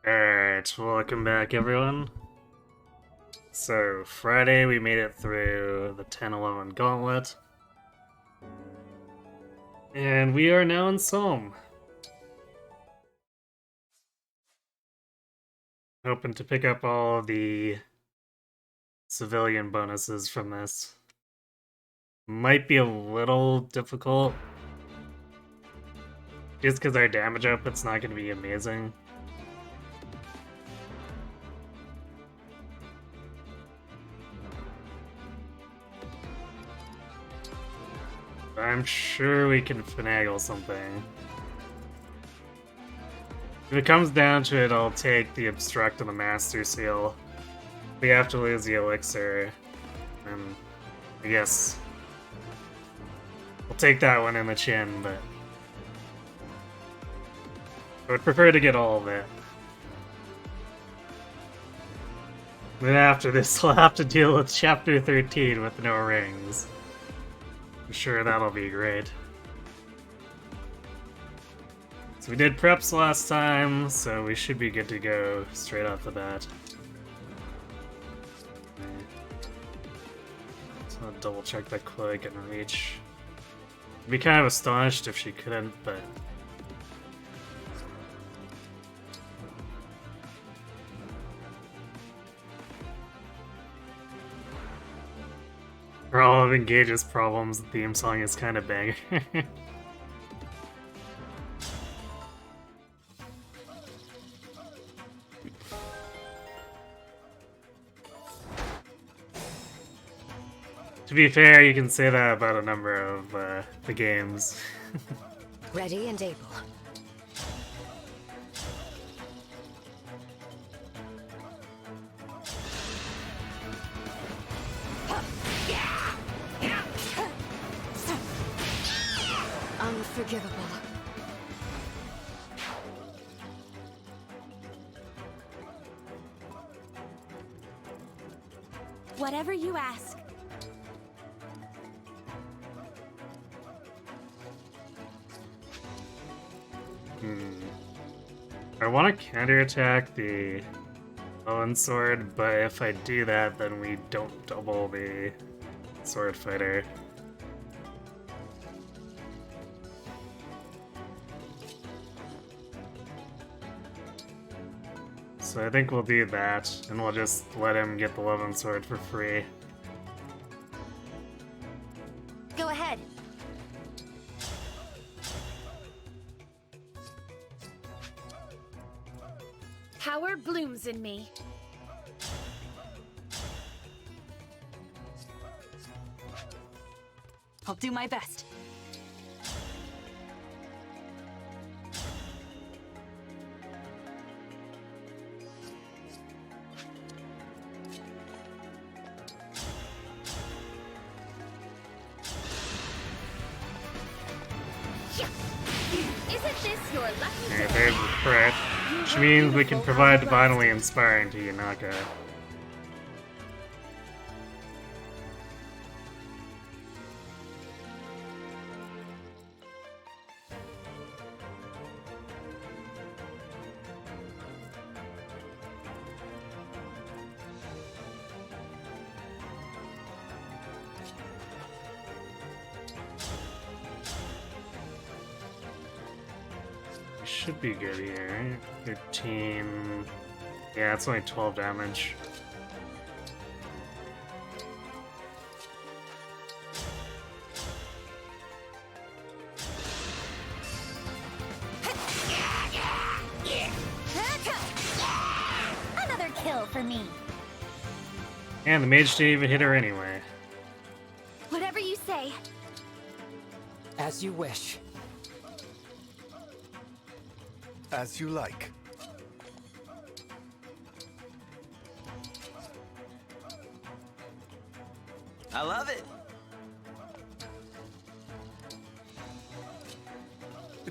Alright, welcome back everyone. So, Friday we made it through the 10-11 gauntlet. And we are now in Somme. Hoping to pick up all of the civilian bonuses from this. Might be a little difficult. Just because our damage output's not going to be amazing. I'm sure we can finagle something. If it comes down to it, I'll take the Obstruct and the Master Seal. We have to lose the Elixir, and I guess we'll take that one in the chin, but I would prefer to get all of it. Then after this, we'll have to deal with Chapter 13 with no rings. I'm sure that'll be great. So we did preps last time, so we should be good to go straight off the bat. So I'll double check that Chloe can reach. I'd be kind of astonished if she couldn't, but... For all of Engage's problems, the theme song is kind of banger. To be fair, you can say that about a number of the games. Ready and able. Unforgivable. Whatever you ask. I want to counterattack the Owen sword, but if I do that, then we don't double the sword fighter. So I think we'll do that, and we'll just let him get the Levin sword for free. Go ahead. Power blooms in me. I'll do my best. Isn't this your lucky Okay, day? there's the crit, which means we can provide divinely inspiring to Yanaka. Should be good here. 13. Yeah, it's only 12 damage. Another kill for me. And the mage didn't even hit her anyway. Whatever you say. As you wish. As you like. I love it.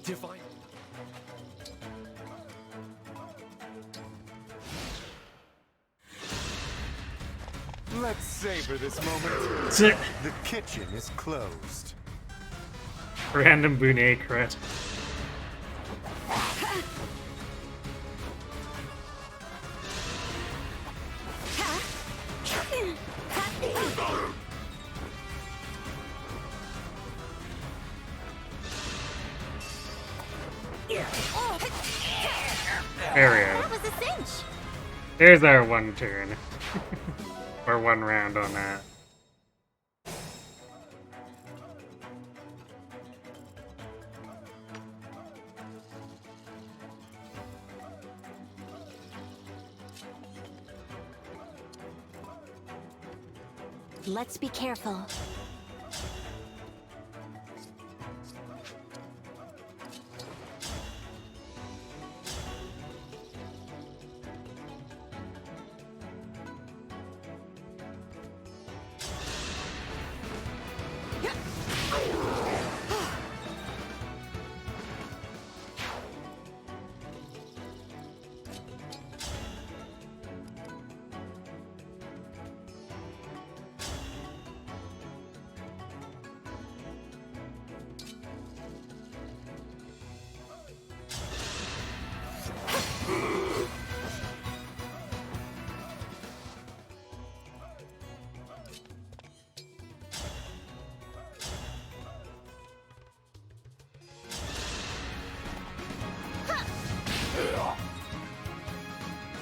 Divine. Let's savor this moment. Sit. The kitchen is closed. Random Boone crit. There we go. That was a cinch. There's our one turn. Or one round on that. Let's be careful.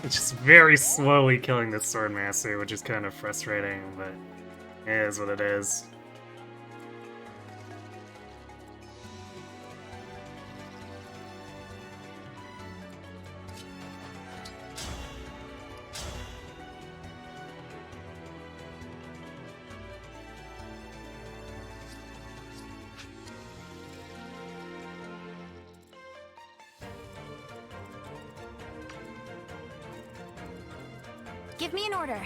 It's just very slowly killing the Swordmaster, which is kind of frustrating, but it is what it is. Give me an order.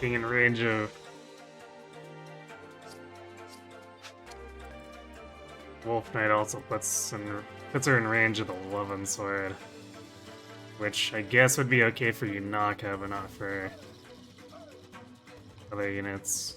Being in range of Wolf Knight also puts her in range of the Lovin' Sword, which I guess would be okay for Yunaka, but not for other units.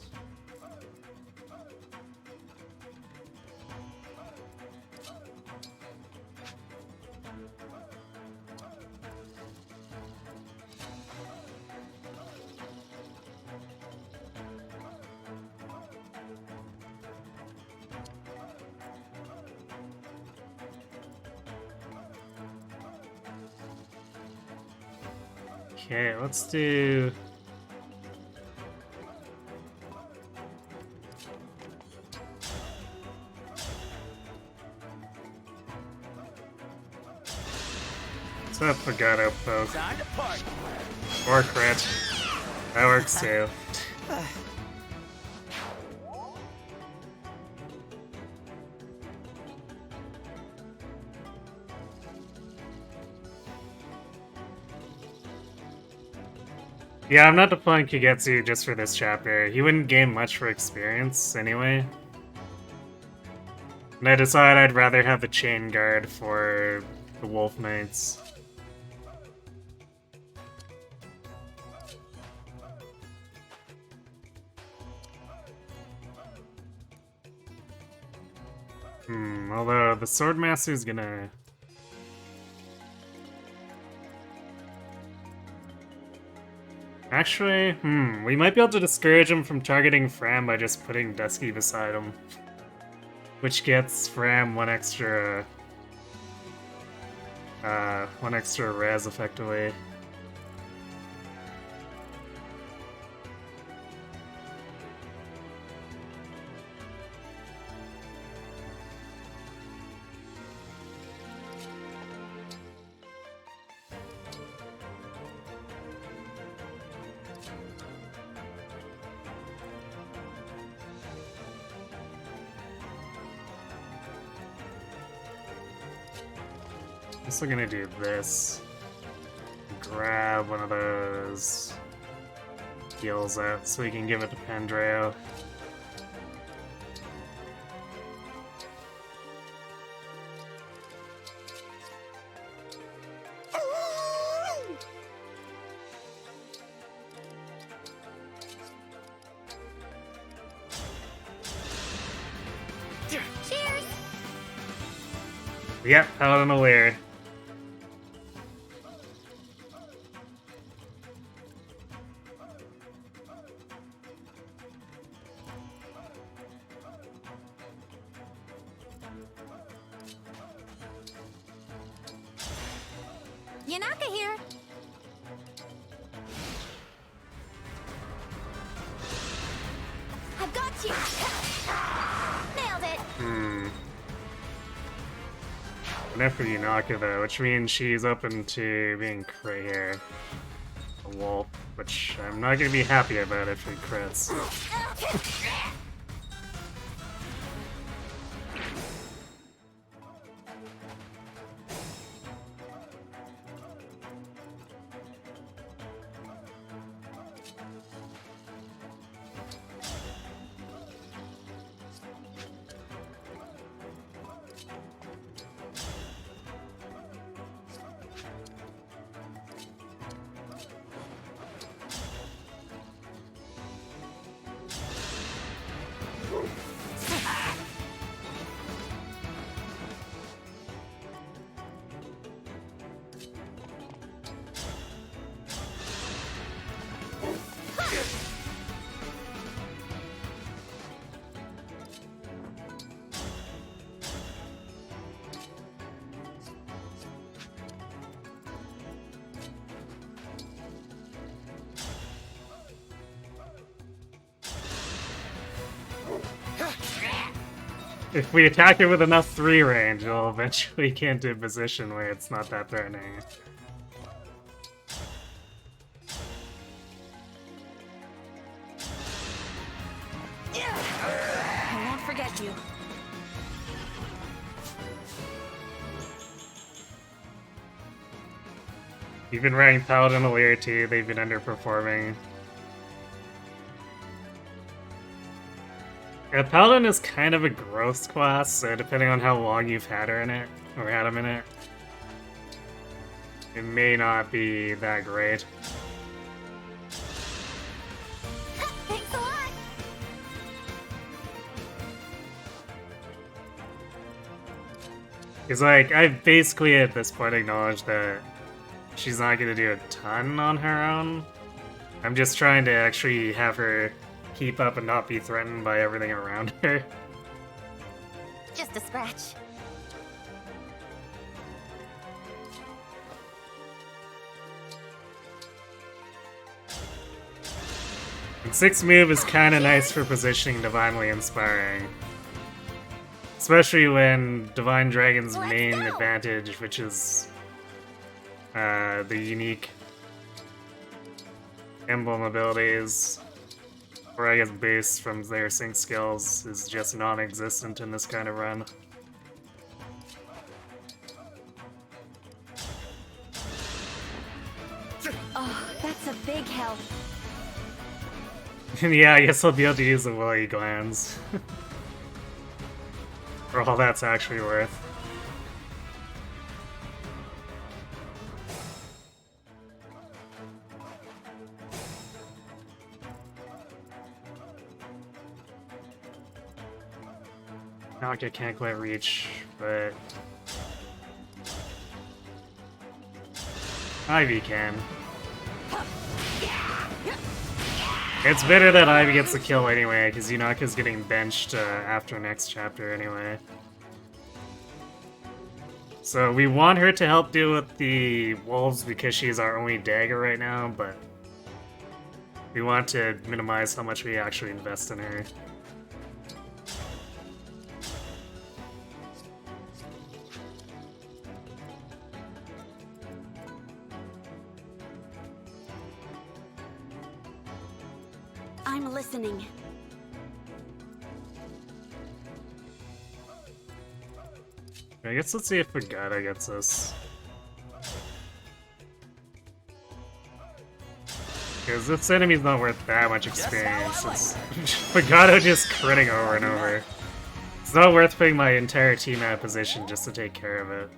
Okay, let's do... What's that Pagano poke? Time to party. Or crit. That works too. Yeah, I'm not deploying Kigetsu just for this chapter. He wouldn't gain much for experience anyway. And I decided I'd rather have the Chain Guard for the Wolf Knights. Although the Swordmaster's gonna... Actually, we might be able to discourage him from targeting Fram by just putting Dusky beside him. Which gets Fram one extra res effectively. I'm still gonna do this. Grab one of those heals out so we can give it to Pandreo. Yep, Paladin aware. Yanaka here. I've got you. Nailed it. Enough for Yunaka though, which means she's open to being crit here. A wolf, which I'm not gonna be happy about if it crits. If we attack it with enough 3 range, it'll eventually get into a position where it's not that threatening. I won't forget you. You've been running Paladin aware too, they've been underperforming. Yeah, Paladin is kind of a growth class, so depending on how long you've had her in it, or had him in it, it may not be that great. Thanks a lot. Because, like, I've basically at this point acknowledged that she's not going to do a ton on her own. I'm just trying to actually have her keep up and not be threatened by everything around her. Just a scratch. And 6th move is kind of nice for positioning Divinely Inspiring. Especially when Divine Dragon's main advantage, which is the unique emblem abilities, or I guess base from their sync skills, is just non-existent in this kind of run. Oh, that's a big help. And yeah, I guess I'll be able to use the Willy glands. For all that's actually worth. Naka can't quite reach, but Ivy can. It's better that Ivy gets the kill anyway, because Yunaka's getting benched after next chapter anyway. So we want her to help deal with the wolves because she's our only dagger right now, but we want to minimize how much we actually invest in her. I'm listening. I guess let's see if Fagata gets this. Because this enemy's not worth that much experience. It's Fagata just critting over and over. It's not worth putting my entire team out of position just to take care of it.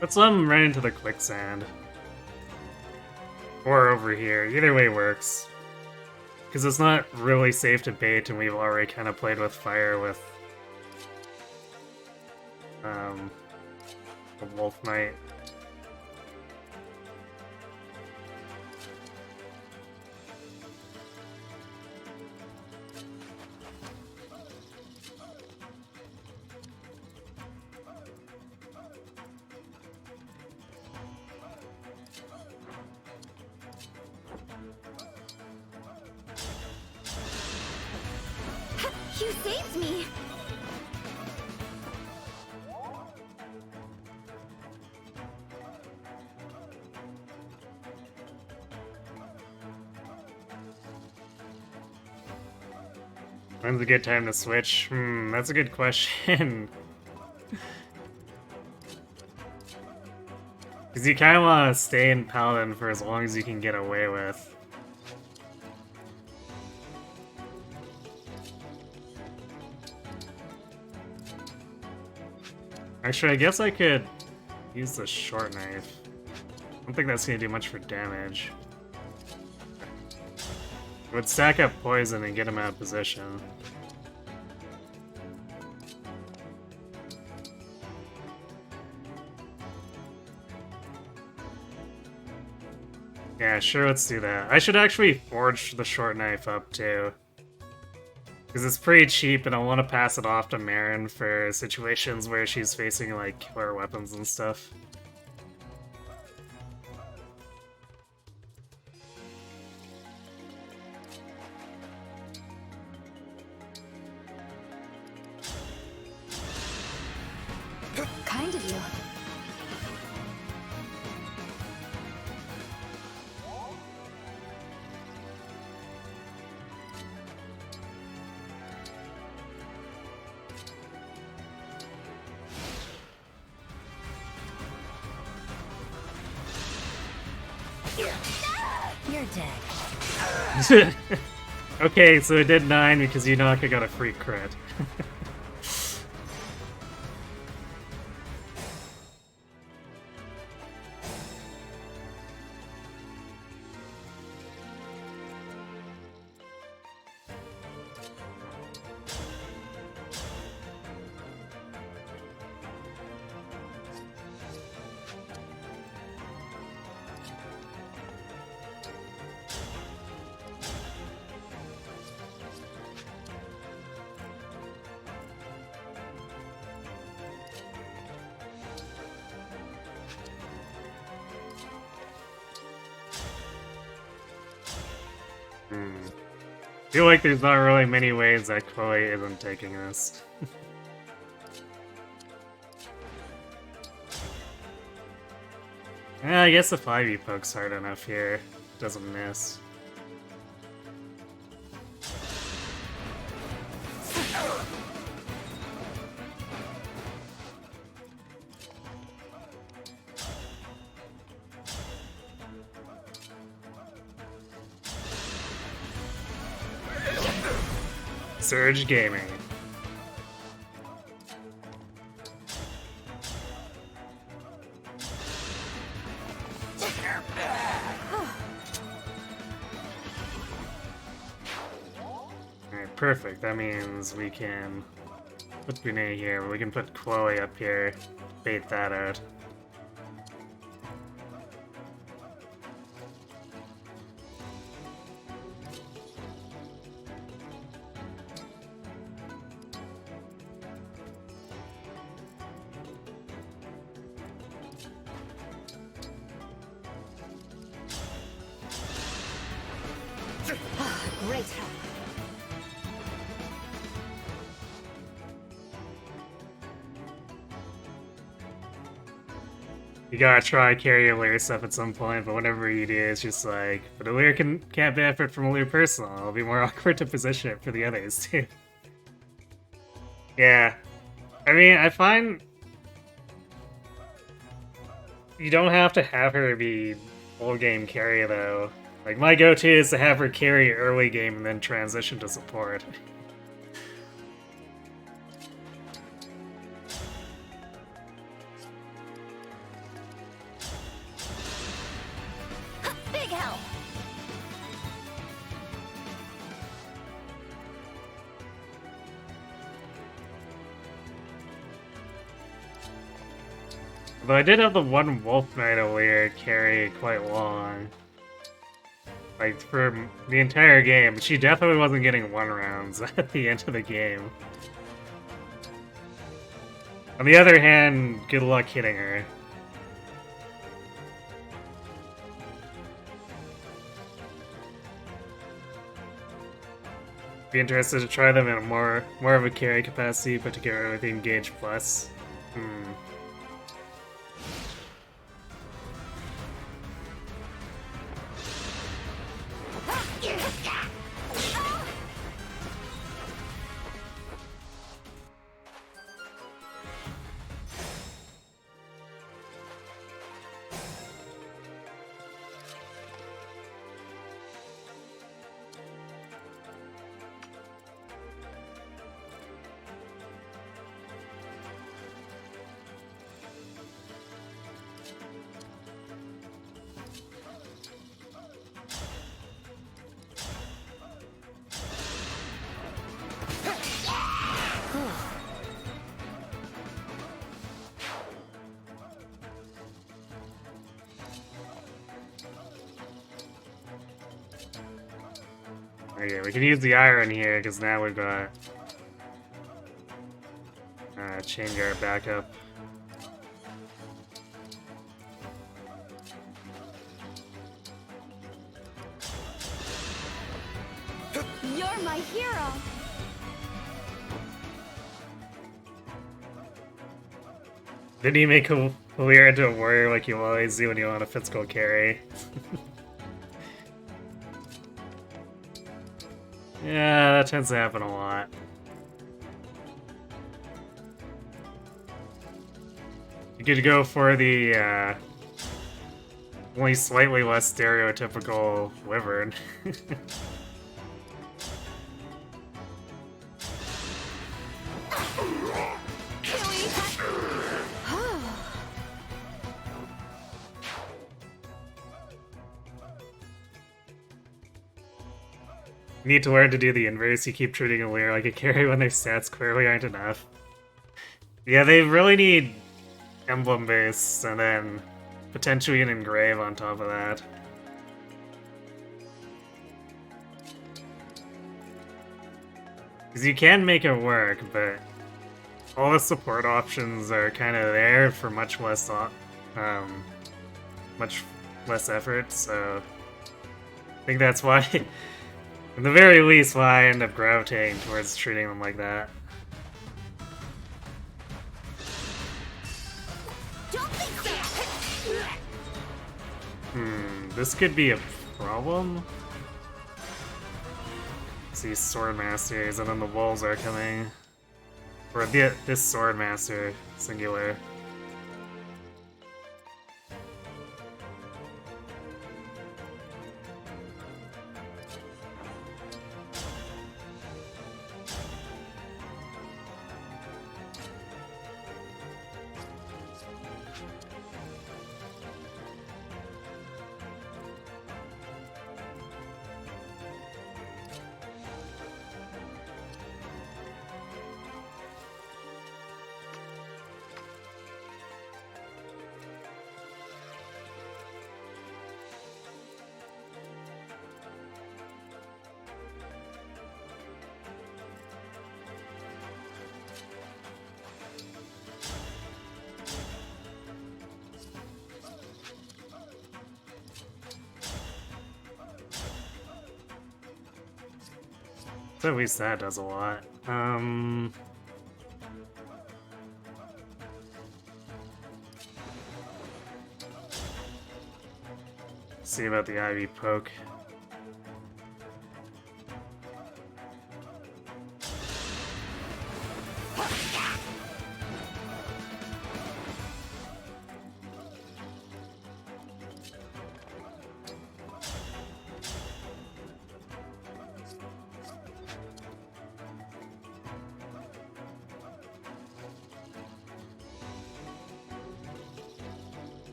Let's let him right into the quicksand. Or over here. Either way works. Because it's not really safe to bait, and we've already kind of played with fire with the Wolf Knight. You saved me! When's a good time to switch? That's a good question. Because you kind of want to stay in Paladin for as long as you can get away with. Actually, I guess I could use the short knife. I don't think that's going to do much for damage. It would stack up poison and get him out of position. Yeah, sure, let's do that. I should actually forge the short knife up, too. Because it's pretty cheap, and I want to pass it off to Marin for situations where she's facing, like, killer weapons and stuff. Kind of you. You're dead. Okay, so it did 9 because Yunaka got a free crit. I feel like there's not really many ways that Chloe isn't taking this. Yeah, I guess the 5e poke's hard enough here. Doesn't miss. Surge Gaming. Alright, perfect. That means we can put Grenade here, but we can put Chloe up here, bait that out. Great help. You gotta try carry Illyr stuff at some point, but whenever you do, it's just like, but Illyr can't benefit from Illyr personal. It'll be more awkward to position it for the others, too. Yeah. I mean, I find you don't have to have her be full game carry, though. Like, my go-to is to have her carry early game and then transition to support. Though I did have the one Wolf Knight O'Lear carry quite long. Like, for the entire game. She definitely wasn't getting 1 rounds at the end of the game. On the other hand, good luck hitting her. Be interested to try them in a more of a carry capacity, particularly with Engage Plus. Okay, we can use the iron here, because now we've got chain guard backup. You're my hero. Didn't he make a O'Lear into a warrior like you always do when you want a physical carry? Yeah, that tends to happen a lot. You could go for the only slightly less stereotypical wyvern. You need to learn to do the inverse. You keep treating a O'Lear like a carry when their stats clearly aren't enough. Yeah, they really need emblem base and then potentially an engrave on top of that. Because you can make it work, but all the support options are kind of there for much less effort, so I think that's why, at the very least, why I end up gravitating towards treating them like that. This could be a problem. These sword masters, and then the wolves are coming. Or this sword master, singular. So at least that does a lot. See about the Ivy poke.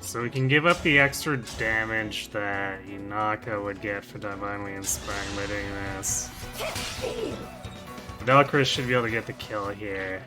So we can give up the extra damage that Inaka would get for Divinely Inspiring by doing this. Valkyrie should be able to get the kill here.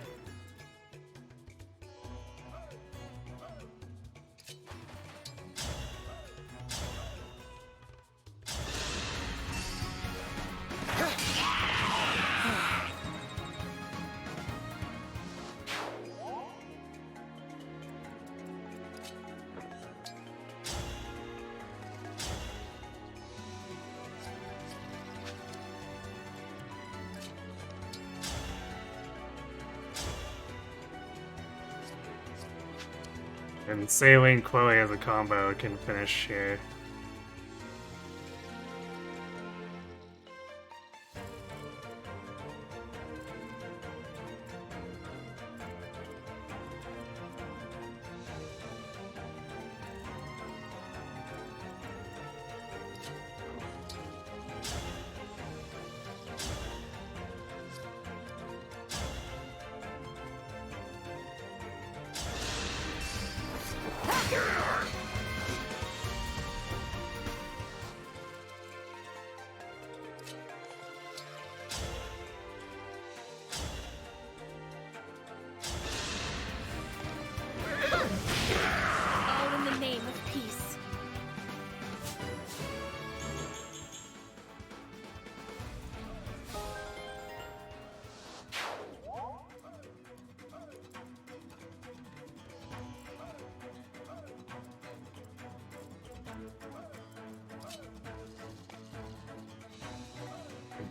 And Saline Chloe as a combo can finish here. All in the name of peace.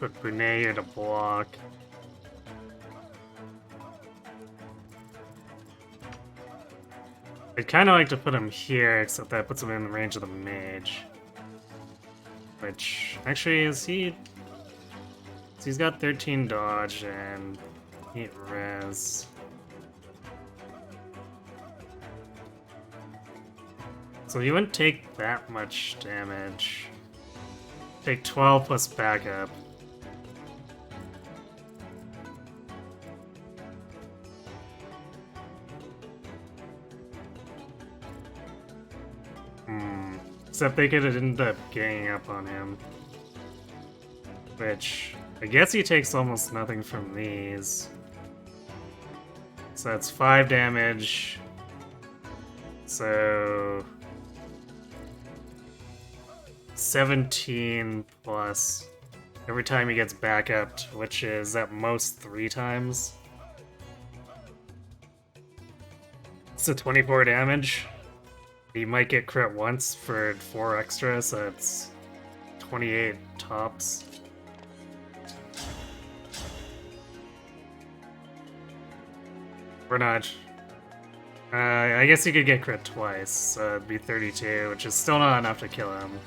Put Brunei here to block. I'd kind of like to put him here, except that puts him in the range of the mage. Which, actually, is he... So he's got 13 dodge and 8 res. So he wouldn't take that much damage. Take 12 plus backup. Except they could end up ganging up on him. Which, I guess he takes almost nothing from these. So that's 5 damage. So... 17 plus every time he gets back up, which is at most 3 times. So 24 damage. He might get crit once for 4 extra, so it's 28 tops. Or not. I guess he could get crit twice, so it'd be 32, which is still not enough to kill him.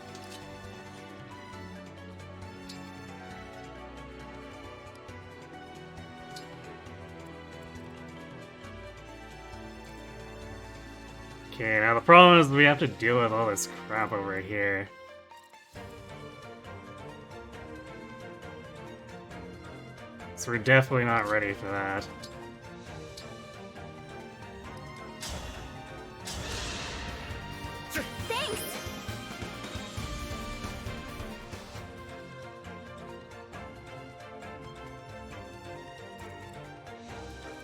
Okay, now the problem is we have to deal with all this crap over here. So we're definitely not ready for that. Thanks!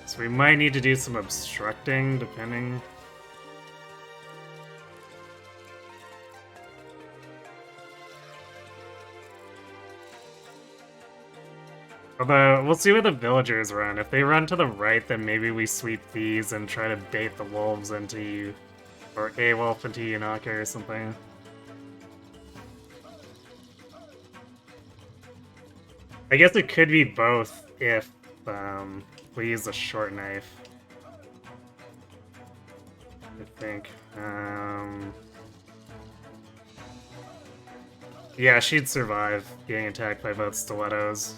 So we might need to do some obstructing, depending. Although, we'll see where the villagers run. If they run to the right, then maybe we sweep these and try to bait the wolves into you. Or a wolf into Yunaka or something. I guess it could be both if we use a short knife. I think. Yeah, she'd survive getting attacked by both stilettos.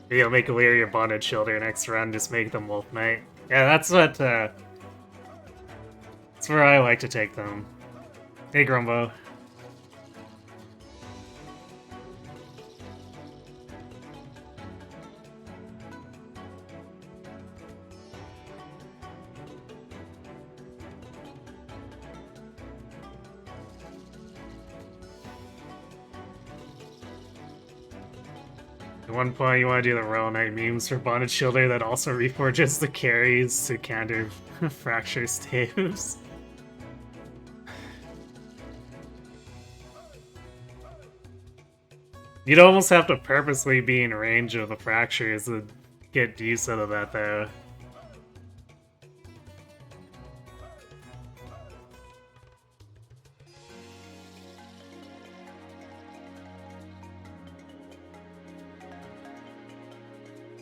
You'll make Illyria bonded children next round, just make them Wolf Knight. Yeah, that's what, that's where I like to take them. Hey, Grumbo. At one point, you want to do the Royal Knight memes for Bonded Shielder that also reforges the carries to counter fracture staves. You'd almost have to purposely be in range of the fractures to get use out of that, though.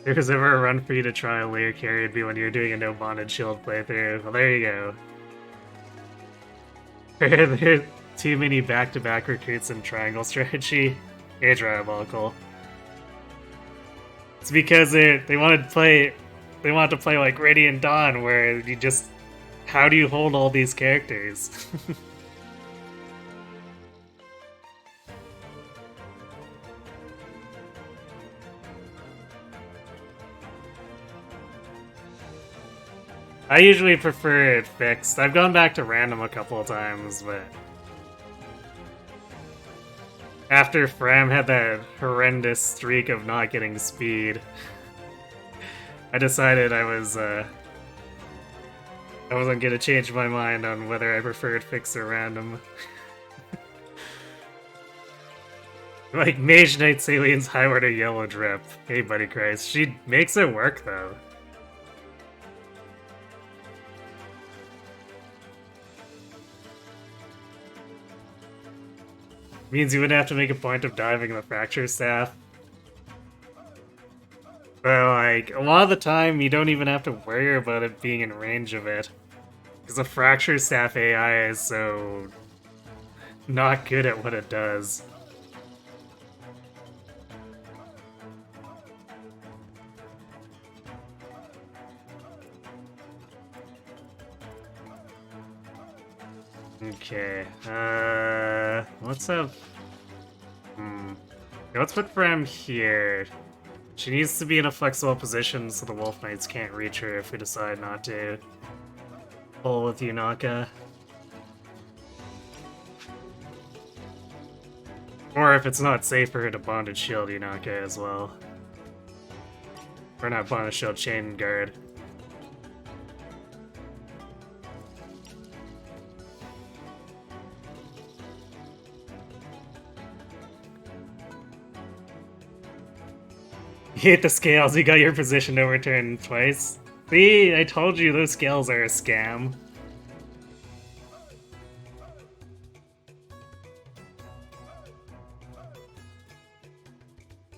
If there was ever a run for you to try a layer carry, it'd be when you're doing a no bonded shield playthrough. Well, there you go. There are too many back-to-back recruits in triangle strategy. You're diabolical. It's because they wanted to play like Radiant Dawn, where you just, how do you hold all these characters? I usually prefer it fixed. I've gone back to random a couple of times, but after Fram had that horrendous streak of not getting speed, I decided I wasn't gonna change my mind on whether I preferred fixed or random. Like Mage Knight Salien's Highward a Yellow Drip. Hey buddy Christ. She makes it work though. Means you wouldn't have to make a point of diving the fracture staff. But like, a lot of the time you don't even have to worry about it being in range of it. Because the fracture staff AI is so not good at what it does. Okay, let's have... let's put Fram here. She needs to be in a flexible position so the Wolf Knights can't reach her if we decide not to pull with Yunaka. Or if it's not safe for her to Bonded Shield Yunaka as well. Or not Bonded Shield, Chain Guard. You hit the scales, you got your position overturned twice. See, I told you those scales are a scam.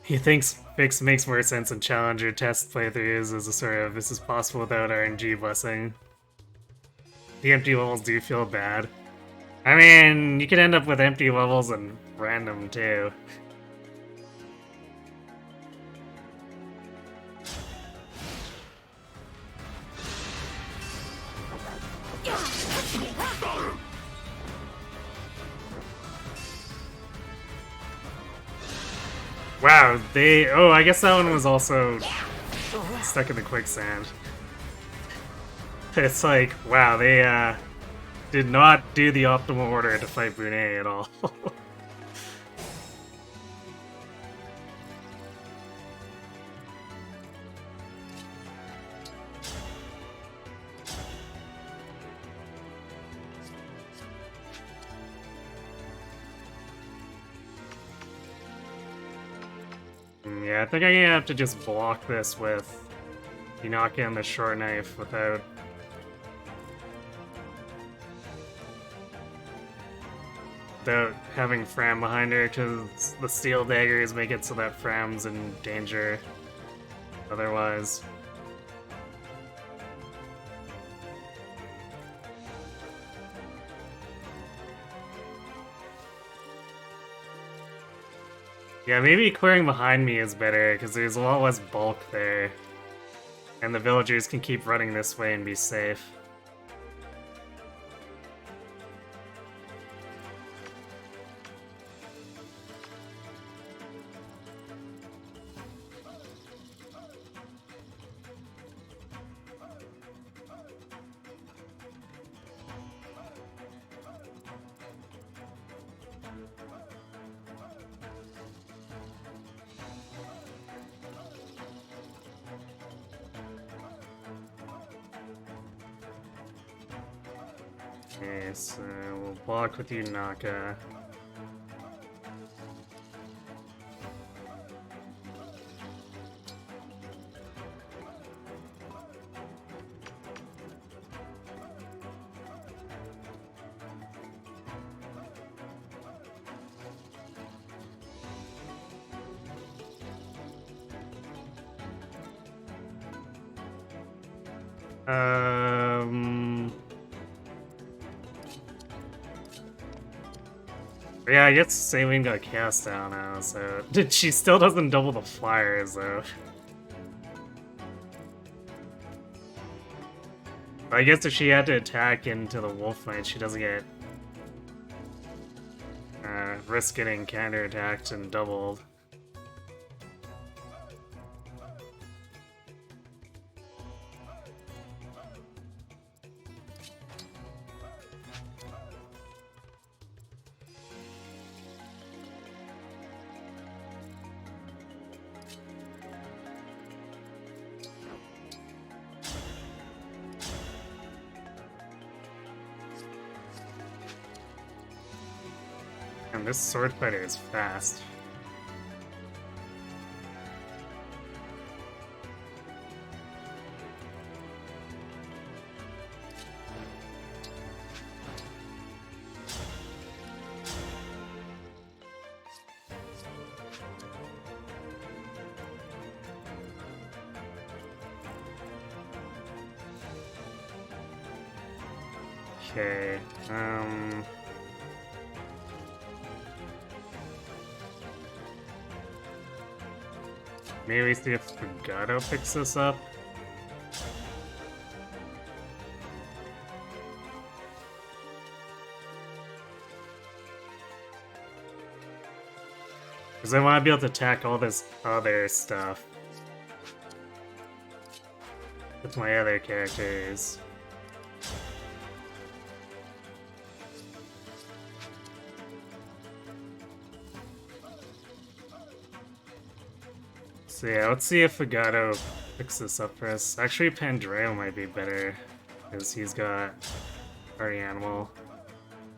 He thinks Fix makes more sense in Challenger test playthroughs as a sort of this is possible without RNG blessing. The empty levels do feel bad. I mean, you could end up with empty levels and random too. Wow, oh, I guess that one was also stuck in the quicksand. It's like, wow, they did not do the optimal order to fight Brune at all. Yeah, I think I'm gonna have to just block this with Yunaka and the short knife without having Fram behind her, because the steel daggers make it so that Fram's in danger otherwise. Yeah, maybe clearing behind me is better, because there's a lot less bulk there. And the villagers can keep running this way and be safe. Okay, so we'll block with you, Naka. Yeah, I guess Saline got cast down now, so she still doesn't double the flyers though. I guess if she had to attack into the Wolf Knight, she doesn't get risk getting counterattacked and doubled. And this sword fighter is fast. Okay, maybe see if Fugato picks this up. Because I want to be able to attack all this other stuff with my other characters. So yeah, let's see if Fugato picks this up for us. Actually, Pandreo might be better, because he's got Party Animal.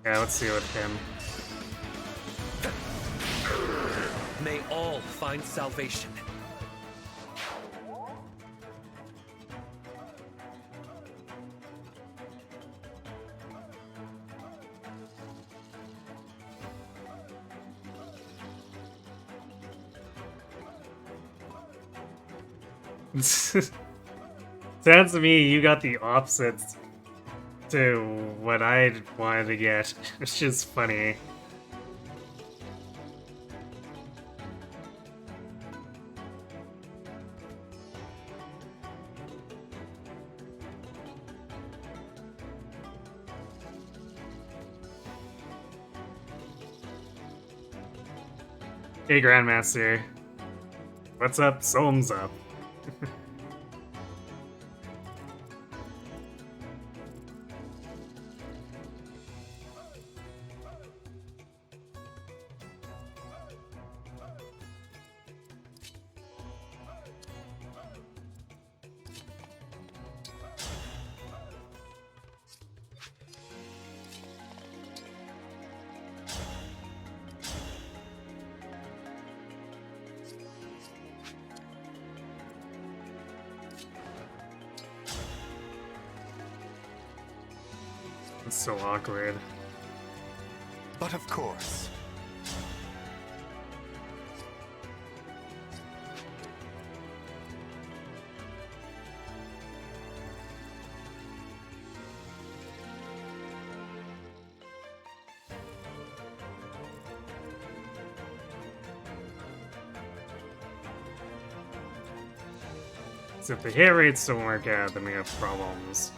Yeah, let's see with him. May all find salvation. Sounds to me you got the opposites to what I wanted to get. It's just funny. Hey Grandmaster. What's up? Soam's up. It's so awkward. But of course. So if the hit rates don't work out, then we have problems.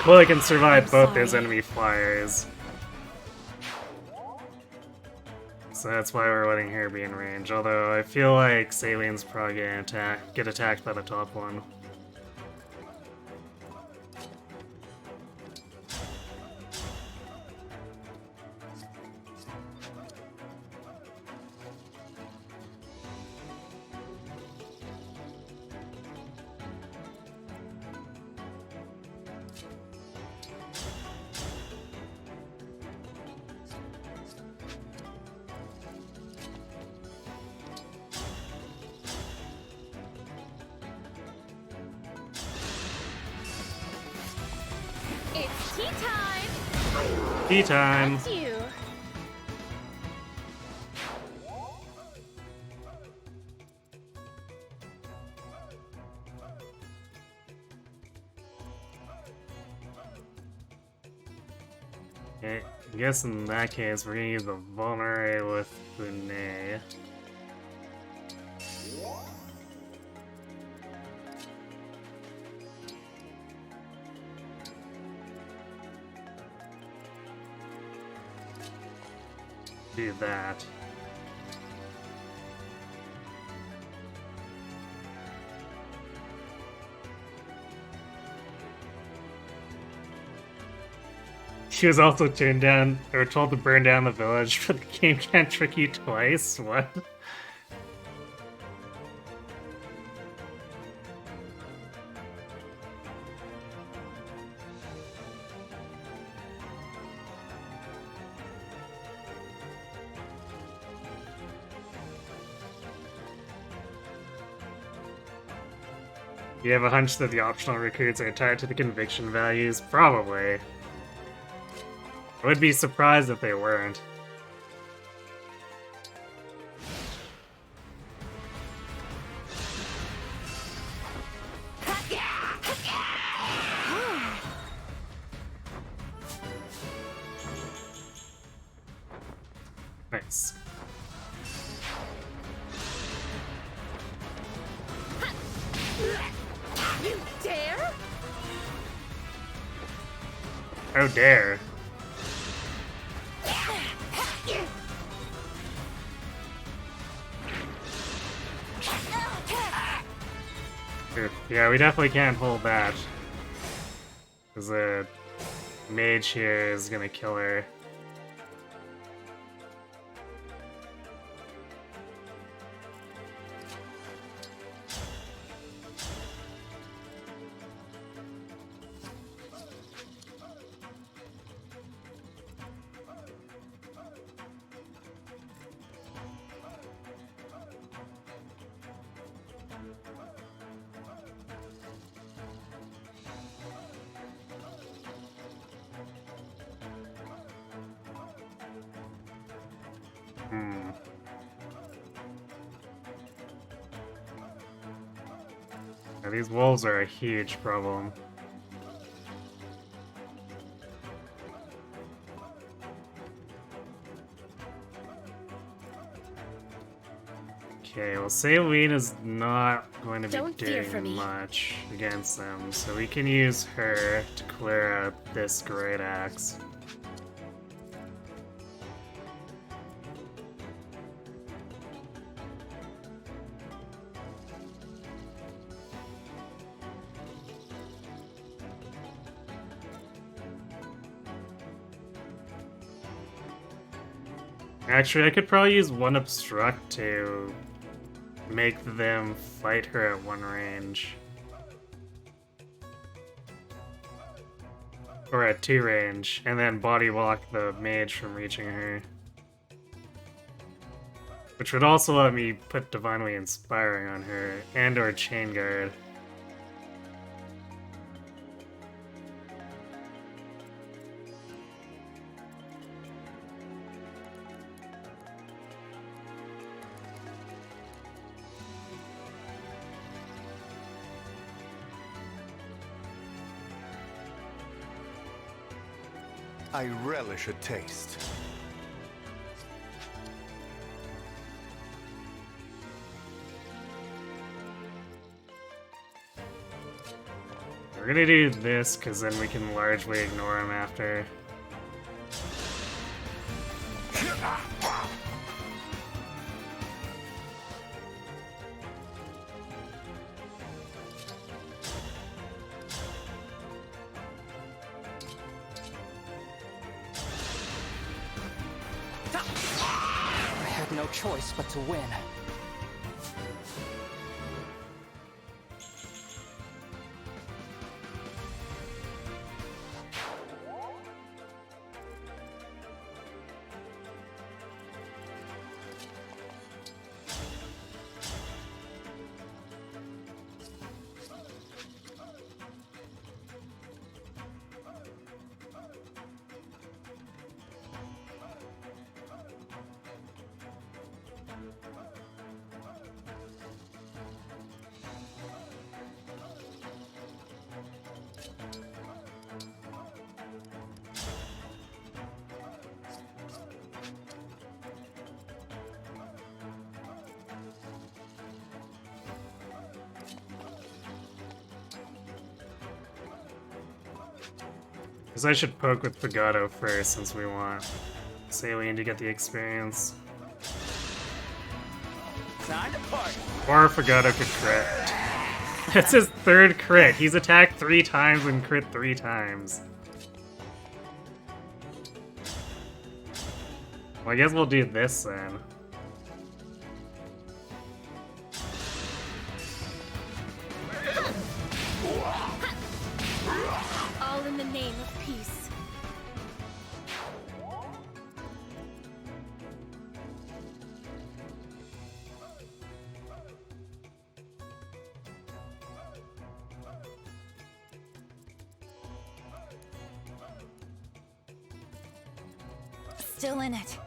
Well, it can survive I'm both those sorry. enemy flyers. So that's why we're letting her be in range. Although I feel like Salien's probably gonna get attacked by the top one. It's tea time. Tea time! That's you. Okay, I guess in that case we're gonna use the Vulnerate with Bunei. Do that. She was also turned down, or told to burn down the village, but the game can't trick you twice? What? You have a hunch that the optional recruits are tied to the conviction values? Probably. I would be surprised if they weren't. Nice. You dare? How dare. Yeah, we definitely can't hold that. Because the mage here is gonna kill her. Yeah, these wolves are a huge problem. Okay, well, Saline is not going to be Don't fear for doing me. much against them, so we can use her to clear out this great axe. Actually, I could probably use one obstruct to make them fight her at one range. Or at two range, and then body block the mage from reaching her. Which would also let me put Divinely Inspiring on her, and or Chain Guard. I relish a taste. We're gonna do this because then we can largely ignore him after. I had no choice but to win. Because I should poke with Pagato first since we want Saline to get the experience. Time to party. Or Pagato could crit. That's his third crit. He's attacked 3 times and crit 3 times. Well, I guess we'll do this then. All in the name of peace. Still in it.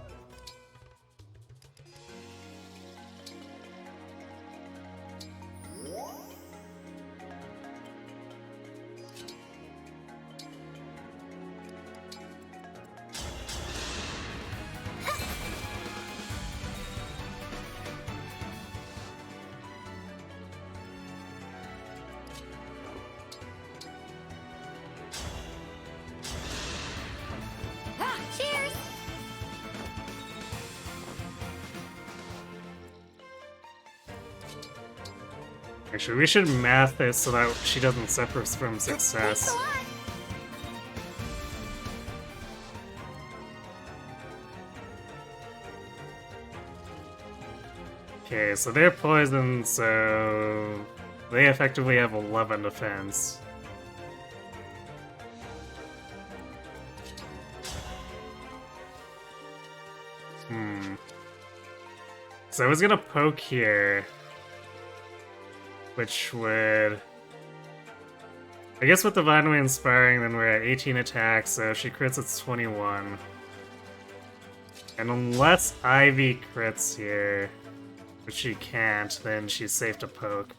Ah, cheers! Actually, we should math this so that she doesn't suffer from success. Okay, so they're poisoned, so they effectively have 11 defense. So I was gonna poke here, which would... I guess with Divinely Inspiring, then we're at 18 attacks, so if she crits, it's 21. And unless Ivy crits here, which she can't, then she's safe to poke.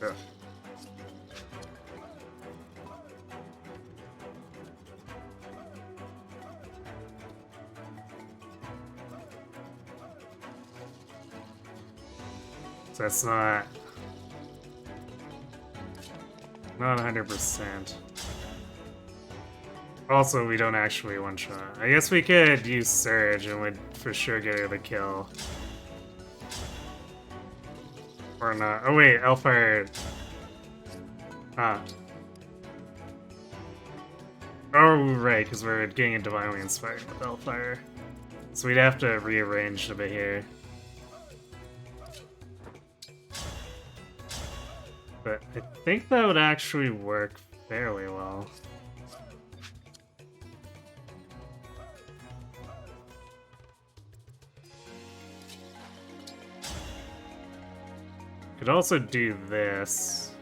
Ugh. So that's not 100%. Also, we don't actually one-shot. I guess we could use Surge and would for sure get her the kill. Or not. Oh wait, Elfire. Ah. Oh right, because we're getting a Divinely Inspired with Elfire. So we'd have to rearrange a bit here. But I think that would actually work fairly well. Could also do this.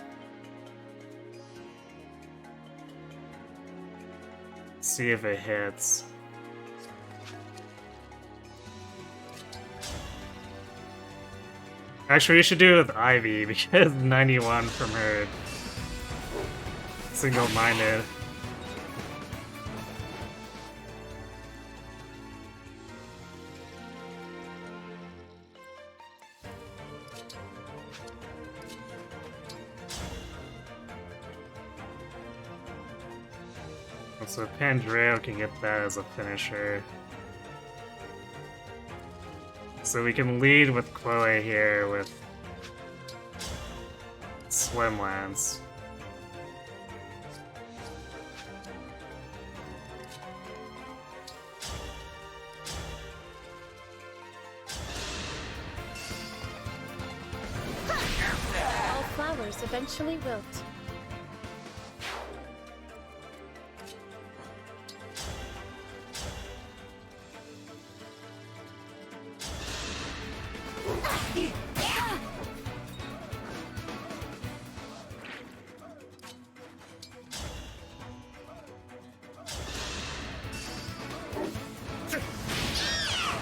See if it hits. Actually, we should do it with Ivy because 91 from her. Single-minded. So Pandreo can get that as a finisher. So we can lead with Chloe here with Swim Lance. All flowers eventually wilt.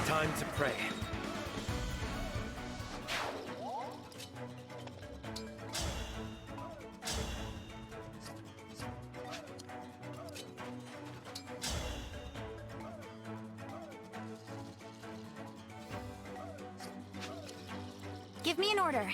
Time to pray. Give me an order.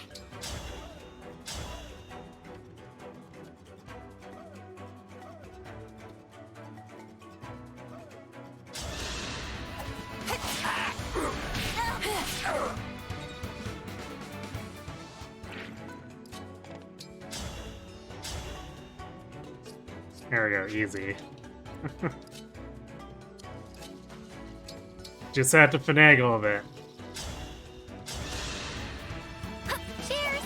There we go, easy. Just have to finagle a bit. Cheers!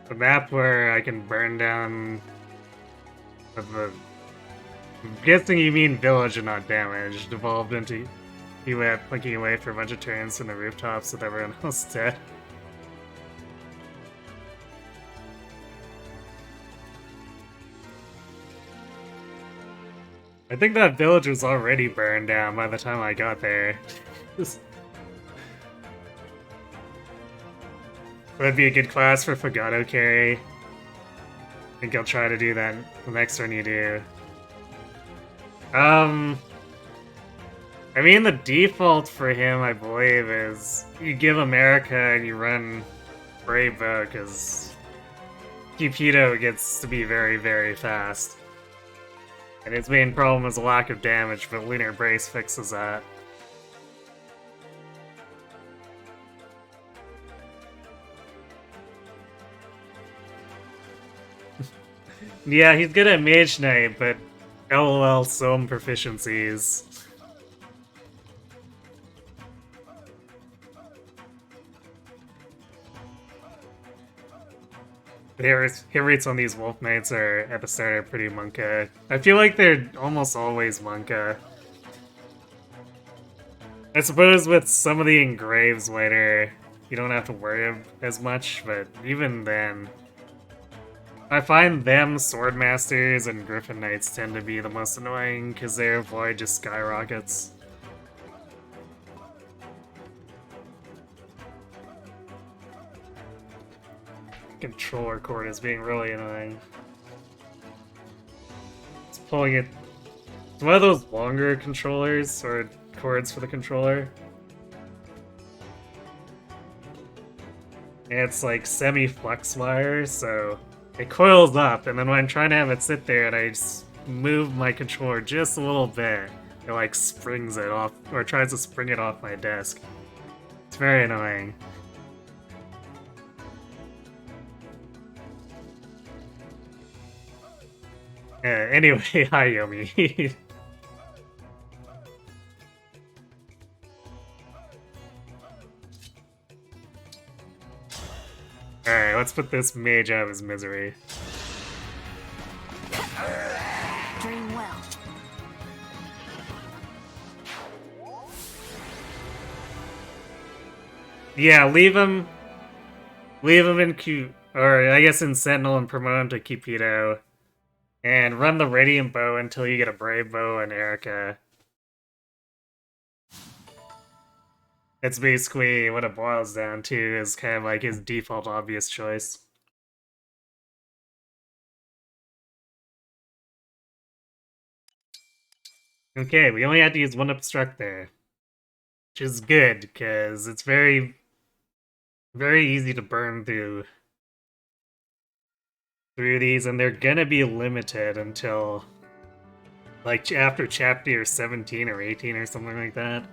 The map where I can burn down the... I'm guessing you mean village and not damage. Devolved into you at blinking away for a bunch of turns from the rooftops with everyone else dead. I think that village was already burned down by the time I got there. Would be a good class for Fagato carry. I think I'll try to do that the next one you do. I mean, the default for him, I believe, is you give America and you run Brave Bow, because Cupido gets to be very, very fast. And his main problem is a lack of damage, but Lunar Brace fixes that. Yeah, he's good at Mage Knight, but LOL some proficiencies. The hit rates on these Wolf Knights are at the start are pretty Monka. I feel like they're almost always Monka. I suppose with some of the Engraves later, you don't have to worry as much, but even then... I find them, Swordmasters, and Griffin Knights tend to be the most annoying because their void just skyrockets. Controller cord is being really annoying. It's pulling it. It's one of those longer controllers, or cords for the controller. And it's like semi-flex wire, so it coils up, and then when I'm trying to have it sit there and I just move my controller just a little bit, it like springs it off, or tries to spring it off my desk. It's It's very annoying. Anyway, hi Yomi. Alright, let's put this mage out of his misery. Dream well. Yeah, leave him. Leave him in Q, or I guess in Sentinel and promote him to Cupido. And run the Radiant Bow until you get a Brave Bow and Erica. It's basically what it boils down to, is kind of like his default obvious choice. Okay, we only had to use one obstruct there. Which is good, because it's very easy to burn through these, and they're gonna be limited until like after chapter 17 or 18 or something like that.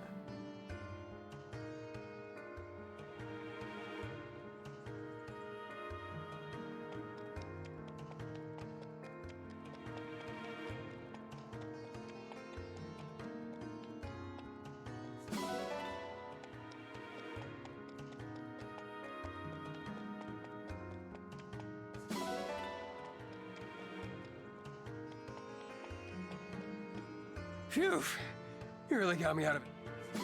Phew! You really got me out of it.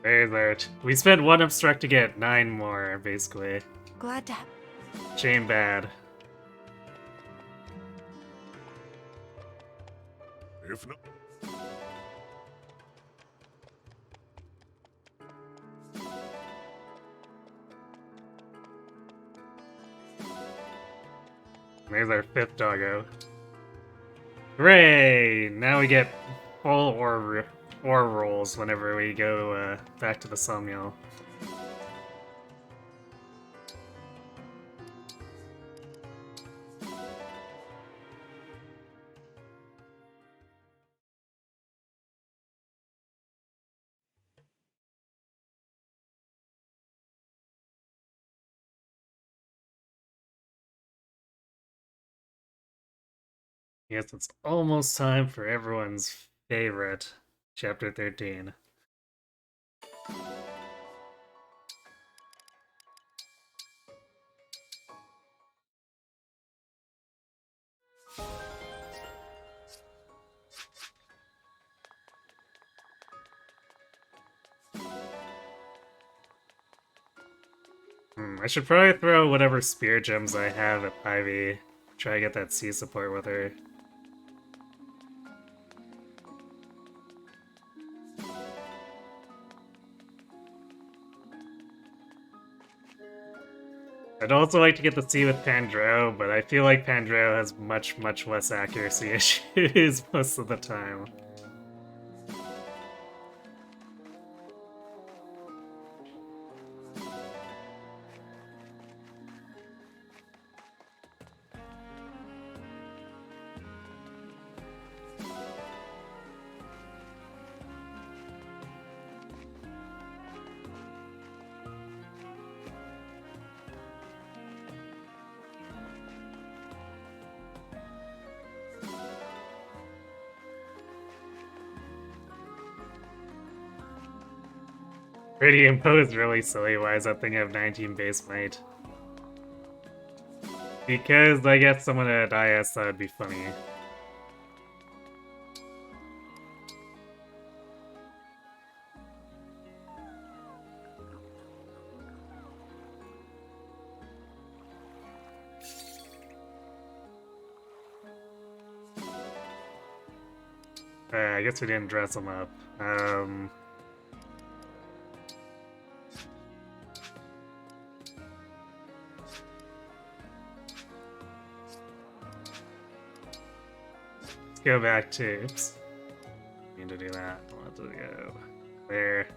Very alert. We spent one obstruct to get 9 more, basically. Glad to. Shame bad. If not. There's our 5th doggo. Hooray! Now we get full ore rolls whenever we go back to the sawmill. Yes, it's almost time for everyone's favorite, Chapter 13. I should probably throw whatever spear gems I have at Ivy. Try to get that C support with her. I'd also like to get the C with Pandro, but I feel like Pandro has much less accuracy issues most of the time. Radiant Bow is really silly. Why does that thing have 19 base might? Because I guess someone at IS thought it'd be funny. I guess we didn't dress him up. Let's go back to. Oops. Need to do that. I'll have to go there.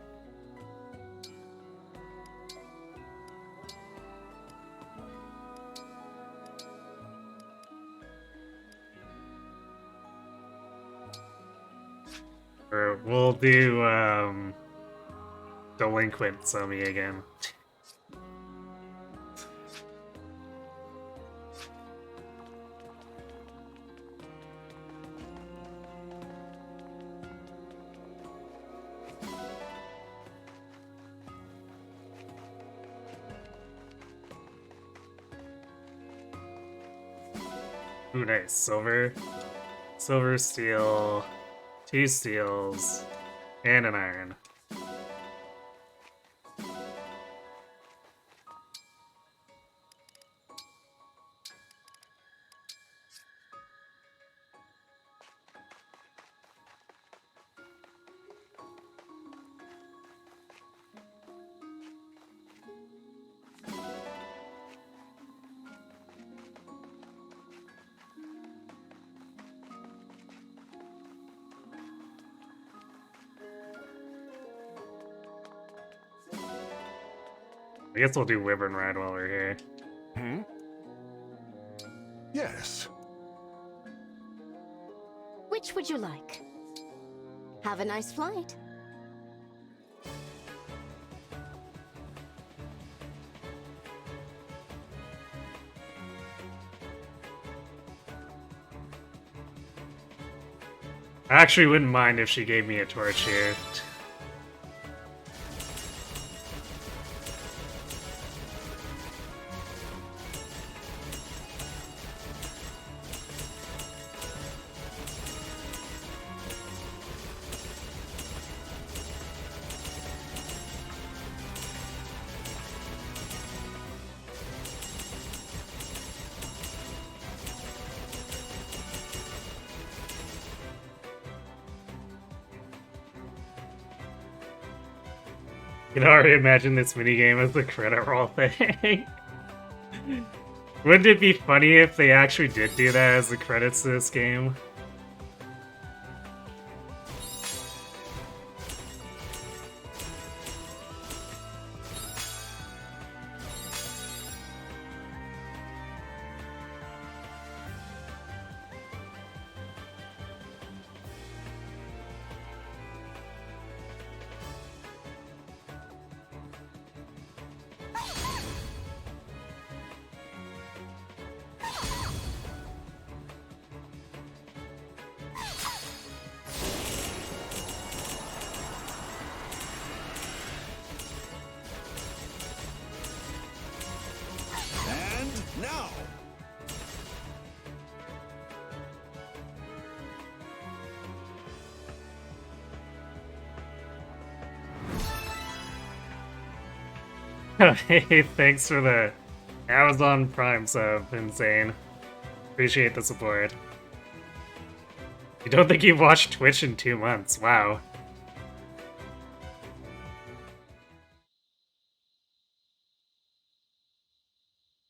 Or we'll do delinquent Somi again. Ooh, nice. Silver. Silver, steel, 2 steels, and an iron. I guess we'll do Wyvern Ride while we're here. Hmm? Yes. Which would you like? Have a nice flight. I actually wouldn't mind if she gave me a torch here. You can already imagine this minigame as the credit roll thing. Wouldn't it be funny if they actually did do that as the credits to this game? And now. Hey, thanks for the Amazon Prime sub, insane. Appreciate the support. You don't think you've watched Twitch in 2 months? Wow.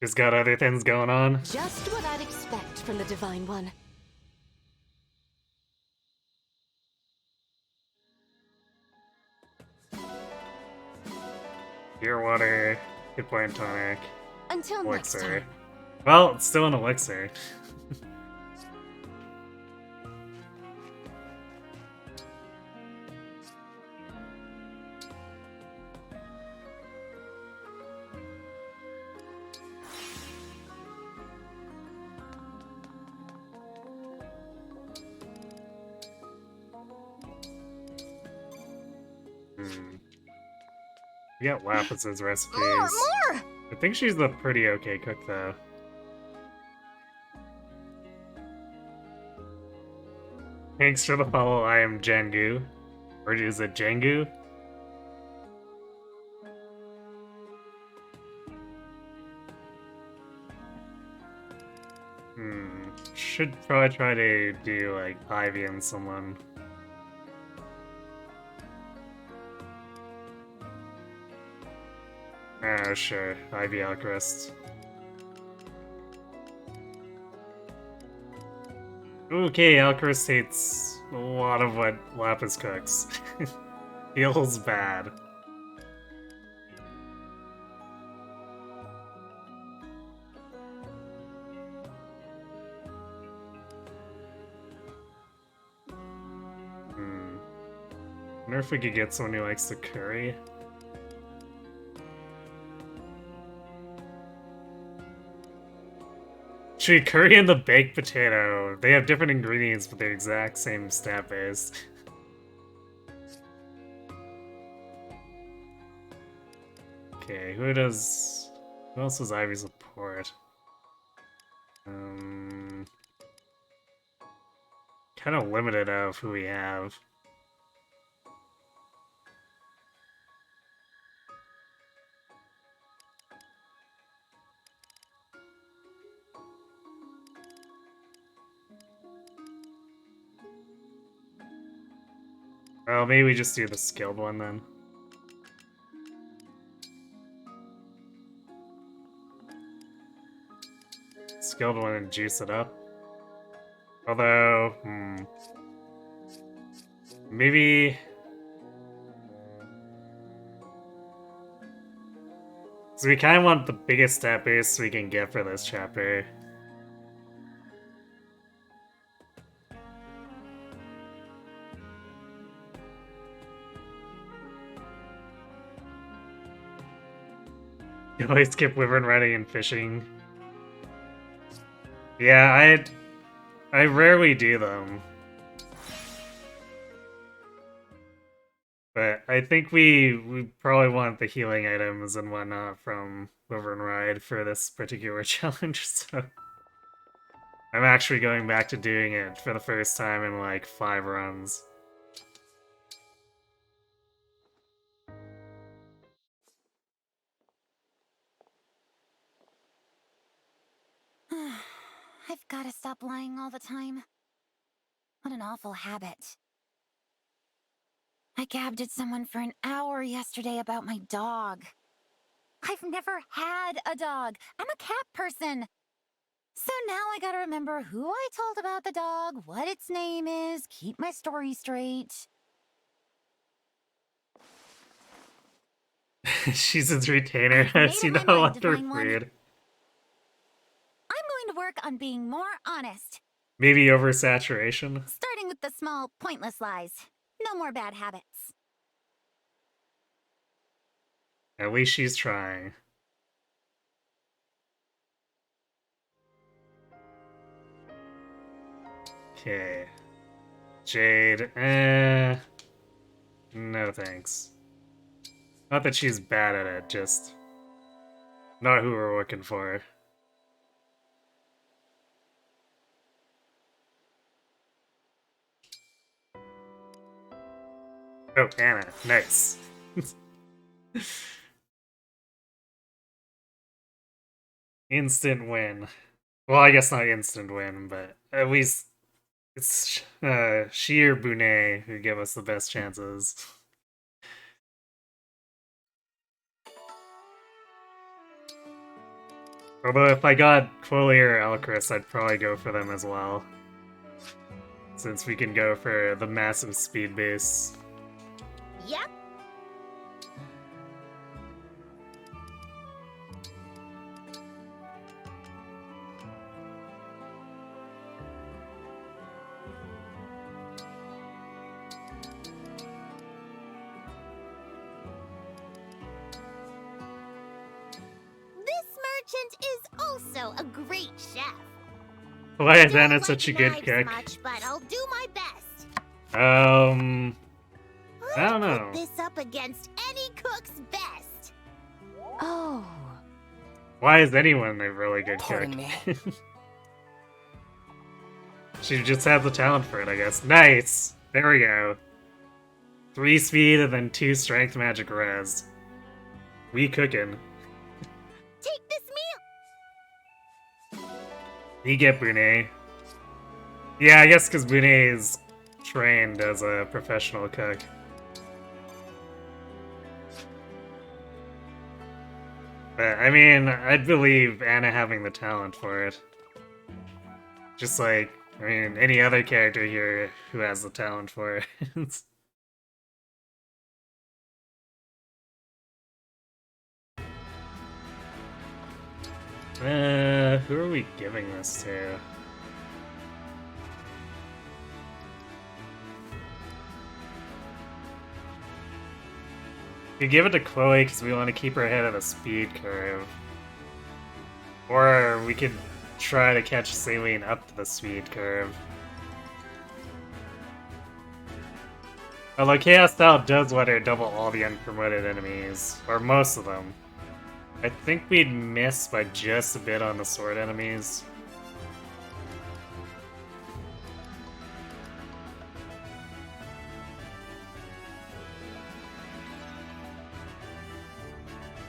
Just got other things going on. Just what I'd expect from the Divine One. Pure water, hit point tonic, Until next elixir. time. Well, it's still an elixir. We got Lapis's recipes. More! I think she's a pretty okay cook, though. Thanks for the follow, I am Jengu. Or is it Jengu? Should probably try to do, like, Ivy and someone. Oh, sure. Ivy Alcrest. Okay, Alcrest hates a lot of what Lapis cooks. Feels bad. Wonder if we could get someone who likes to curry. Actually, curry and the baked potato, they have different ingredients, but they're exact same stat base. Okay, who else does Ivy support? Kind of limited of who we have. Well, maybe we just do the skilled one then. Skilled one and juice it up. Although, maybe... So we kind of want the biggest stat base we can get for this chapter. You always skip wyvern riding and fishing. Yeah, I rarely do them. But I think we probably want the healing items and whatnot from Wyvern Ride for this particular challenge, so I'm actually going back to doing it for the first time in like 5 runs. I've gotta stop lying all the time. What an awful habit. I gabbed at someone for an hour yesterday about my dog. I've never had a dog. I'm a cat person. So now I gotta remember who I told about the dog, what its name is, keep my story straight. She's its retainer, I've made as you up know, my mind to under find one. Freed. I'm going to work on being more honest. Maybe oversaturation? Starting with the small, pointless lies. No more bad habits. At least she's trying. Okay. Jade, no thanks. Not that she's bad at it, just not who we're looking for. Oh, Anna, nice. Instant win. Well, I guess not instant win, but at least it's she or Bonet who give us the best chances. Although if I got Quilly or Elcris, I'd probably go for them as well. Since we can go for the massive speed base. Yep. Is also a great chef. Why is Anna Don't such a like good knives cook? much, but I'll do my best. I don't I'd know. put this up against any cook's best. Oh. Why is anyone a really good Pardon cook? me. She just has the talent for it, I guess. Nice! There we go. 3 speed and then 2 strength magic res. We cooking. Take this meal. You get Bonet. Yeah, I guess because Bonet is trained as a professional cook. But, I mean, I'd believe Anna having the talent for it. Just like, I mean, any other character here who has the talent for it. Who are we giving this to? We give it to Chloe because we want to keep her ahead of the speed curve. Or we could try to catch Saline up to the speed curve. Although Chaos Style does let her double all the unpromoted enemies, or most of them. I think we'd miss by just a bit on the sword enemies.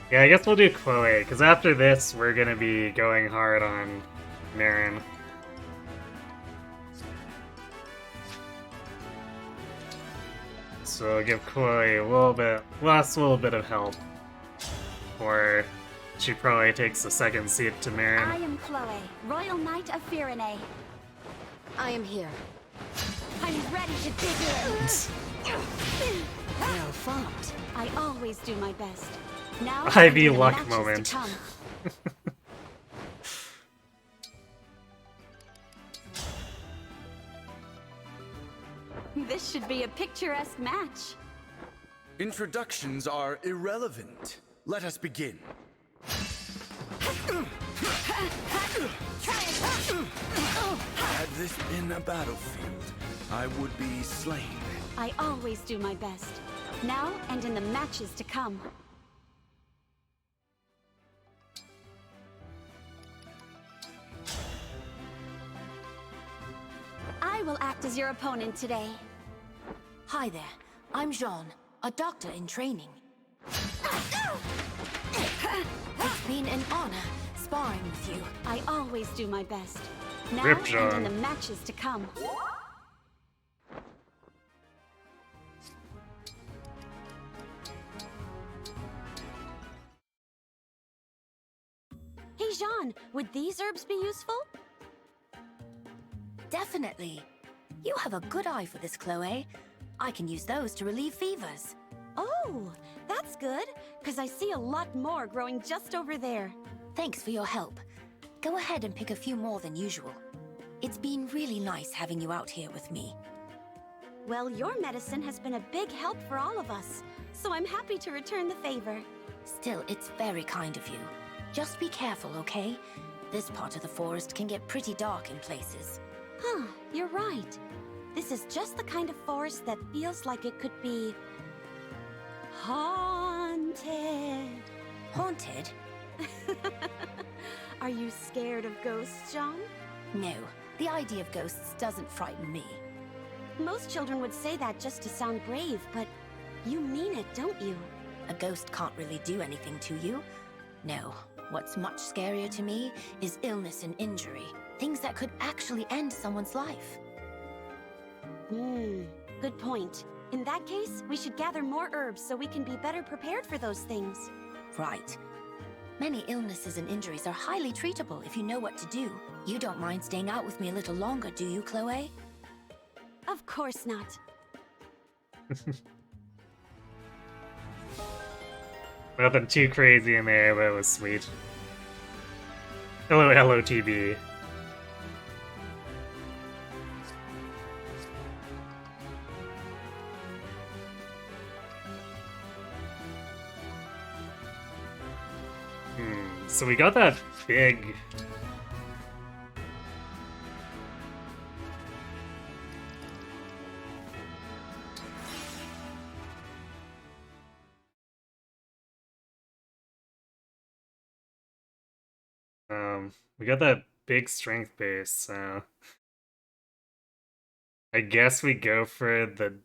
Yeah, I guess we'll do Chloe, because after this, we're gonna be going hard on Marin. So give Chloe a little bit, last little bit of help. Or she probably takes the second seat to I Marin. am Chloe, Royal Knight of Firene. I am here. I'm ready to dig in. Well fought. I always do my best. Now Ivy and in the luck matches moment. to come. This should be a picturesque match. Introductions are irrelevant. Let us begin. Had this been a battlefield, I would be slain. I always do my best. Now and in the matches to come. I will act as your opponent today. Hi there, I'm Jean, a doctor in training. It's been an honor sparring with you. I always do my best. Now Rip and Jean. in the matches to come. Hey Jean, would these herbs be useful? Definitely. You have a good eye for this, Chloe. I can use those to relieve fevers. Oh, that's good, because I see a lot more growing just over there. Thanks for your help. Go ahead and pick a few more than usual. It's been really nice having you out here with me. Well, your medicine has been a big help for all of us, so I'm happy to return the favor. Still, it's very kind of you. Just be careful, okay? This part of the forest can get pretty dark in places. Huh, you're right. This is just the kind of forest that feels like it could be... haunted. Haunted? Are you scared of ghosts, John? No, the idea of ghosts doesn't frighten me. Most children would say that just to sound brave, but you mean it, don't you? A ghost can't really do anything to you. No, what's much scarier to me is illness and injury. Things that could actually end someone's life. Good point. In that case, we should gather more herbs so we can be better prepared for those things. Right. Many illnesses and injuries are highly treatable if you know what to do. You don't mind staying out with me a little longer, do you, Chloe? Of course not. Nothing too crazy in there, but it was sweet. Hello, LOTB. So we got that big... we got that big strength base, so... I guess we go for the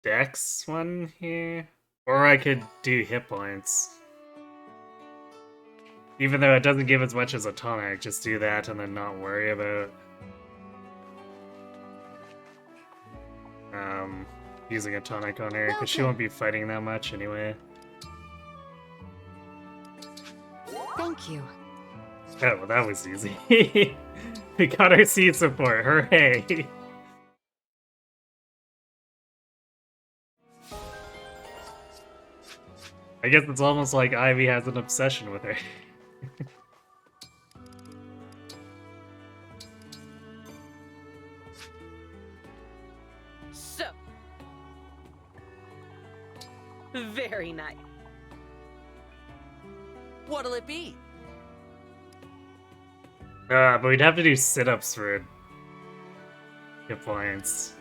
Dex one here? Or I could do hit points. Even though it doesn't give as much as a tonic, just do that and then not worry about using a tonic on her, because she won't be fighting that much anyway. Thank you. Oh, well, that was easy. We got our seed support, hooray! I guess it's almost like Ivy has an obsession with her. So, very nice. What'll it be? But we'd have to do sit-ups for hit points.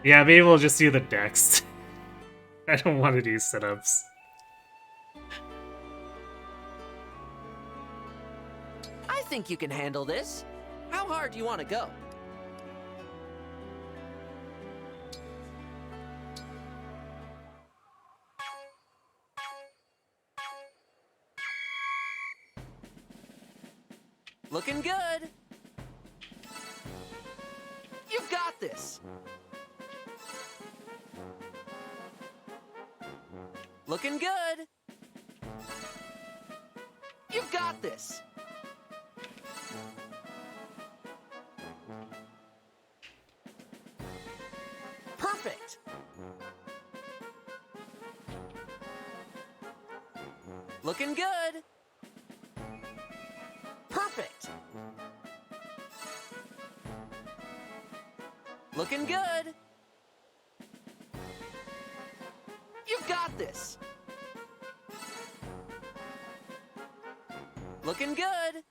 Yeah, maybe we'll just do the dex. I don't want to do sit-ups. I think you can handle this. How hard do you want to go? Looking good. You've got this. Looking good. You've got this. Perfect. Looking good. Perfect. Looking good. You've got this. Looking good.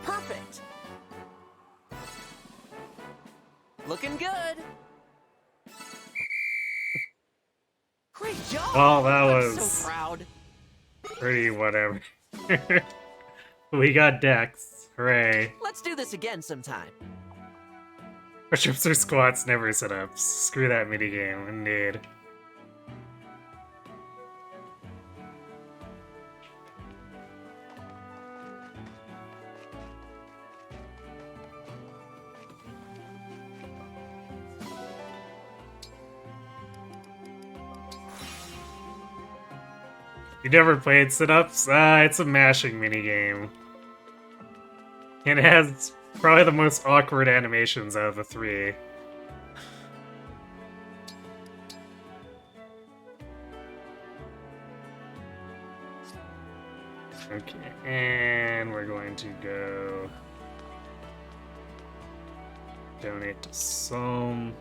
Perfect. Looking good. Great job. Well, that I'm was so proud. pretty whatever. We got dex. Hooray. Let's do this again sometime. Push-ups or squats, never sit-ups. Screw that minigame, indeed. You never played sit-ups? It's a mashing minigame. And it has probably the most awkward animations out of the three. Okay, and we're going to go donate to Sohm.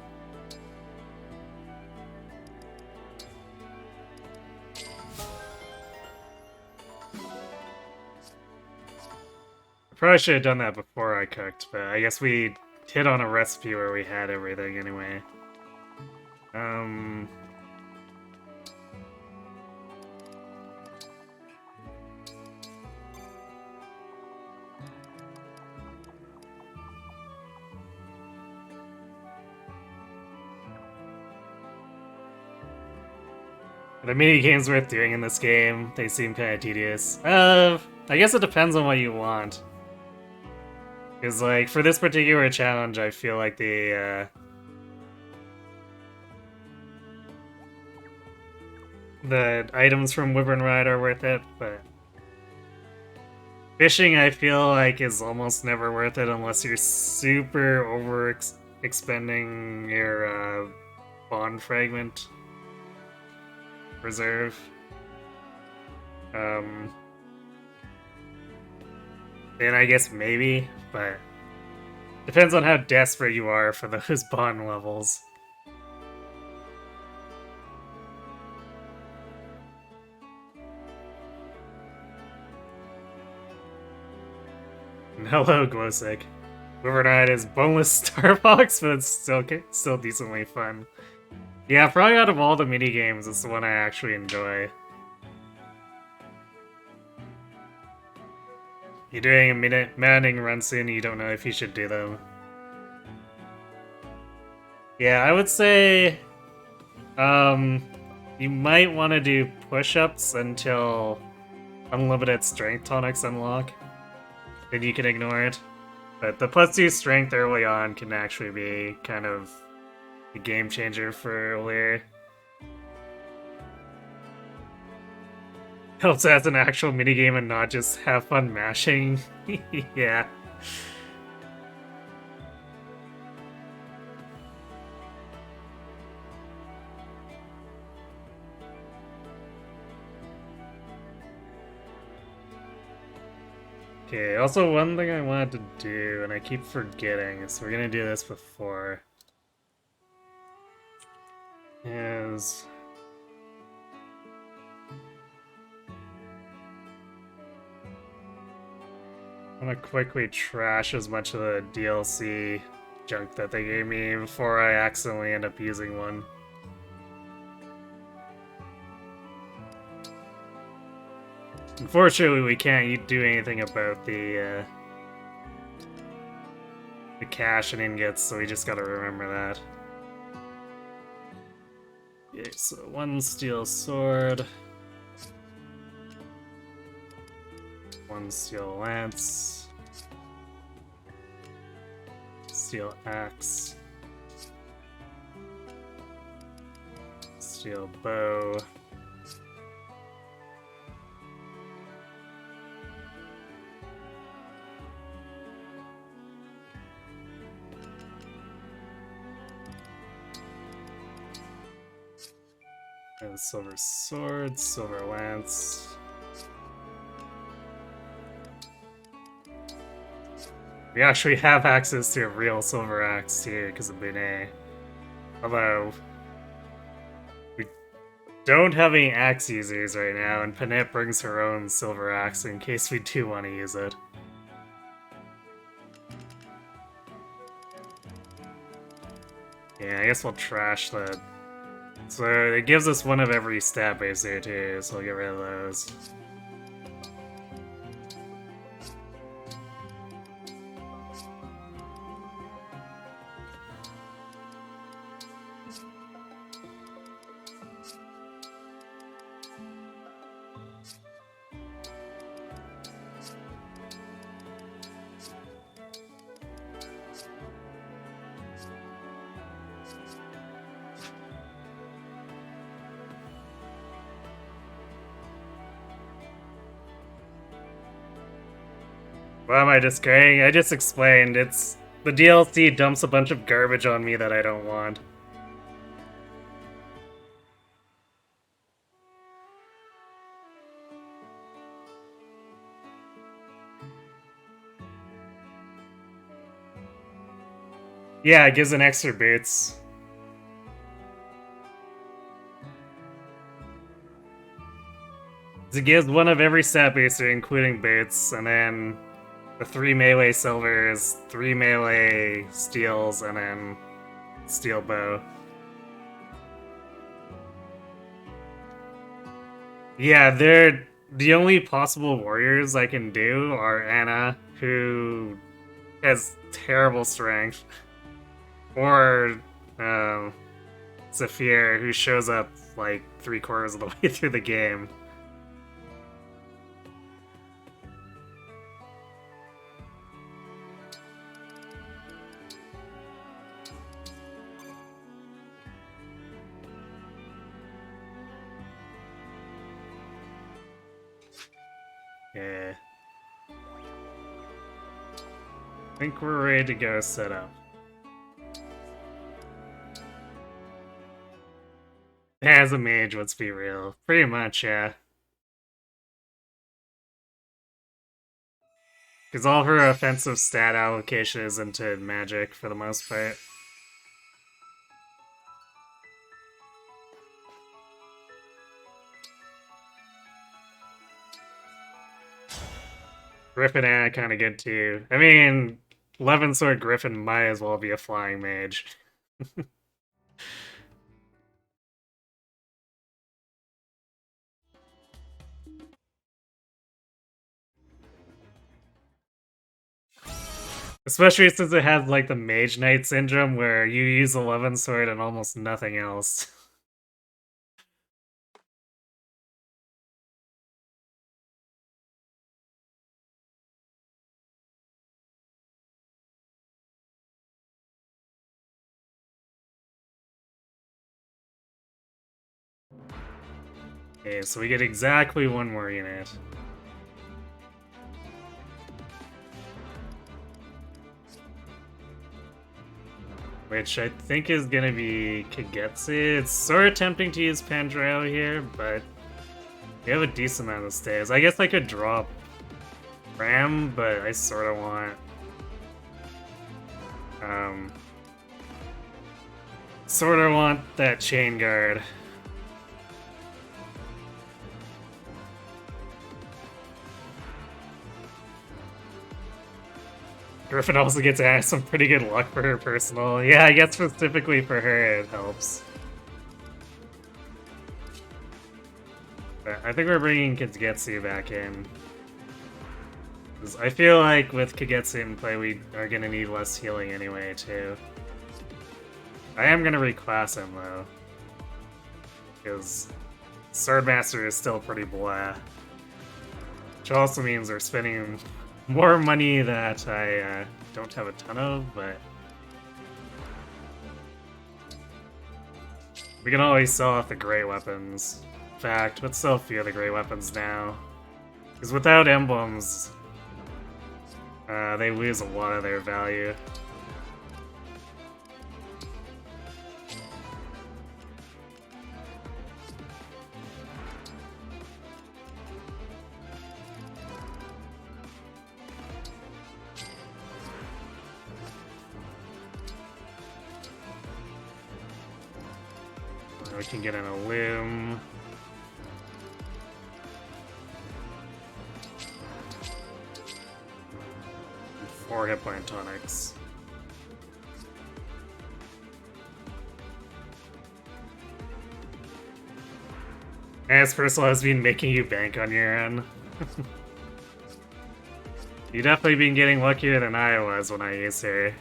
Probably should have done that before I cooked, but I guess we hit on a recipe where we had everything anyway. The mini games worth doing in this game, they seem kind of tedious. I guess it depends on what you want. Because, like, for this particular challenge, I feel like the items from Wyvern Ride are worth it, but fishing, I feel like, is almost never worth it unless you're super expending your bond fragment reserve. Then I guess maybe, but depends on how desperate you are for those bond levels. And hello, Glowsick. Overnight is boneless Starbucks, but it's still decently fun. Yeah, probably out of all the mini games, it's the one I actually enjoy. You're doing a Maddening run soon, you don't know if you should do them. Yeah, I would say you might want to do push-ups until unlimited strength tonics unlock. Then you can ignore it. But the +2 strength early on can actually be kind of a game changer for earlier. Helps as an actual minigame and not just have fun mashing. Yeah. Okay, also one thing I wanted to do, and I keep forgetting, so we're gonna do this before, is I want to quickly trash as much of the DLC junk that they gave me before I accidentally end up using one. Unfortunately, we can't do anything about the cash and ingots, so we just gotta remember that. Okay, so one steel sword, one steel lance, steel axe, steel bow, and silver sword, silver lance. We actually have access to a real silver axe here because of Bune. Although, we don't have any axe users right now, and Panette brings her own silver axe in case we do want to use it. Yeah, I guess we'll trash that. So it gives us one of every stat base here too, so we'll get rid of those. Why am I just going? I just explained, it's... The DLC dumps a bunch of garbage on me that I don't want. Yeah, it gives an extra boots. It gives one of every stat booster, including boots, and then the 3 melee silvers, 3 melee steels, and then steel bow. Yeah, they're the only possible warriors I can do are Anna, who has terrible strength, or Zephyr, who shows up like 3/4 of the way through the game. Yeah. I think we're ready to go set up. As a mage, let's be real. Pretty much, yeah. Because all her offensive stat allocation is into magic for the most part. Griffin Anna kind of good too. I mean, 11 Sword Griffin might as well be a flying mage. Especially since it has like the Mage Knight syndrome where you use 11 Sword and almost nothing else. Okay, so we get exactly one more unit. Which I think is gonna be Kagetsu. It's sort of tempting to use Pandreo here, but we have a decent amount of stays. I guess I could drop Ram, but I sort of want... sort of want that Chain Guard. Griffin also gets some pretty good luck for her personal. Yeah, I guess specifically for her it helps. But I think we're bringing Kagetsu back in. 'Cause I feel like with Kagetsu in play, we are going to need less healing anyway, too. I am going to reclass him, though. Because Swordmaster is still pretty blah. Which also means we're spending more money that I don't have a ton of, but... we can always sell off the great weapons. In fact, let's sell a few of the great weapons now. Because without emblems, they lose a lot of their value. We can get in a loom. And 4 hit point tonics. As personal has been making you bank on your end. You definitely been getting luckier than I was when I used her.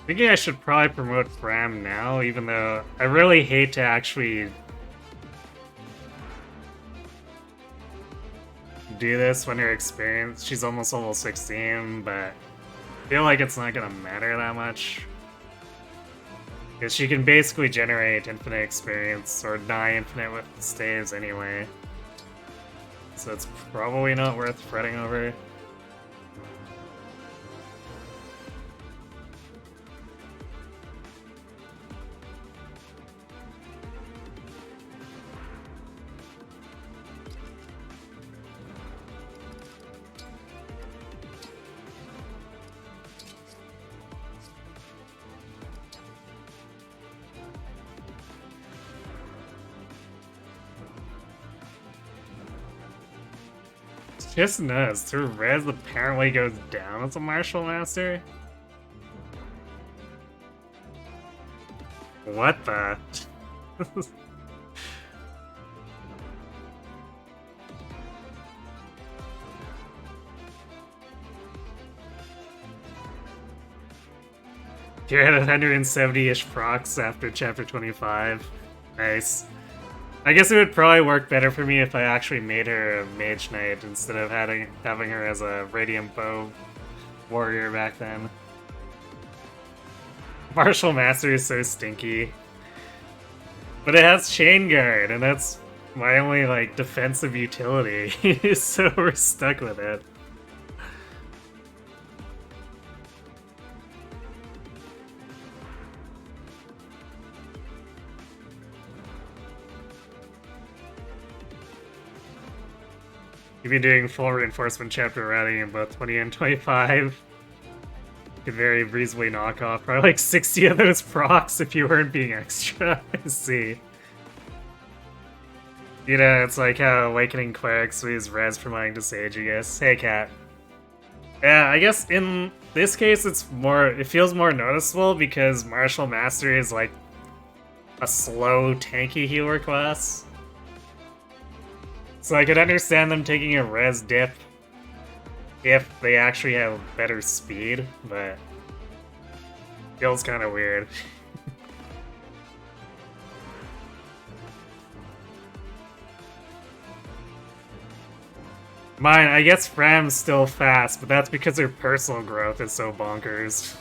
Thinking I should probably promote Bram now, even though I really hate to actually do this when her experience. She's almost level 16, but I feel like it's not gonna matter that much. Because she can basically generate infinite experience, or die infinite with staves anyway. So it's probably not worth fretting over. Just nuts. Her res apparently goes down as a Martial Master? What the? You're at 170-ish procs after chapter 25. Nice. I guess it would probably work better for me if I actually made her a Mage Knight instead of having her as a Radiant Bow warrior back then. Martial Master is so stinky. But it has Chain Guard, and that's my only, like, defensive utility, so we're stuck with it. You've been doing full reinforcement chapter routing in both 20 and 25. You could very reasonably knock off probably like 60 of those procs if you weren't being extra. I see. You know, it's like how Awakening Clerics lose res for wanting to Sage, I guess. Hey, Cat. Yeah, I guess in this case it feels more noticeable because Martial Master is like a slow, tanky healer class. So I could understand them taking a res dip if they actually have better speed, but feels kind of weird. Mine, I guess Fram's still fast, but that's because her personal growth is so bonkers.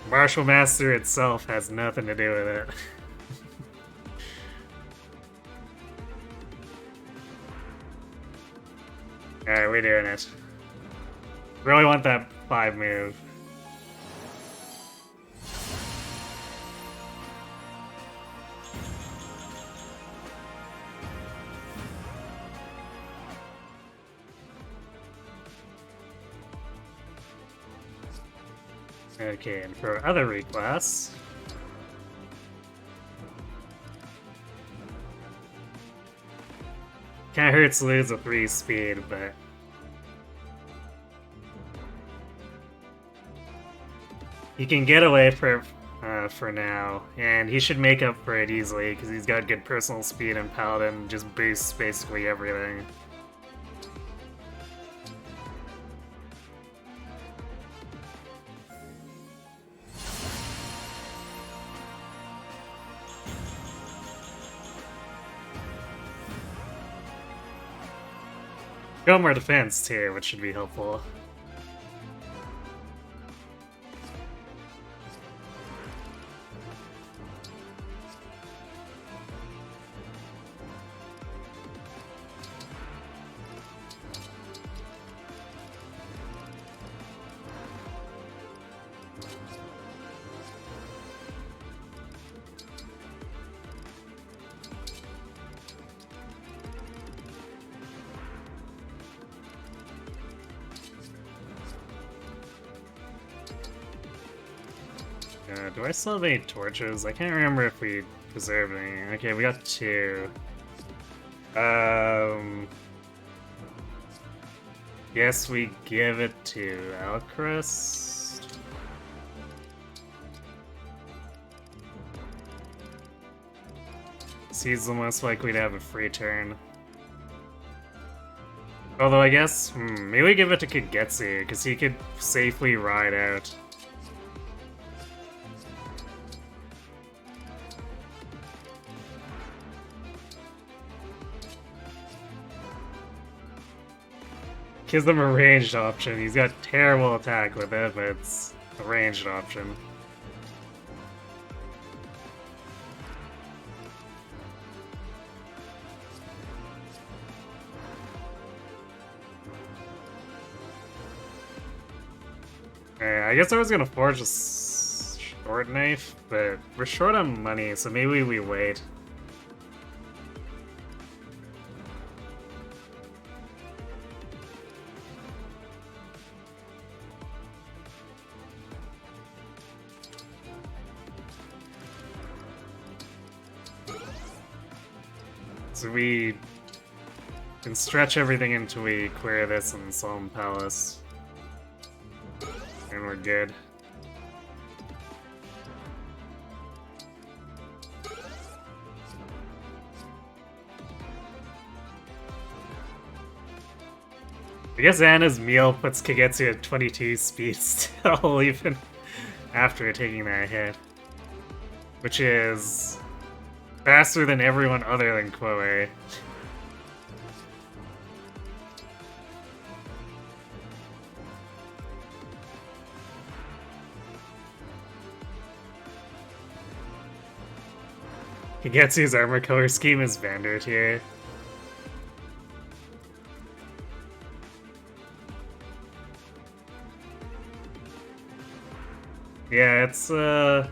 Martial Master itself has nothing to do with it. Alright, we're doing it. Really want that 5 move. Okay, and for other reclass. Kinda hurts to lose a 3 speed, but he can get away for now, and he should make up for it easily because he's got good personal speed and Paladin just boosts basically everything. Got more defense too, which should be helpful. Do I still have any torches? I can't remember if we preserved any. Okay, we got 2. Guess we give it to Alcrest. He's the most likely to have a free turn. Although I guess, maybe we give it to Kagetsu, because he could safely ride out. Gives them a ranged option. He's got terrible attack with it, but it's a ranged option. I guess I was gonna forge a short knife, but we're short on money, so maybe we wait. So we can stretch everything until we clear this in Solemn Palace. And we're good. I guess Anna's meal puts Kagetsu at 22 speed still, even after taking that hit. Which is faster than everyone other than Koei. Kagetsu's armor color scheme is Vandert here. Yeah, it's not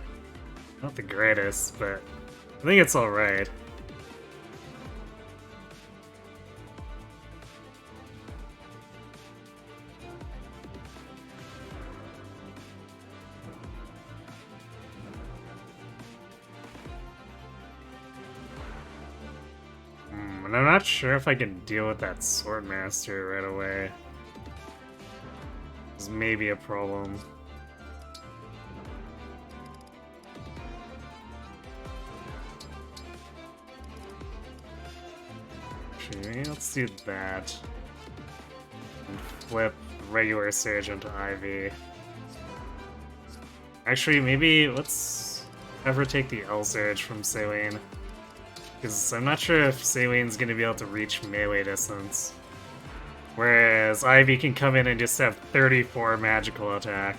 the greatest, but I think it's alright. And I'm not sure if I can deal with that Swordmaster right away. This may be a problem. Okay, let's do that. And flip regular Surge into Ivy. Actually, maybe let's have her take the L Surge from Saline. Because I'm not sure if Salin's going to be able to reach melee distance. Whereas Ivy can come in and just have 34 magical attack.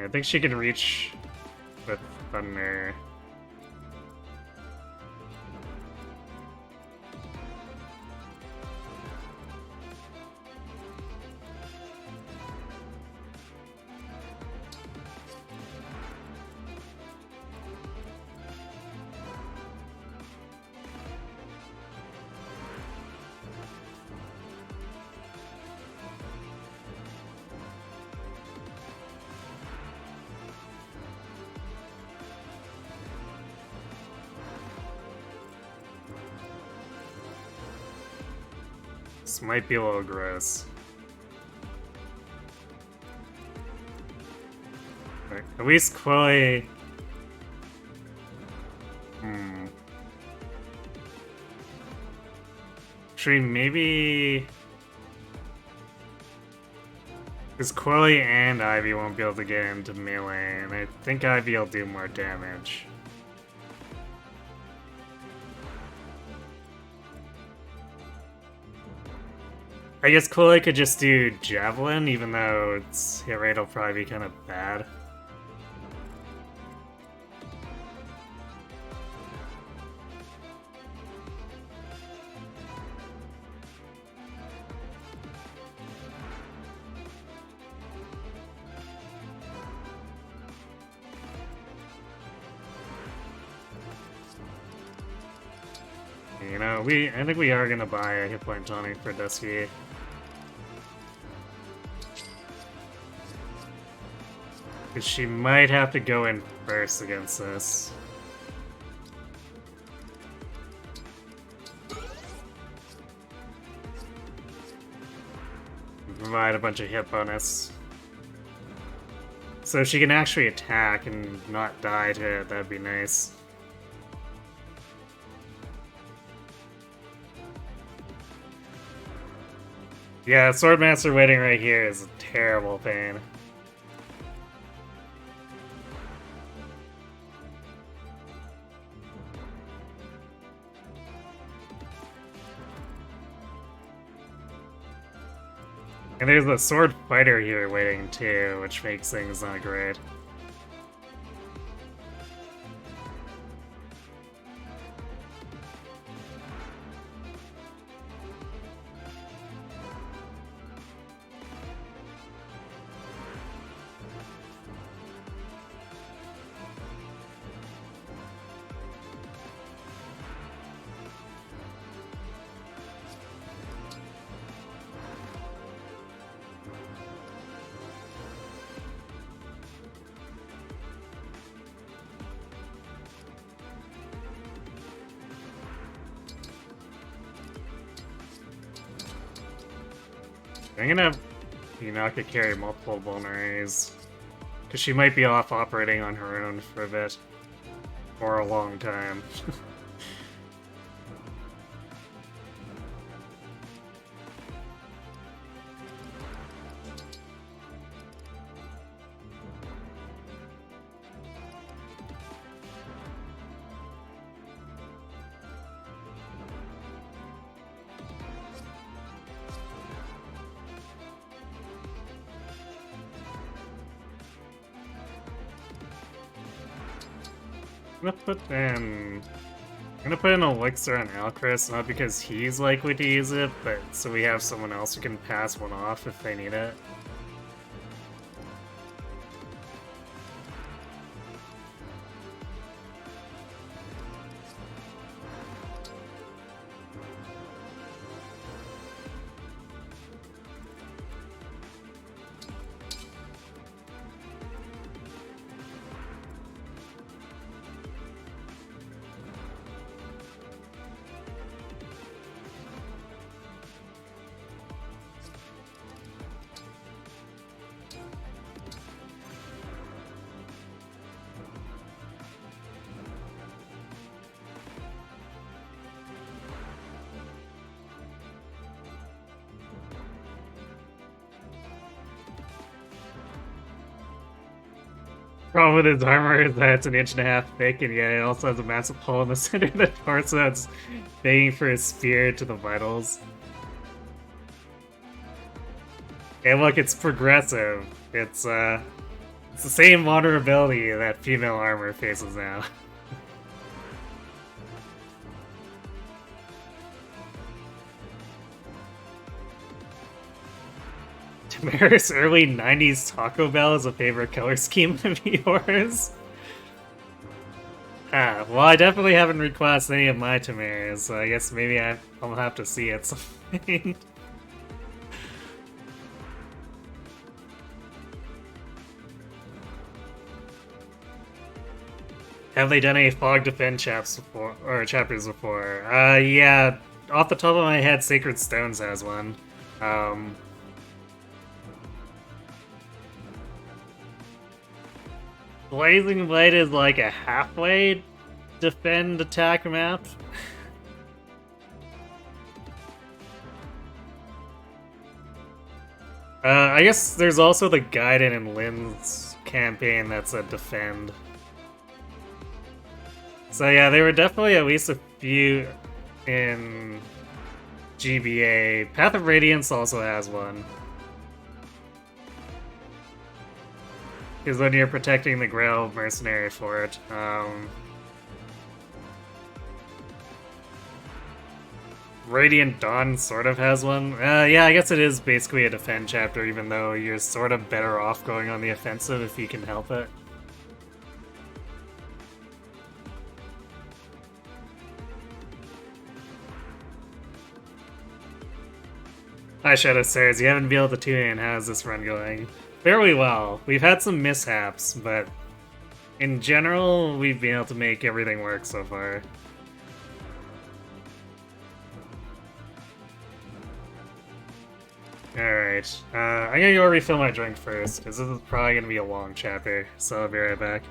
I think she can reach with thunder. This might be a little gross. Right, at least Chloe... Actually, maybe... Because Chloe and Ivy won't be able to get into melee, and I think Ivy will do more damage. I guess Chloe could just do Javelin, even though its hit rate will probably be kind of bad. You know, I think we are gonna buy a hit point tonic for Dusky. Because she might have to go in first against this. Provide a bunch of hit bonus. So if she can actually attack and not die to it, that'd be nice. Yeah, Swordmaster waiting right here is a terrible pain. And there's a sword fighter here waiting too, which makes things not great. I'm gonna have Yunaka carry multiple vulneraries, because she might be off operating on her own for a bit. Or a long time. I'm gonna put an elixir on Alcris, not because he's likely to use it, but so we have someone else who can pass one off if they need it. Problem with his armor is that it's an inch and a half thick, and yet it also has a massive hole in the center of the torso that's begging for his spear to the vitals. And look, it's progressive. It's It's the same vulnerability that female armor faces now. Tamara's early 90s Taco Bell is a favorite color scheme of yours? Ah, well, I definitely haven't requested any of my Tamaras, so I guess maybe I'll have to see it something. Have they done any Fog Defend chapters before? Yeah, off the top of my head, Sacred Stones has one. Blazing Blade is like a halfway defend attack map. I guess there's also the Gaiden and Lynn's campaign that's a defend. So yeah, there were definitely at least a few in GBA. Path of Radiance also has one. Because when you're protecting the Grail Mercenary for it. Radiant Dawn sort of has one. Yeah, I guess it is basically a defend chapter, even though you're sort of better off going on the offensive if you can help it. Hi Shadow Stairs, you haven't been able to tune in. How's this run going? Fairly well. We've had some mishaps, but in general, we've been able to make everything work so far. Alright, I'm gonna go refill my drink first, because this is probably gonna be a long chapter, so I'll be right back.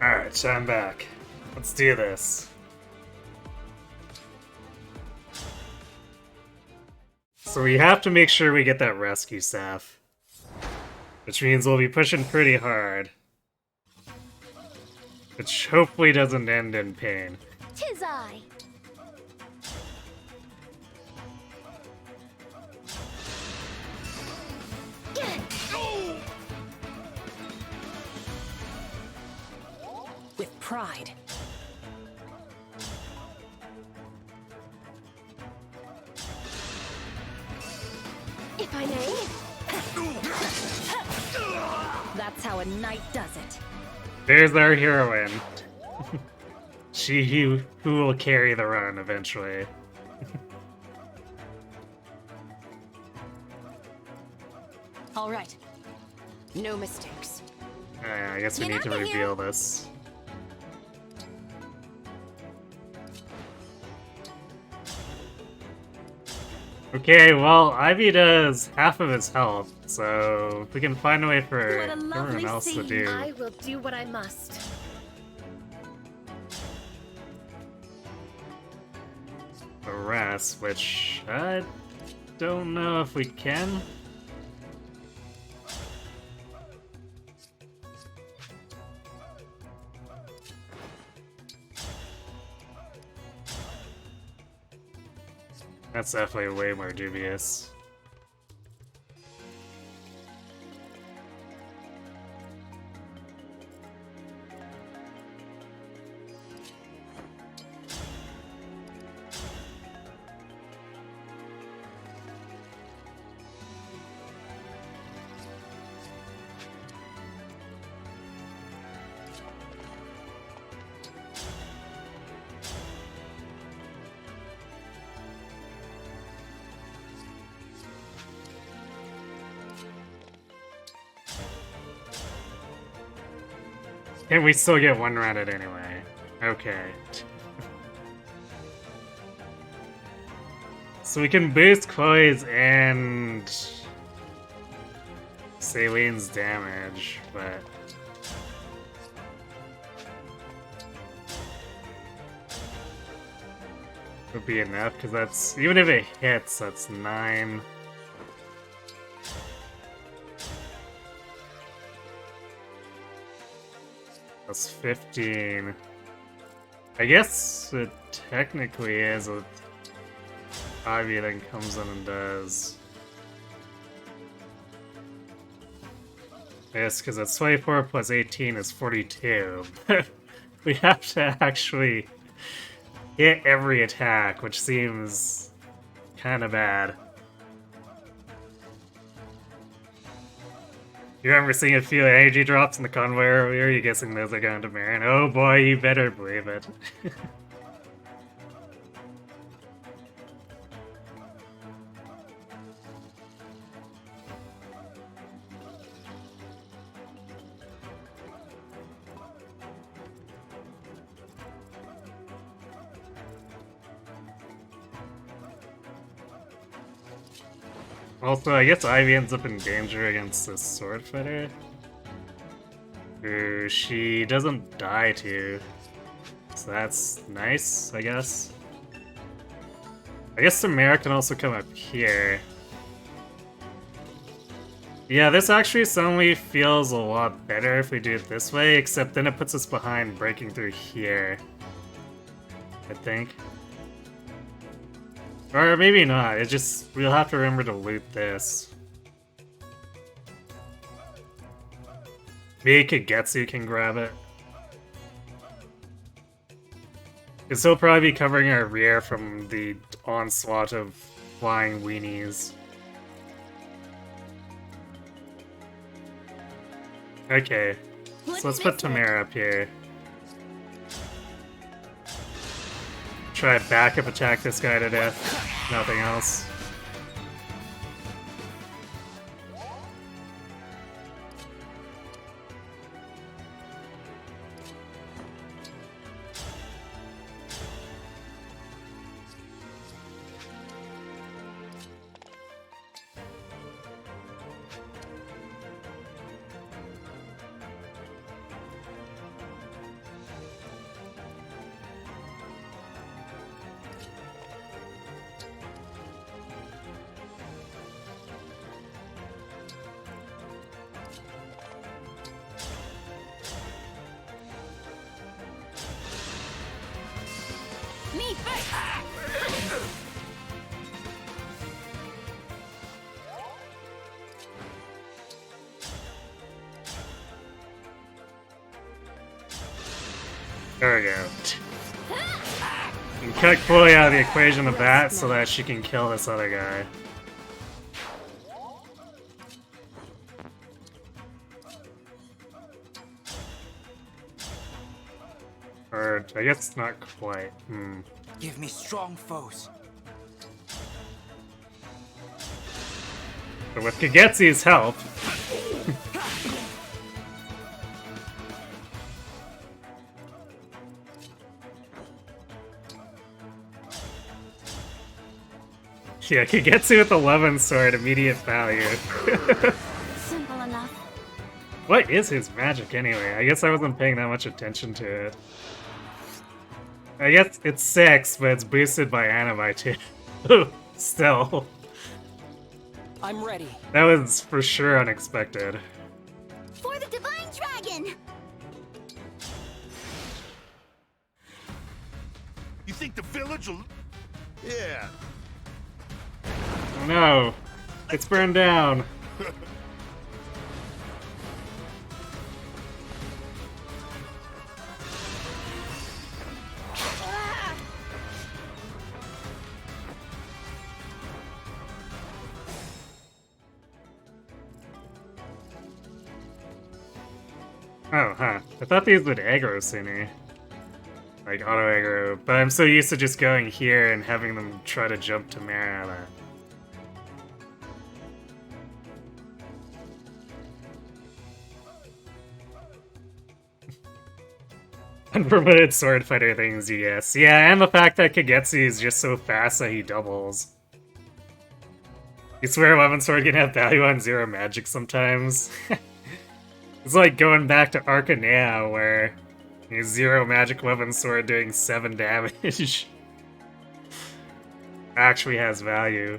Alright, so I'm back. Let's do this. So we have to make sure we get that rescue staff. Which means we'll be pushing pretty hard. Which hopefully doesn't end in pain. 'Tis I. With pride. If I may. That's how a knight does it. There's our heroine. She who will carry the run eventually. All right. No mistakes. I guess we need to reveal this. Okay, well, Ivy does half of his health, so if we can find a way for What a everyone lovely else to scene. do. I will do what I must. The rest, which I don't know if we can. That's definitely way more dubious. And we still get one round it anyway. Okay. So we can boost Chloe's and Celine's damage, but would be enough because that's, even if it hits, that's 9. That's 15. I guess it technically is a Ivy then comes in and does. Yes, because it's 24 plus 18 is 42. We have to actually hit every attack, which seems kind of bad. You remember seeing a few energy drops in the convoy earlier? You guessing those are going to Marin? Oh boy, you better believe it. Also, I guess Ivy ends up in danger against this sword fighter, who she doesn't die to, so that's nice, I guess. I guess Samara can also come up here. Yeah, this actually suddenly feels a lot better if we do it this way, except then it puts us behind breaking through here, I think. Or maybe not, it's just, we'll have to remember to loot this. Maybe Kagetsu can grab it. Because he'll probably be covering our rear from the onslaught of flying weenies. Okay, so let's put Tamara up here. Try to backup attack this guy to death. Nothing else. Me first! There we go. And cut Chloe out of the equation of that so that she can kill this other guy. Or, I guess not quite. Give me strong foes. But with Kagetsu's help, Yeah, Kagetsu with the Levin Sword, immediate value. Simple enough. What is his magic anyway? I guess I wasn't paying that much attention to it. I guess it's 6, but it's boosted by Anime too. Still. I'm ready. That was for sure unexpected. For the Divine Dragon! You think the village will... Yeah. Oh no! It's burned down! Oh, huh. I thought these would aggro sooner. Like, auto aggro. But I'm so used to just going here and having them try to jump to Mariana. Unpromoted sword fighter things, yes. Yeah, and the fact that Kagetsu is just so fast that he doubles. You swear Weapon Sword can have value on 0 magic sometimes? It's like going back to Arcanea, where 0 magic weapon sword doing 7 damage actually has value.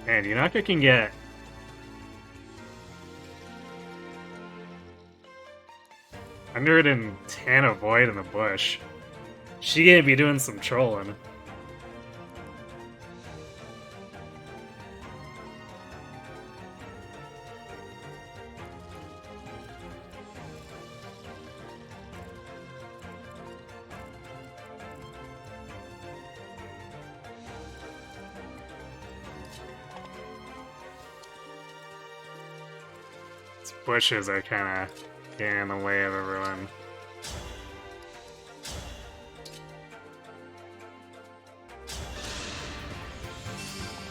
And Yunaka can get 110 avoid in the bush. She gonna be doing some trolling. These bushes are kinda getting in the way of everyone.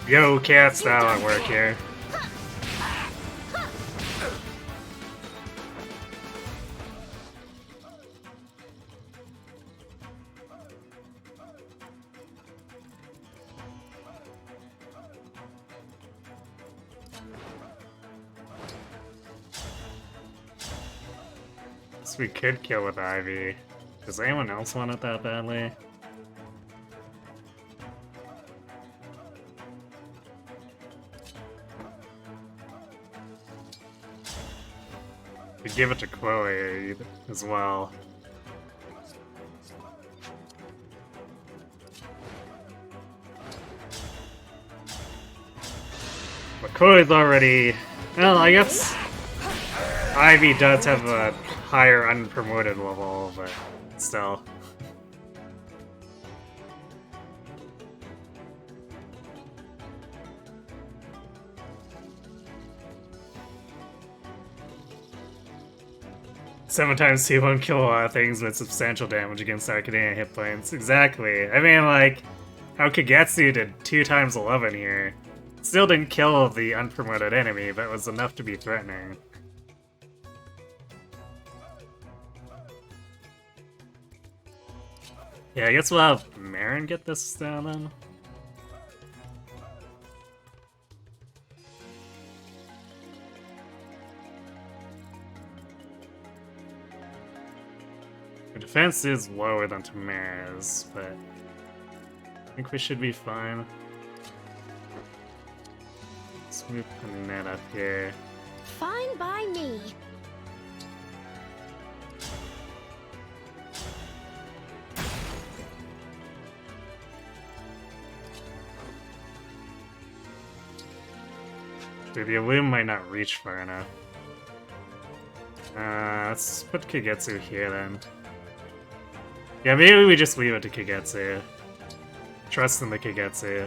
Yo, cat style at work here. Guess we could kill with Ivy. Does anyone else want it that badly? We give it to Chloe as well. But Chloe's already... Well, I guess Ivy does have a higher unpromoted level, but still. Seven times 2 won't kill a lot of things with substantial damage against Arcadea hit points. Exactly. I mean, like, how Kagetsu did 2 times 11 here. Still didn't kill the unpromoted enemy, but was enough to be threatening. Yeah, I guess we'll have Marin get this down then. The defense is lower than Tamara's, but I think we should be fine. Let's move Panette up here. Fine by me. Dude, the Illume might not reach far enough. Let's put Kagetsu here then. Yeah, maybe we just leave it to Kagetsu. Trust in the Kagetsu.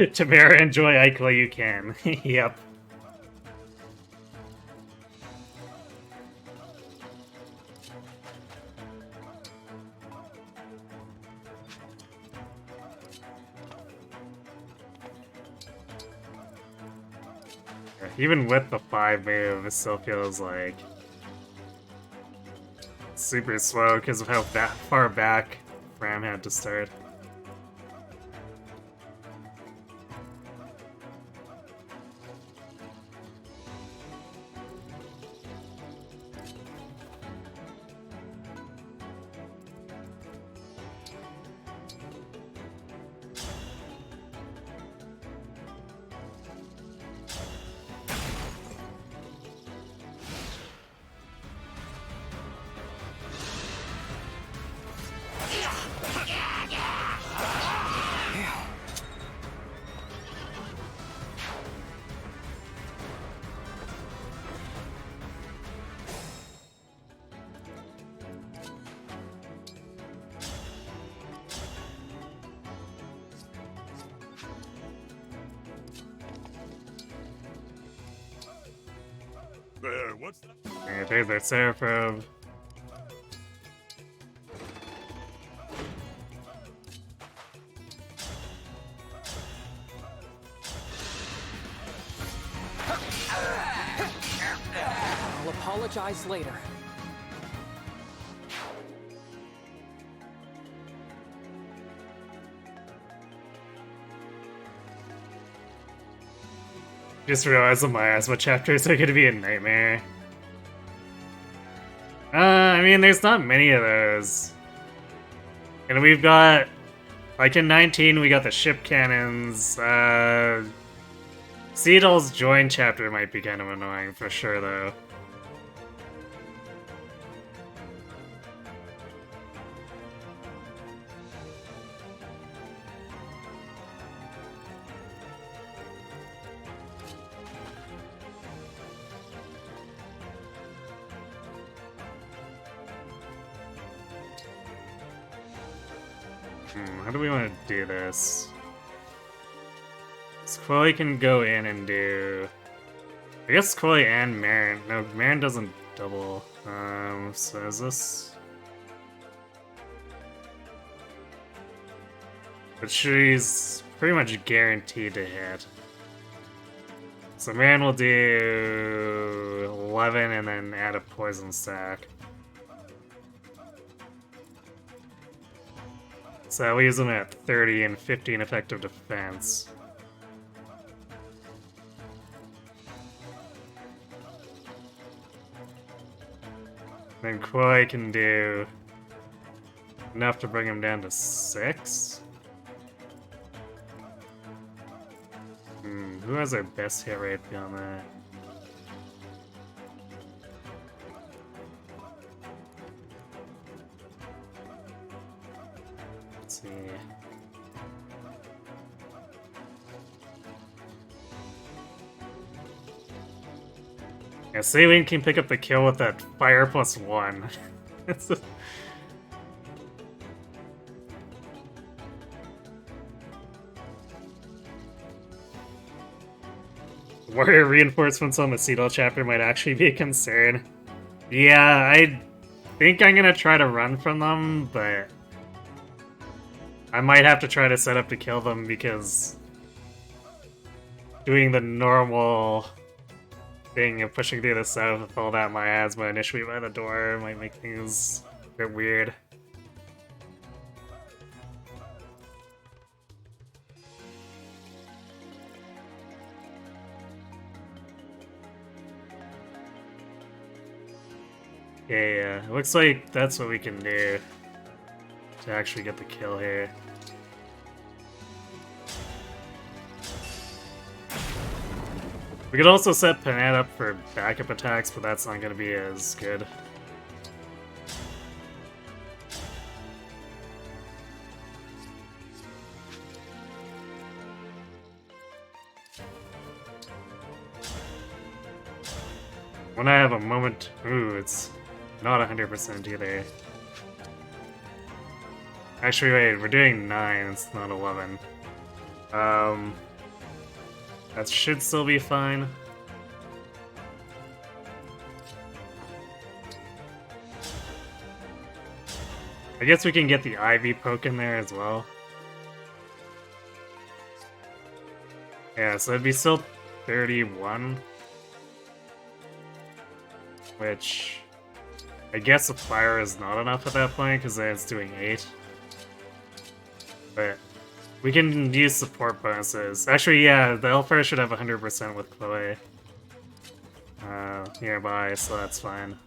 Tamara, enjoy Ike while you can. Yep. Even with the 5 move, it still feels like super slow because of how far back Ram had to start. What's that? Alright, there's our Seraphim. I'll apologize later. Just realized the miasma chapters are gonna be a nightmare. I mean, there's not many of those. And we've got, like in 19, we got the ship cannons. Seedal's join chapter might be kind of annoying for sure, though. How do we want to do this? Squilly can go in and do... I guess Squilly and Marin. No, Marin doesn't double. So is this... But she's pretty much guaranteed to hit. So Marin will do 11 and then add a poison stack. So that leaves them at 30 and 15 effective defense. Then Koi can do enough to bring him down to 6. Who has our best hit rate beyond that? Let's see. Yeah, Saline can pick up the kill with that fire +1. Warrior reinforcements on the Seedal chapter might actually be a concern. Yeah, I think I'm gonna try to run from them, but I might have to try to set up to kill them because doing the normal thing of pushing through the south with all that miasma initially by the door might make things a bit weird. Yeah, it looks like that's what we can do to actually get the kill here. We could also set Panette up for backup attacks, but that's not going to be as good. When I have a moment... Ooh, it's not 100% either. Actually, wait, we're doing 9, it's not 11. That should still be fine. I guess we can get the Ivy poke in there as well. Yeah, so it'd be still 31. Which... I guess the fire is not enough at that point, because then it's doing 8. But... we can use support bonuses. Actually, yeah, the Hellfire should have 100% with Chloe nearby, so that's fine.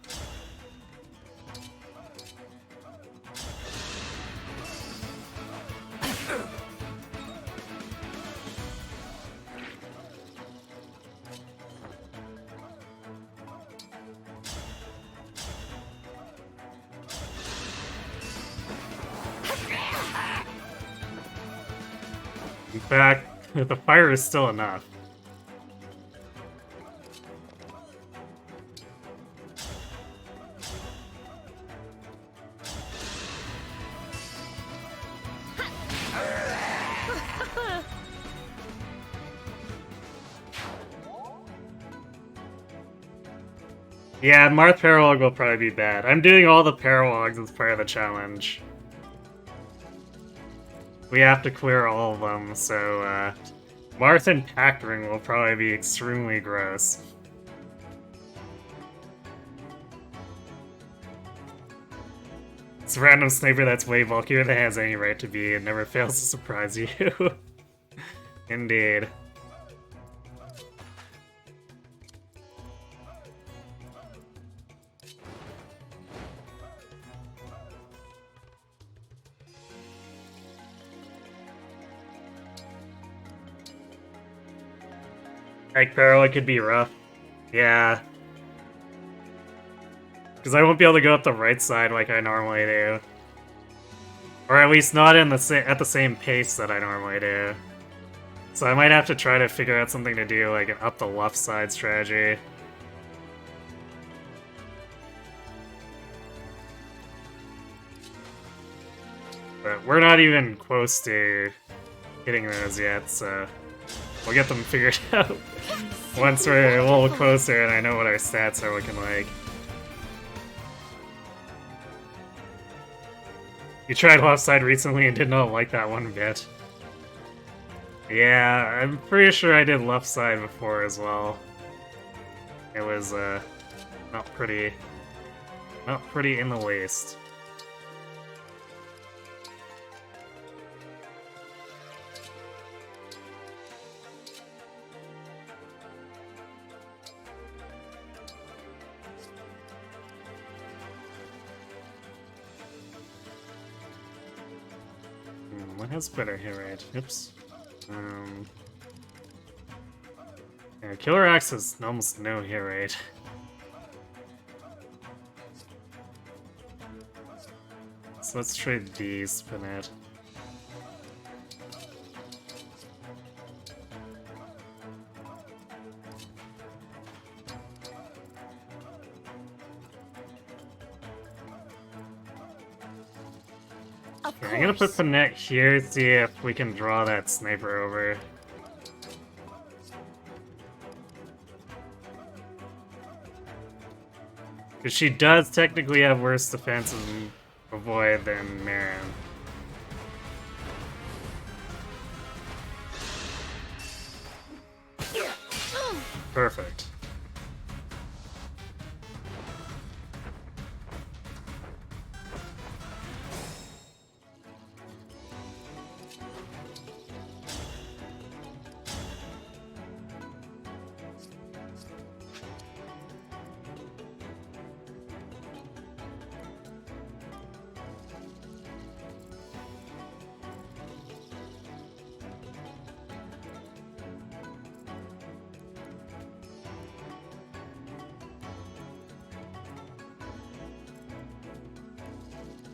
In fact, the fire is still enough. Yeah, Marth Paralog will probably be bad. I'm doing all the Paralogs as part of the challenge. We have to clear all of them, so Marth and Pact Ring will probably be extremely gross. It's a random sniper that's way bulkier than it has any right to be and never fails to surprise you. Indeed. Like Barrel, it could be rough. Yeah. Because I won't be able to go up the right side like I normally do. Or at least not in the at the same pace that I normally do. So I might have to try to figure out something to do, like an up the left side strategy. But we're not even close to hitting those yet, so we'll get them figured out once we're a little closer and I know what our stats are looking like. You tried left side recently and did not like that one bit. Yeah, I'm pretty sure I did left side before as well. It was, not pretty in the least. What has better hit rate? Oops. Yeah, Killer Axe has almost no hit rate. So let's trade these, spin it. Okay, I'm gonna put Panette here, see if we can draw that sniper over. Because she does technically have worse defense and avoid than Marin. Perfect.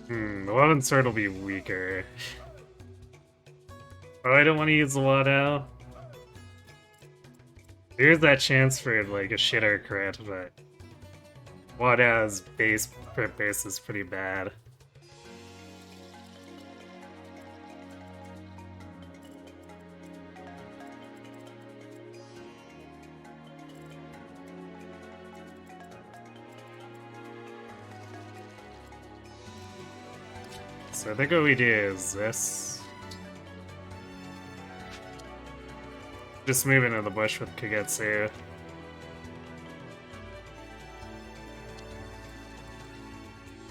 The weapon sword will be weaker. Oh, I don't want to use the Wado. There's that chance for like a shitter crit, but Wada's base crit base is pretty bad. So I think what we do is this. Just move into the bush with Kagetsu.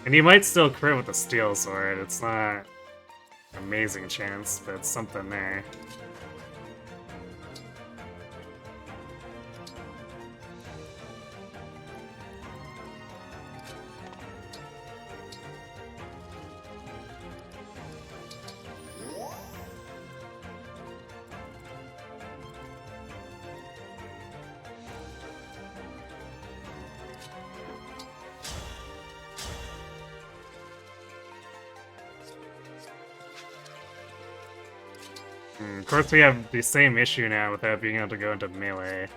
And you might still crit with the steel sword. It's not an amazing chance, but it's something there. Of course, we have the same issue now without being able to go into melee.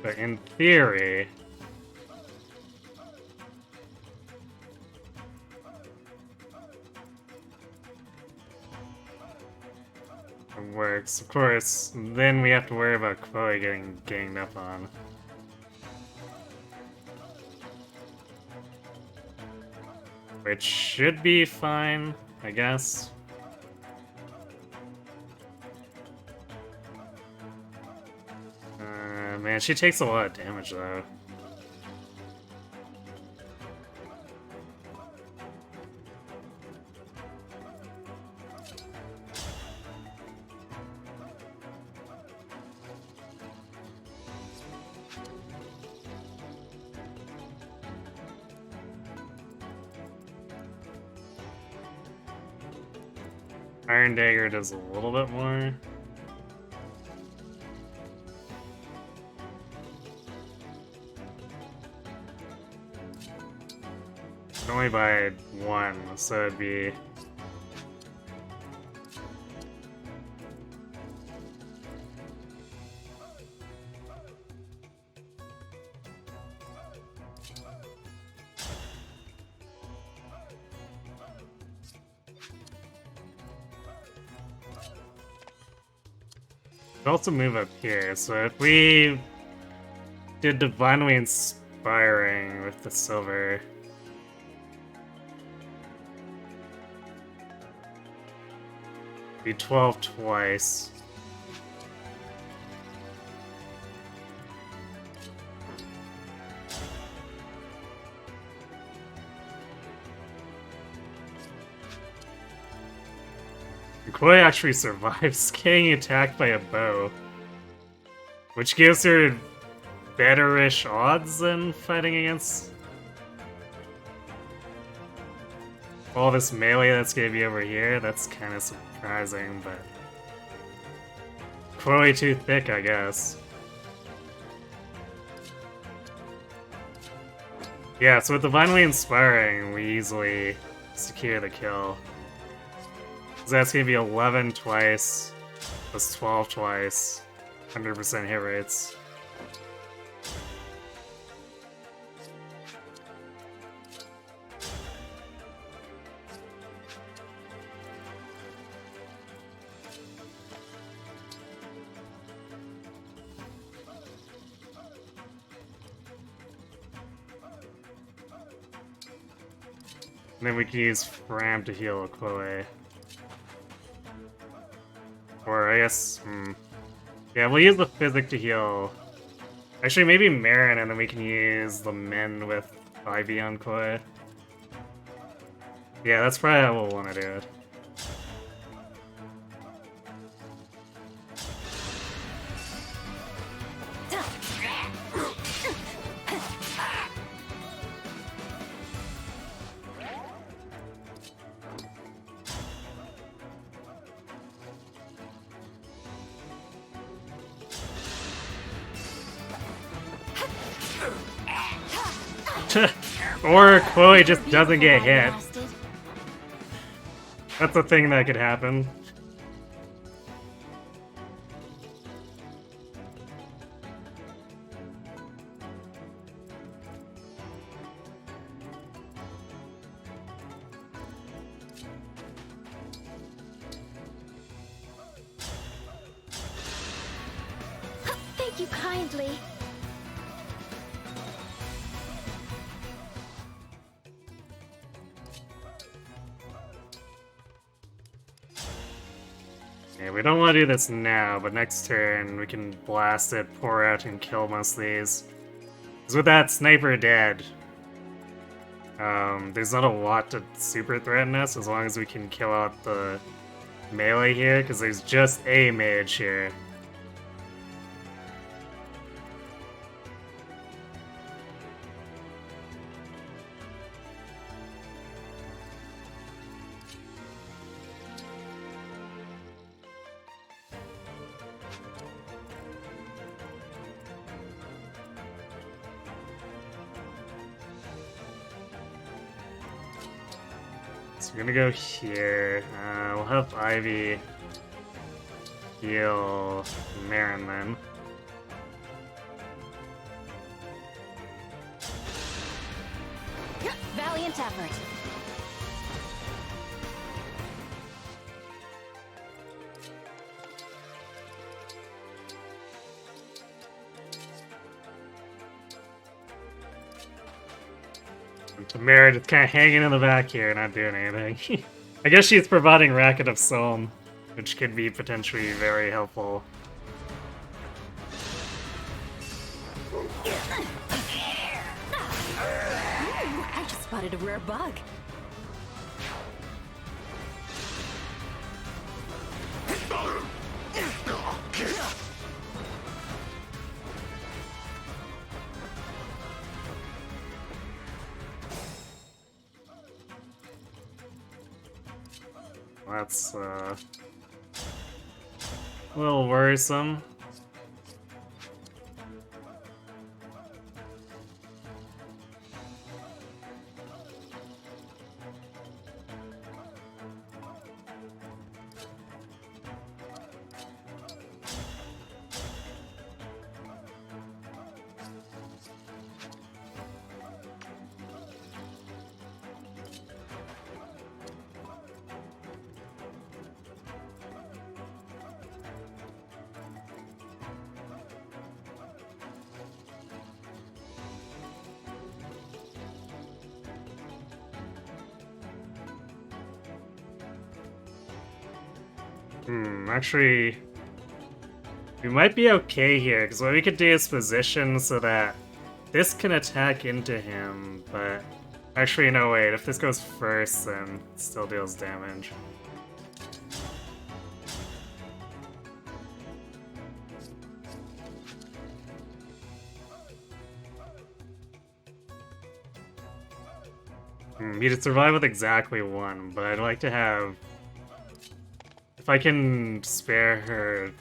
But in theory... it works. Of course, then we have to worry about Chloe getting ganged up on. Which should be fine, I guess. Man, she takes a lot of damage though. Iron Dagger does a little bit more. But only by 1, so it'd be... also move up here, so if we did Divinely Inspiring with the silver, be 12 twice. Koi actually survives getting attacked by a bow, which gives her better-ish odds than fighting against all this melee that's gonna be over here. That's kind of surprising, but Chloe too thick, I guess. Yeah, so with Divinely Inspiring, we easily secure the kill. So that's gonna be 11 twice, plus 12 twice, 100% hit rates. And then we can use Fram to heal Chloe. Or I guess, yeah, we'll use the Physic to heal. Actually, maybe Marin, and then we can use the Mend with Ivy on Chloe. Yeah, that's probably how we'll want to do it. Or Chloe just doesn't get hit. That's a thing that could happen. Thank you kindly. Yeah, we don't want to do this now, but next turn we can blast it, pour out, and kill most of these. Because with that sniper dead, there's not a lot to super threaten us as long as we can kill out the melee here, because there's just a mage here. So we're gonna go here. We'll have Ivy heal Marin then. Valiant effort. Tamara just kind of hanging in the back here, not doing anything. I guess she's providing Racket of Soul, which could be potentially very helpful. I just spotted a rare bug. That's a little worrisome. Actually, we might be okay here, because what we could do is position so that this can attack into him, but actually, no, wait, if this goes first, then it still deals damage. You'd survive with exactly one, but I'd like to have... If I can spare her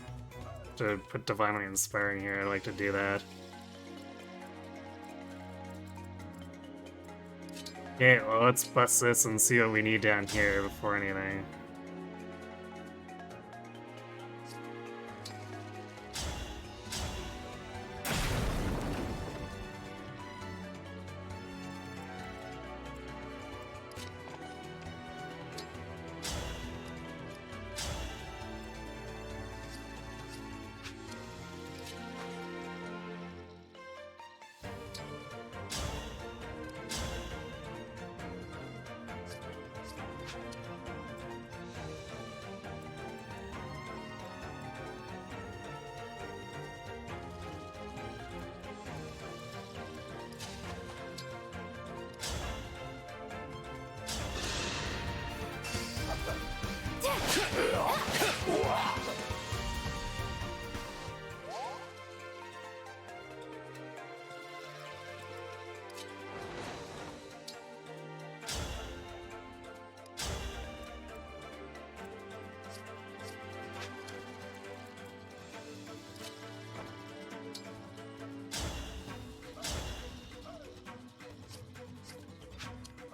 to put Divinely Inspiring here, I'd like to do that. Okay, well, let's bust this and see what we need down here before anything.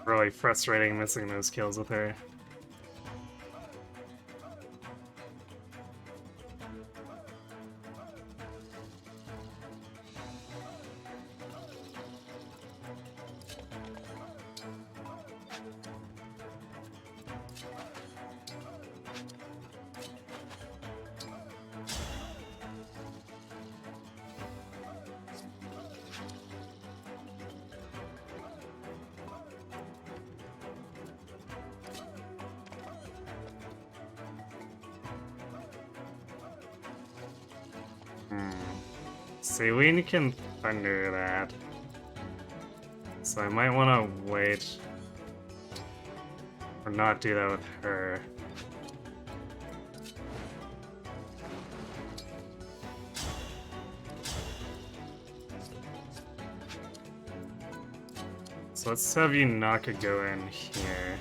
Really frustrating missing those kills with her. Celine can thunder that. So I might want to wait. Or not do that with her. So let's have you Naka go in here.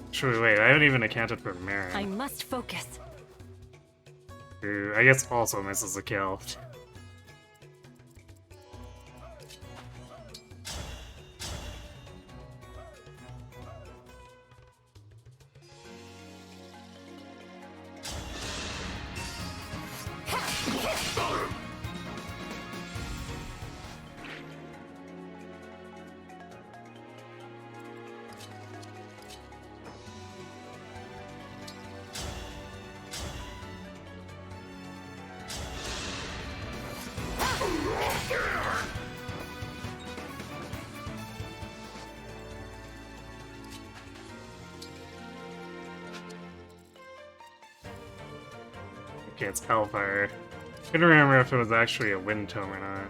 Actually, wait, I haven't even accounted for Marin. I must focus. Who I guess also misses a kill. Okay, it's Hellfire. Couldn't remember if it was actually a Wind Tome or not.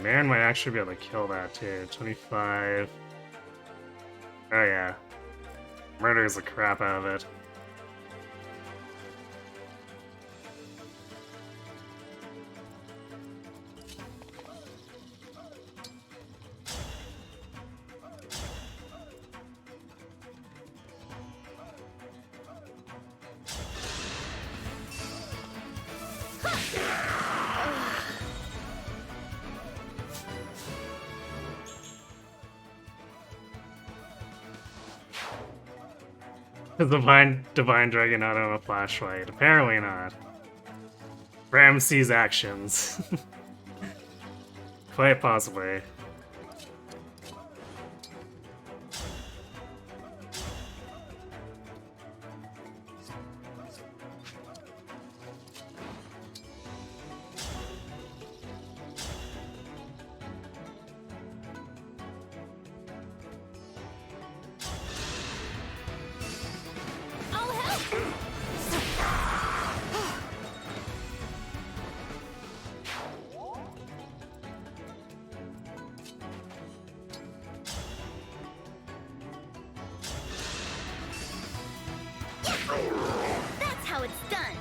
Marin might actually be able to kill that too. 25. Oh yeah. Murders the crap out of it. Is Divine Dragon not on a flashlight? Apparently not. Ramsey's actions. Quite possibly. That's how it's done.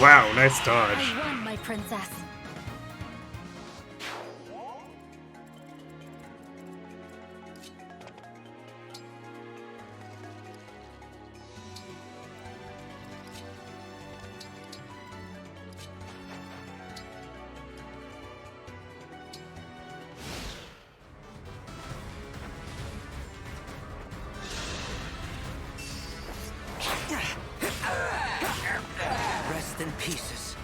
Wow, nice dodge. I won, my princess. Rest in pieces.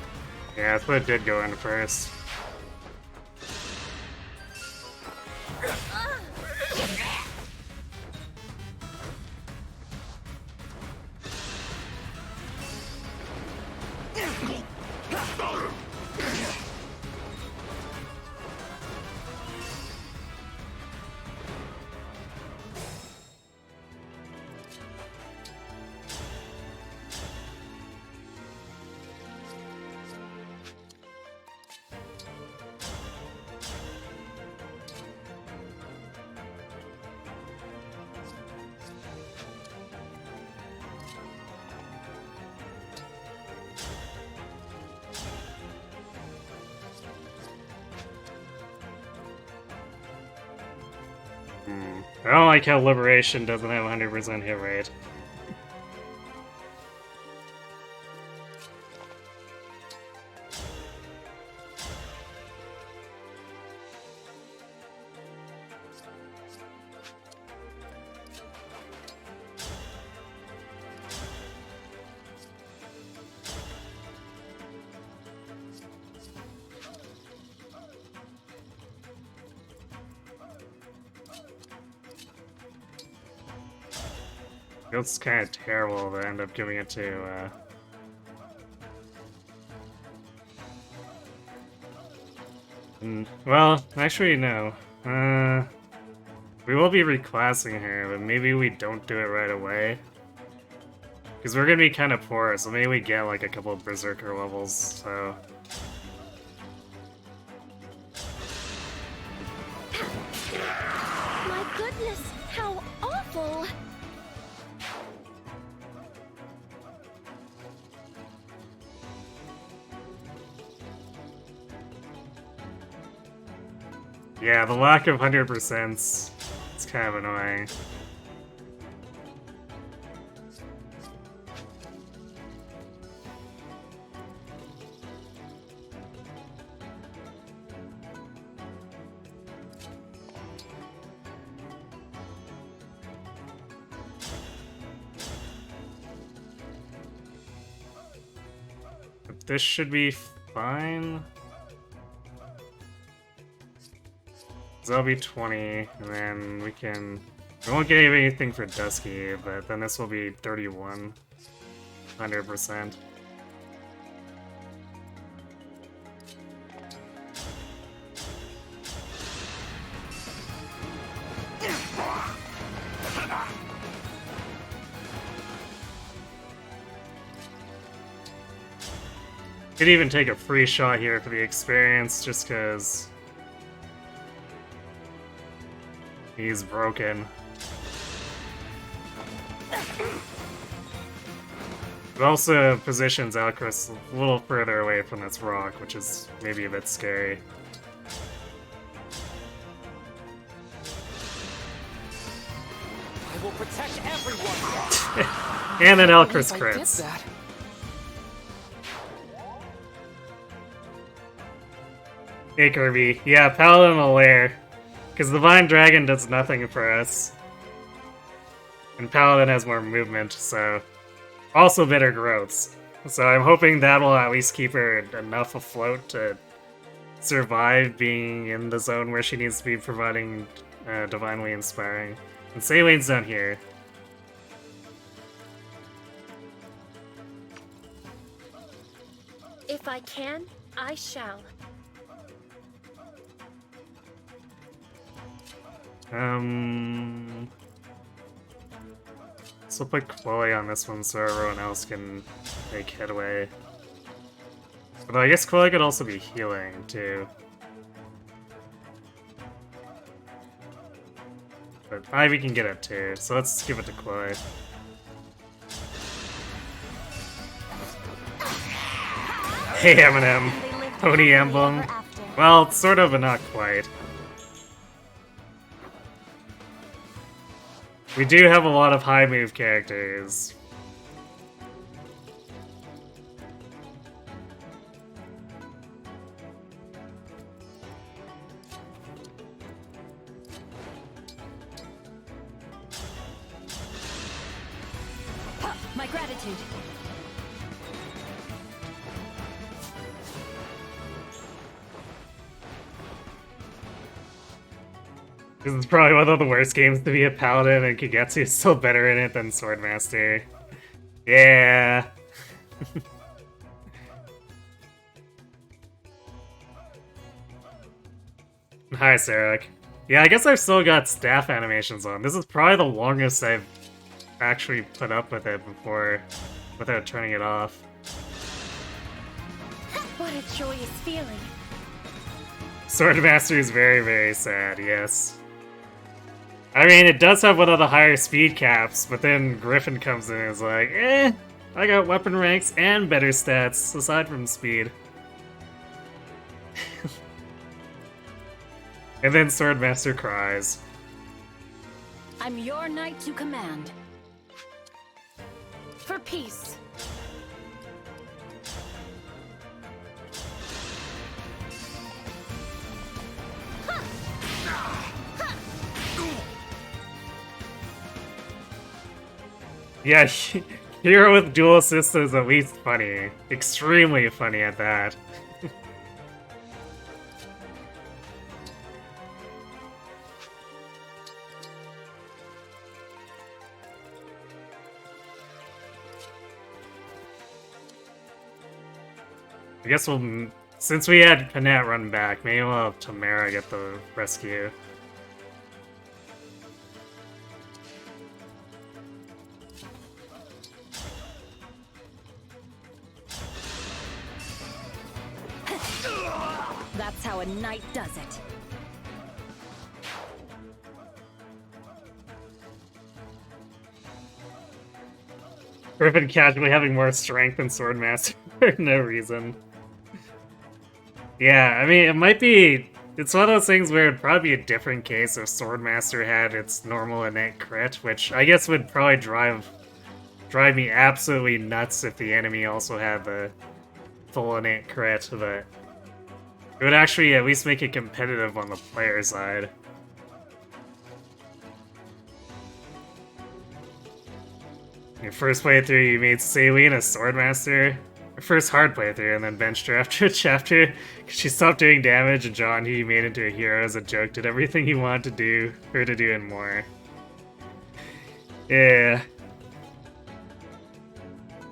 Yeah, that's what it did go in first. I don't like how Liberation doesn't have 100% hit rate. Feels kind of terrible to end up giving it to, well, actually, no. We will be reclassing her, but maybe we don't do it right away. Because we're gonna be kind of poor, so maybe we get like a couple of Berserker levels, so... My goodness, how awful! Yeah, the lack of 100%'s it's kind of annoying. But this should be fine. So that'll be 20, and then we won't get anything for Dusky, but then this will be 31. 100%. Could even take a free shot here for the experience, just because he's broken. It also positions Alcris a little further away from this rock, which is maybe a bit scary. I will protect everyone. And then Alcris crits. Hey Kirby, yeah, Paladin will lair. Because the Divine Dragon does nothing for us. And Paladin has more movement, so... Also better growths. So I'm hoping that will at least keep her enough afloat to survive being in the zone where she needs to be providing Divinely Inspiring. And Saylane's down here. If I can, I shall. So put Chloe on this one so everyone else can make headway. Although I guess Chloe could also be healing, too. But Ivy can get it, too, so let's give it to Chloe. Hey, Eminem. Pony Emblem. Well, sort of, but not quite. We do have a lot of high move characters. My gratitude. This is probably one of the worst games to be a paladin, and Kagetsu is still better in it than Swordmaster. Yeah. Hi, Sarek. Yeah, I guess I've still got staff animations on. This is probably the longest I've actually put up with it before without turning it off. What a joyous feeling. Swordmaster is very, very sad, yes. I mean, it does have one of the higher speed caps, but then Griffin comes in and is like, I got weapon ranks and better stats, aside from speed. And then Swordmaster cries. I'm your knight to command. For peace. Yeah, Hero with dual assist is at least funny. Extremely funny at that. I guess we'll... Since we had Panette run back, maybe we'll have Tamara get the rescue. That's how a knight does it. Griffin casually having more strength than Swordmaster for no reason. Yeah, I mean, it might be... It's one of those things where it'd probably be a different case if Swordmaster had its normal innate crit, which I guess would probably drive me absolutely nuts if the enemy also had the full innate crit, but it would actually at least make it competitive on the player side. Your first playthrough, you made Saline a Swordmaster. Your first hard playthrough, and then benched her after a chapter because she stopped doing damage, and John, who you made into a hero as a joke, did everything he wanted to do, her to do and more. Yeah.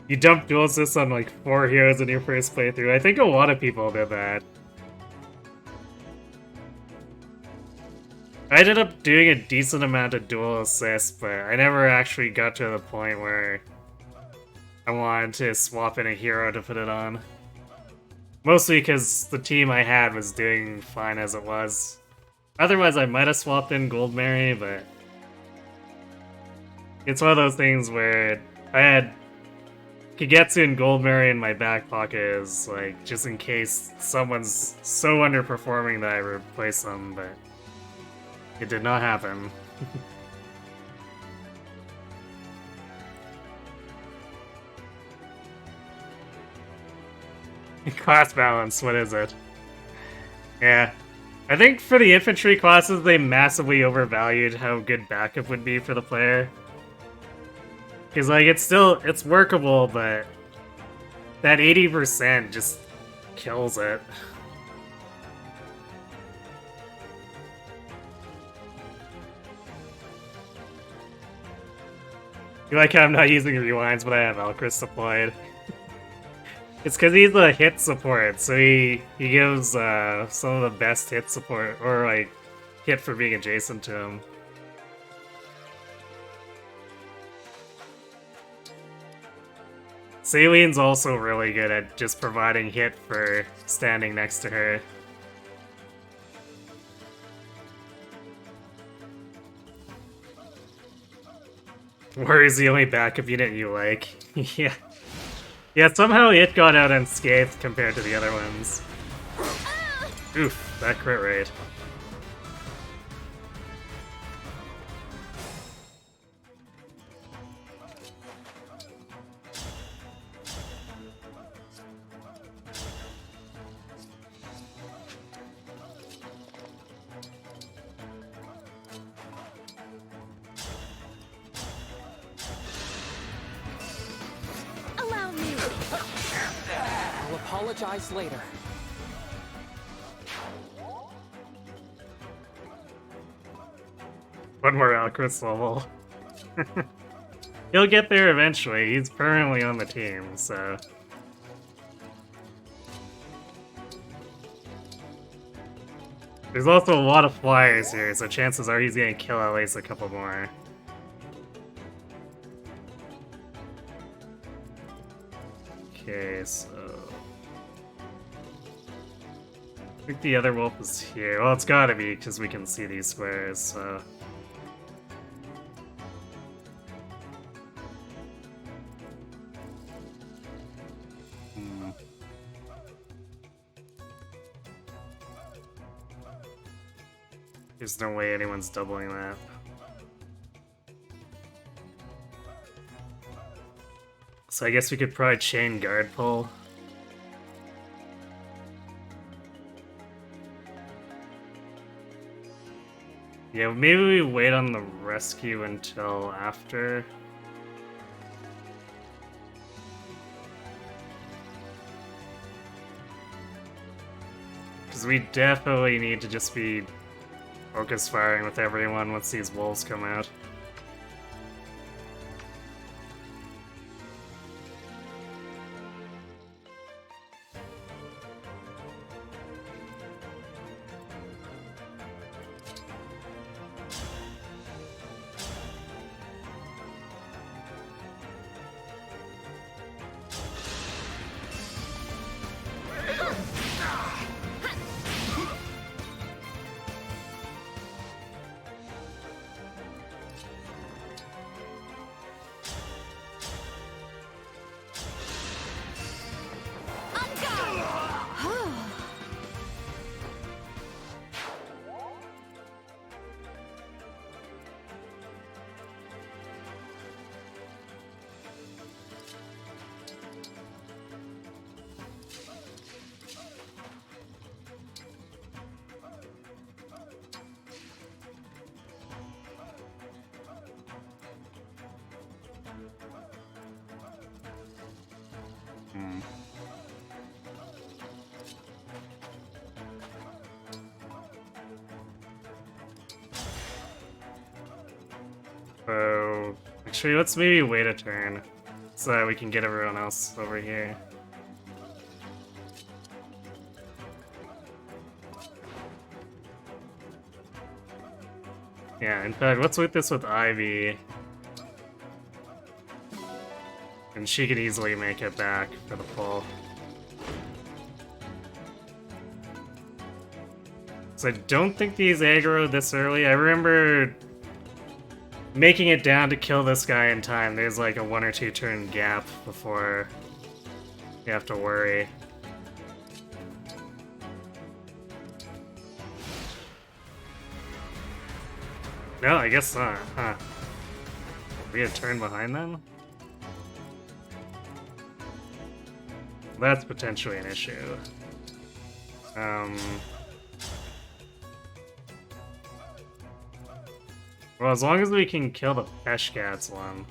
You dumped dual assists on like 4 heroes in your first playthrough. I think a lot of people did that. I ended up doing a decent amount of dual assists, but I never actually got to the point where I wanted to swap in a hero to put it on. Mostly because the team I had was doing fine as it was. Otherwise, I might have swapped in Goldberry, but it's one of those things where I had Kagetsu and Goldberry in my back pocket is like just in case someone's so underperforming that I replace them, but it did not happen. Class balance, what is it? Yeah. I think for the infantry classes, they massively overvalued how good backup would be for the player. Because, like, it's workable, but that 80% just kills it. You like how I'm not using rewinds, but I have Elchris deployed. It's because he's a hit support, so he gives some of the best hit support, or like hit for being adjacent to him. Saline's also really good at just providing hit for standing next to her. Warrior's the only backup unit you like. Yeah. Yeah, somehow it got out unscathed compared to the other ones. Oof, that crit rate. Allow me. I'll apologize later. One more Alchris level. He'll get there eventually. He's permanently on the team, so... There's also a lot of flyers here, so chances are he's gonna kill at least a couple more. Okay, so... I think the other wolf is here. Well, it's gotta be, because we can see these squares, so... There's no way anyone's doubling that. So I guess we could probably chain guard pull. Yeah, maybe we wait on the rescue until after. Because we definitely need to just be focus firing with everyone once these wolves come out. Actually, let's maybe wait a turn so that we can get everyone else over here. Yeah, in fact, let's wait this with Ivy. And she could easily make it back for the pull. So I don't think these aggro this early. I remember making it down to kill this guy in time. There's like a 1 or 2 turn gap before you have to worry. No, I guess not, huh? We had turned behind them? That's potentially an issue. Well, as long as we can kill the Peshcats one.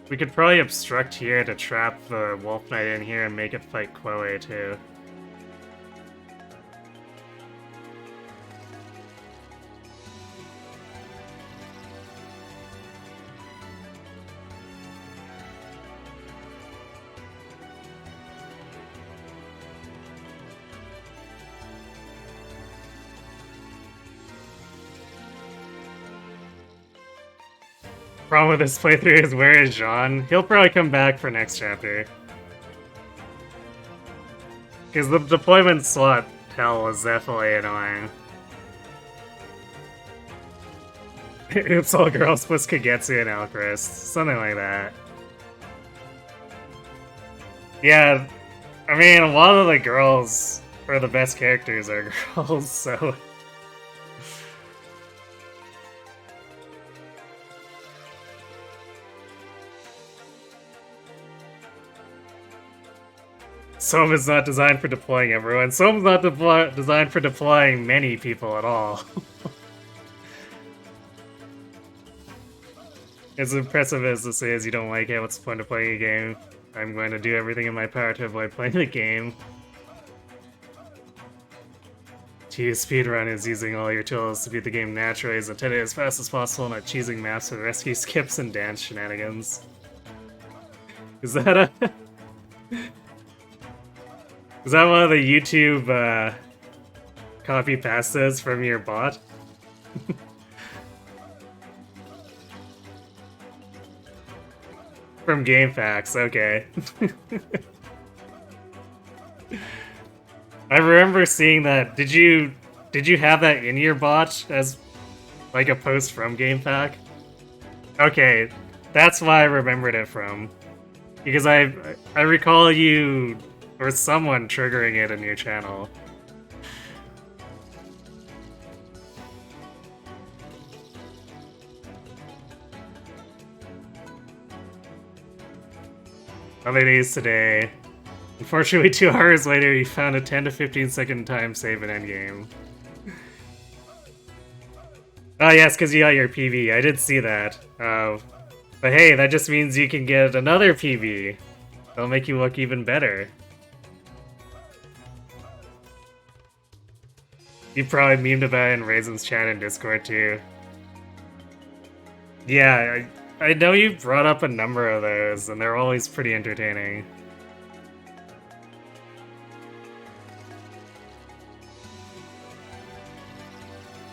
We could probably obstruct here to trap the Wolf Knight in here and make it fight Quelle too. Problem with this playthrough is, where is Jean? He'll probably come back for next chapter. Because the deployment slot hell was definitely annoying. Oops, all girls plus Kagetsu and Alchrist. Something like that. Yeah, I mean, a lot of the girls, or the best characters, are girls, so... Sohm is not designed for deploying everyone. Sohm's not designed for deploying many people at all. As impressive as this is, you don't like it, what's the point of playing a game? I'm going to do everything in my power to avoid playing the game. To use speedrun is using all your tools to beat the game naturally, as intended as fast as possible, not choosing maps with rescue skips and dance shenanigans. Is that a... Is that one of the YouTube copy pastas from your bot? From GameFAQs, okay. I remember seeing that. Did you have that in your bot as like a post from GameFAQ? Okay, that's why I remembered it from. Because I recall you or someone triggering it in your channel. Other days today. Unfortunately, 2 hours later, you found a 10 to 15 second time save in endgame. Oh yes, because you got your PB. I did see that. But hey, that just means you can get another PB. That'll make you look even better. You probably memed about it in Raisin's chat and Discord too. Yeah, I know you brought up a number of those, and they're always pretty entertaining.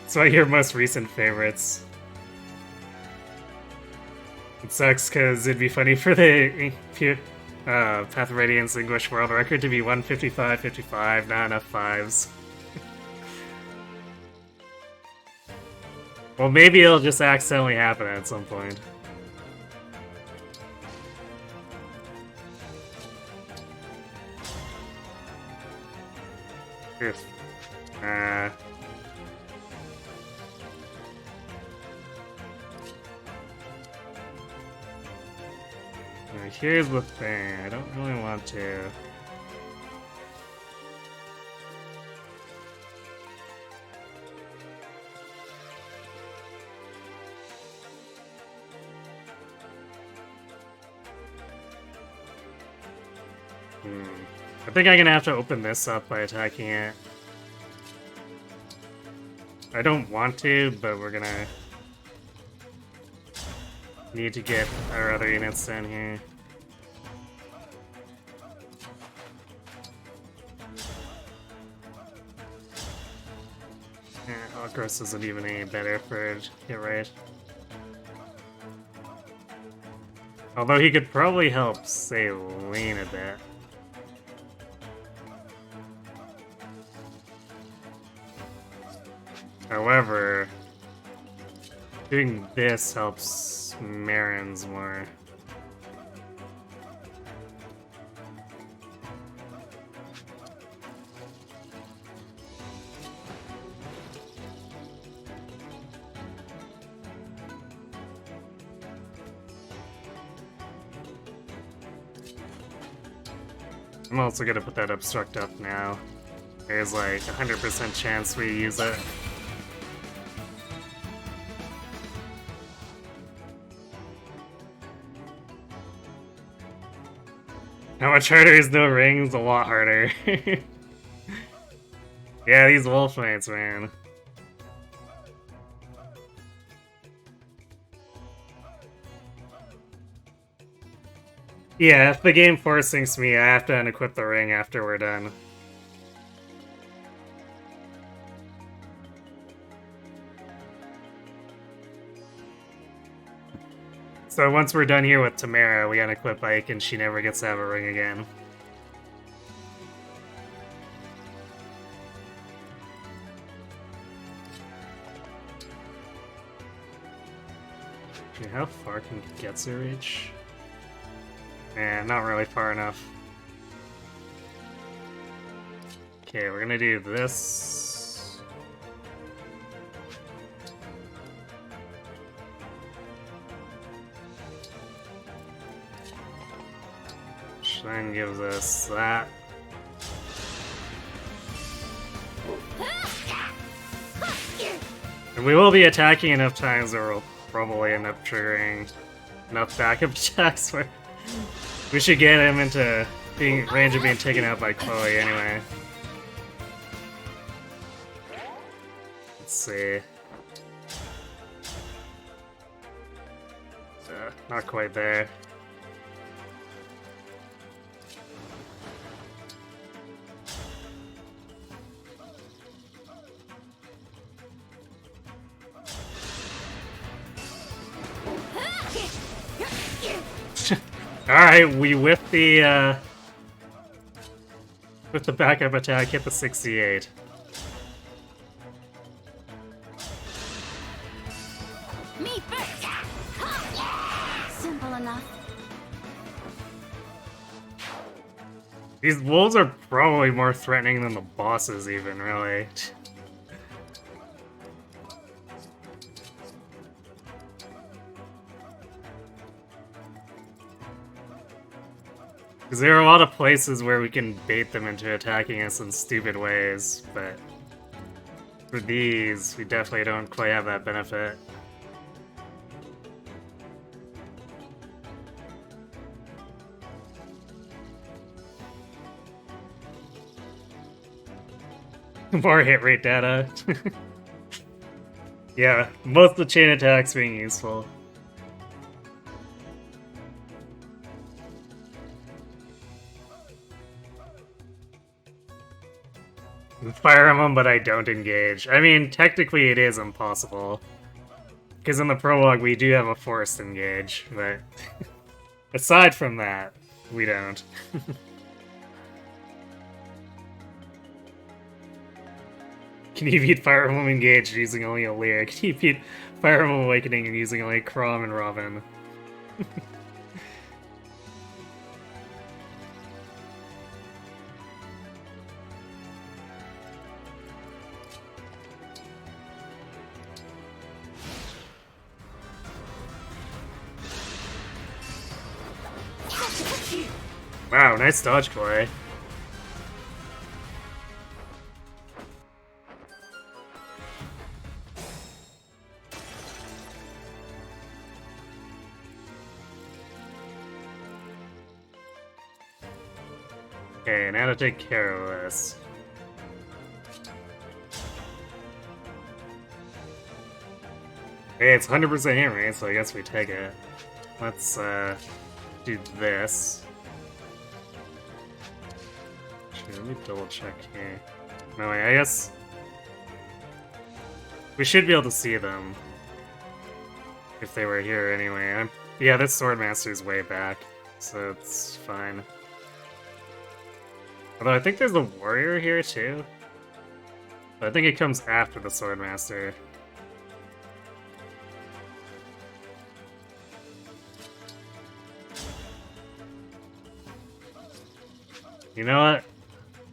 So your most recent favorites. It sucks because it'd be funny for the Path of Radiance English world record to be 155.55, not enough 5s. Well, maybe it'll just accidentally happen at some point. Here's the thing, I don't really want to. I think I'm gonna have to open this up by attacking it. I don't want to, but we're gonna need to get our other units down here. Yeah, Alcros isn't even any better for hit rate. Although he could probably help, say, lean a bit. However, doing this helps Marin's more. I'm also gonna put that obstruct up now. There's like 100% chance we use it. How much harder is no rings? A lot harder. Yeah, these wolf knights, man. Yeah, if the game force sinks me, I have to unequip the ring after we're done. So once we're done here with Tamara, we unequip Ike and she never gets to have a ring again. Okay, how far can Getsu reach? Eh, not really far enough. Okay, we're gonna do this. Which then gives us that. And we will be attacking enough times that we'll probably end up triggering enough backup attacks where we should get him into being range of being taken out by Chloe anyway. Let's see. Not quite there. Alright, we with the backup attack hit the 68. Me first. Simple enough. These wolves are probably more threatening than the bosses even, really. Because there are a lot of places where we can bait them into attacking us in stupid ways, but for these, we definitely don't quite have that benefit. More hit rate data. Yeah, most of the chain attacks being useful. Fire Emblem, but I don't engage. I mean, technically it is impossible. Because in the prologue we do have a forced engage, but aside from that, we don't. Can you beat Fire Emblem Engage using only a Leer? Can you beat Fire Emblem Awakening using only Chrom and Robin? Wow, nice dodge, Corey. Okay, now to take care of this. Hey, it's 100% hit rate, so I guess we take it. Let's, do this. Actually, let me double check here. No, wait, I guess... we should be able to see them. If they were here anyway. Yeah, this Swordmaster's way back, so it's fine. Although I think there's a warrior here too. But I think it comes after the Swordmaster. You know what?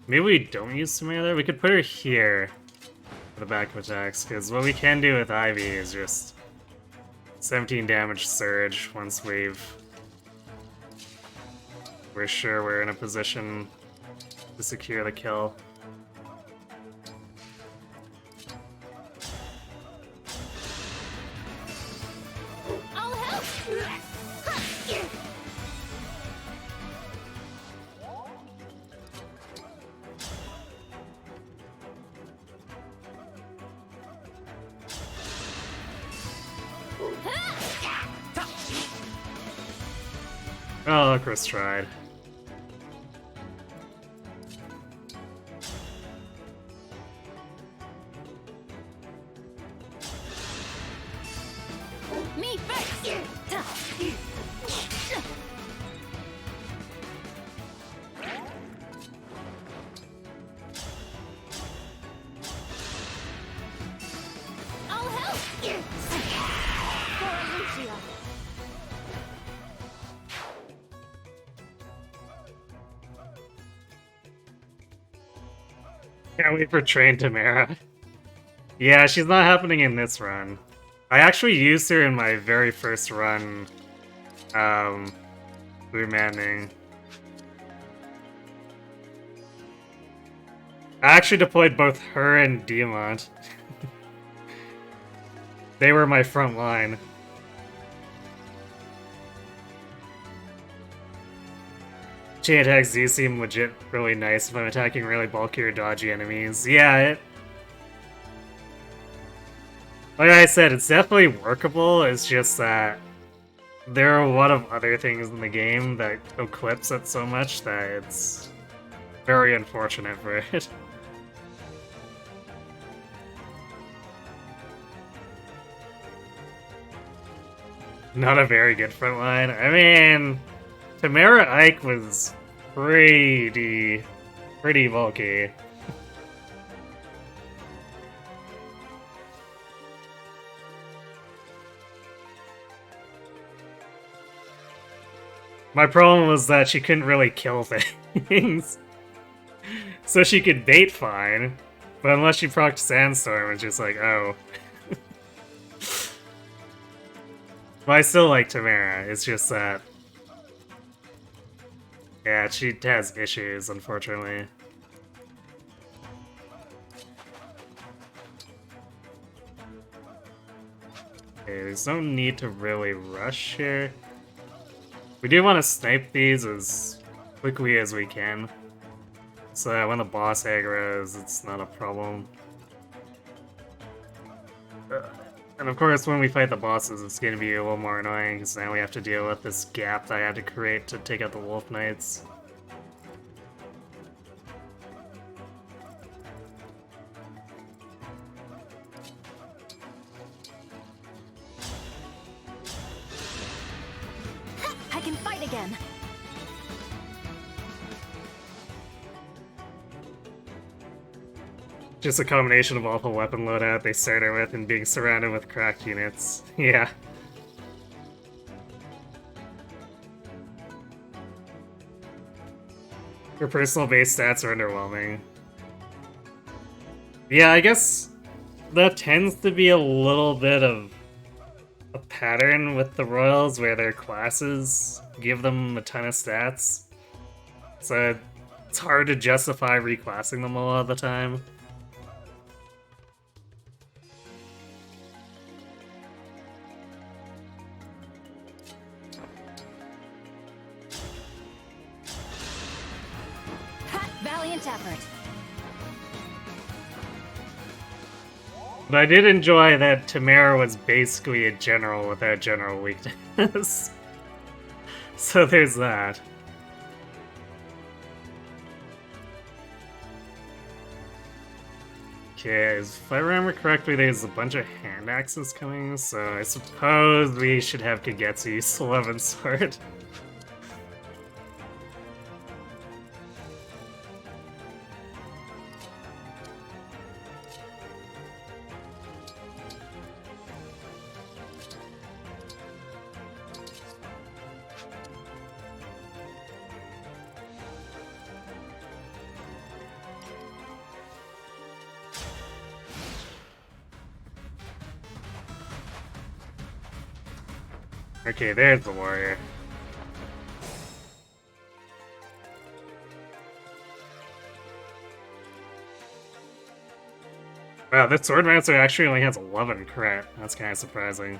Maybe we don't use Samantha. We could put her here for the backup attacks, because what we can do with Ivy is just 17 damage surge once we're sure we're in a position to secure the kill. I'll help. Oh, Chris tried. Me first. I'll help. For Lucia. Can't wait for Train Tamara. Yeah, she's not happening in this run. I actually used her in my very first run, through Maddening. I actually deployed both her and Diamant. They were my front line. Chain attacks do seem legit really nice if I'm attacking really bulky or dodgy enemies. Yeah, like I said, it's definitely workable, it's just that there are a lot of other things in the game that eclipse it so much that it's very unfortunate for it. Not a very good front line. I mean, Tamara Ike was pretty bulky. My problem was that she couldn't really kill things. So she could bait fine, but unless she procced Sandstorm, it's just like, oh. But I still like Tamara, it's just that... yeah, she has issues, unfortunately. Okay, there's no need to really rush here. We do want to snipe these as quickly as we can, so that when the boss aggroes, it's not a problem. And of course, when we fight the bosses, it's going to be a little more annoying, because now we have to deal with this gap that I had to create to take out the Wolf Knights. I can fight again. Just a combination of awful weapon loadout they started with and being surrounded with cracked units. Yeah. Her personal base stats are underwhelming. Yeah, I guess that tends to be a little bit of a pattern with the Royals where their classes give them a ton of stats. So it's hard to justify reclassing them a lot of the time. But I did enjoy that Tamara was basically a general without general weakness. So there's that. Okay, if I remember correctly, there's a bunch of hand axes coming, so I suppose we should have Kagetsu's 11 sword. Okay, there's the warrior. Wow, this Swordmaster actually only has 11 crit. That's kind of surprising.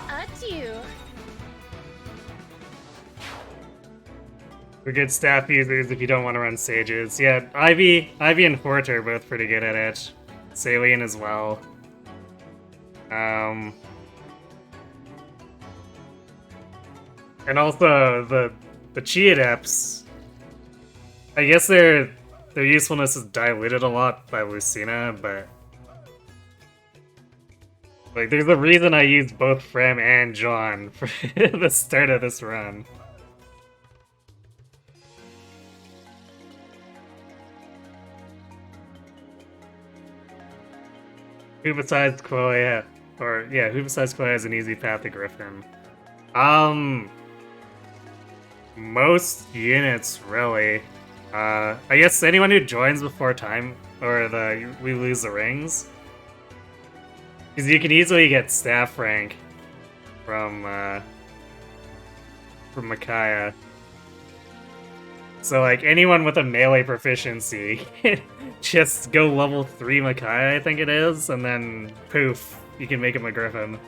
Adieu. We're good staff users if you don't want to run sages. Yeah, Ivy and Hort are both pretty good at it. Salient as well. And also the Chi Adepts. I guess their usefulness is diluted a lot by Lucina, but like there's a reason I used both Frem and John for the start of this run. Who besides Chloe, who besides Chloe has an easy path to Griffin? Most units, really. I guess anyone who joins before time, or we lose the rings. Because you can easily get staff rank from Micaiah. So like anyone with a melee proficiency, just go level 3 Micaiah, I think it is, and then poof, you can make him a Griffin.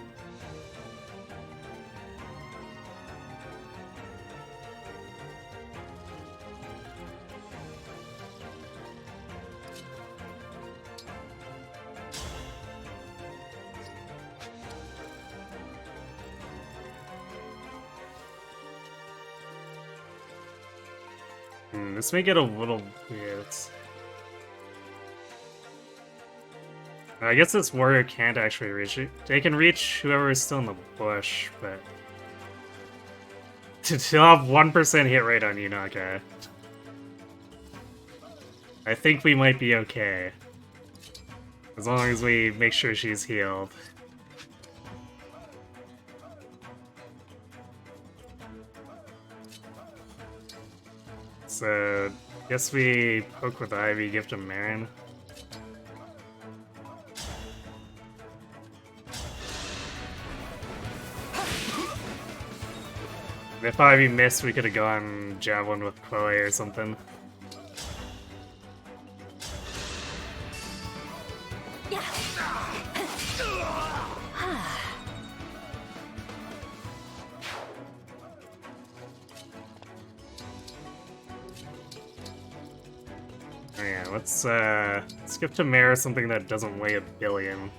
This may get a little weird. I guess this warrior can't actually reach it. They can reach whoever is still in the bush, but to have 1% hit rate on Yunaka, I think we might be okay. As long as we make sure she's healed. So, guess we poke with Ivy, gift him Marin. If Ivy missed, we could have gone Javelin with Chloe or something. Oh yeah, let's skip to Mare something that doesn't weigh 1 billion.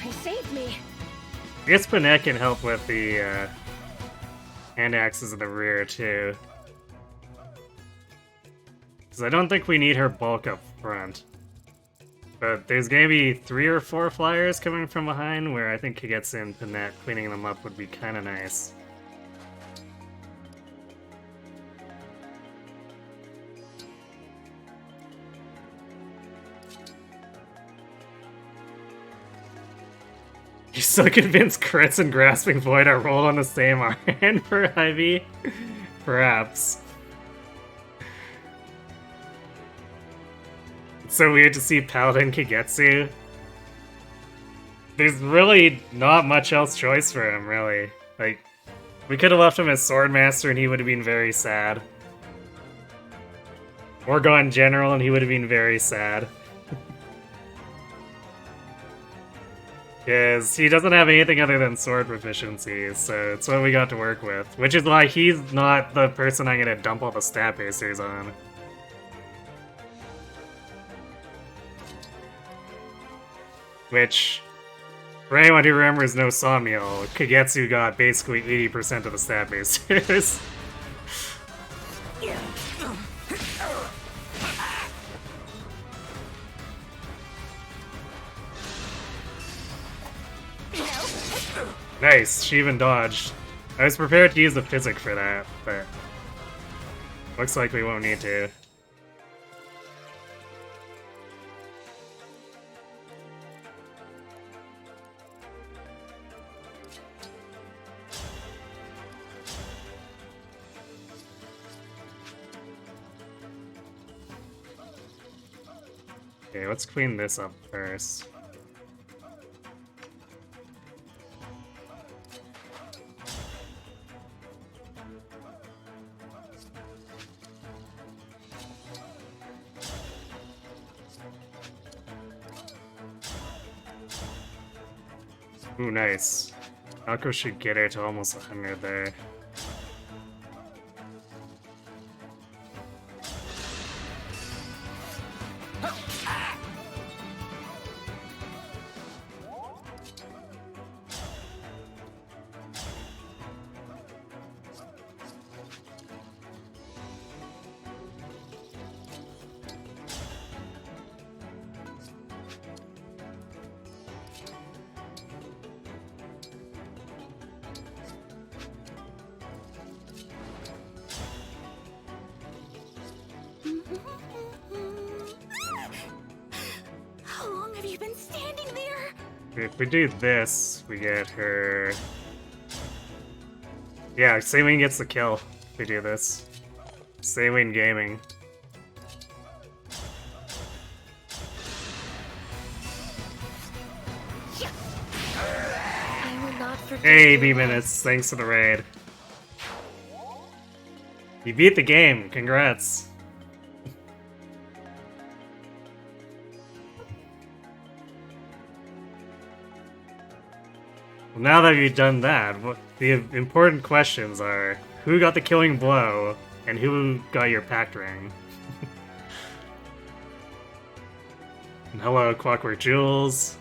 He saved me. I guess Panek can help with the hand axes in the rear too. Because I don't think we need her bulk up front. But there's gonna be 3 or 4 flyers coming from behind where I think Kagetsu and Panek cleaning them up would be kinda nice. You're still convinced Crits and Grasping Void are rolled on the same RN for Ivy? Perhaps. It's so weird to see Paladin Kagetsu. There's really not much else choice for him, really. Like, we could have left him as Swordmaster and he would have been very sad. Or gone General and he would have been very sad. Because he doesn't have anything other than sword proficiency, so it's what we got to work with. Which is why he's not the person I'm gonna dump all the stat boosters on. Which, for anyone who remembers No Somnial, Kagetsu got basically 80% of the stat boosters. Nice, she even dodged. I was prepared to use the physic for that, but looks like we won't need to. Okay, let's clean this up first. Ooh, nice. Alco should get her to almost 100 there. How long have you been standing there? If we do this, we get her... Yeah, Sayween gets the kill if we do this. Sayween Gaming. I will not forget. Hey, B-Minutes, thanks for the raid. You beat the game, congrats. Well, now that you've done that, the important questions are, who got the killing blow, and who got your pact ring? And hello, Clockwork Jewels.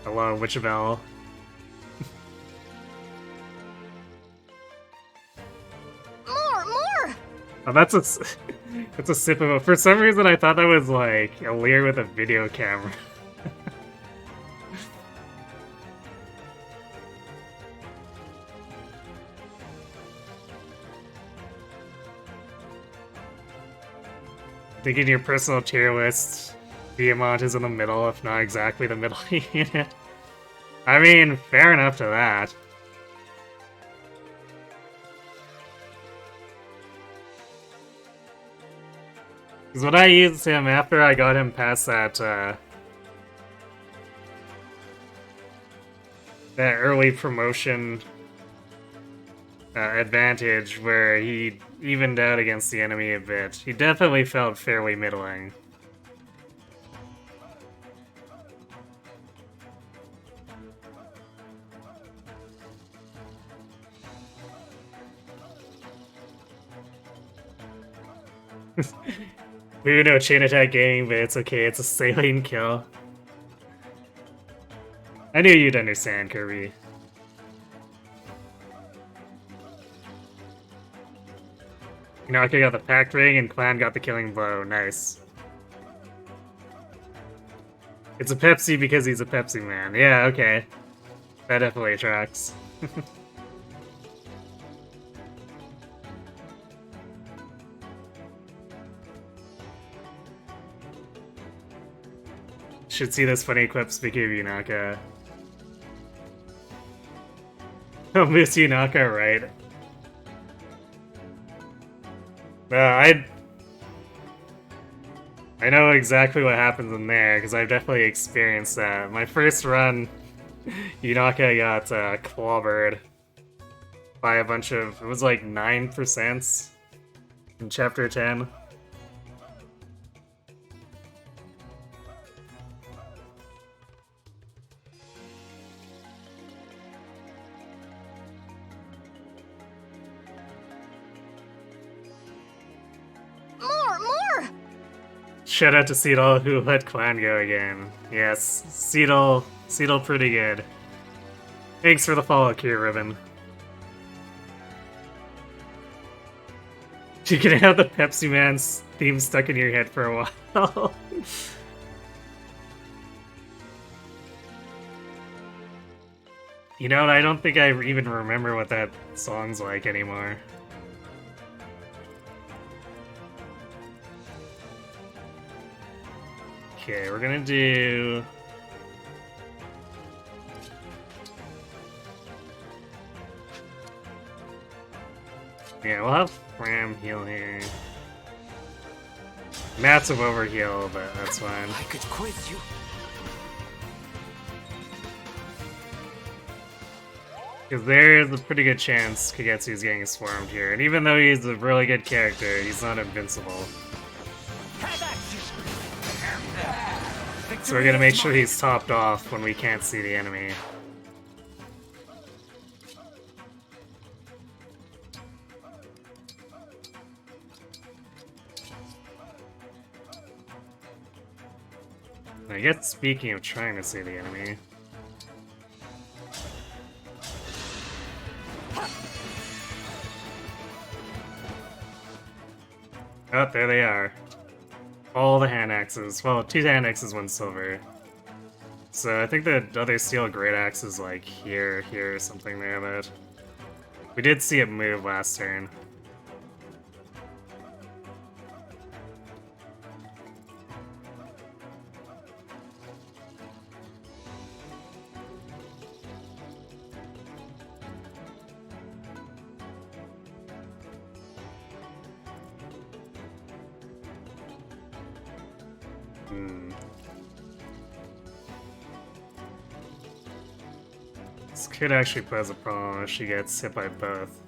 Hello, Witchabelle. More! Oh, that's a sip of it. For some reason, I thought that was like a Lear with a video camera. Thinking your personal tier list, Diamant is in the middle, if not exactly the middle unit. I mean, fair enough to that. Because when I used him after I got him past that, that early promotion advantage where he evened out against the enemy a bit, he definitely felt fairly middling. We would know chain attack gaming, but it's okay, it's a saline kill. I knew you'd understand, Kirby. Inaka got the pact ring and Clan got the killing blow. Nice. It's a Pepsi because he's a Pepsi man. Yeah, okay. That definitely tracks. Should see this funny clip speaking of Inaka. Oh, Miss Inaka, right? I know exactly what happens in there, because I've definitely experienced that. My first run, Inaka got clobbered by a bunch of, it was like 9% in Chapter 10. More! Shout out to Seedle who let Clan go again. Yes, Seedle pretty good. Thanks for the follow, Kier Ribbon. You can have the Pepsi Man's theme stuck in your head for a while. You know, I don't think I even remember what that song's like anymore. Okay, we're gonna do... Yeah, we'll have Ram heal here. Massive overheal, but that's fine. I could quiz you. Because there's a pretty good chance Kagetsu's getting swarmed here, and even though he's a really good character, he's not invincible. So we're gonna make sure he's topped off when we can't see the enemy. I guess speaking of trying to see the enemy. Oh, there they are. All the hand axes. Well, 2 hand axes, 1 silver. So I think the other steel great axe is like here or something there, but we did see it move last turn. This could actually pose a problem if she gets hit by both.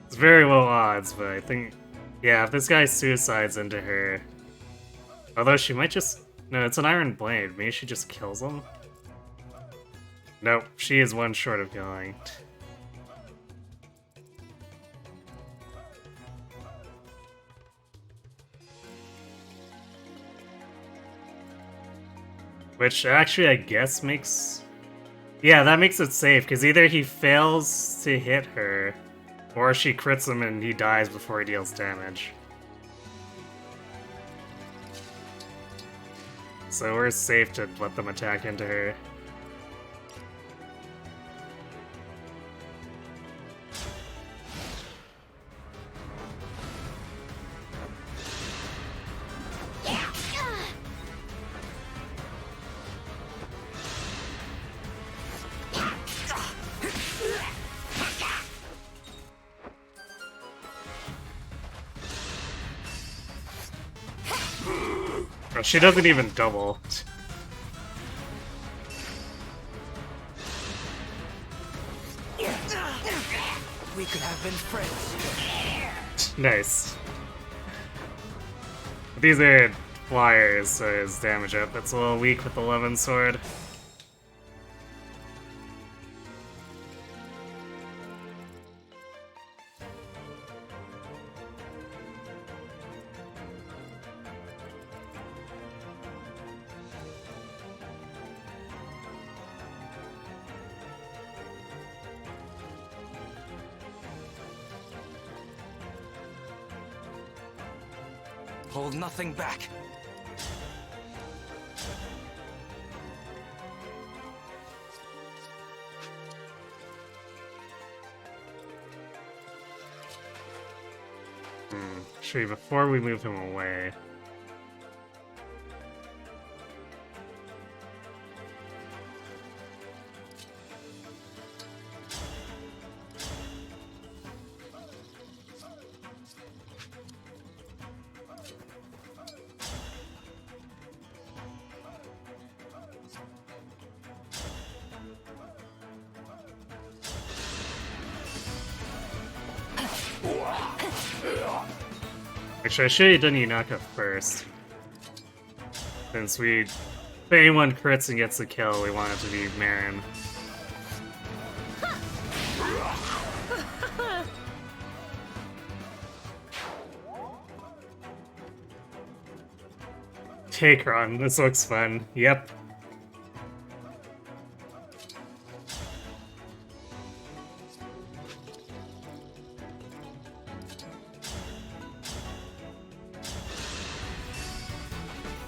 It's very low odds, but I think... Yeah, if this guy suicides into her... Although she might just... No, it's an iron blade. Maybe she just kills him? Nope, she is 1 short of killing. Which actually, I guess makes... Yeah, that makes it safe, because either he fails to hit her, or she crits him and he dies before he deals damage. So we're safe to let them attack into her. She doesn't even double. We could have been friends. Nice. These are flyers, so his damage up. It's a little weak with the 11 sword. Hold nothing back. Actually, before we move him away... Actually, I should have done Yunaka first. Since if anyone crits and gets the kill, we want it to be Marin. Take run, this looks fun. Yep.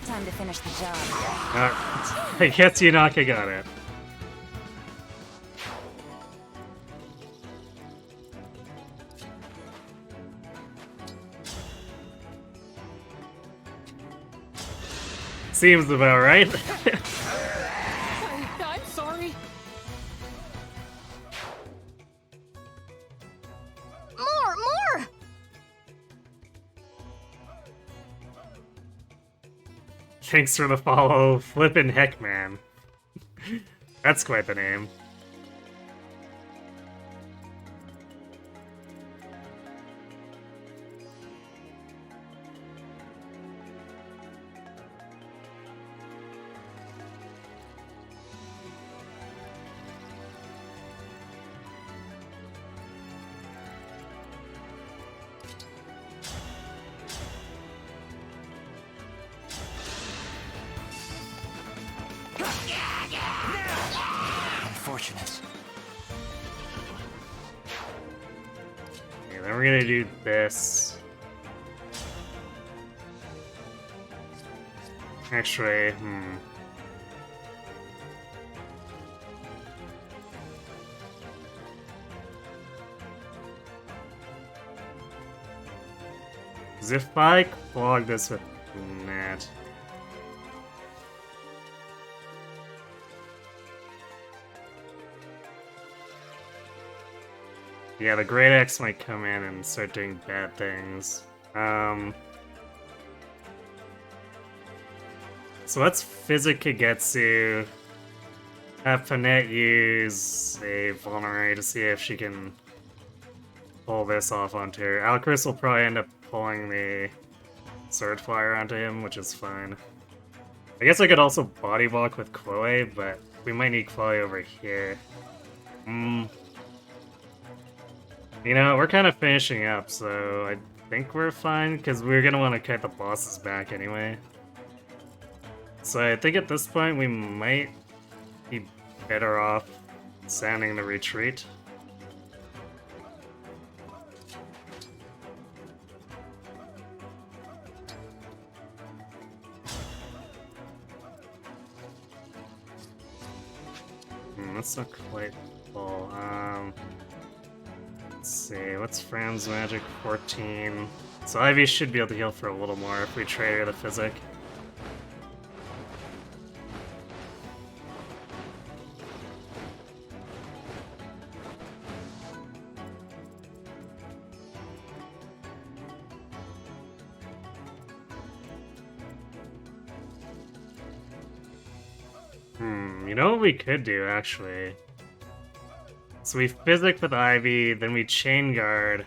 Time to finish the job. I guess Yunaka got it. Seems about right. I'm sorry. More! Thanks for the follow, Flippin' Heckman. That's quite the name. Unfortunate. Okay, then we're gonna do this. Actually, As if I clog this with that. Yeah, the Great Axe might come in and start doing bad things. So let's Physic Kagetsu. Have Panette use a Vulnerary to see if she can pull this off onto her. Alchris will probably end up pulling the Sword Flyer onto him, which is fine. I guess I could also Body Block with Chloe, but we might need Chloe over here. You know, we're kind of finishing up, so I think we're fine, because we're going to want to cut the bosses back anyway. So I think at this point we might be better off sounding the retreat. That's not quite full. Let's see, what's Fran's magic? 14. So Ivy should be able to heal for a little more if we trade her the Physic. You know what we could do, actually? So we Physic with Ivy, then we Chain Guard.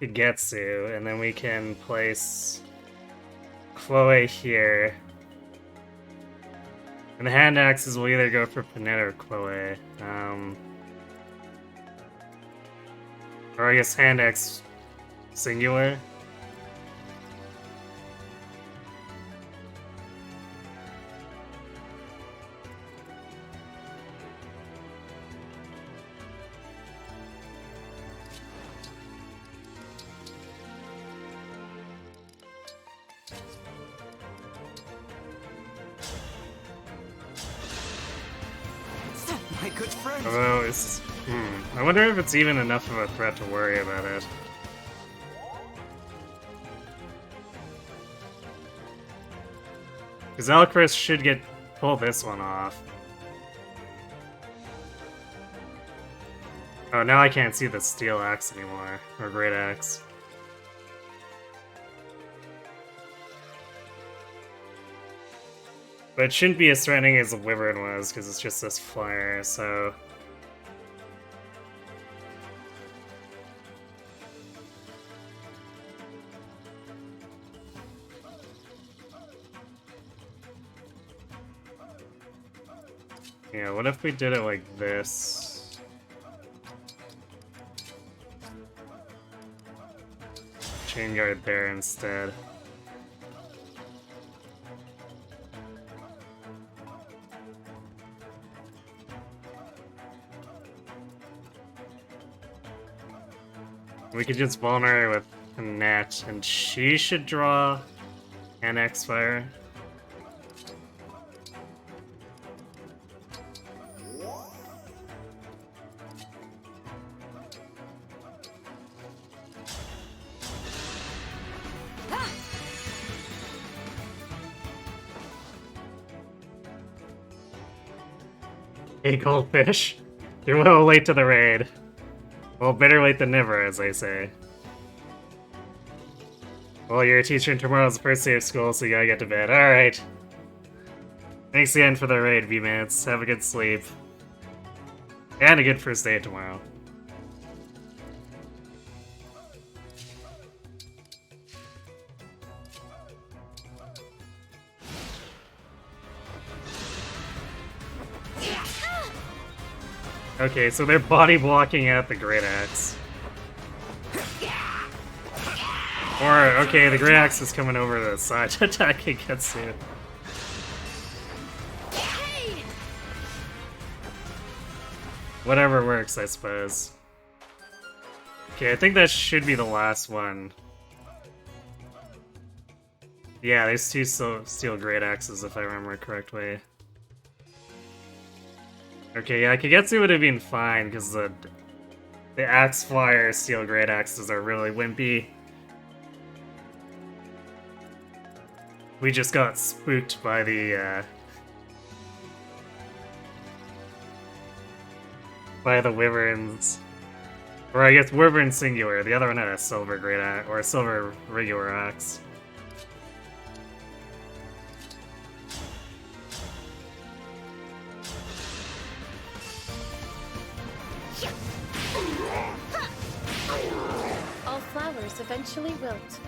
Kagetsu, and then we can place Chloe here. And the hand axes will either go for Panetta or Chloe. Or I guess hand axe singular. My good friend. Although it's... I wonder if it's even enough of a threat to worry about it. Because Alcris should pull this one off. Oh, now I can't see the steel axe anymore, or great axe. But it shouldn't be as threatening as the Wyvern was, because it's just this flyer, so... Yeah, what if we did it like this? Chain guard there instead. We could just vulnerate with a net, and she should draw an X-Fire. Hey, Goldfish. You're a little late to the raid. Well, better late than never, as they say. Well, you're a teacher and tomorrow's the first day of school, so you gotta get to bed. Alright. Thanks again for the raid, V-Mans. Have a good sleep. And a good first day tomorrow. Okay, so they're body blocking at the Great Axe. Or, okay, the Great Axe is coming over to the side to attack Iketsu. Whatever works, I suppose. Okay, I think that should be the last one. Yeah, there's two steel Great Axes, if I remember correctly. Okay, yeah, Kagetsu would have been fine, because the Axe Flyer Steel Great Axes are really wimpy. We just got spooked by the Wyverns. Or I guess Wyvern singular, the other one had a silver Great Axe, or a silver regular axe. All flowers eventually wilt.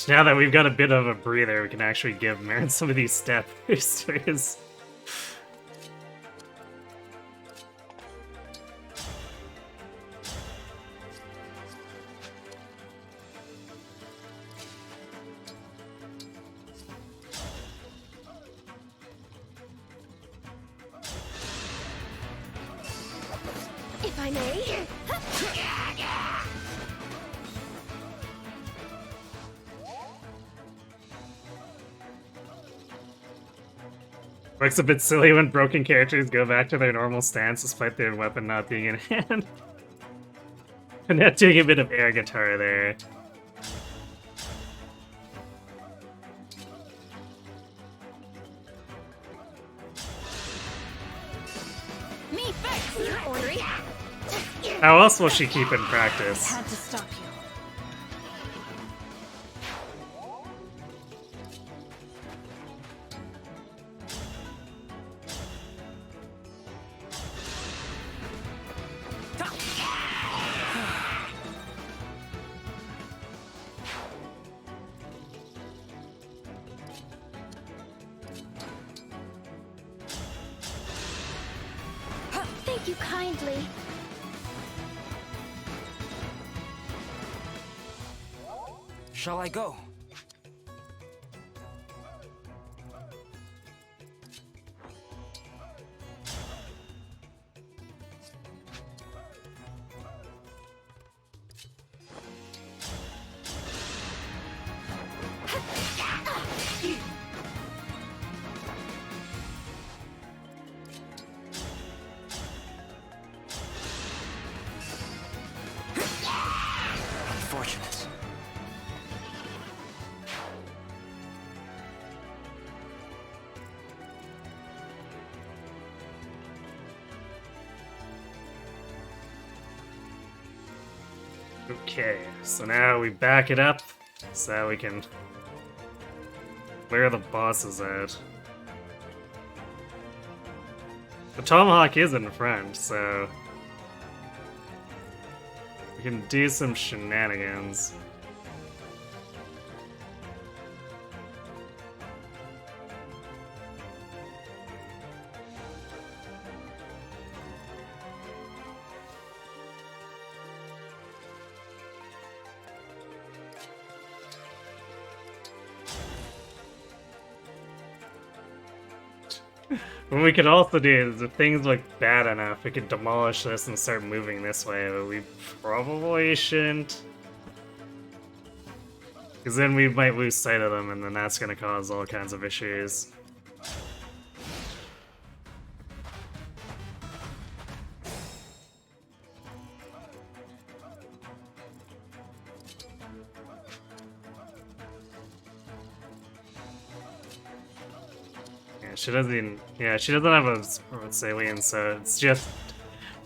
Now that we've got a bit of a breather, we can actually give Marin some of these stat boosters. If I may. Looks a bit silly when broken characters go back to their normal stance despite their weapon not being in hand. And not doing a bit of air guitar there. Me first, you ornery. How else will she keep in practice? Had to stop you. Thank you kindly. shall I go? Unfortunate. Okay, so now we back it up so that we can clear the bosses out. The tomahawk is in front, so we can do some shenanigans. What we could also do is, if things look bad enough, we could demolish this and start moving this way, but we probably shouldn't. Because then we might lose sight of them, and then that's going to cause all kinds of issues. She doesn't. Yeah, she doesn't have a salient, so it's just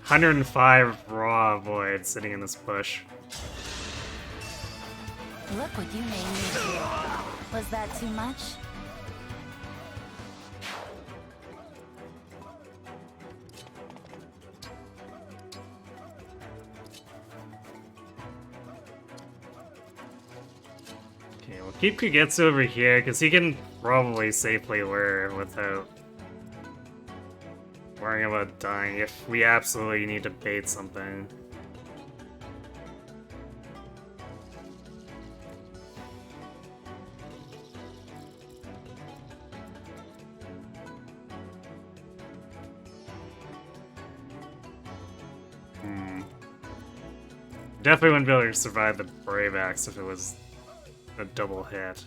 105 raw void sitting in this bush. Look what you made me do. Was that too much? Okay, we'll keep Kagetsu over here, because he can probably safely lure without worrying about dying if we absolutely need to bait something. Definitely wouldn't be able to survive the Brave Axe if it was a double hit.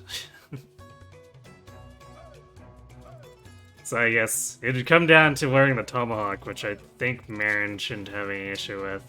So I guess it would come down to wearing the Tomahawk, which I think Marin shouldn't have any issue with.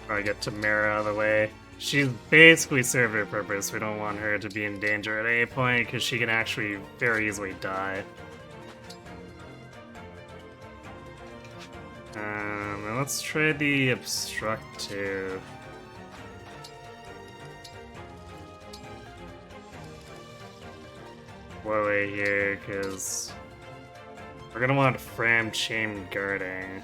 I get Tamara out of the way. She's basically served her purpose. We don't want her to be in danger at any point because she can actually very easily die. And let's try the obstruct too. Away here because we're gonna want Fram chain guarding.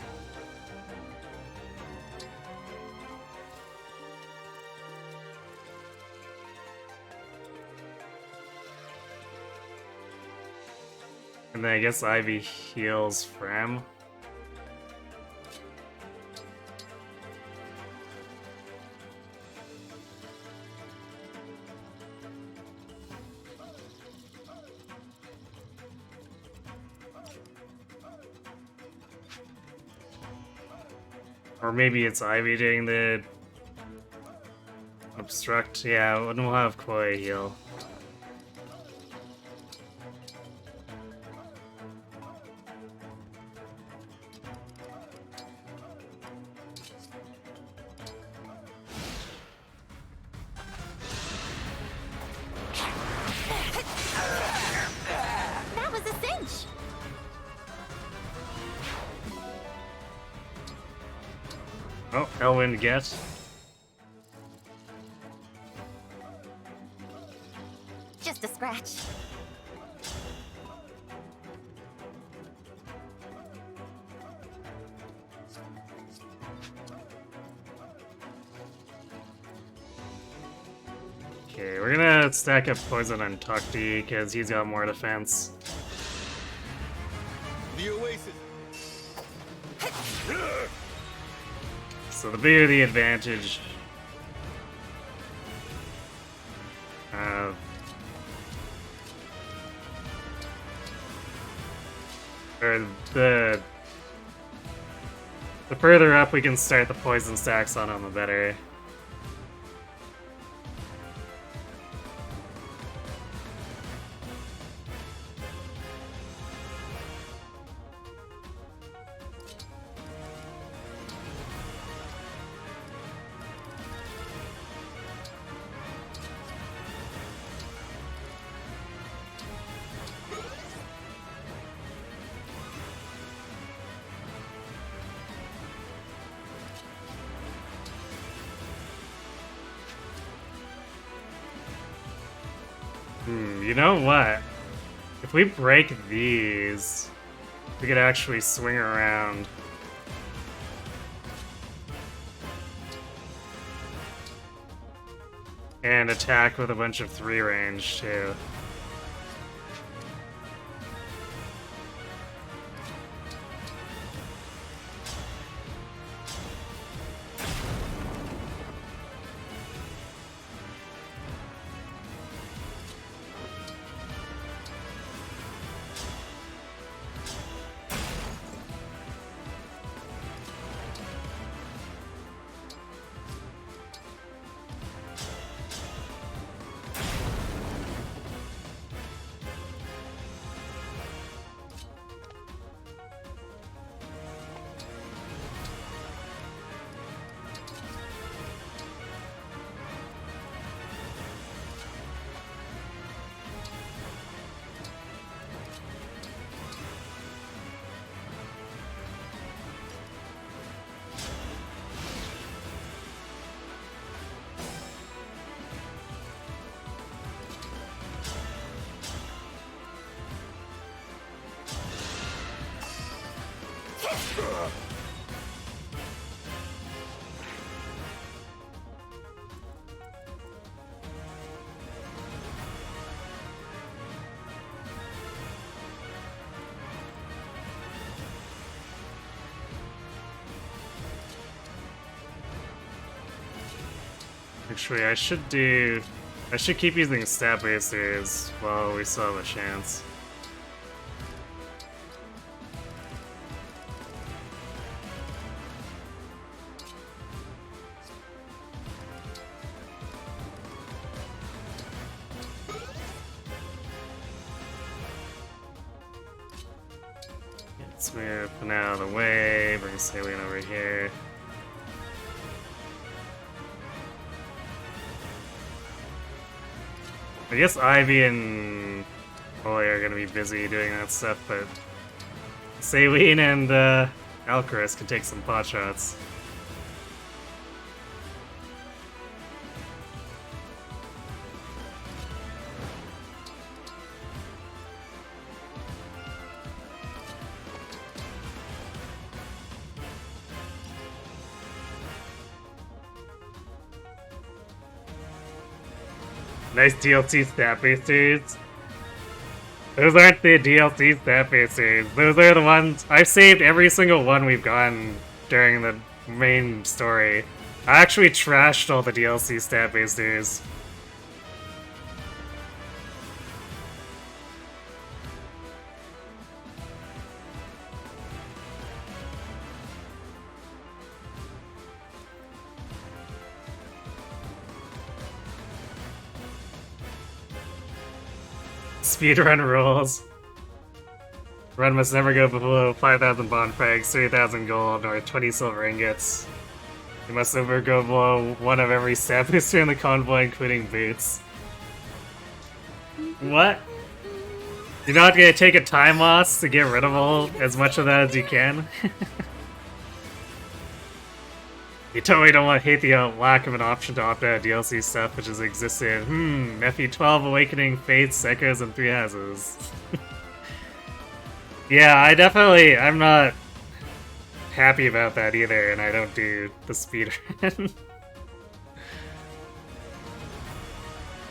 And then I guess Ivy heals Fram. Or maybe it's Ivy doing the obstruct. Yeah, and we'll have Koi heal. Oh, Elwyn gets. match. Okay, we're gonna stack up Poison on Tukti, because he's got more defense. The Oasis. So the bigger the advantage, or the further up we can start the poison stacks on him, the better. You know what? If we break these, we could actually swing around. And attack with a bunch of 3 range, too. Actually, I should keep using stat boosters while we still have a chance. Let's move out of the way, bring Saline over here. I guess Ivy and Oli are gonna be busy doing that stuff, but Saline and Alcaraz can take some pot shots. Nice DLC stat boosters. Those aren't the DLC stat boosters. Those are the ones I've saved every single one we've gotten during the main story. I actually trashed all the DLC stat boosters. Speedrun rules. Run must never go below 5,000 bond frags, 3,000 gold, or 20 silver ingots. You must never go below one of every stat booster in the convoy, including boots. What? You're not gonna take a time loss to get rid of as much of that as you can? You totally don't want to hate the lack of an option to opt out of DLC stuff, which has existed. FE12, Awakening, Fates, Echoes, and 3 Houses. Yeah, I'm not happy about that either, and I don't do the speedrun.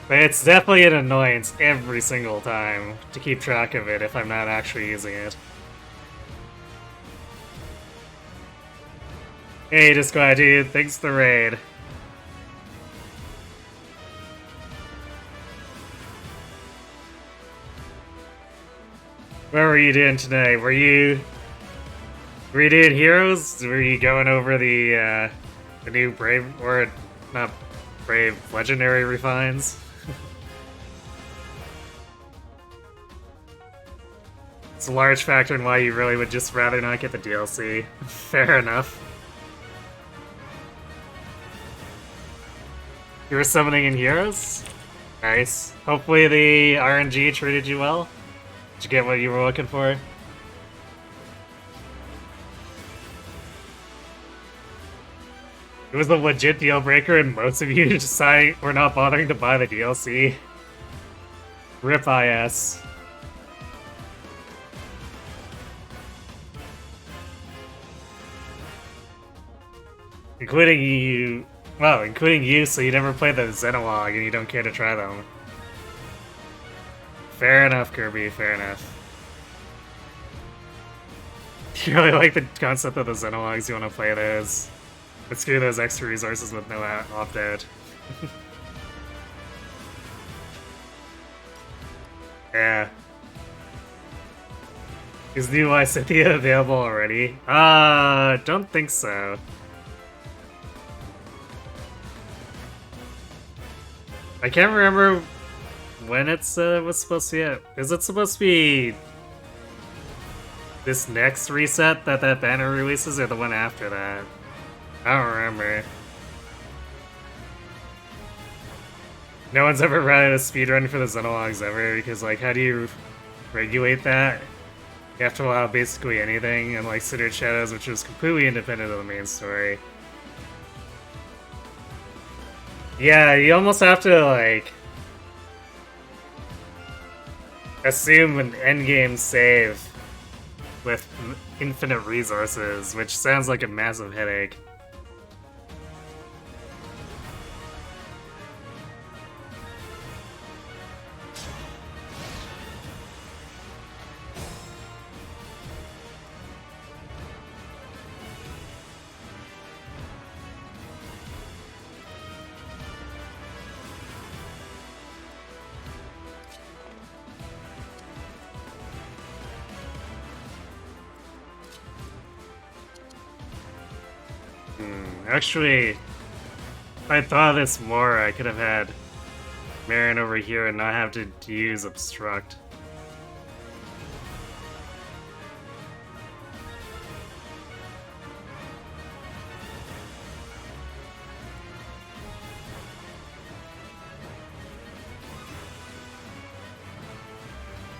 But it's definitely an annoyance every single time to keep track of it if I'm not actually using it. Hey, Discord dude, thanks for the raid. What were you doing today? Were you doing Heroes? Were you going over the new Brave, or not Brave, Legendary refines? It's a large factor in why you really would just rather not get the DLC. Fair enough. You were summoning in Heroes? Nice. Hopefully the RNG treated you well. Did you get what you were looking for? It was a legit deal breaker and most of you decided we're not bothering to buy the DLC. RIP IS. Including you, well, including you, so you never played the Xenolog and you don't care to try them. Fair enough, Kirby, fair enough. You really like the concept of the Xenologs, you want to play those. But screw those extra resources with no opt-out. Yeah. Is new Lysithea available already? Don't think so. I can't remember when it's was supposed to be. Is it supposed to be this next reset that banner releases, or the one after that? I don't remember. No one's ever run a speedrun for the Xenologs ever, because like, how do you regulate that? You have to allow basically anything, and like Cindered Shadows, which was completely independent of the main story. Yeah, you almost have to, like, assume an endgame save with infinite resources, which sounds like a massive headache. Actually, if I thought of this more, I could have had Marin over here and not have to use Obstruct.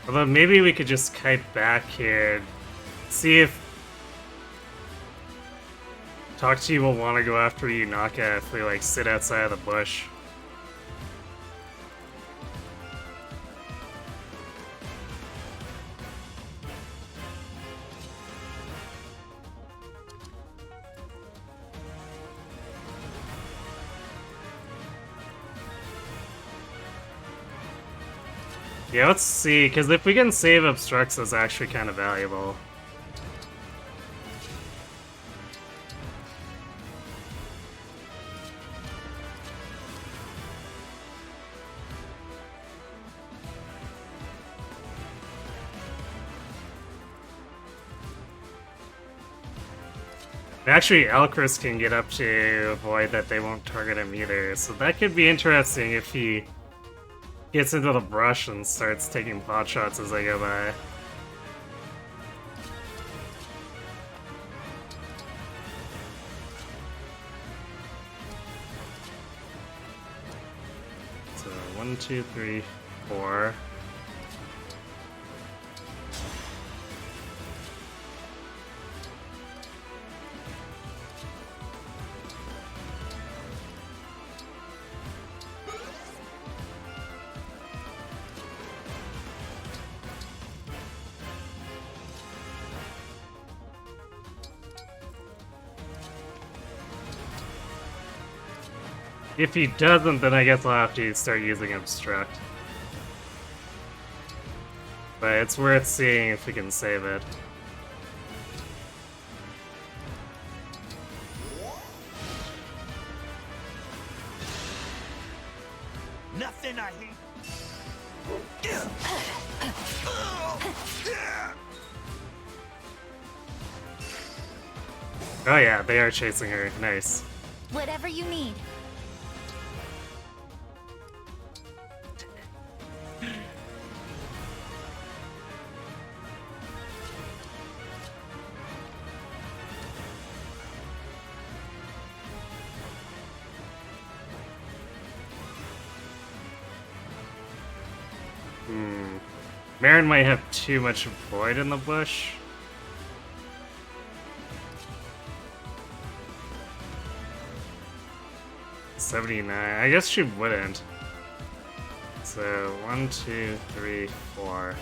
Although maybe we could just kite back here, see if Takchi will want to go after Yunaka if we like sit outside of the bush. Yeah, let's see, because if we can save Obstructs, that's actually kind of valuable. Actually, Alcris can get up to avoid that they won't target him either, so that could be interesting if he gets into the brush and starts taking pot shots as they go by. So 1, 2, 3, 4. If he doesn't, then I guess I'll have to start using Obstruct. But it's worth seeing if we can save it. Nothing I hate. Oh yeah, they are chasing her. Nice. Whatever you need. Marin might have too much void in the bush. $79. I guess she wouldn't. So 1, 2, 3, 4.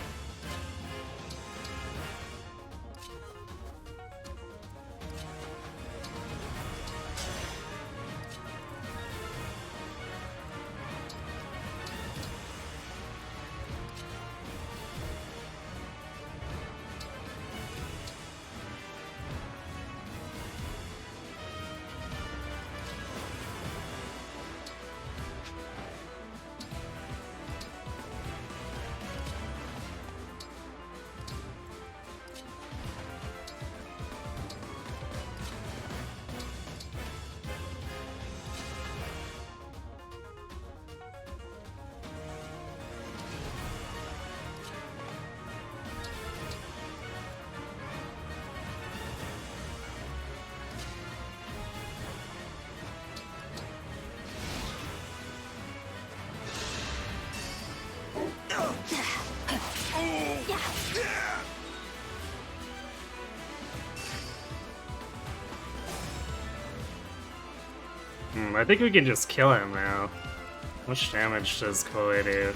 I think we can just kill him now. How much damage does Kole do?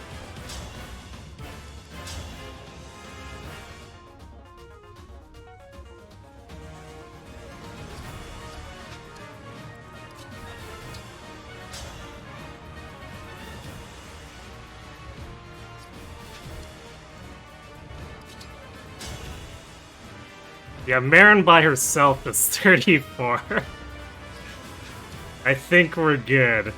Yeah, Marin by herself is 34. I think we're good. In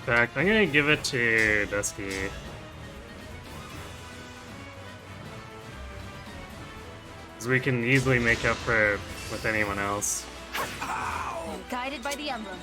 fact, I'm gonna give it to Dusky. Because we can easily make up for it with anyone else. I'm guided by the emblems.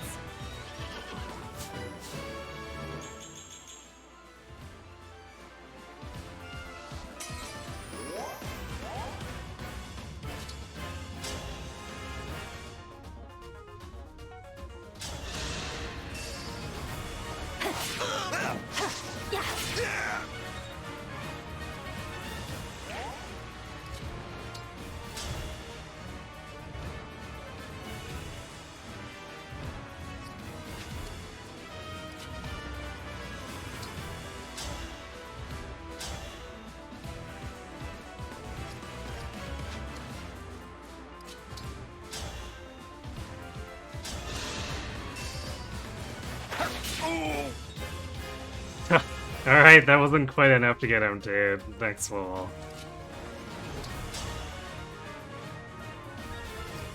Alright, that wasn't quite enough to get him, dude. Next wall.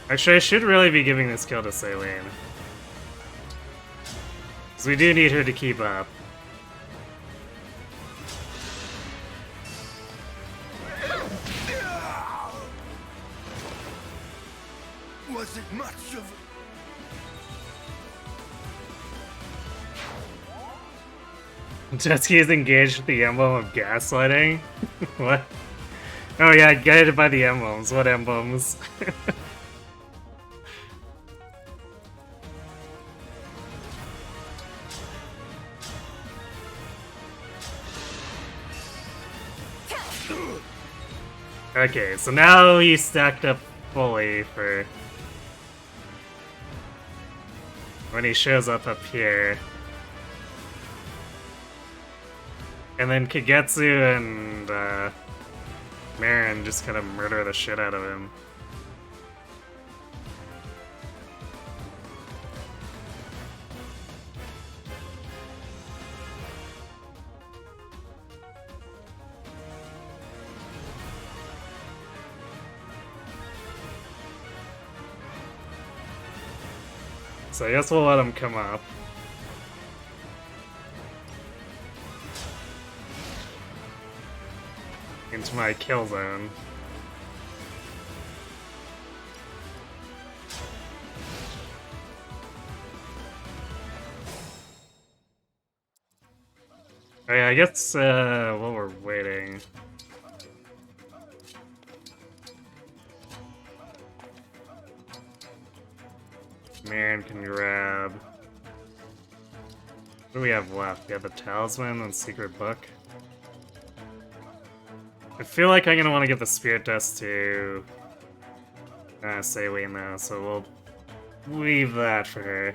Actually, I should really be giving this kill to Saline. Because we do need her to keep up. Was it much of Jetski is engaged with the emblem of gaslighting? What? Oh yeah, guided by the emblems. What emblems? Okay, so now he's stacked up fully for when he shows up here. And then Kagetsu and Marin just kind of murder the shit out of him. So I guess we'll let him come up. Into my kill zone. Oh yeah, I guess while we're waiting. Marin can grab. What do we have left? We have the Talisman and Secret Book. I feel like I'm gonna want to give the Spirit Dust to Saline now, so we'll leave that for her.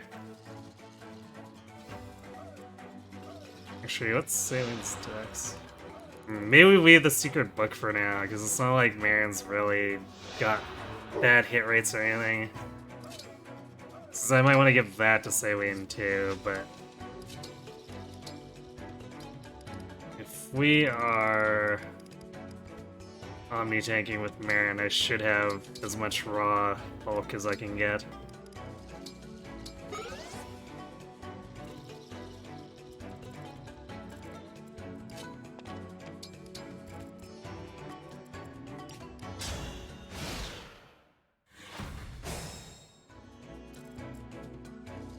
Actually, what's Saline's dex? Maybe we leave the Secret Book for now, because it's not like Marin's really got bad hit rates or anything. So I might want to give that to Saline too, but if we are omni-tanking with Marin, I should have as much raw bulk as I can get.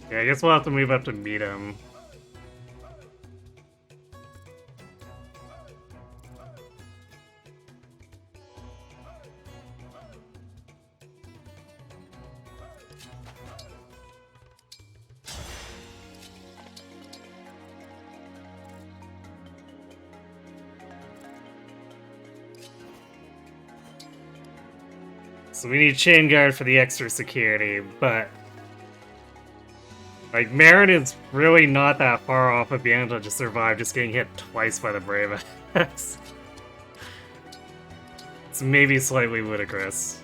Yeah, I guess we'll have to move up to meet him. So we need Chain Guard for the extra security, but like, Marin is really not that far off of being able to just survive just getting hit twice by the Brave Axe. It's maybe slightly ludicrous.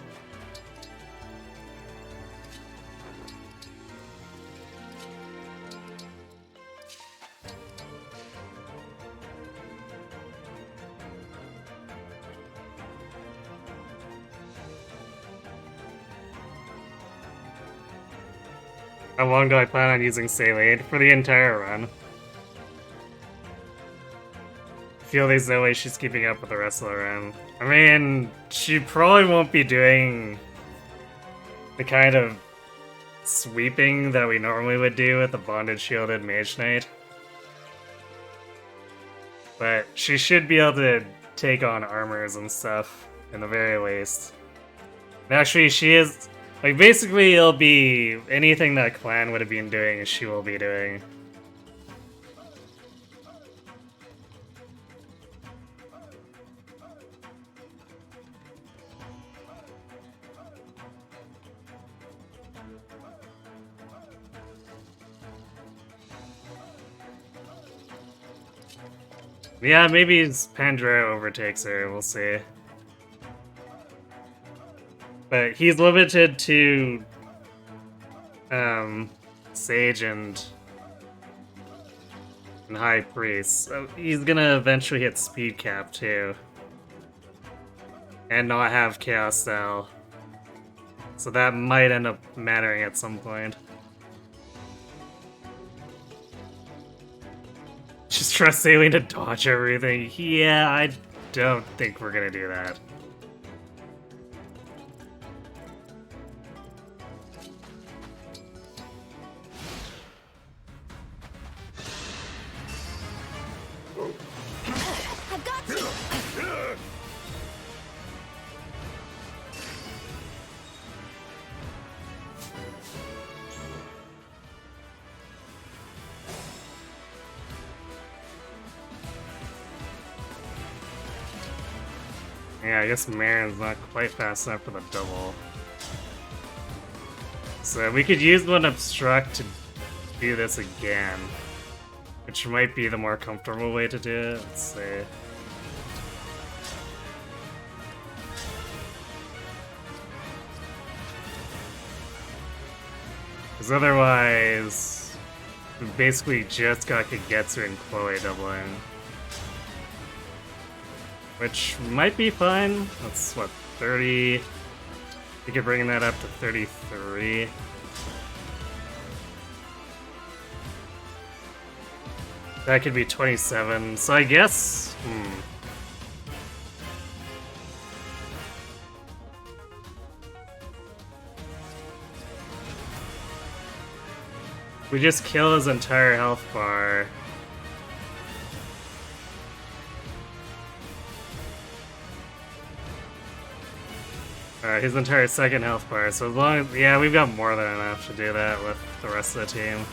How long do I plan on using Saline? For the entire run. I feel there's no way she's keeping up with the rest of the run. I mean, she probably won't be doing the kind of sweeping that we normally would do with the Bonded Shielded Mage Knight. But she should be able to take on armors and stuff, in the very least. And actually, she is... Like, basically, it'll be anything that Clan would have been doing, she will be doing. Yeah, maybe Pandora overtakes her, we'll see. But he's limited to Sage and High Priest, so he's gonna eventually hit speed cap too. And not have Chaos Style. So that might end up mattering at some point. Just trust Saline to dodge everything. Yeah, I don't think we're gonna do that. Yeah, I guess Marin's not quite fast enough for the double. So we could use one obstruct to do this again, which might be the more comfortable way to do it. Let's see. Because otherwise, we basically just got Kagetsu and Chloe doubling. Which might be fine. That's what, 30? We could bring that up to 33. That could be 27. So I guess. We just kill his entire health bar. His entire second health bar. So as long as, yeah, we've got more than enough to do that with the rest of the team.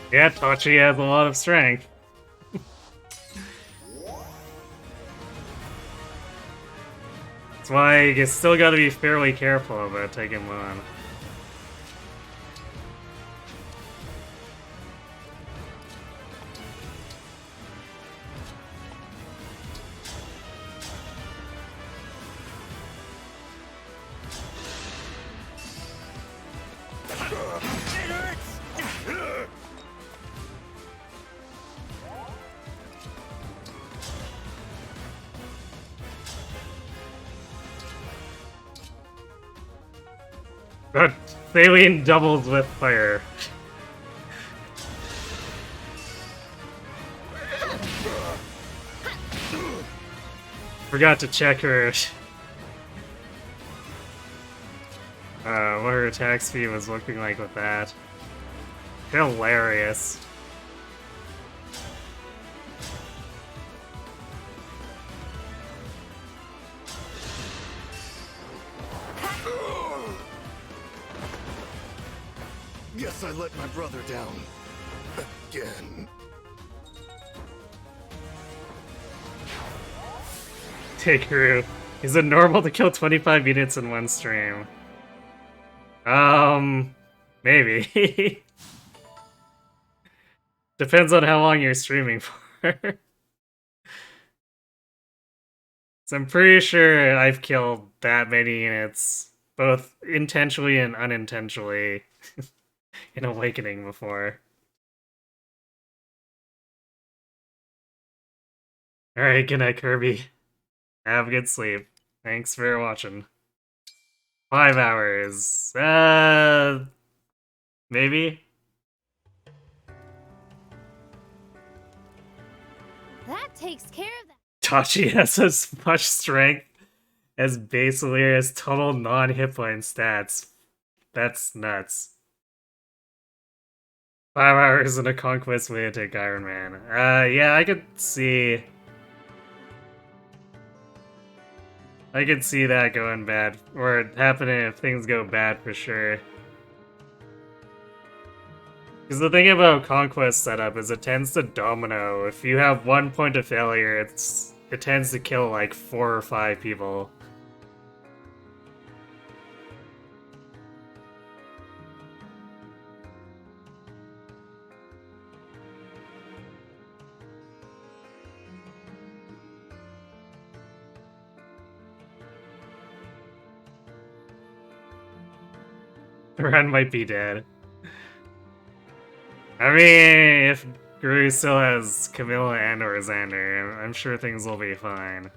Yeah, Tachi has a lot of strength. That's why you still gotta be fairly careful about taking him on. But Thaleen doubles with fire. Forgot to check her. What her attack speed was looking like with that. Hilarious. Guess I let my brother down. Again. Takeru. Is it normal to kill 25 units in one stream? Maybe. Depends on how long you're streaming for. So I'm pretty sure I've killed that many units, both intentionally and unintentionally, in Awakening before. Alright, good night, Kirby. Have a good sleep. Thanks for watching. 5 hours. Maybe? That takes care of that. Tachi has as much strength as Basilier has total non-hit point stats. That's nuts. 5 hours in a conquest way to take Iron Man. Yeah, I could see that going bad, or happening if things go bad for sure. Because the thing about Conquest setup is it tends to domino. If you have 1 point of failure, it tends to kill like 4 or 5 people. The run might be dead. I mean, if Guru still has Camilla and or Xander. I'm sure things will be fine.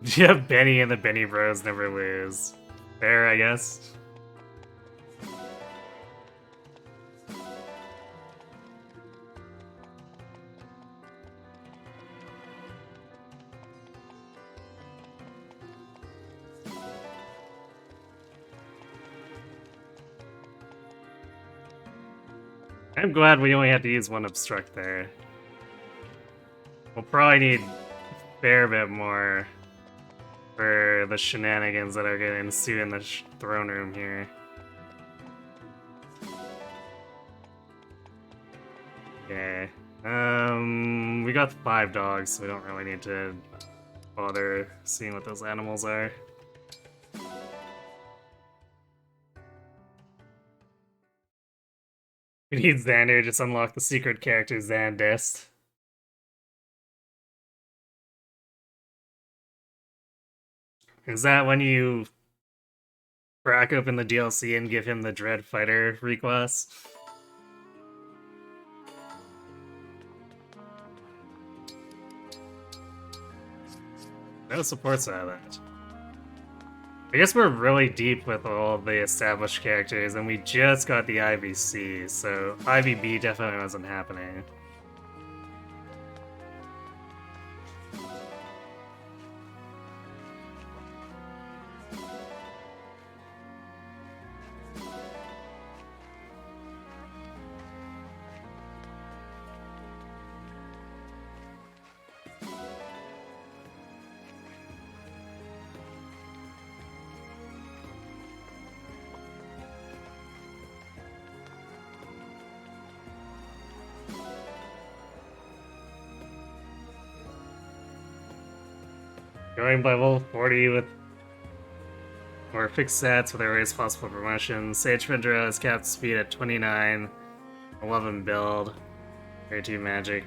Yeah, Benny and the Benny Bros never lose. Fair, I guess. I'm glad we only had to use one obstruct there. We'll probably need a fair bit more for the shenanigans that are going to ensue in the throne room here. Okay. We got 5 dogs, so we don't really need to bother seeing what those animals are. We need Xander, just unlock the secret character Xandist. Is that when you crack open the DLC and give him the Dread Fighter request? No supports out of that. I guess we're really deep with all of the established characters, and we just got the IVC, so IVB definitely wasn't happening. Going by level 40 with more fixed stats with every possible promotion. Sage Vendra has capped speed at 29, 11 build, 32 magic.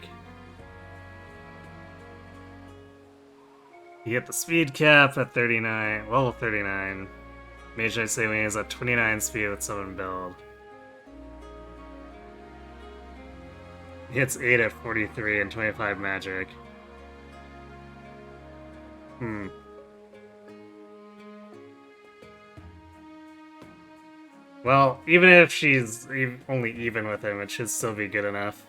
You hit the speed cap at 39, level 39. Mage I say when he is at 29 speed with 7 build. He hits 8 at 43 and 25 magic. Well, even if she's only even with him, it should still be good enough.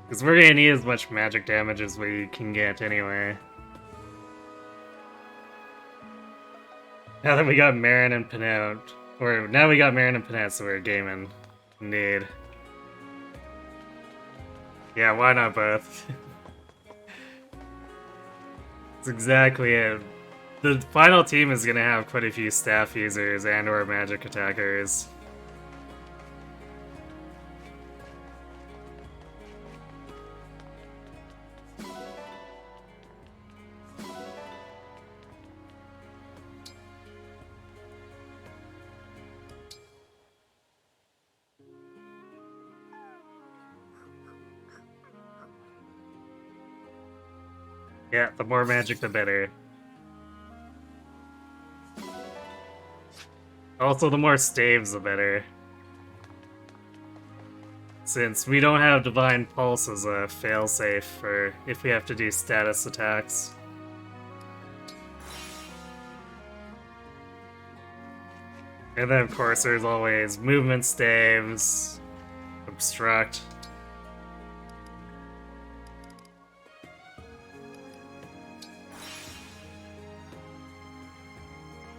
Because we're gonna need as much magic damage as we can get anyway. Now that we got Marin and Pinot, or now we got Marin and Pinot, so we're gaming. Indeed. Yeah, why not both? That's exactly it. The final team is gonna have quite a few staff users and or magic attackers. Yeah, the more magic, the better. Also, the more staves, the better. Since we don't have Divine Pulse as a failsafe for if we have to do status attacks. And then, of course, there's always movement staves, obstruct.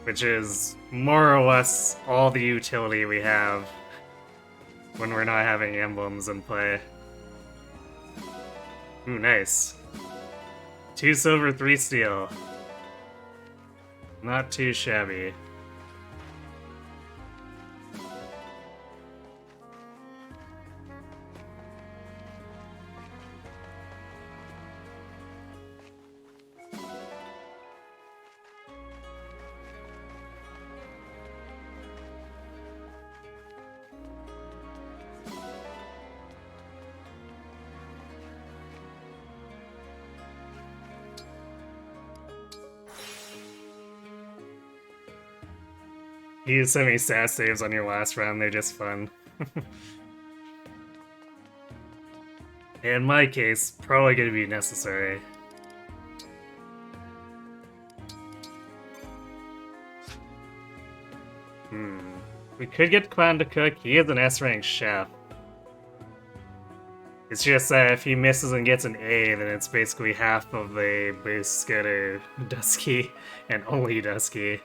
Which is more or less all the utility we have when we're not having emblems in play. Ooh, nice. 2 silver, 3 steel. Not too shabby. You use so many stat saves on your last round, they're just fun. In my case, probably gonna be necessary. We could get Clown to cook. He is an S-rank chef. It's just that if he misses and gets an A, then it's basically half of the base go to Dusky, and only Dusky.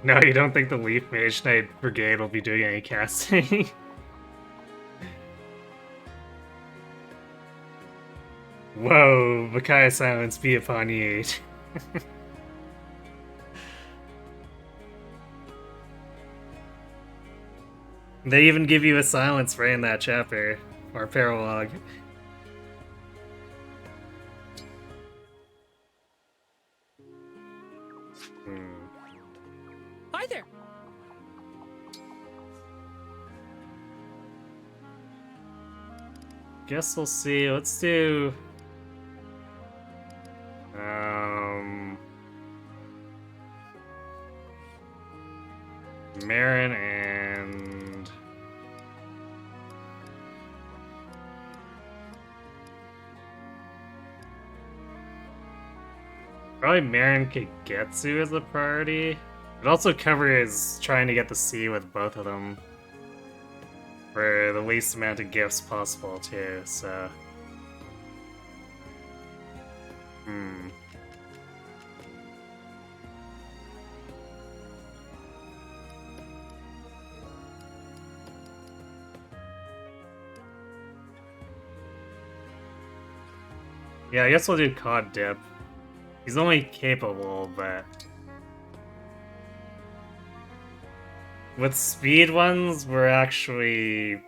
No, you don't think the Leaf Mage Knight Brigade will be doing any casting? Whoa, Makai silence be upon ye. They even give you a silence right in that chapter, or paralogue. Hi there. Guess we'll see. Let's do Marin and probably Marin Kagetsu as a priority. It also covers trying to get the C with both of them for the least amount of gifts possible too, so yeah, I guess we'll do Cod Dip. He's only capable, but with speed ones, we're actually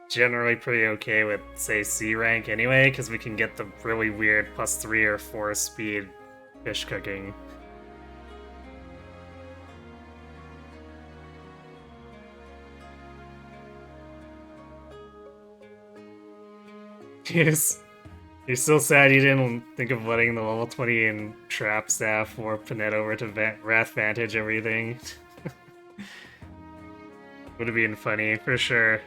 generally pretty okay with, say, C rank anyway, because we can get the really weird +3 or 4 speed fish cooking. Yes. You're still sad you didn't think of letting the level 20 and Trap Staff warp Panette over to Wrath Vantage everything. Would have been funny, for sure.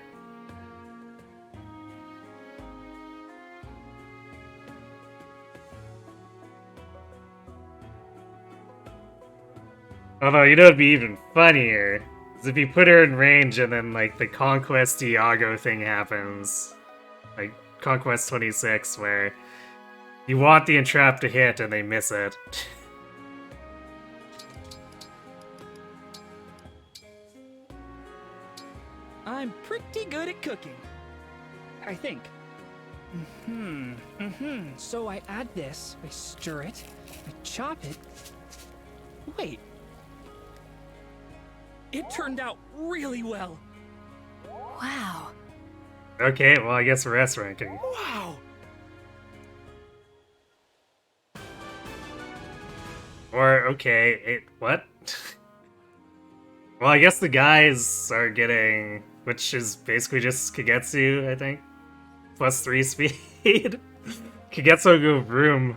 Although, you know what'd be even funnier? Is if you put her in range and then, like, the Conquest Iago thing happens. Like, Conquest 26, where you want the Entrap to hit and they miss it. I'm pretty good at cooking. I think. So I add this, I stir it, I chop it. Wait. It turned out really well. Wow. Okay, well, I guess we're S ranking. Wow! Or, okay, what? Well, I guess the guys are getting, which is basically just Kagetsu, I think. +3 speed. Kagetsu go vroom.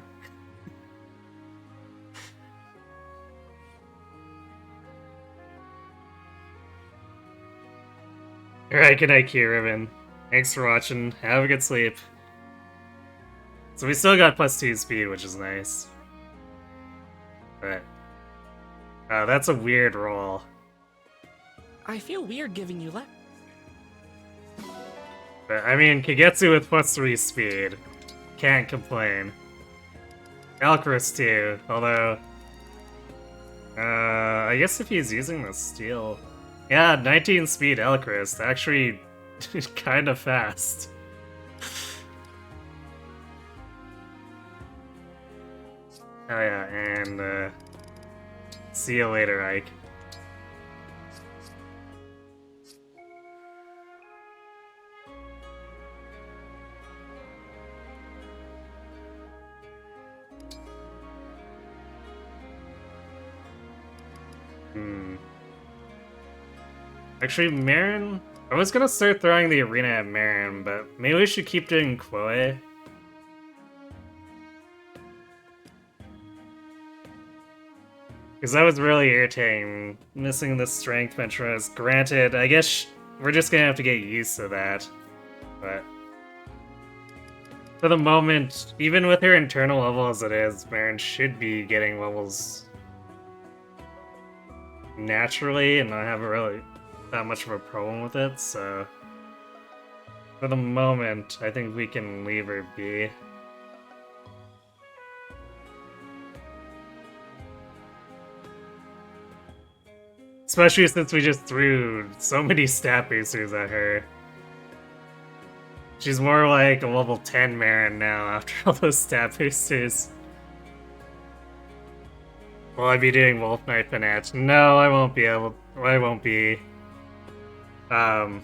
Alright, good night, Ribbon. Thanks for watching. Have a good sleep. So we still got +2 speed, which is nice. But that's a weird roll. I feel weird giving you less. But I mean, Kagetsu with +3 speed. Can't complain. Alcaris too, although I guess if he's using the steel. Yeah, 19 speed Alcaris, actually kind of fast. Oh yeah, and see you later, Ike. Actually, Marin... I was gonna start throwing the arena at Marin, but maybe we should keep doing Chloe. Because that was really irritating, missing the strength benchmarks. Granted, I guess we're just gonna have to get used to that. But for the moment, even with her internal level as it is, Baron should be getting levels naturally and not have really that much of a problem with it, so for the moment, I think we can leave her be. Especially since we just threw so many stat boosters at her. She's more like a level 10 Marin now after all those stat boosters. Will I be doing Wolf Knight Finach? No, I won't be able. I won't be. I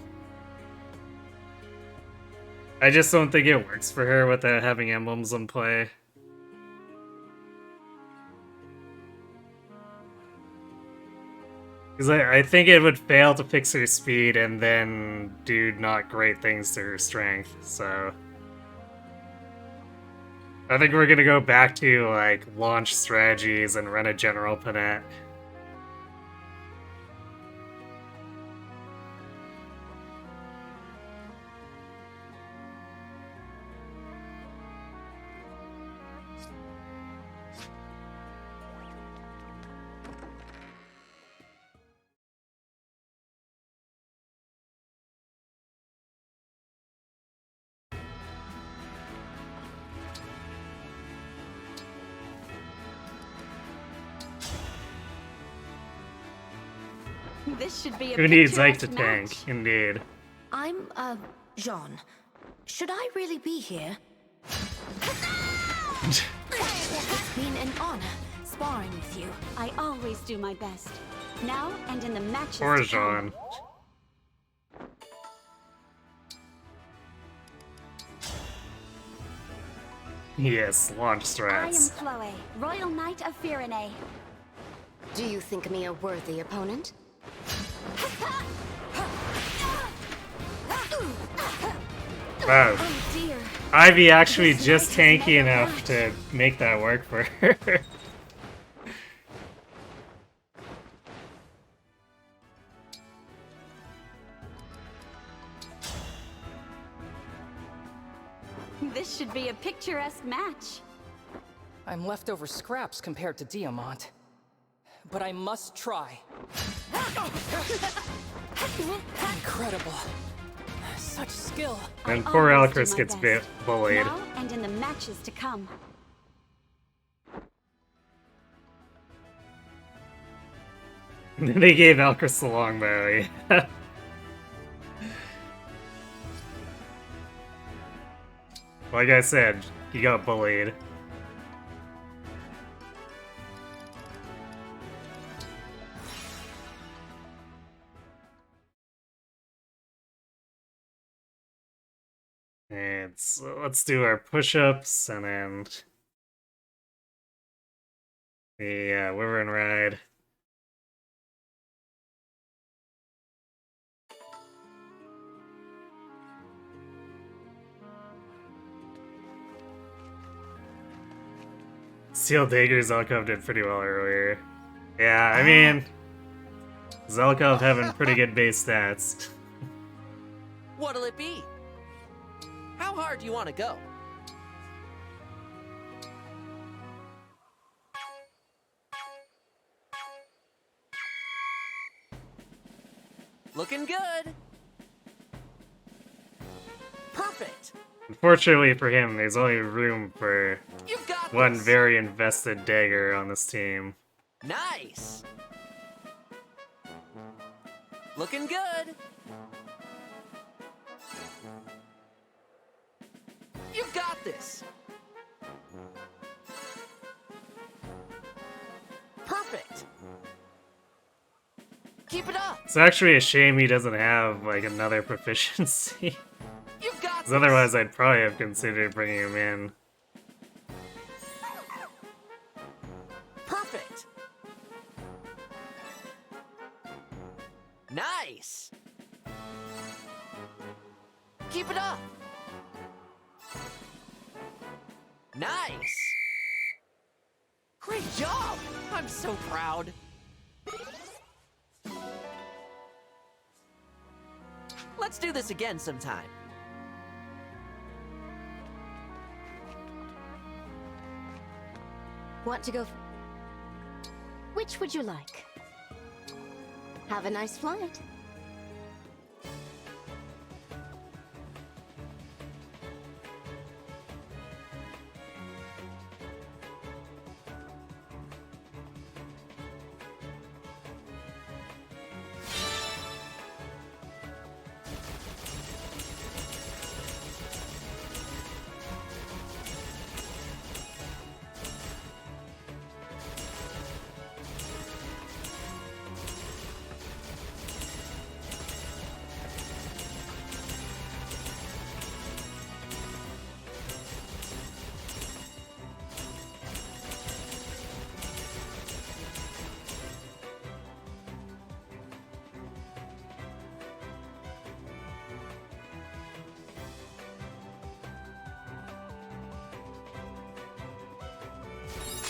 just don't think it works for her without having emblems in play. Because I think it would fail to fix her speed and then do not great things to her strength, so... I think we're gonna go back to, like, launch strategies and run a general Panette. This should be a Who needs Ike to picturesque match. tank? Indeed. I'm, Jean. Should I really be here? It's been an honor sparring with you. I always do my best. Now and in the matches Poor to come. Jean. Yes, launch I am strats. Chloe, Royal Knight of Firene. Do you think me a worthy opponent? Wow. Oh dear. Ivy actually just tanky enough to make that work for her. This should be a picturesque match. I'm leftover scraps compared to Diamant. But I must try. Incredible. Such skill. And I poor always do Alcris my gets best. bullied. Now and in the matches to come. They gave Alcris the longbow. Yeah. Like I said, he got bullied. And so let's do our push-ups and then the Wyvern Ride. Steel Dagger Zelkov did pretty well earlier. Yeah, I mean, Zelkov having pretty good base stats. What'll it be? How hard do you want to go? Looking good. Perfect. Unfortunately for him, there's only room for You've got one this. very invested dagger on this team. Nice. Looking good. You've got this. Perfect. Keep it up. It's actually a shame he doesn't have, like, another proficiency. You've got Because otherwise I'd probably have considered bringing him in. Perfect. Nice. Keep it up. Nice. Great job! I'm so proud. Let's do this again sometime. Want to go? Which would you like? Have a nice flight.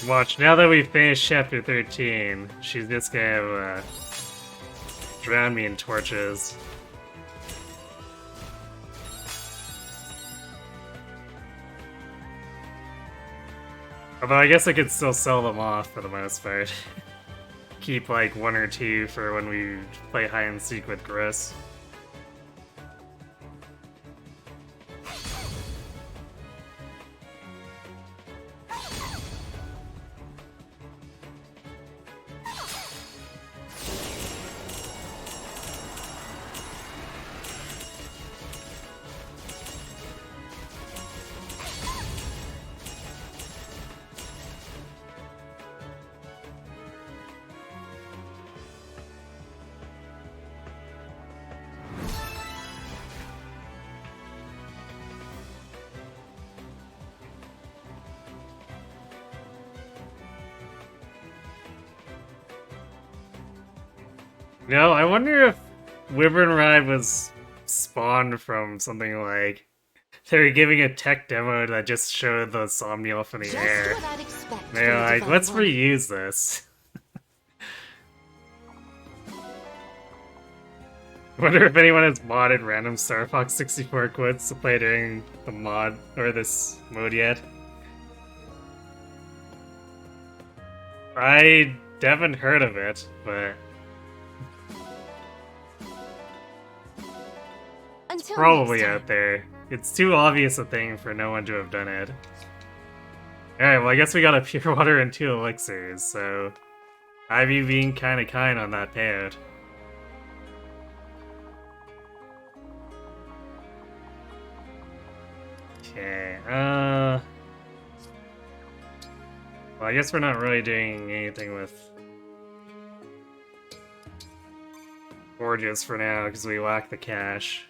Watch, now that we've finished chapter 13, she's just gonna drown me in torches. Although I guess I could still sell them off for the most part. Keep like 1 or 2 for when we play hide and seek with Gris. No, I wonder if Wyvern Ride was spawned from something like they were giving a tech demo that just showed the Somnielf in the air. They're like, let's reuse this. Wonder if anyone has modded random Star Fox 64 quotes to play during the mod or this mode yet. I haven't heard of it, but it's probably out there. It's too obvious a thing for no one to have done it. Alright, well I guess we got a pure water and 2 elixirs, so Ivy being kinda kind on that payout. Okay, well I guess we're not really doing anything with Forges for now, because we lack the cash.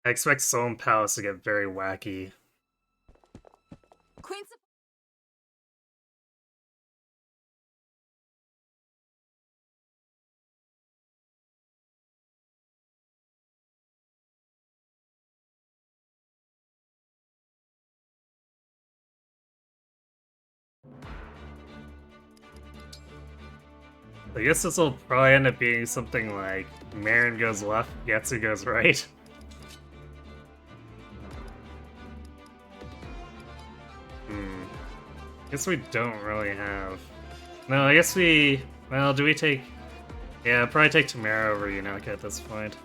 I expect Solemn Palace to get very wacky. Queen I guess this will probably end up being something like Marin goes left, Getsu goes right. Guess we don't really have... No, I guess we... Well, do we take... Yeah, probably take Tamara over Yunaka at this point.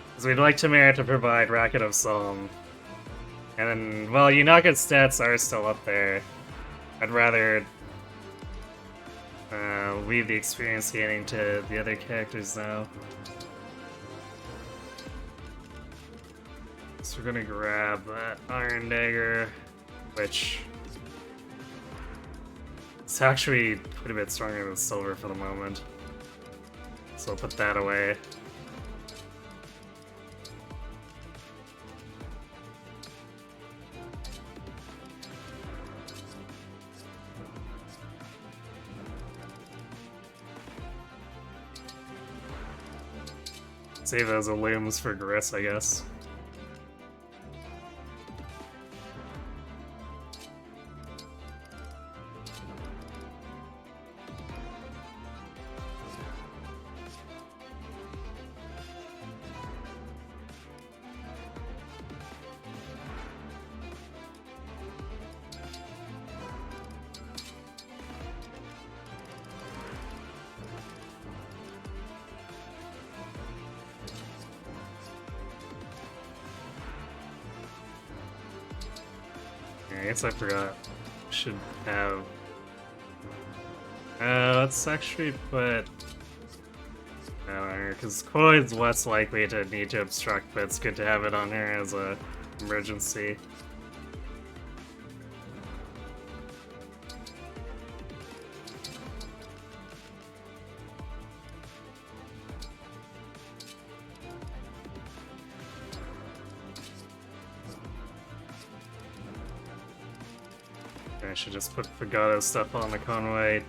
Because we'd like Tamara to provide Racket of Psalm. And then, well, Yunaka's stats are still up there. I'd rather leave the experience gaining to the other characters now. So we're gonna grab that Iron Dagger, which it's actually quite a bit stronger than silver for the moment. So I'll put that away. Save those looms for Gris, I guess. I guess I forgot. Should have. Let's actually put that on her, because Quoid's less likely to need to obstruct, but it's good to have it on her as a emergency. I should just put Fagotto stuff on the convoy.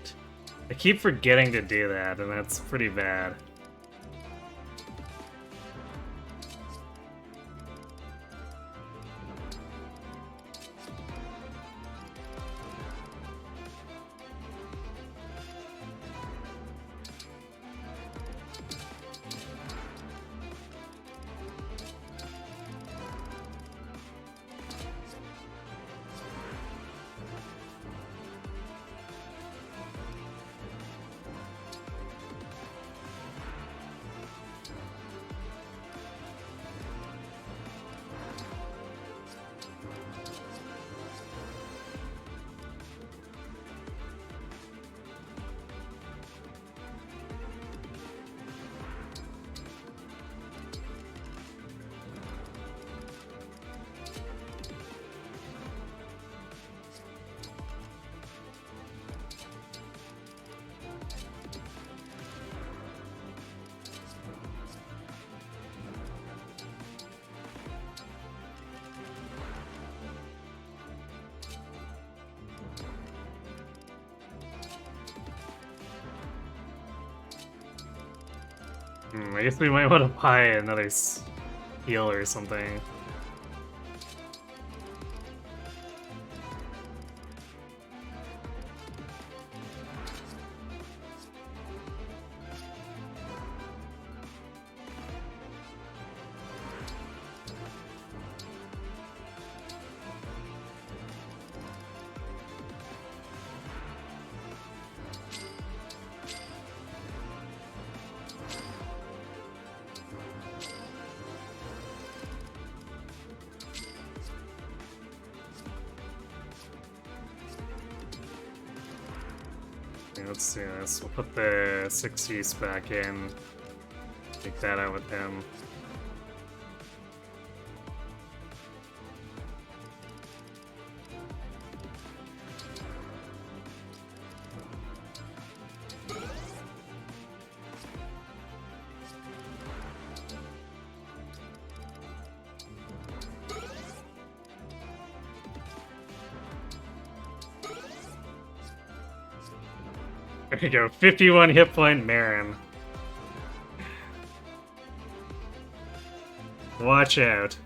I keep forgetting to do that, and that's pretty bad. I guess we might want to buy another heal or something. Let's do this. We'll put the 6 East back in. Take that out with him. There we go, 51 hit point Marin. Watch out.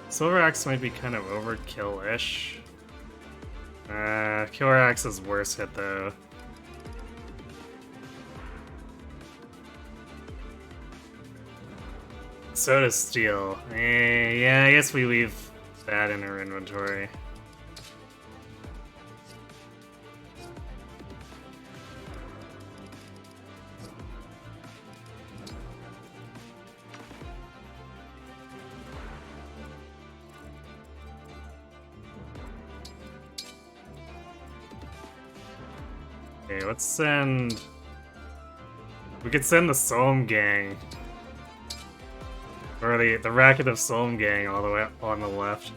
Silver Axe might be kind of overkill-ish. Killer Axe is worse hit though. So does Steel. Yeah, I guess we leave that in our inventory. Okay, let's send... We could send the Sohm Gang. Or the Racket of Sohm Gang all the way up on the left.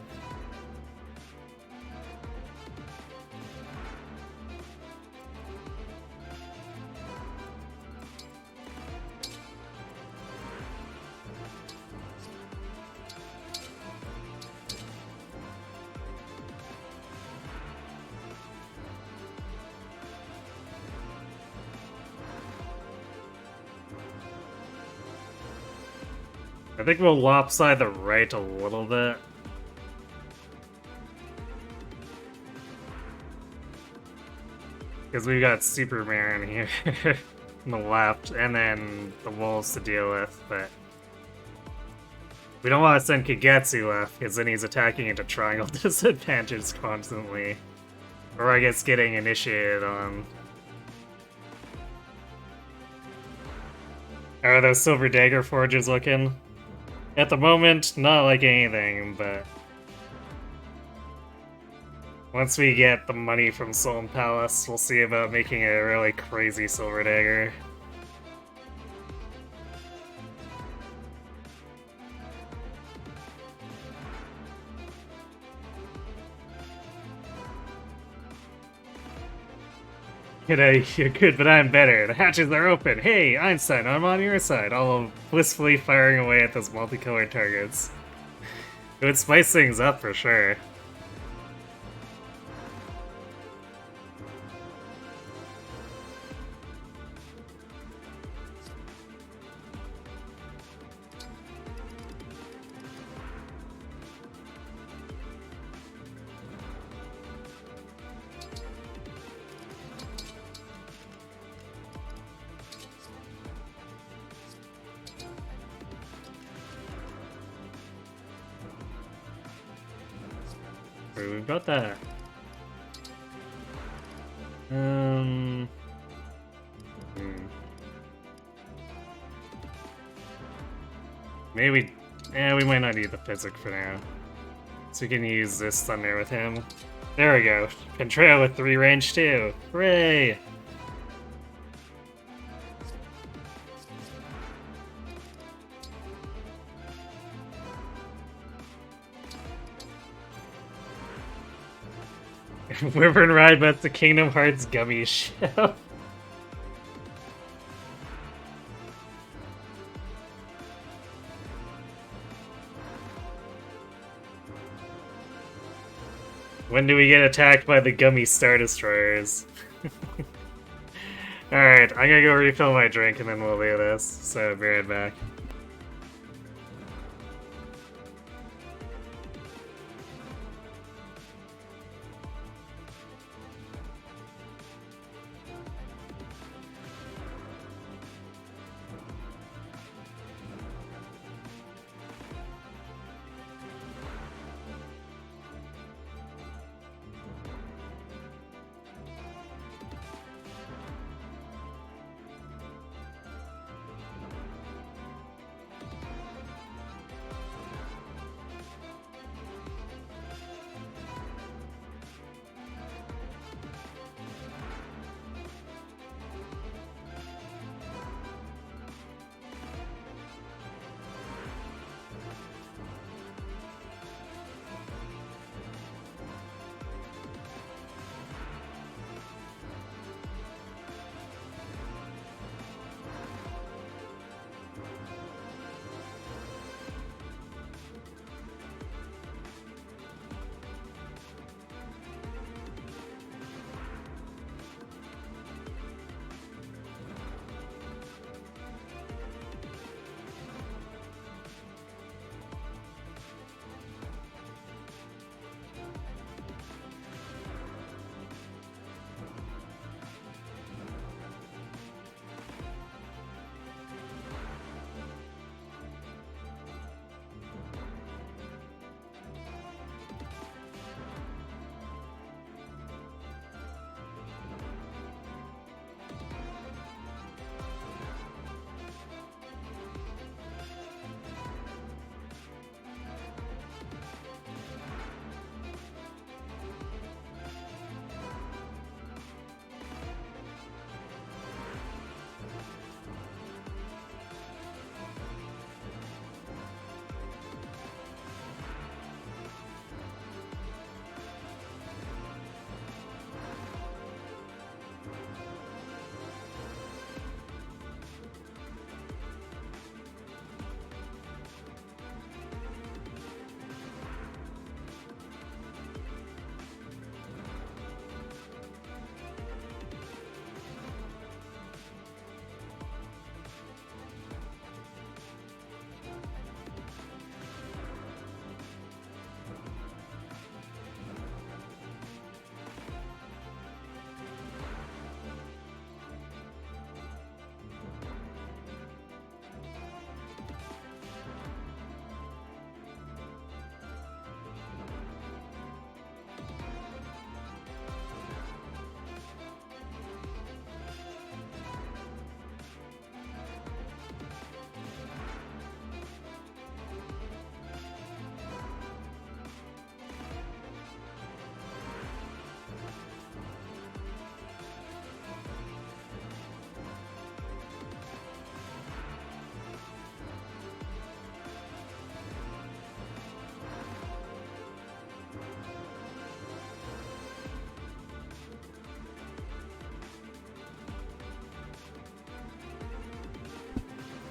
I think we'll lopside the right a little bit. Because we've got Superman here on the left, and then the wolves to deal with, but... We don't want to send Kagetsu left, because then he's attacking into triangle disadvantage constantly. Or I guess getting initiated on. How are those Silver Dagger Forges looking? At the moment, not like anything, but... Once we get the money from Soul Palace, we'll see about making a really crazy Silver Dagger. You're good, but I'm better. The hatches are open. Hey, Einstein, I'm on your side. All blissfully firing away at those multicolored targets. It would spice things up for sure. We've got that. Maybe, we might not need the physic for now. So we can use this thunder with him. There we go. Control with 3 range too. Hooray! Wyvern Ride, but the Kingdom Hearts gummy shell. When do we get attacked by the gummy Star Destroyers? Alright, I'm gonna go refill my drink and then we'll do this, so be right back.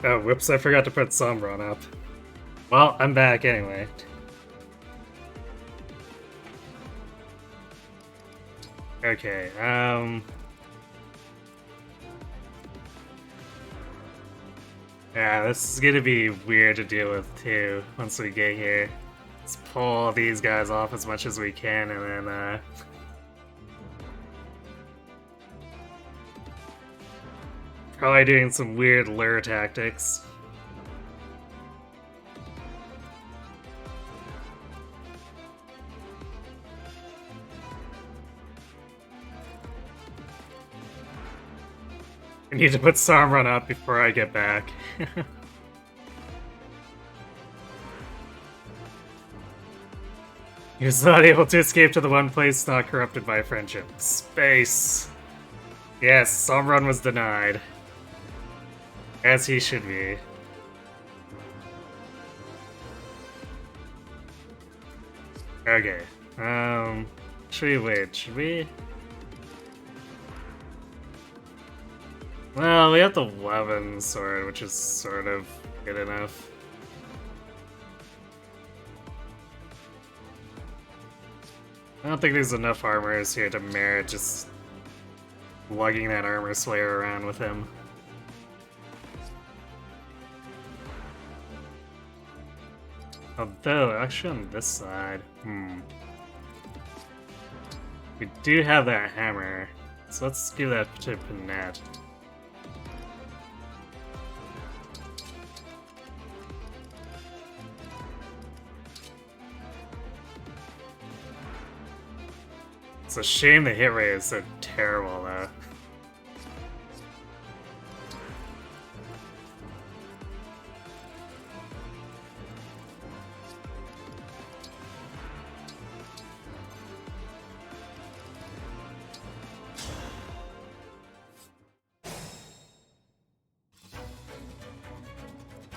Oh, whoops, I forgot to put Sombron up. Well, I'm back anyway. Okay, yeah, this is gonna be weird to deal with too, once we get here. Let's pull these guys off as much as we can, and then, probably doing some weird lure tactics. I need to put Sombron up before I get back. He was not able to escape to the one place not corrupted by friendship. Space. Yes, Sombron was denied. As he should be. Okay. Should we wait? Should we? Well, we have the 11 sword, which is sort of good enough. I don't think there's enough armors here to merit just lugging that armor slayer around with him. Although, actually on this side, we do have that hammer, so let's give that to Panette. It's a shame the hit rate is so terrible, though.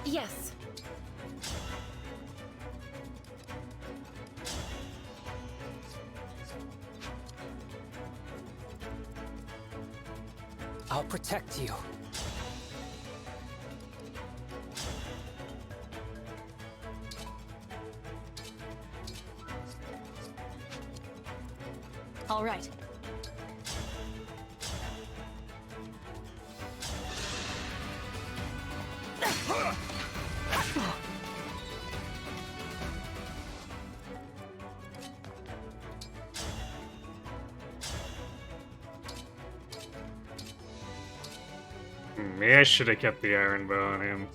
Yes. I'll protect you. All right. Maybe I should have kept the iron bow on him.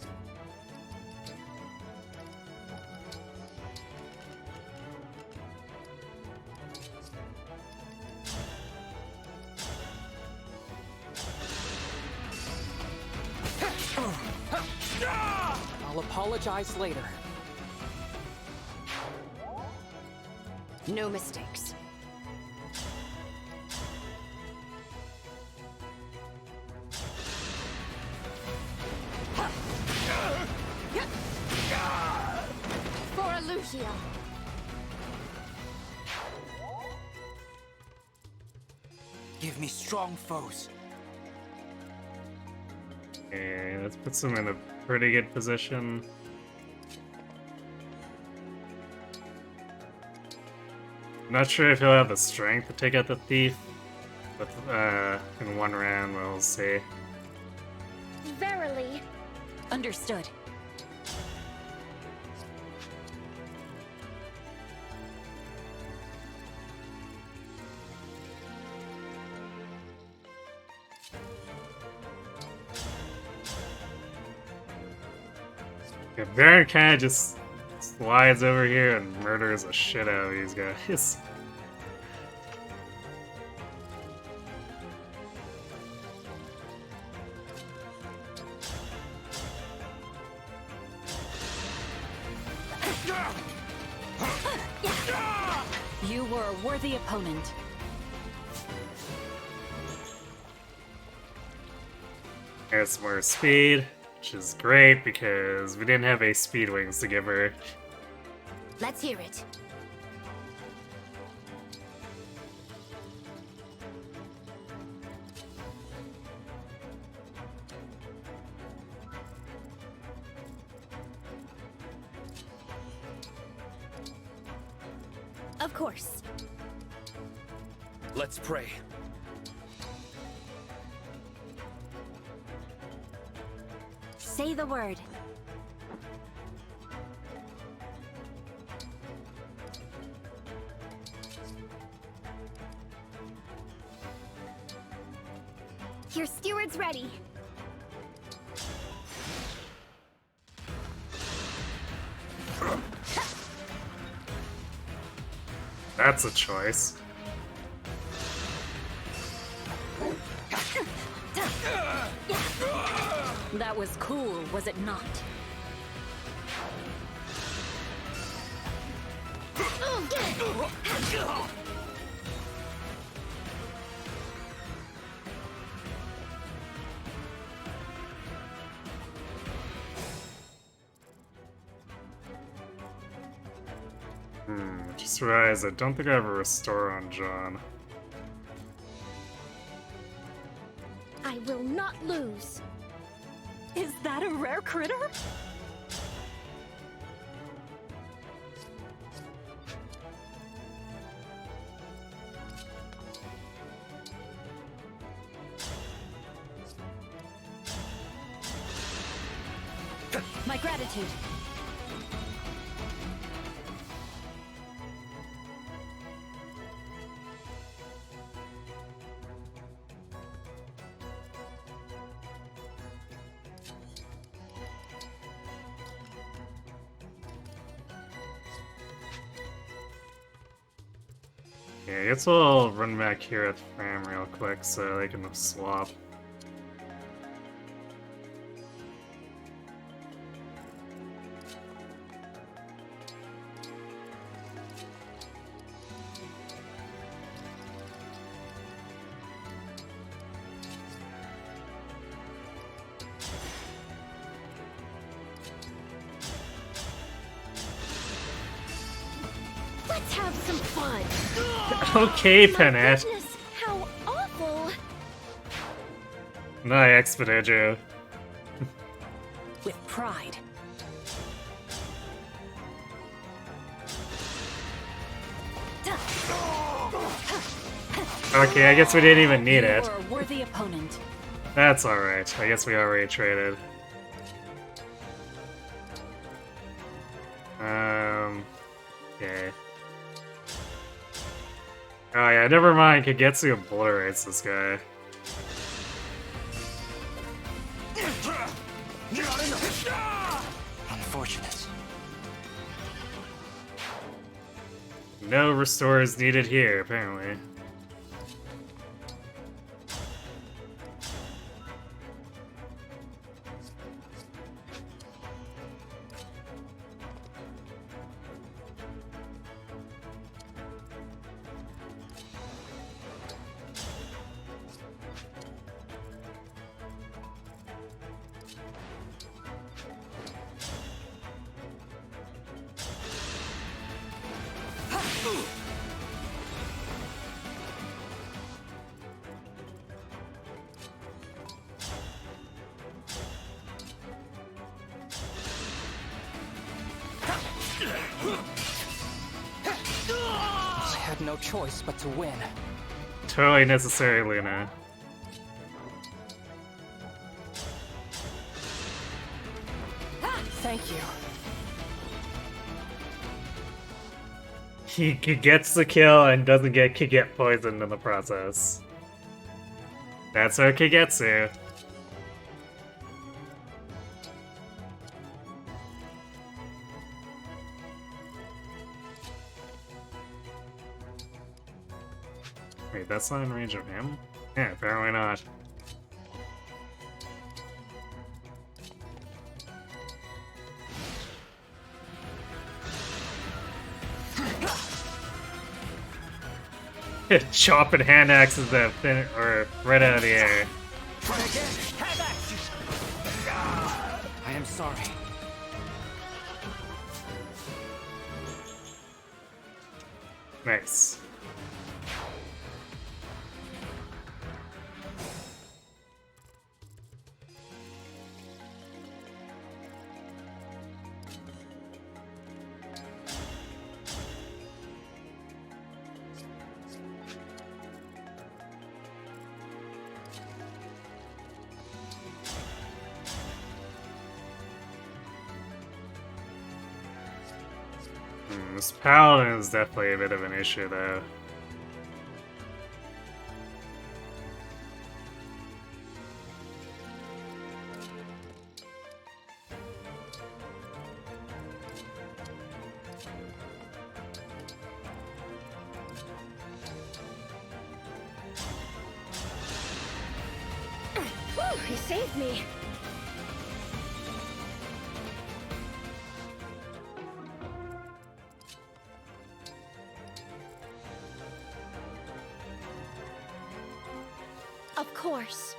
I'll apologize later. No mistakes. For Lucia. Give me strong foes. Okay, let's put him in a pretty good position. Not sure if he'll have the strength to take out the thief, but in one round we'll see. Verily. Understood. Yeah, Baron kind of just slides over here and murders the shit out of these guys. You were a worthy opponent. There's some more speed, which is great because we didn't have a speed wings to give her. Let's hear it. Of course. Let's pray. Say the word. Your steward's ready. That's a choice. That was cool, was it not? Just realized I don't think I have a restore on John. I will not lose. Is that a rare critter? My gratitude. Yeah, I guess we'll run back here at the farm real quick so they can swap. Let's have some fun. Okay, My Penette. goodness, how awful. No, I expedited you. With pride. Okay, I guess we didn't even need it. You're a worthy opponent. That's alright. I guess we already traded. Okay. Oh yeah, never mind. Kagetsu obliterates this guy. Unfortunate. No restores needed here, apparently. I had no choice but to win. Totally necessary, Luna. Thank you. He gets the kill and doesn't get poisoned in the process. That's our Kagetsu. Wait, that's not in range of him? Yeah, apparently not. Chopping hand axes that fin or right out of the air. I am sorry. Nice. This paladin is definitely a bit of an issue, though. Whew, he saved me. Of course.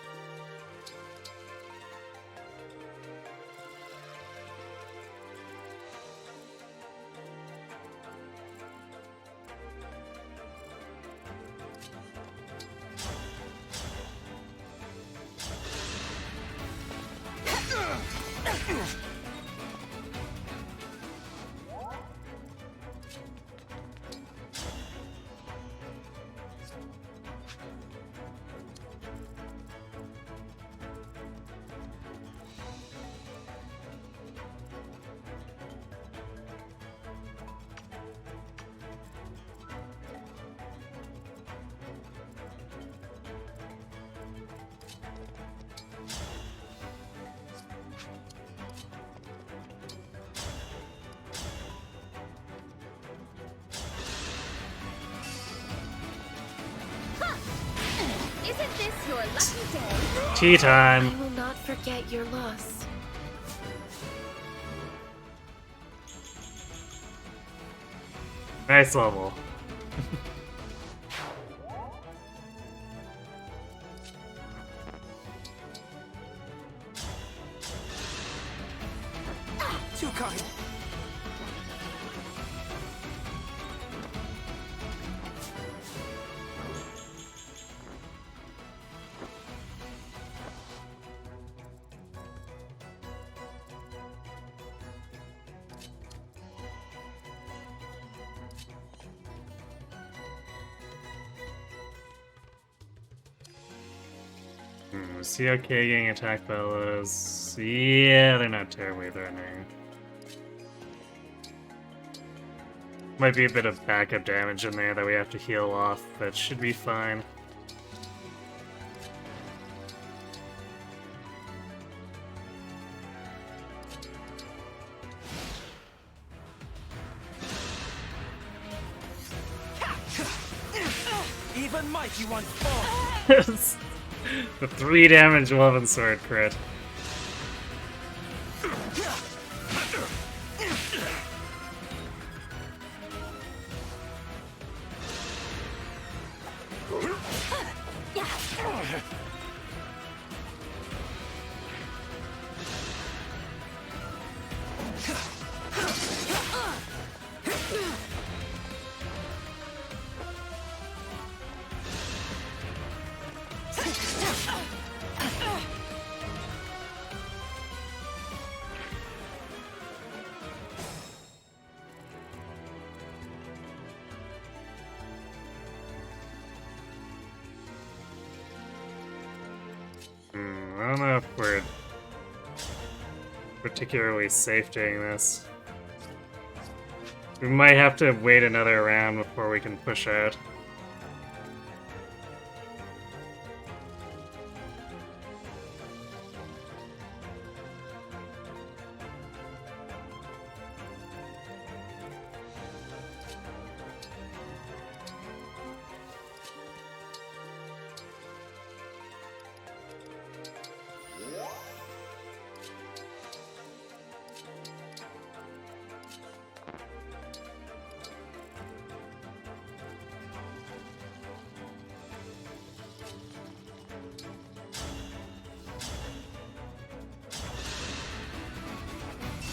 Isn't this your lucky day? Tea time. I will not forget your loss. Nice level. Too kind. Is he okay getting attacked by those? Yeah, they're not terribly threatening. Might be a bit of backup damage in there that we have to heal off, but should be fine. Even mighty ones fall. The 3 damage Woven Sword crit. I don't know if we're particularly safe doing this. We might have to wait another round before we can push out.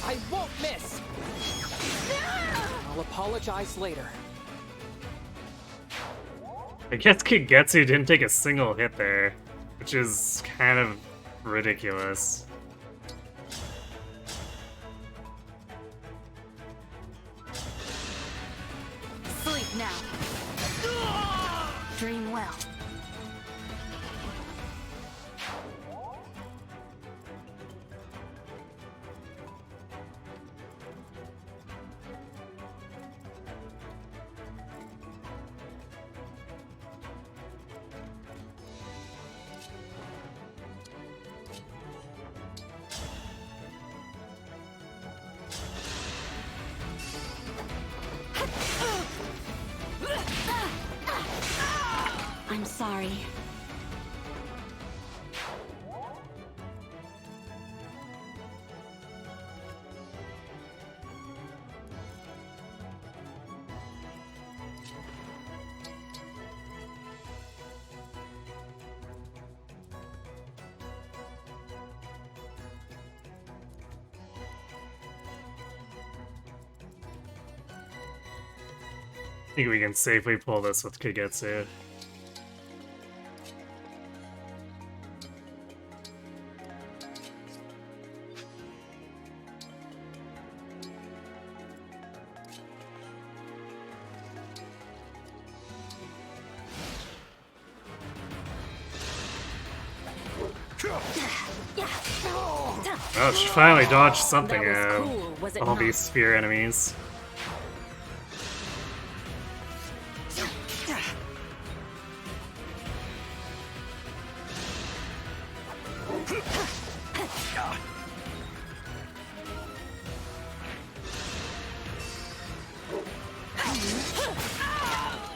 I won't miss! I'll apologize later. I guess Kigetsu didn't take a single hit there, which is kind of ridiculous. Sleep now. Dream well. I'm sorry. I think we can safely pull this with Kagetsu. Oh, she finally dodged something out of all these spear enemies.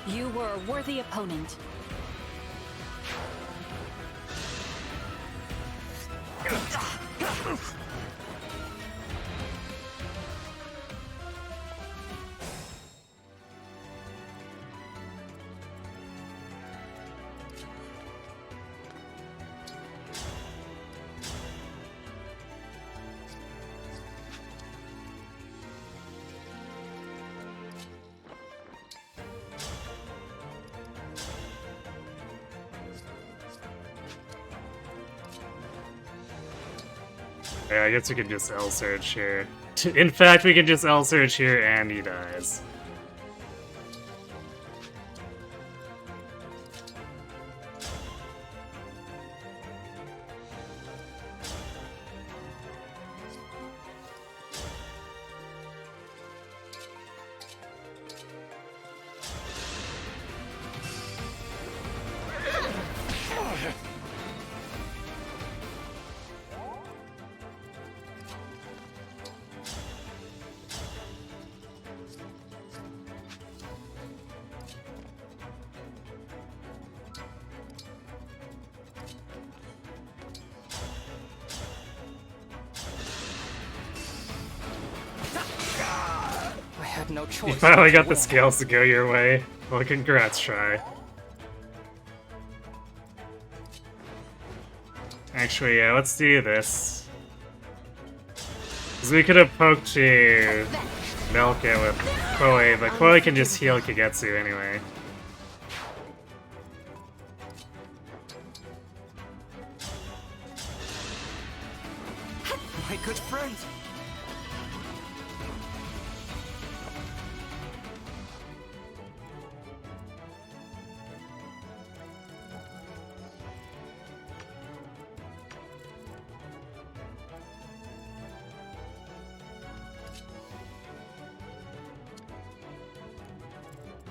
You were a worthy opponent. Yeah, I guess we can just L-Surge here. In fact, we can just L-Surge here and he dies. No choice. You finally got the scales to go your way. Well, congrats, Try. Actually, yeah, let's do this. Because we could have poked to milk it with Chloe, but Chloe can just heal Kagetsu anyway. My good friend.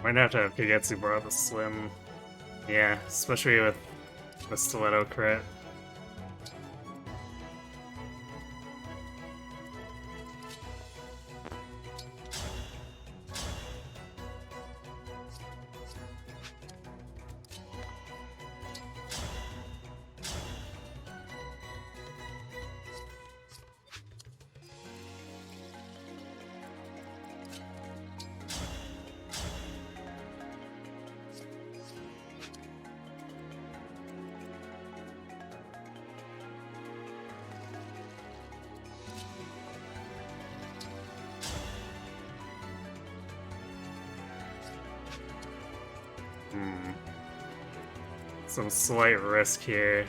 Might have to have Kagetsu borrow the Slim. Yeah, especially with the Stiletto crit. Some slight risk here.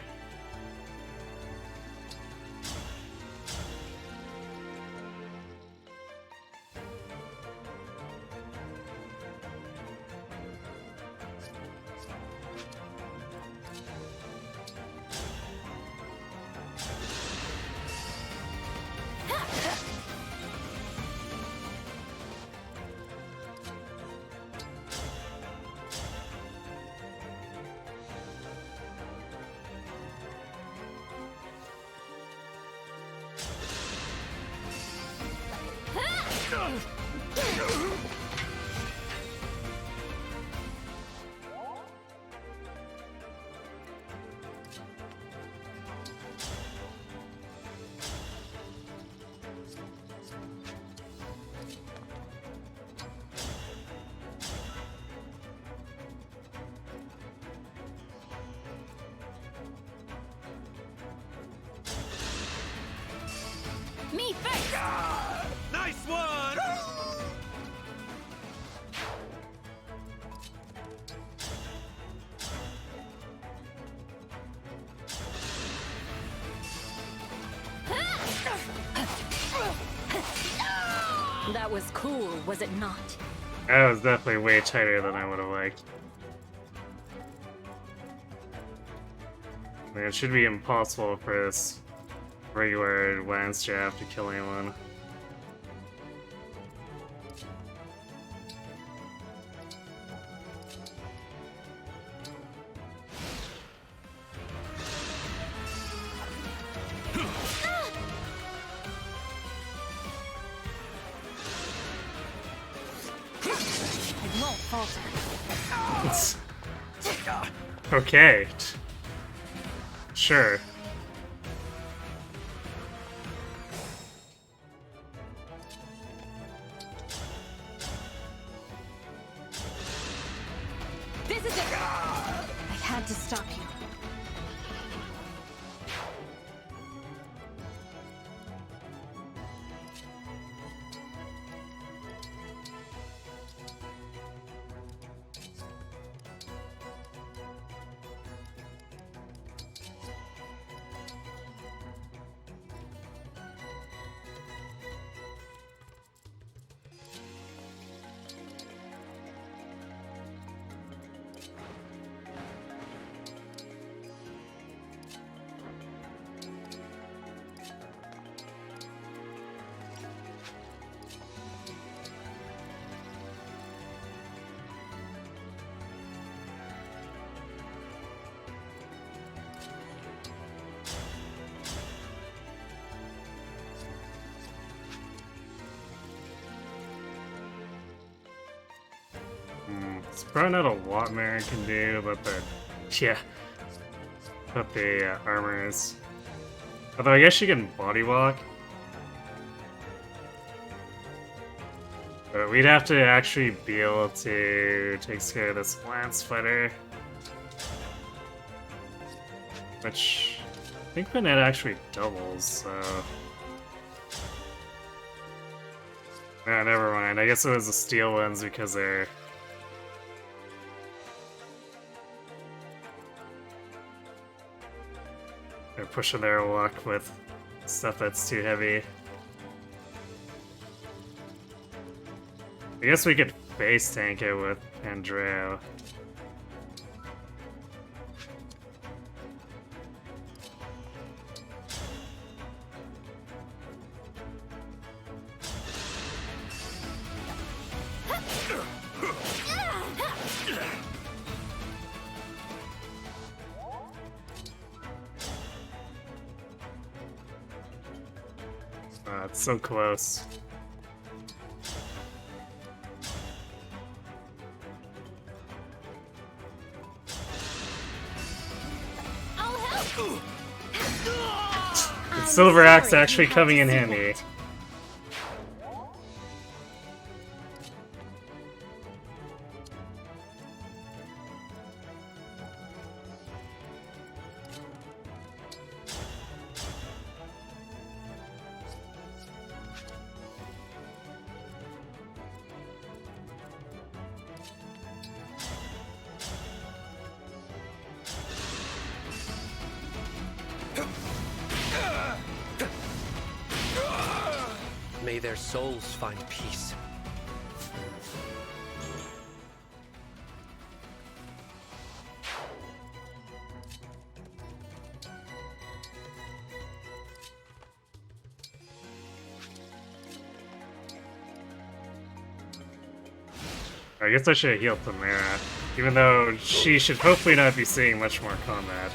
That was cool, was it not? That was definitely way tighter than I would have liked. I mean, it should be impossible for this regular lance jab to kill anyone. I won't falter. Okay. Sure. This is it! I had to stop you. It's probably not a lot Marin can do, but the armor is. Although I guess she can body block. But we'd have to actually be able to take care of this lance fighter. Which I think Panetta actually doubles, so. Nah, never mind. I guess it was the steel ones because they're. They're pushing their luck with stuff that's too heavy. I guess we could face tank it with Andreo. It's so close. The silver axe actually coming in handy. May their souls find peace. I guess I should have healed Tamara, even though she should hopefully not be seeing much more combat.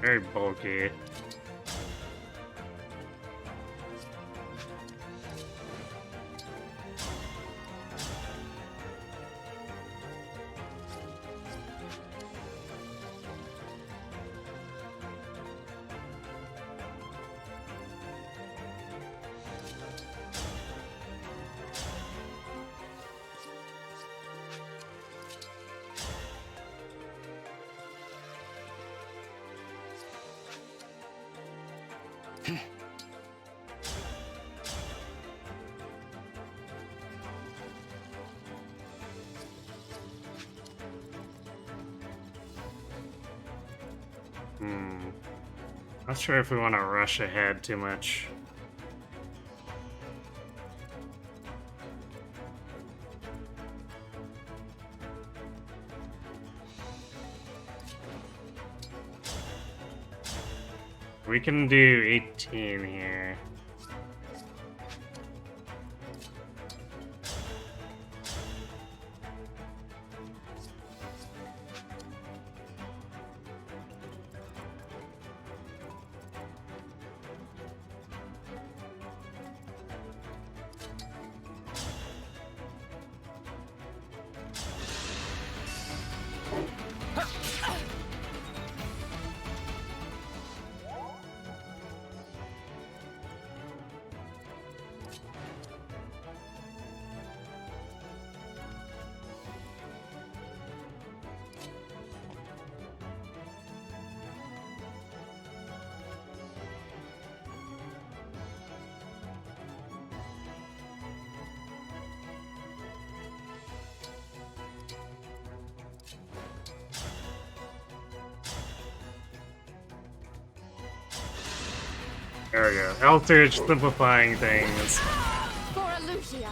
Very bulky. Not sure if we want to rush ahead too much. We can do 18 here. There we go. Eldritch simplifying things. For Lucia.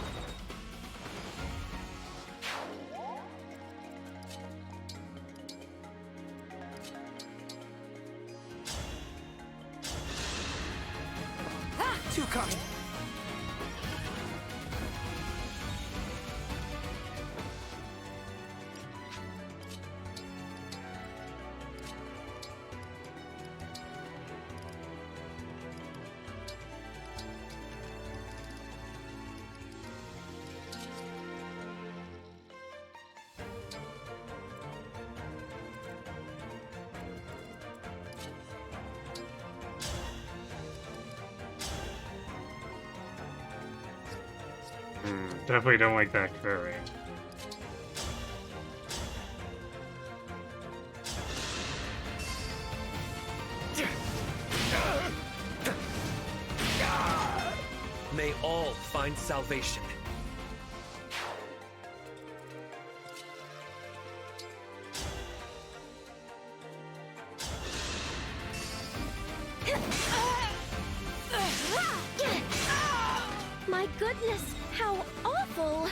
Too kind. Definitely don't like that crit rate. May all find salvation. My goodness, how awful!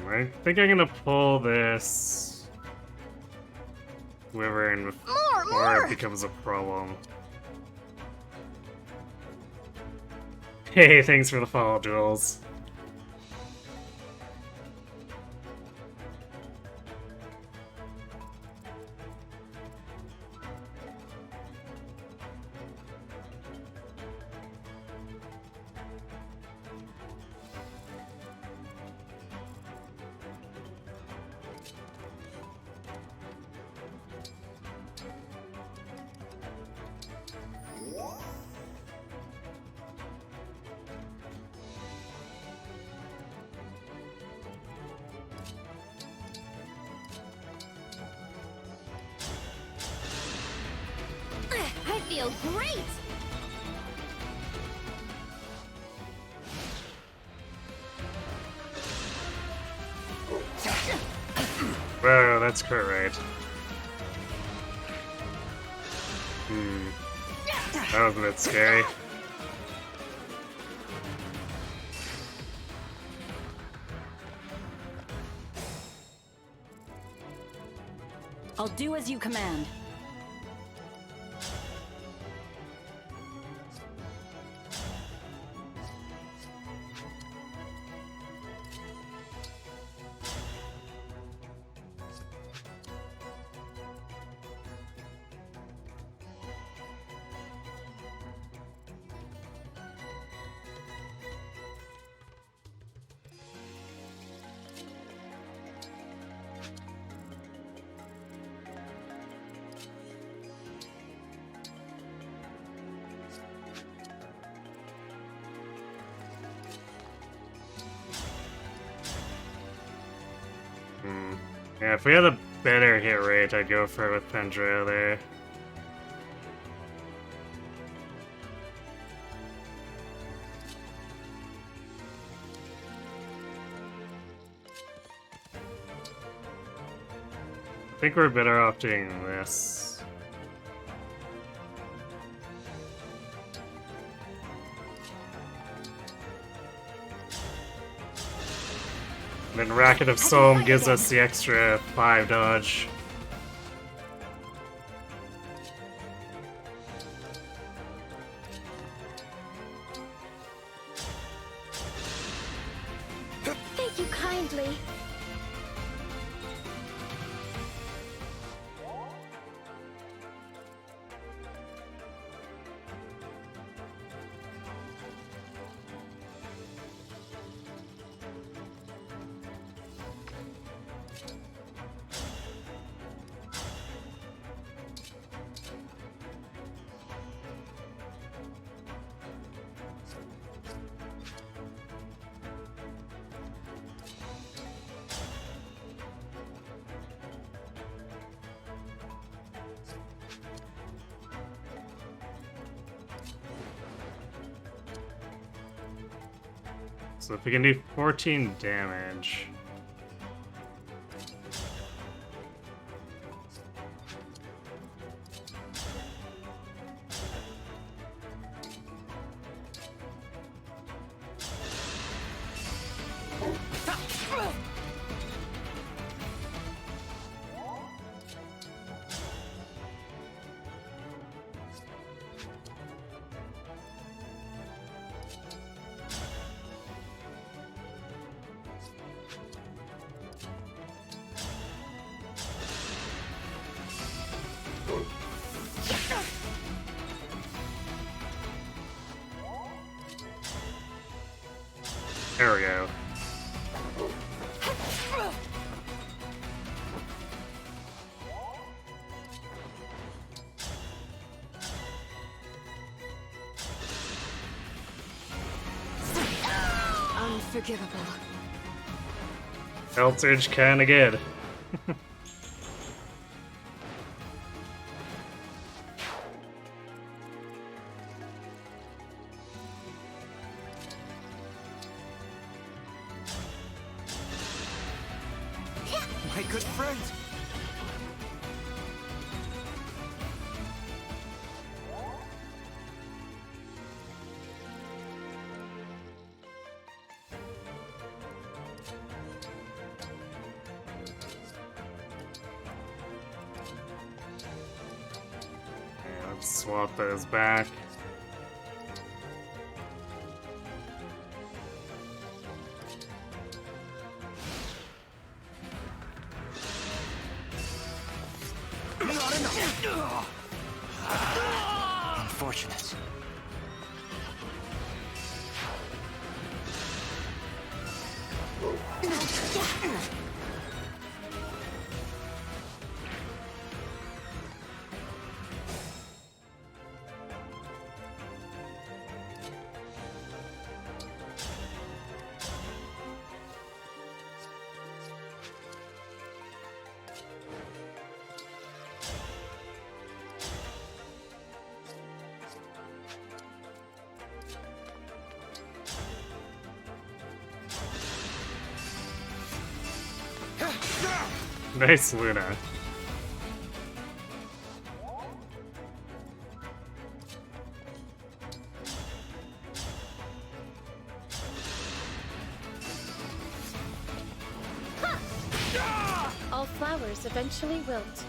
I think I'm gonna pull this Wyvern before it becomes a problem. Hey, thanks for the follow, Jules. I feel great! Whoa, that's crit rate. That was a bit scary. I'll do as you command. Yeah, if we had a better hit rate, I'd go for it with Pendra there. think we're better off doing this. And then Racket of Soul gives us the extra 5 dodge. Thank you kindly. So if we can do 14 damage. There we go. Unforgivable. Eldritch kinda good. My good friend! Yeah, let's swap those back. Unfortunate. Nice, Luna. All flowers eventually wilt.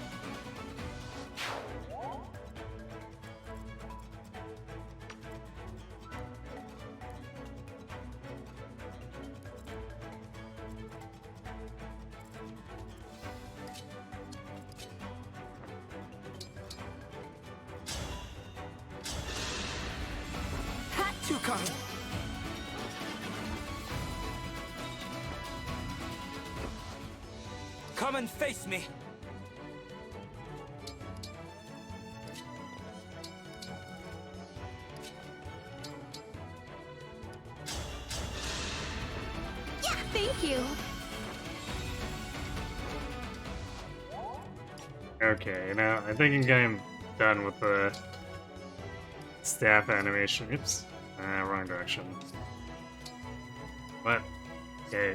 Too kind. Come and face me. Yeah, thank you. Okay, now I think I'm done with the staff animation. Oops. Wrong direction. What? Okay.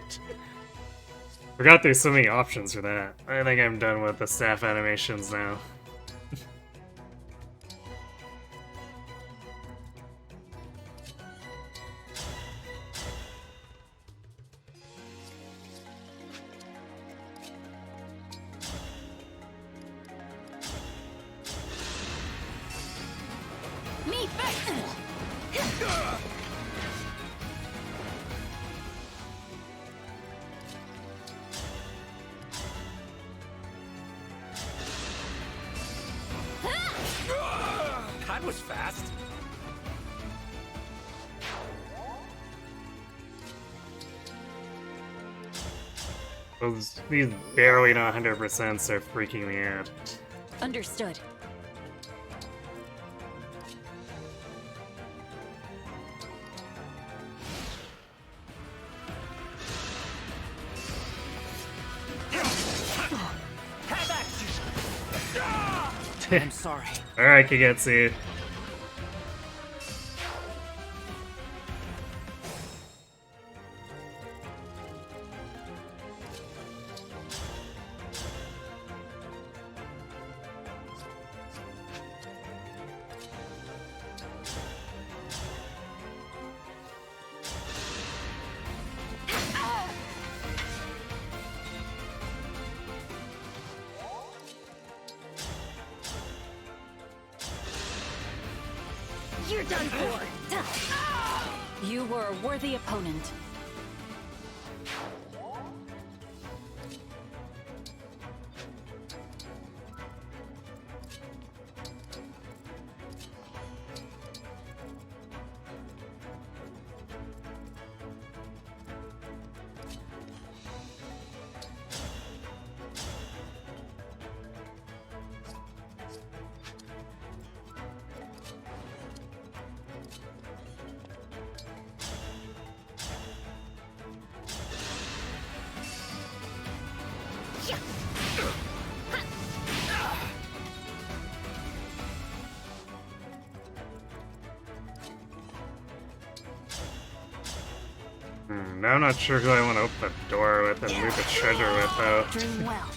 Forgot there's so many options for that. I think I'm done with the staff animations now. Me first! That was fast. These barely not 100% are freaking me out. Understood. I'm sorry. Alright, Kagetsu. You're done for! You were a worthy opponent. Now I'm not sure who I want to open the door with and loot the treasure with, though. Dream well.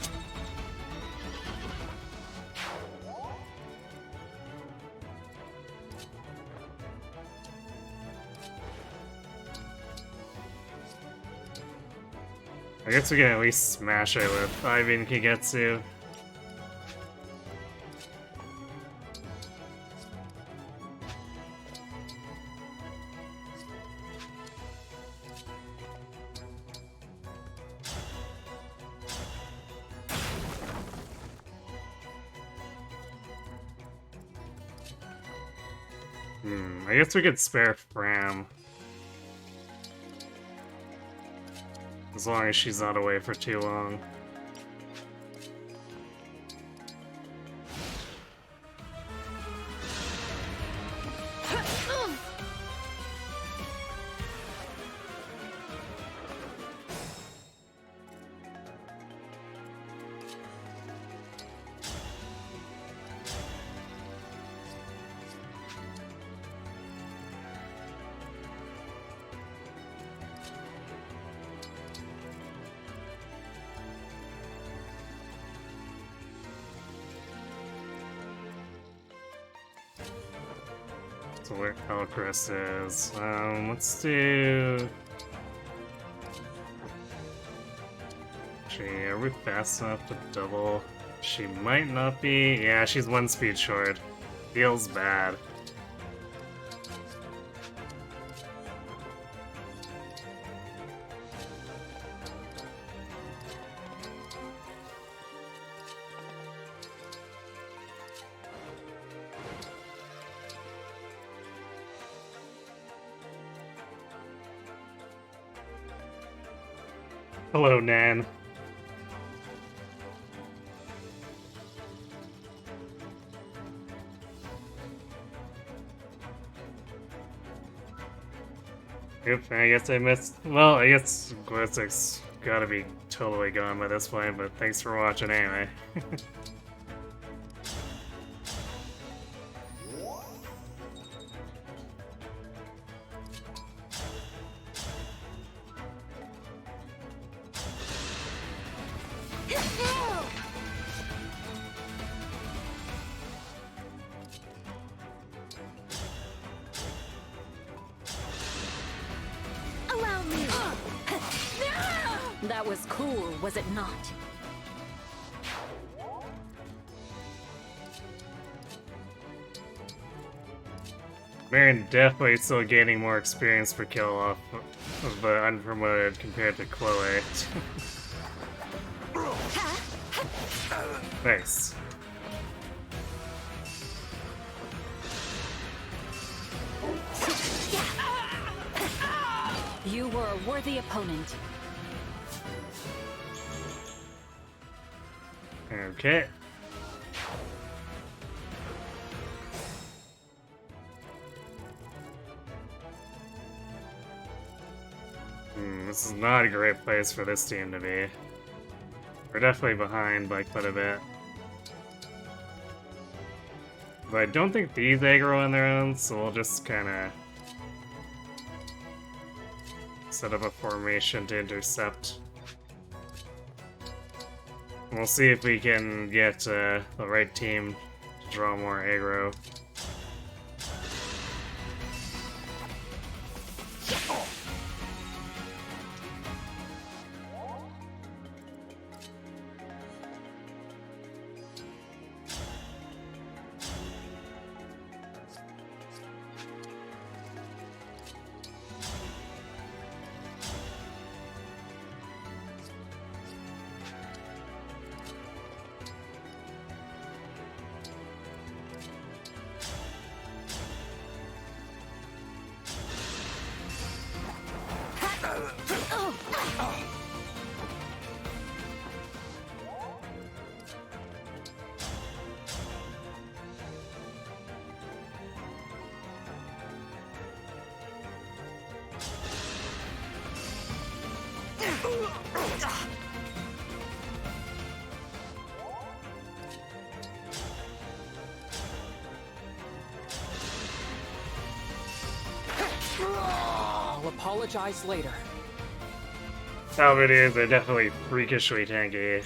I guess we can at least smash it with Ivy and Kagetsu. I guess we could spare Fram. As long as she's not away for too long. So where Elchris is. Let's do... Actually, are we fast enough to double? She might not be. Yeah, she's one speed short. Feels bad. Hello, Nan. Yep, I guess I missed. Well, I guess Glitzick's gotta be totally gone by this point, but thanks for watching anyway. Allow me. That was cool, was it not? Marion definitely still gaining more experience per kill off of the unpromoted compared to Chloe. Nice. You were a worthy opponent. Okay. This is not a great place for this team to be. We're definitely behind by quite a bit. But I don't think these aggro on their own, so we'll just kinda set up a formation to intercept. And we'll see if we can get the right team to draw more aggro. I'll apologize later. Salvadors are definitely freakishly tanky.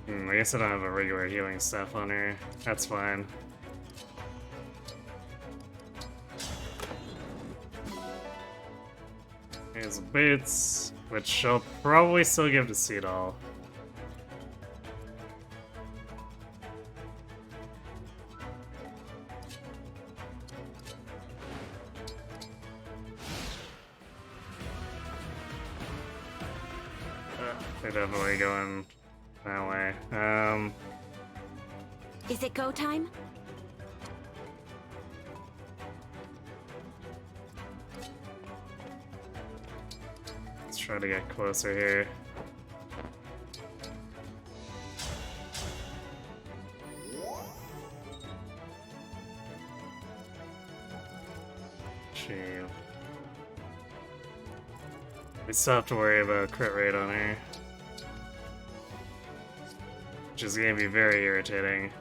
I guess I don't have a regular healing stuff on her. That's fine. Here's boots, which she'll probably still give to Seedall. They're definitely going that way. Is it go time? Let's try to get closer here. Shame. We still have to worry about crit rate on her, which is going to be very irritating.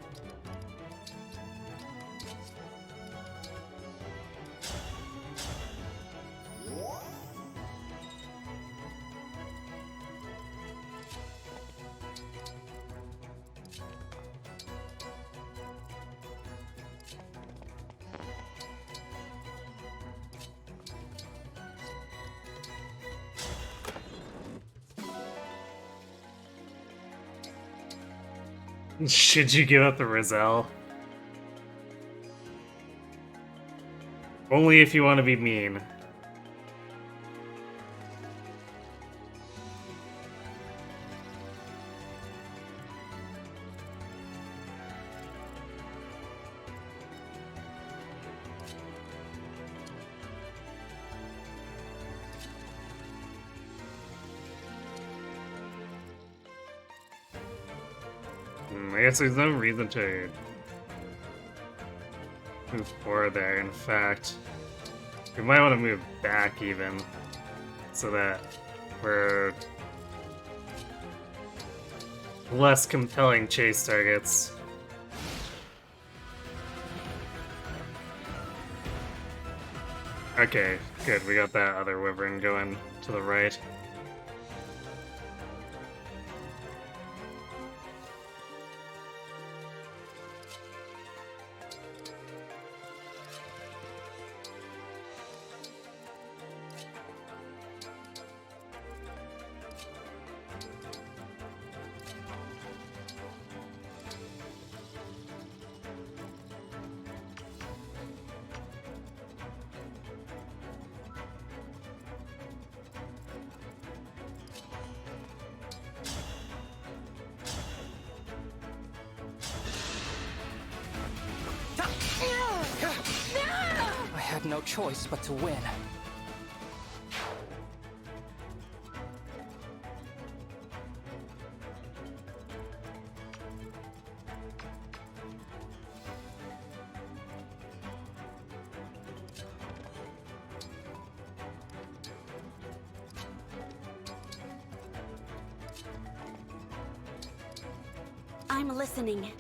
Should you give up the Rizal? Only if you want to be mean. I guess there's no reason to move forward there. In fact, we might want to move back even, so that we're less compelling chase targets. Okay, good. We got that other wyvern going to the right. I had no choice but to win. I'm listening.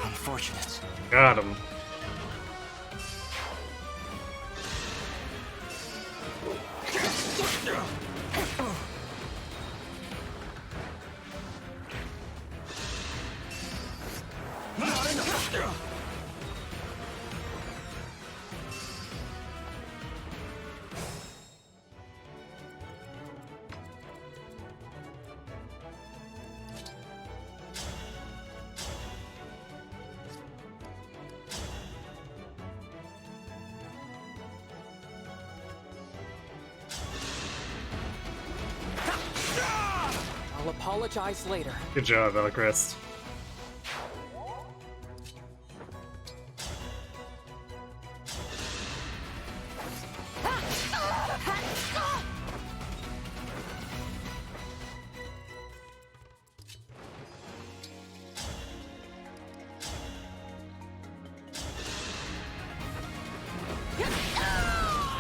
Unfortunate. Got him. I'll apologize later. Good job, Elchrist.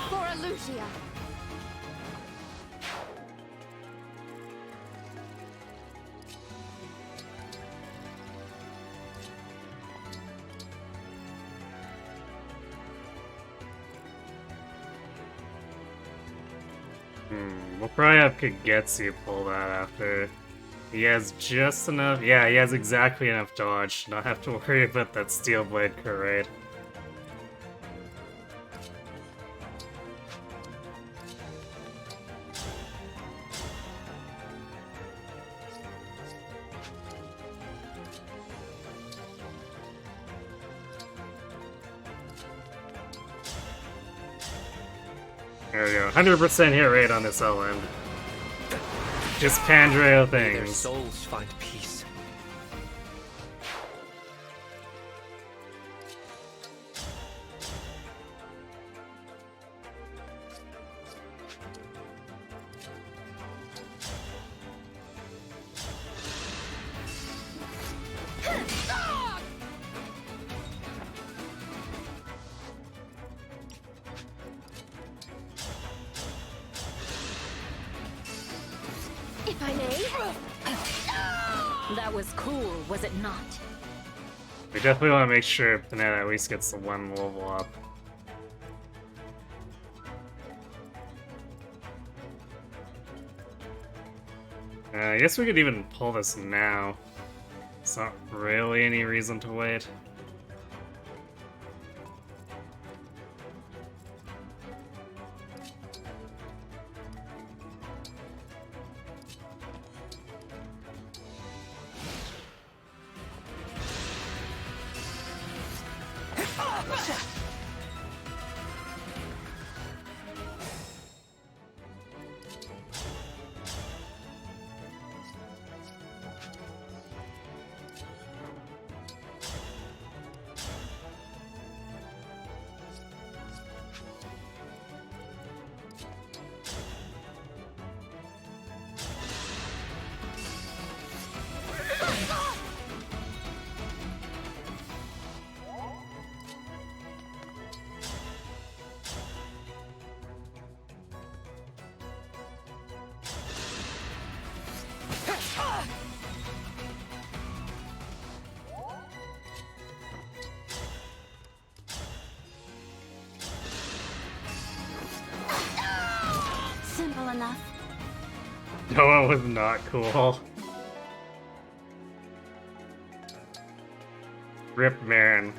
For Lucia. We'll probably have Kagetsu pull that after. He has just enough. Yeah, he has exactly enough dodge to not have to worry about that Steel Blade Parade. There we go. 100% hit rate on this L-end. Just Pandreo May their things. souls find peace. If I may. That was cool, was it not? We definitely want to make sure Panetta at least gets the one level up. I guess we could even pull this now. It's not really any reason to wait. cool enough? Noah was not cool. Rip Marin.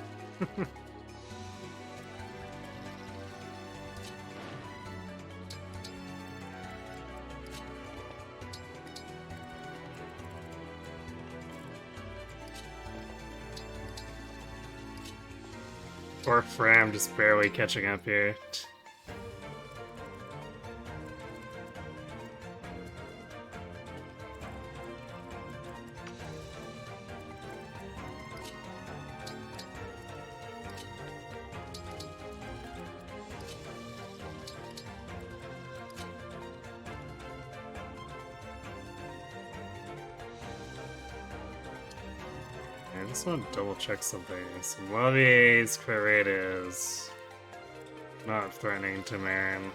Poor Fram just barely catching up here. I just want to double check something. So Lavier's crit rate is not threatening to Marin.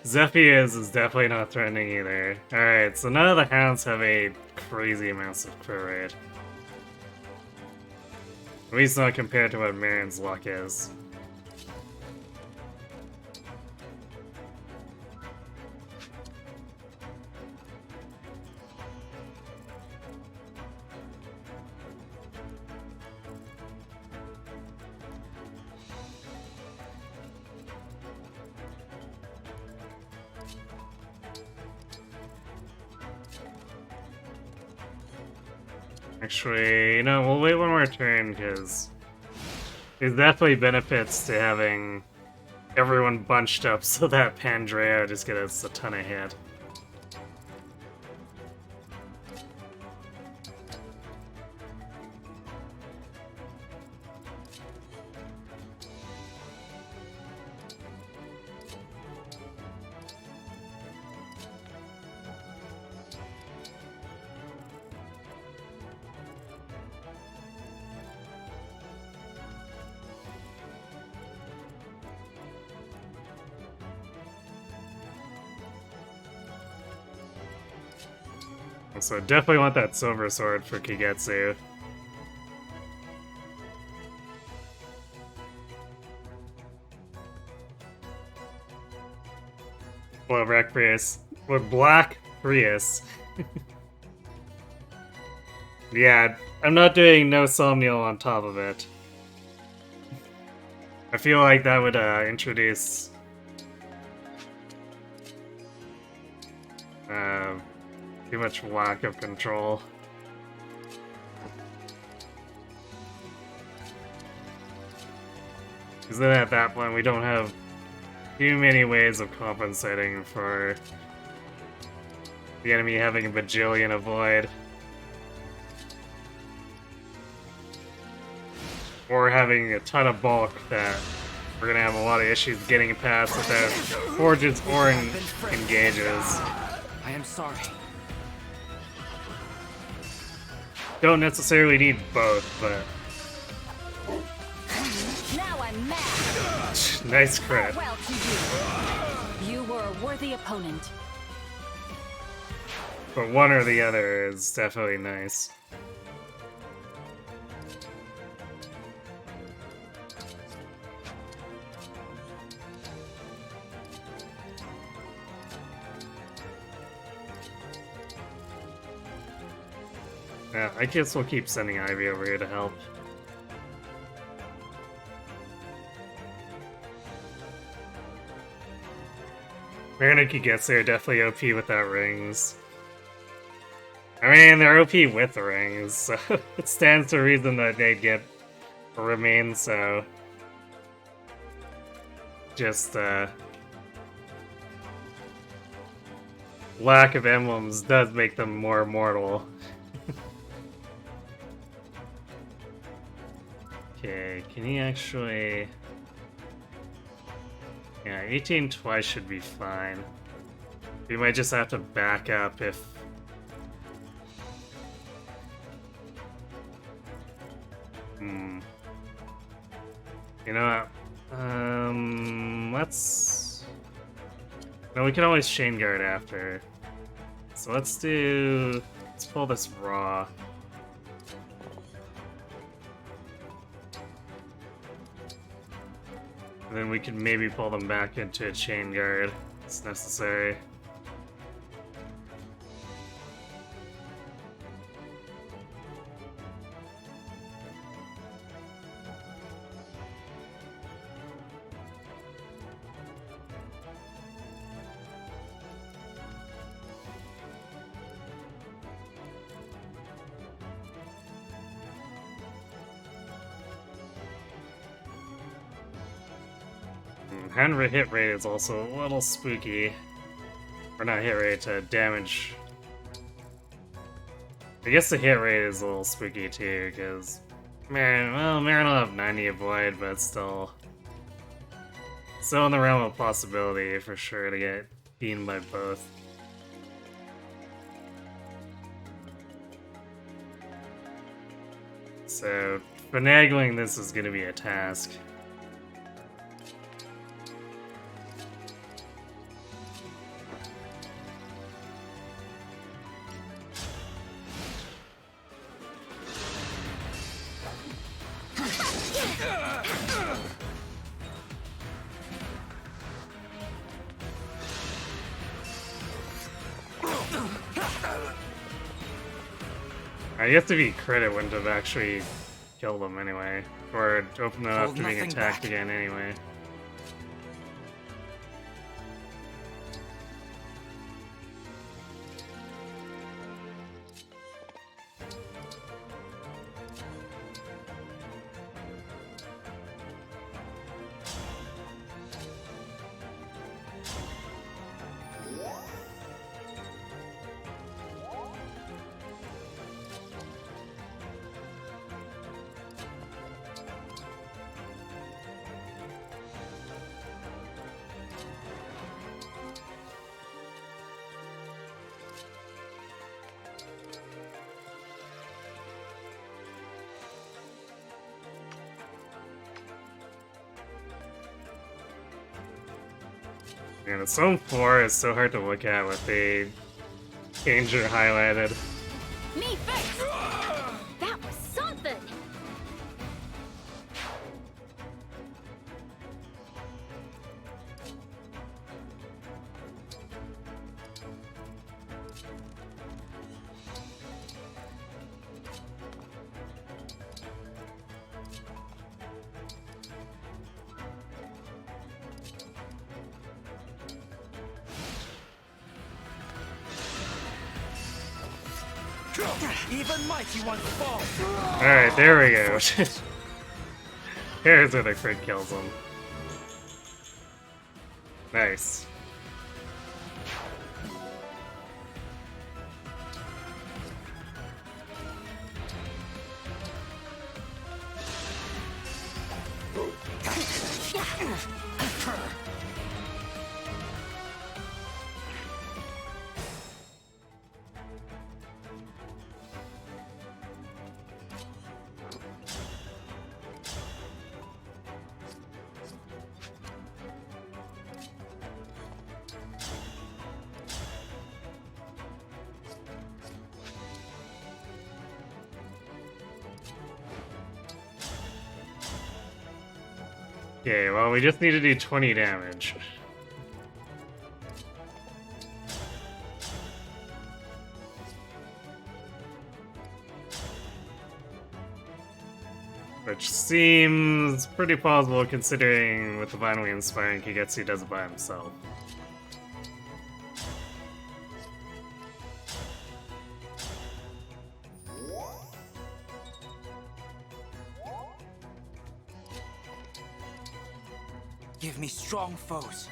Zephyr is definitely not threatening either. Alright, so none of the hounds have a crazy amounts of crit rate. At least not compared to what Marin's luck is. Actually, no, we'll wait one more turn, because there's definitely benefits to having everyone bunched up so that Pandrea just gets a ton of hit. So definitely want that silver sword for Kigetsu. Well, Black Prius. With Black Prius. Yeah, I'm not doing no Somnial on top of it. I feel like that would introduce too much lack of control. Because then at that point we don't have too many ways of compensating for the enemy having a bajillion avoid. Or having a ton of bulk that we're gonna have a lot of issues getting past without forges or engages. I am sorry. Don't necessarily need both, but Now I'm mad. nice crit. Well to you. You were a worthy opponent. But one or the other is definitely nice. Yeah, I guess we'll keep sending Ivy over here to help. Marinaki gets there, definitely OP without rings. I mean, they're OP with the rings, so it stands to reason that they'd get remain so. Just, lack of emblems does make them more immortal. Okay, can he actually... Yeah, 18 twice should be fine. We might just have to back up if... You know what? Let's... No, we can always chain guard after. So let's do... Let's pull this raw. And then we can maybe pull them back into a chain guard. it's necessary. Hand hit rate is also a little spooky. Or not hit rate, damage. I guess the hit rate is a little spooky too, because Marin will have 90 avoid, but still in the realm of possibility for sure to get beaten by both. So finagling this is going to be a task. I guess if he crit, it wouldn't have actually killed him anyway. Or opened it up to being attacked again anyway. And the Zone 4 is so hard to look at with the danger highlighted. Me first! That was something! Even mighty ones fall. Alright, there we go. Here's where the crit kills him. Nice. Okay, well, we just need to do 20 damage. Which seems pretty plausible considering with Divinely Inspiring Kagetsu does it by himself. Give me strong foes.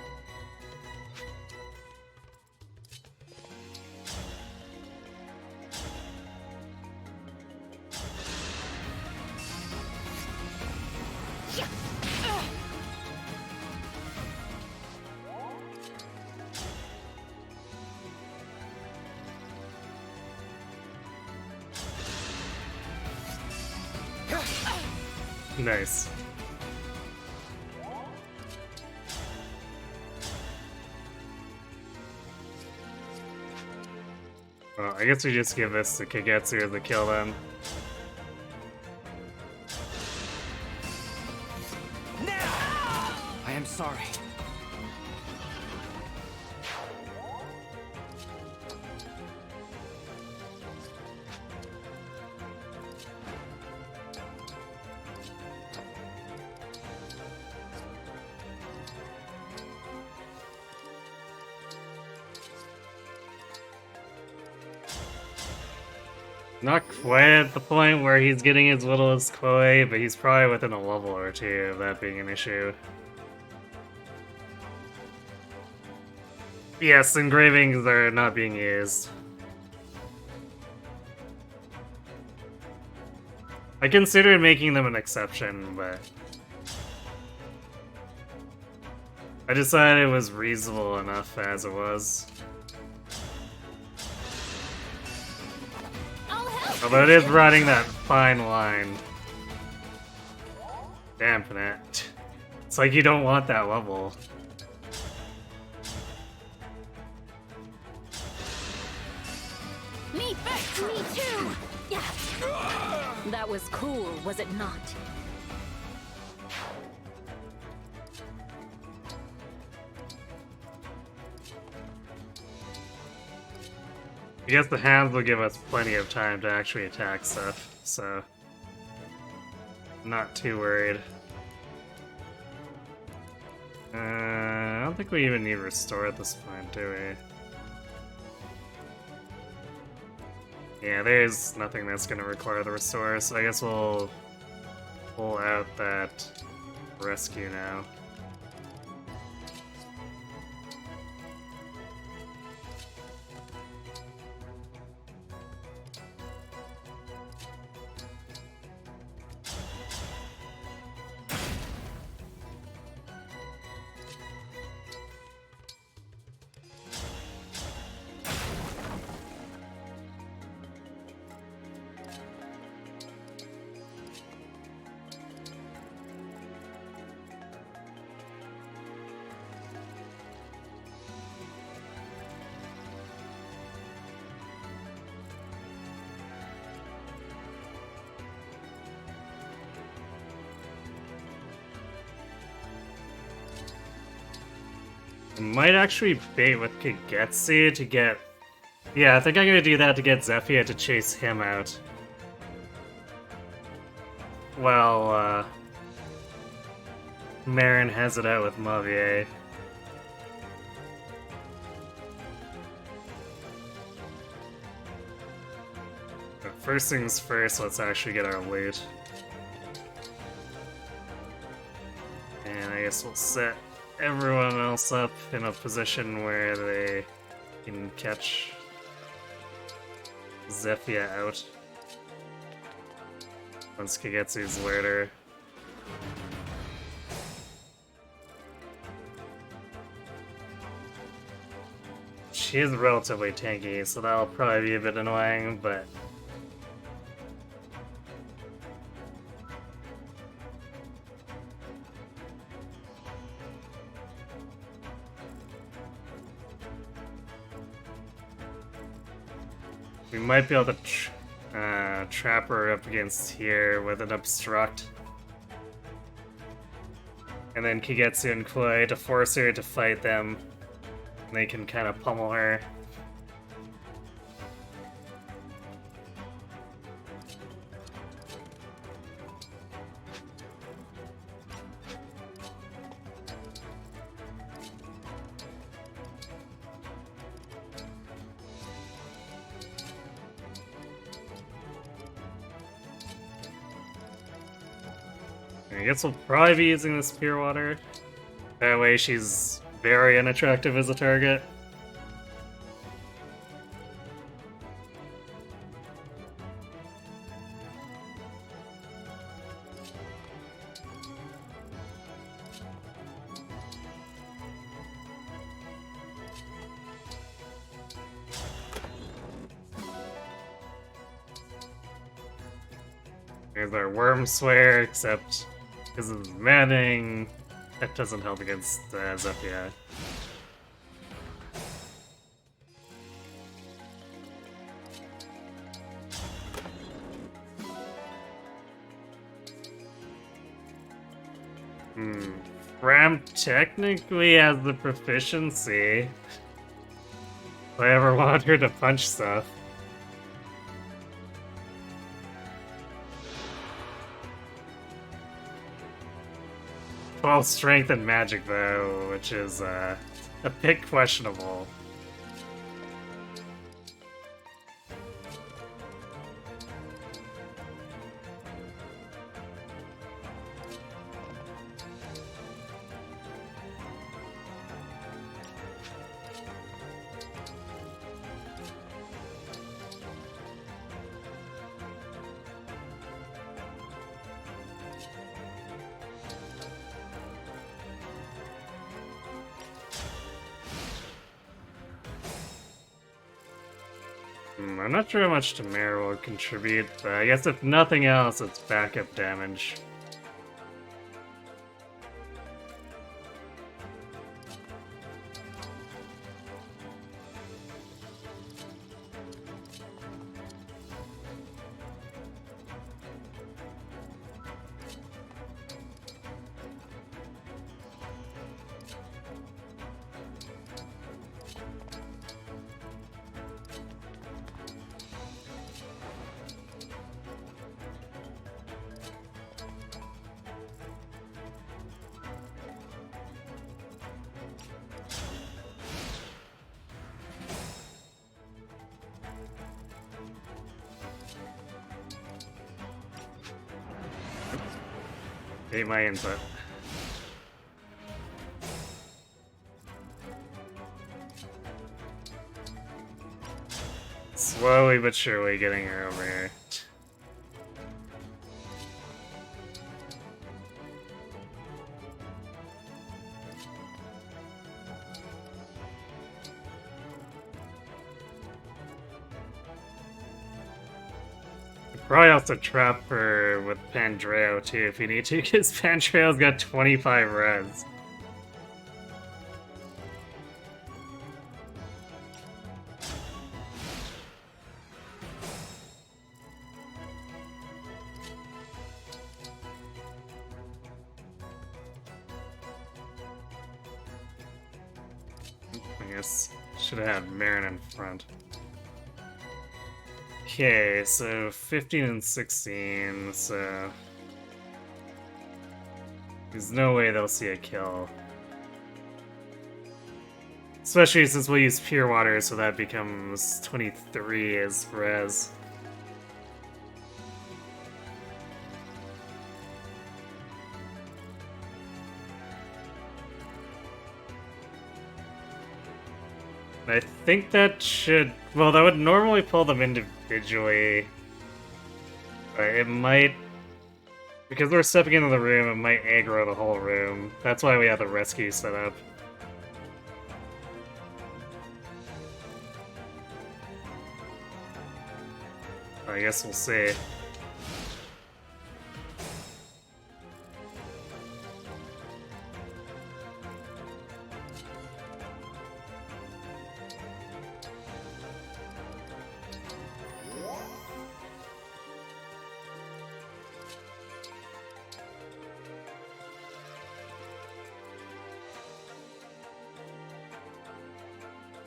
Nice. Well, I guess we just give this to Kagetsu as a kill then. I am sorry. Not quite at the point where he's getting as little as Chloe, but he's probably within a level or two of that being an issue. Yes, engravings are not being used. I considered making them an exception, but I decided it was reasonable enough as it was. Although it is riding that fine line. Dampen it. It's like you don't want that level. Me first! Me too! Yeah. That was cool, was it not? I guess the hands will give us plenty of time to actually attack stuff, so I'm not too worried. I don't think we even need restore at this point, do we? Yeah, there's nothing that's gonna require the restore, so I guess we'll pull out that rescue now. Might actually bait with Kagetsu to get... Yeah, I think I'm gonna do that to get Zephyr to chase him out. Well, Marin has it out with Mavier. But first things first, let's actually get our loot. And I guess we'll set everyone else up in a position where they can catch Zephyr out once Kagetsu's later. She is relatively tanky, so that'll probably be a bit annoying, but we might be able to trap her up against here with an obstruct. And then Kagetsu and Chloe to force her to fight them. And they can kind of pummel her. I guess we'll probably be using this pure water. That way she's very unattractive as a target. Here's our worm swear, except because of Maddening, that doesn't help against Zephyr. Ram technically has the proficiency. If I ever want her to punch stuff. Well, strength and magic though, which is a bit questionable. I'm not sure how much Tamara will contribute, but I guess if nothing else, it's backup damage. Ate my input. Slowly but surely getting her over here. Probably also trap her with Pandreo too if you need to, because Pandreo's got 25 res. I guess should have had Marin in front. Okay, so 15 and 16, so there's no way they'll see a kill. Especially since we'll use Pure Water, so that becomes 23 as res. I think that should... Well, that would normally pull them individually. But it might... Because we're stepping into the room, it might aggro the whole room. That's why we have the rescue set up. I guess we'll see.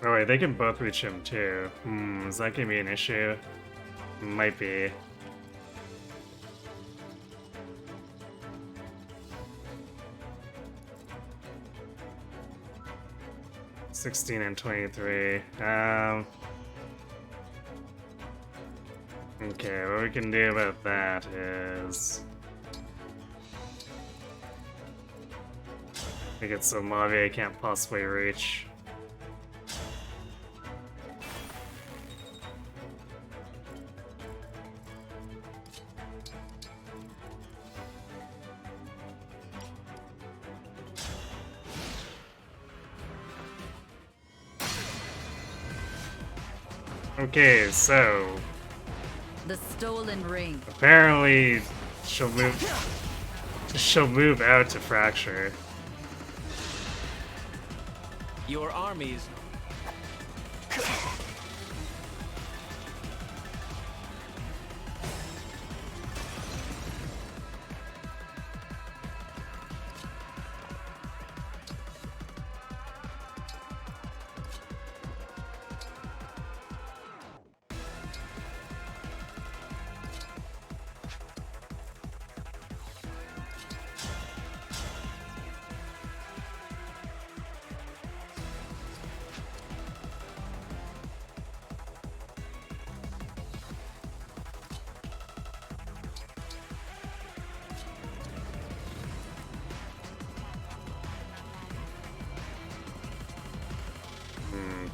Oh wait, they can both reach him too. Is that gonna be an issue? Might be. $16 and 23. Okay, what we can do about that is make it so Mavi can't possibly reach. Okay, so the stolen ring. Apparently, she'll move out to fracture. Your armies.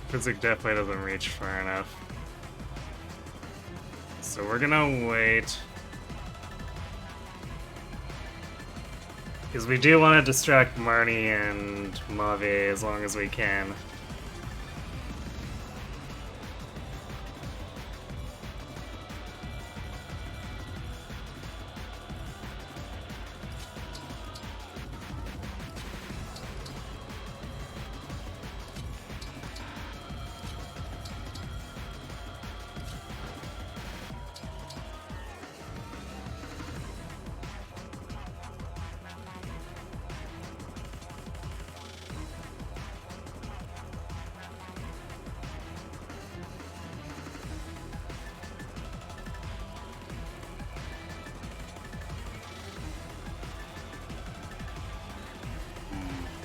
Physic definitely doesn't reach far enough. So we're gonna wait. Because we do want to distract Marnie and Mavi as long as we can.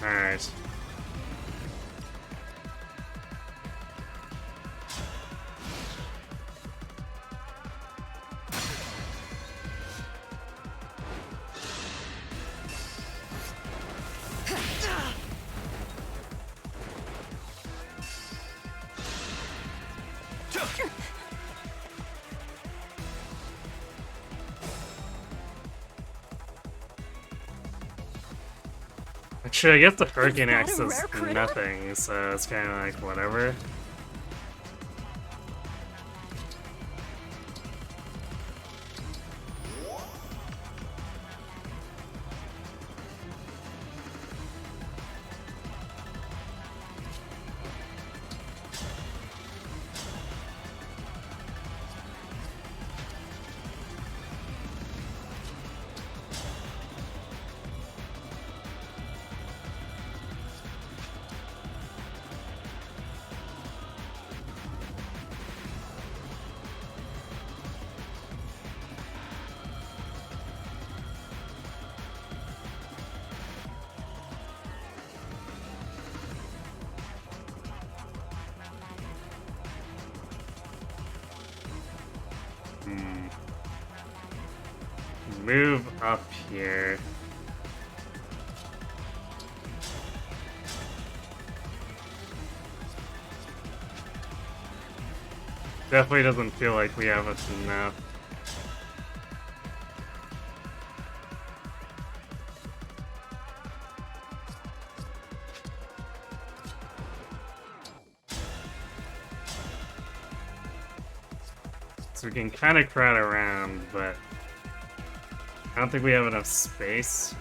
Alright. Actually, I guess the Hurricane Axe does nothing, so it's kind of like whatever. Move up here. Definitely doesn't feel like we have enough. So we can kind of crowd around, but I don't think we have enough space.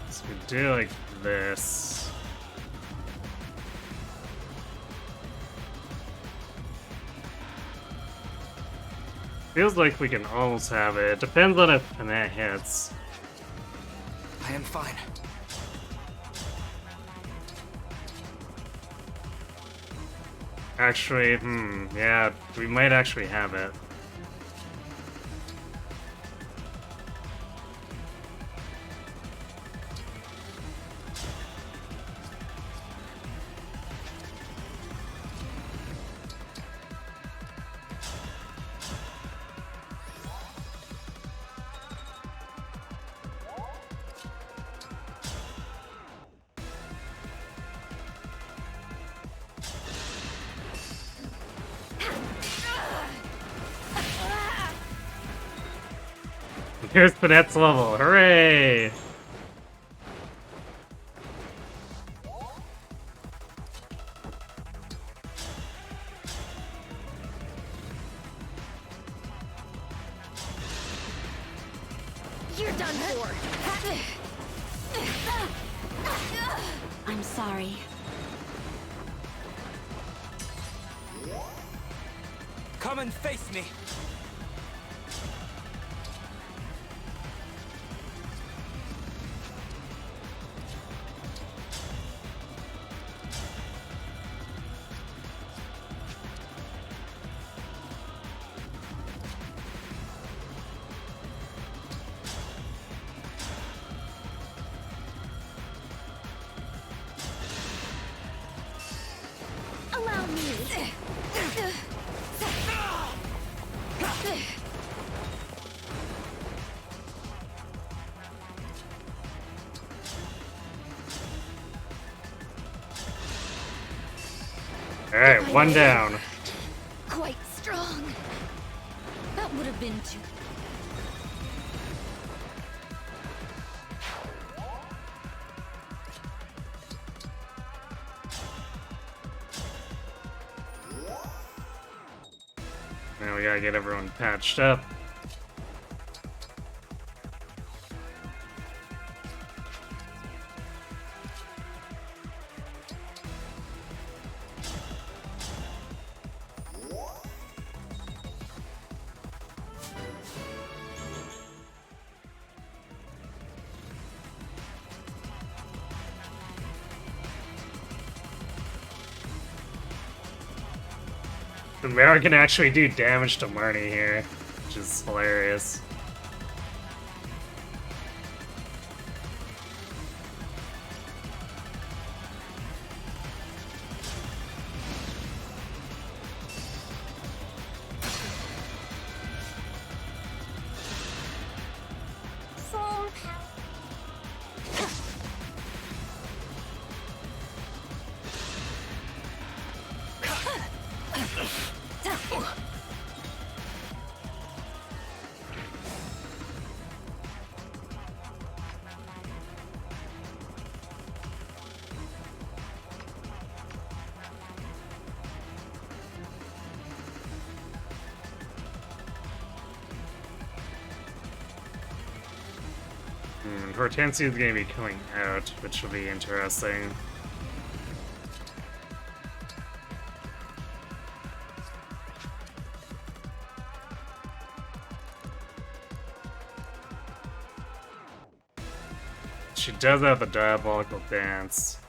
So we do like this. Feels like we can almost have it. It depends on if Panette hits. I am fine. Actually, yeah, we might actually have it. Here's Panette's level, hooray! You're done for. I'm sorry. Come and face me. Allow me. Alright, one down. Quite strong. That would have been too. Now we gotta get everyone patched up. The Mara can actually do damage to Marnie here, which is hilarious. Hortensia is going to be coming out, which will be interesting. She does have the diabolical dance.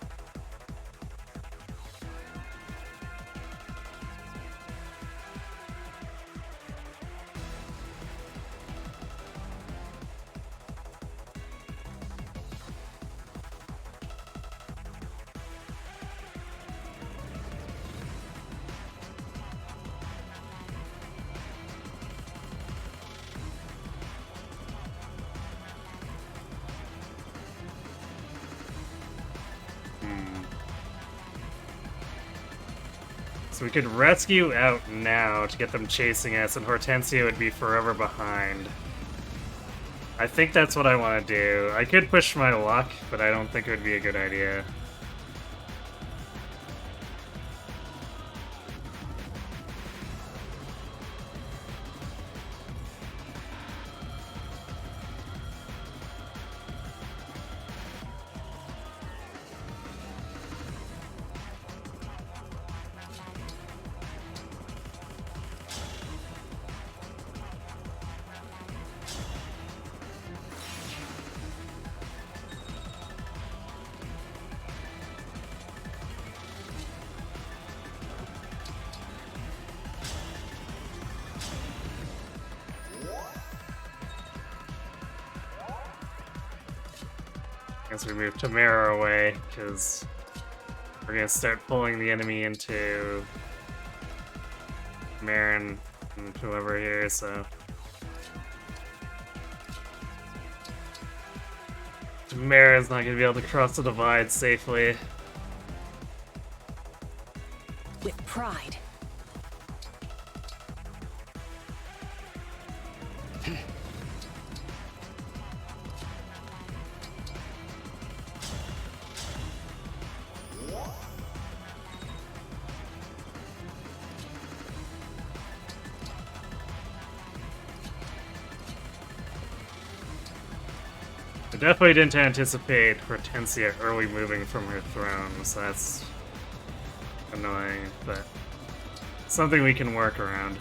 So we could rescue out now to get them chasing us, and Hortensia would be forever behind. I think that's what I want to do. I could push my luck, but I don't think it would be a good idea. Guess we move Tamara away, because we're gonna start pulling the enemy into Marin and whoever here, so. Tamara's not gonna be able to cross the divide safely. With pride. I definitely didn't anticipate Hortensia early moving from her throne, so that's annoying, but something we can work around.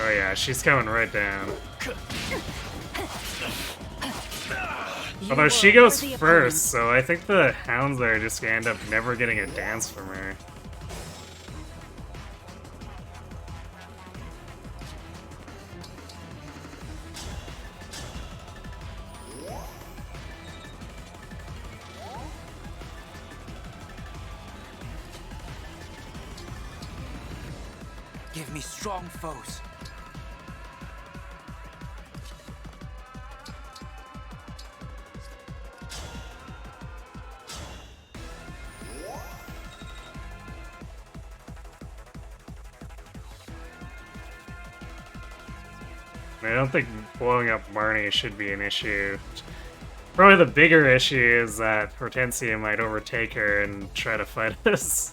Oh yeah, she's coming right down. Although she goes first, so I think the hounds there just end up never getting a dance from her. Give me strong foes. I don't think blowing up Marnie should be an issue. Probably the bigger issue is that Hortensia might overtake her and try to fight us.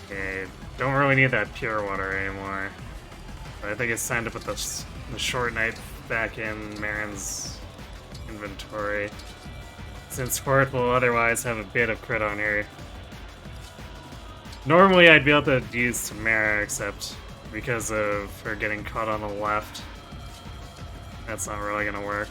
Okay, don't really need that pure water anymore. But I think it's time to put the short knife back in Marin's inventory, since Fort will otherwise have a bit of crit on her. Normally I'd be able to use Tamara, except because of her getting caught on the left, that's not really gonna work.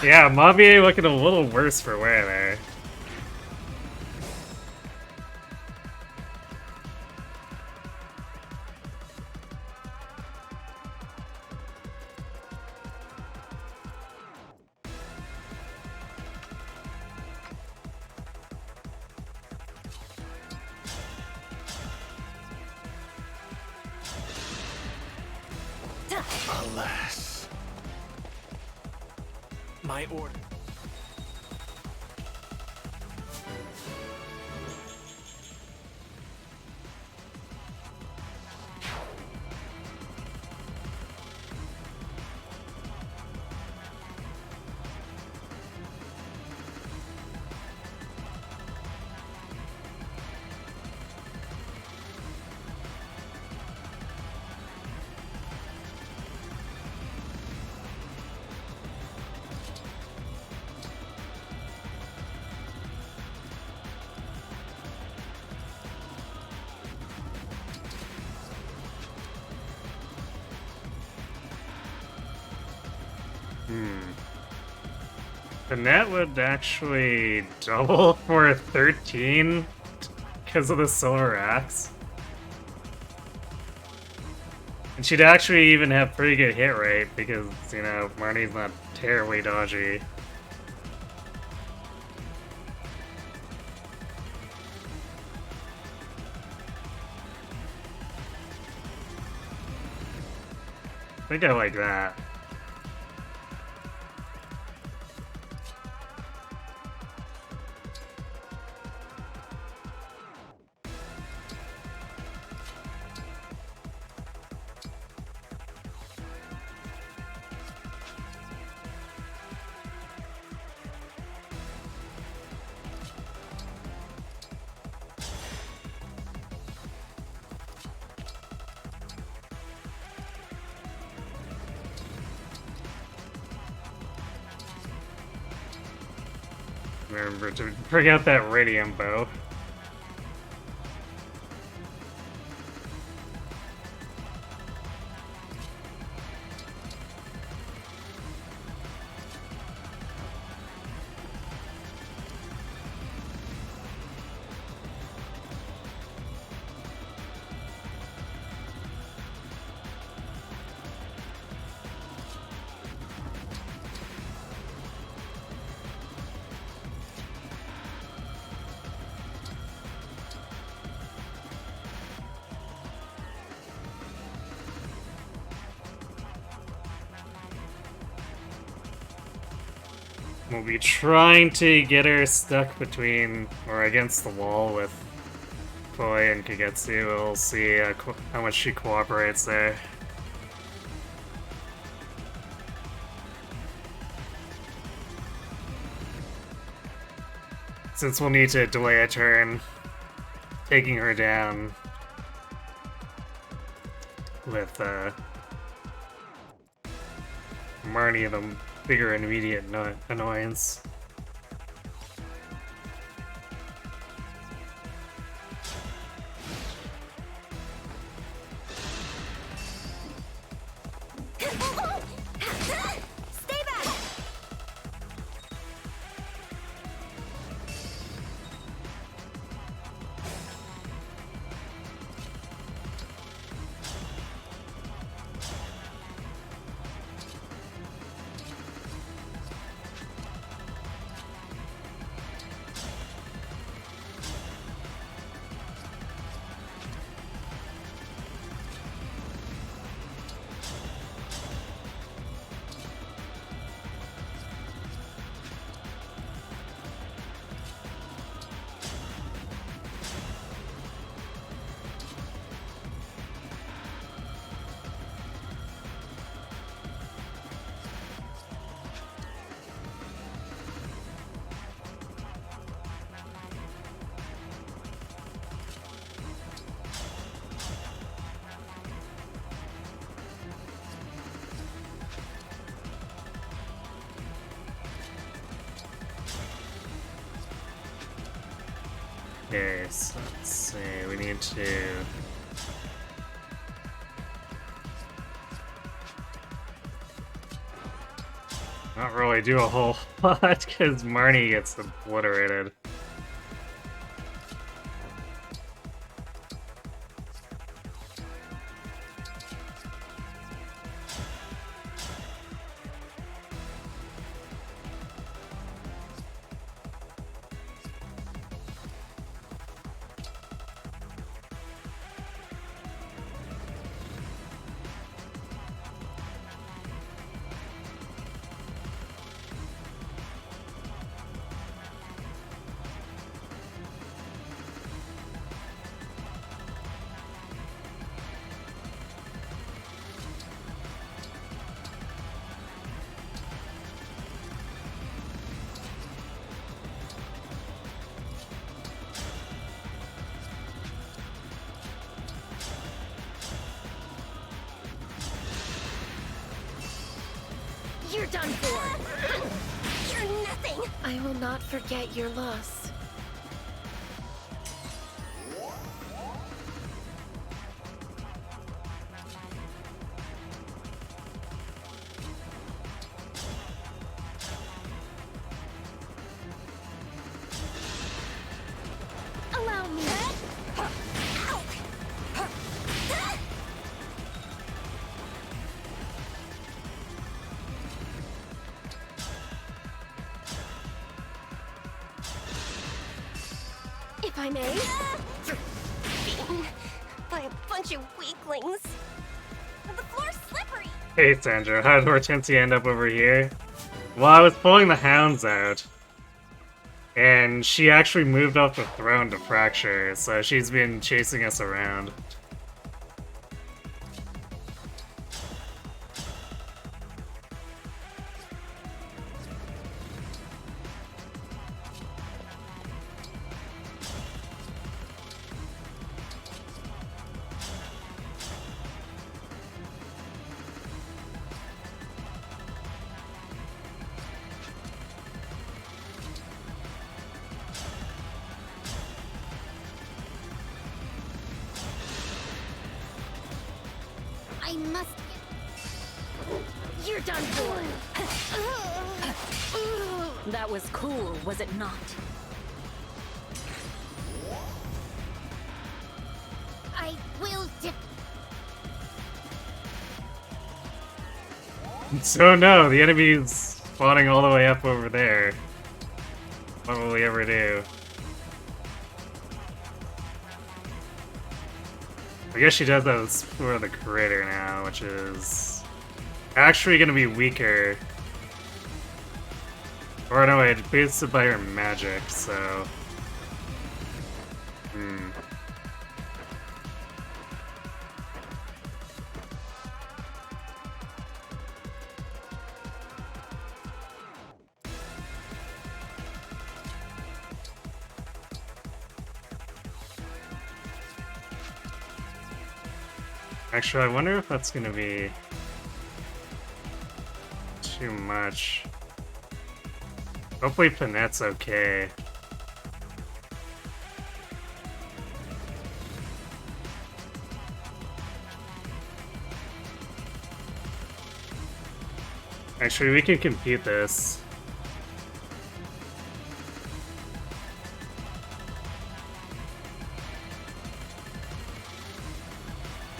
Yeah, Mavier looking a little worse for wear there. Alas. My order. The net would actually double for 13 because of the silver axe. And she'd actually even have pretty good hit rate because, you know, Marnie's not terribly dodgy. I think I like that. Remember to bring out that radium bow. We'll be trying to get her stuck between, or against the wall with Koi and Kagetsu. We'll see how much she cooperates there. Since we'll need to delay a turn, taking her down with Marnie the bigger immediate annoyance. Stay back! Okay, so let's see, we need to... Not really do a whole lot, because Marnie gets obliterated. You're done for! You're nothing! I will not forget your loss. Allow me. If I may. Beaten by a bunch of weaklings. The floor's slippery. Hey Sandra, how did Hortensia end up over here? Well, I was pulling the hounds out. And she actually moved off the throne to fracture, so she's been chasing us around. I must get... You're done for! That was cool, was it not? I will So no, the enemy's spawning all the way up over there. What will we ever do? I guess she does that for the creator now, which is actually gonna be weaker. Or no, it boosts it by her magic, so... Actually, I wonder if that's gonna be too much. Hopefully Panette's okay. Actually, we can compute this.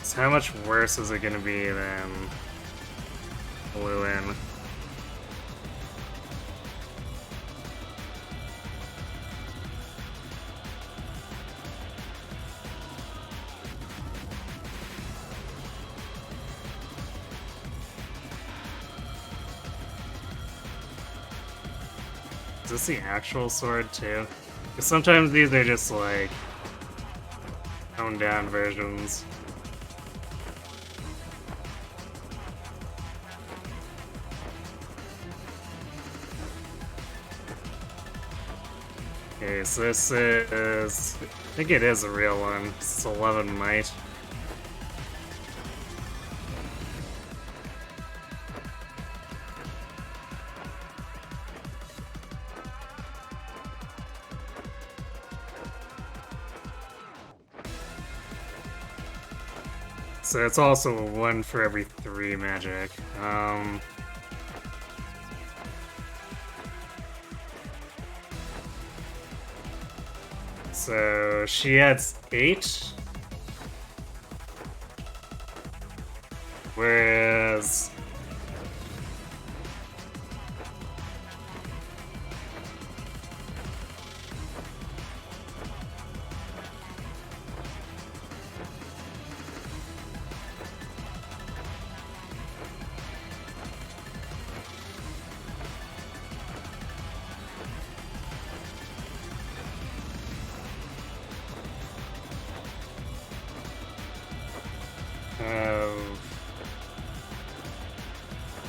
So how much worse is it gonna be than Lewin? Is this the actual sword too? Because sometimes these are just like toned down versions. Okay, so this is... I think it is a real one. It's 11 might. So it's also a 1 for every 3 magic. So she adds 8. Whereas...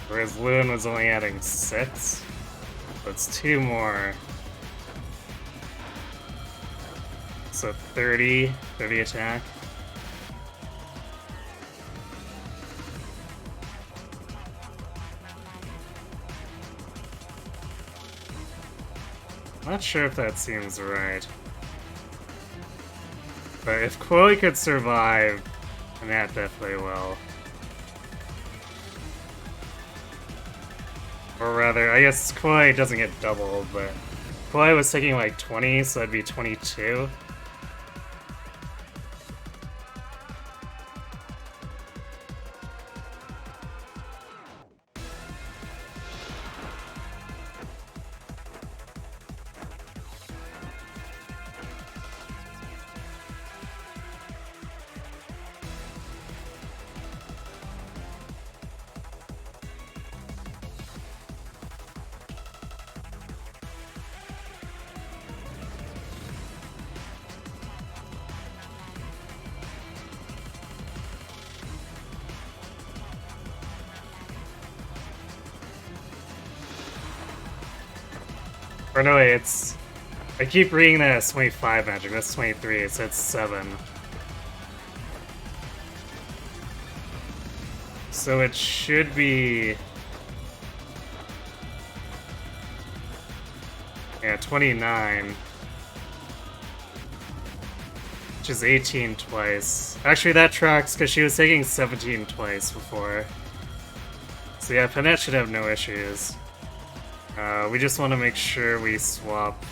whereas Loon was only adding 6. That's 2 more. So 30 attack. Not sure if that seems right. But if Chloe could survive, then that definitely will. Or rather, I guess Chloe doesn't get doubled, but Chloe was taking like 20, so that'd be 22. Or no, wait, it's... I keep reading that as 25 magic, that's 23, so it's 7. So it should be... Yeah, 29. Which is 18 twice. Actually, that tracks, because she was taking 17 twice before. So yeah, Panette should have no issues. We just want to make sure we swap.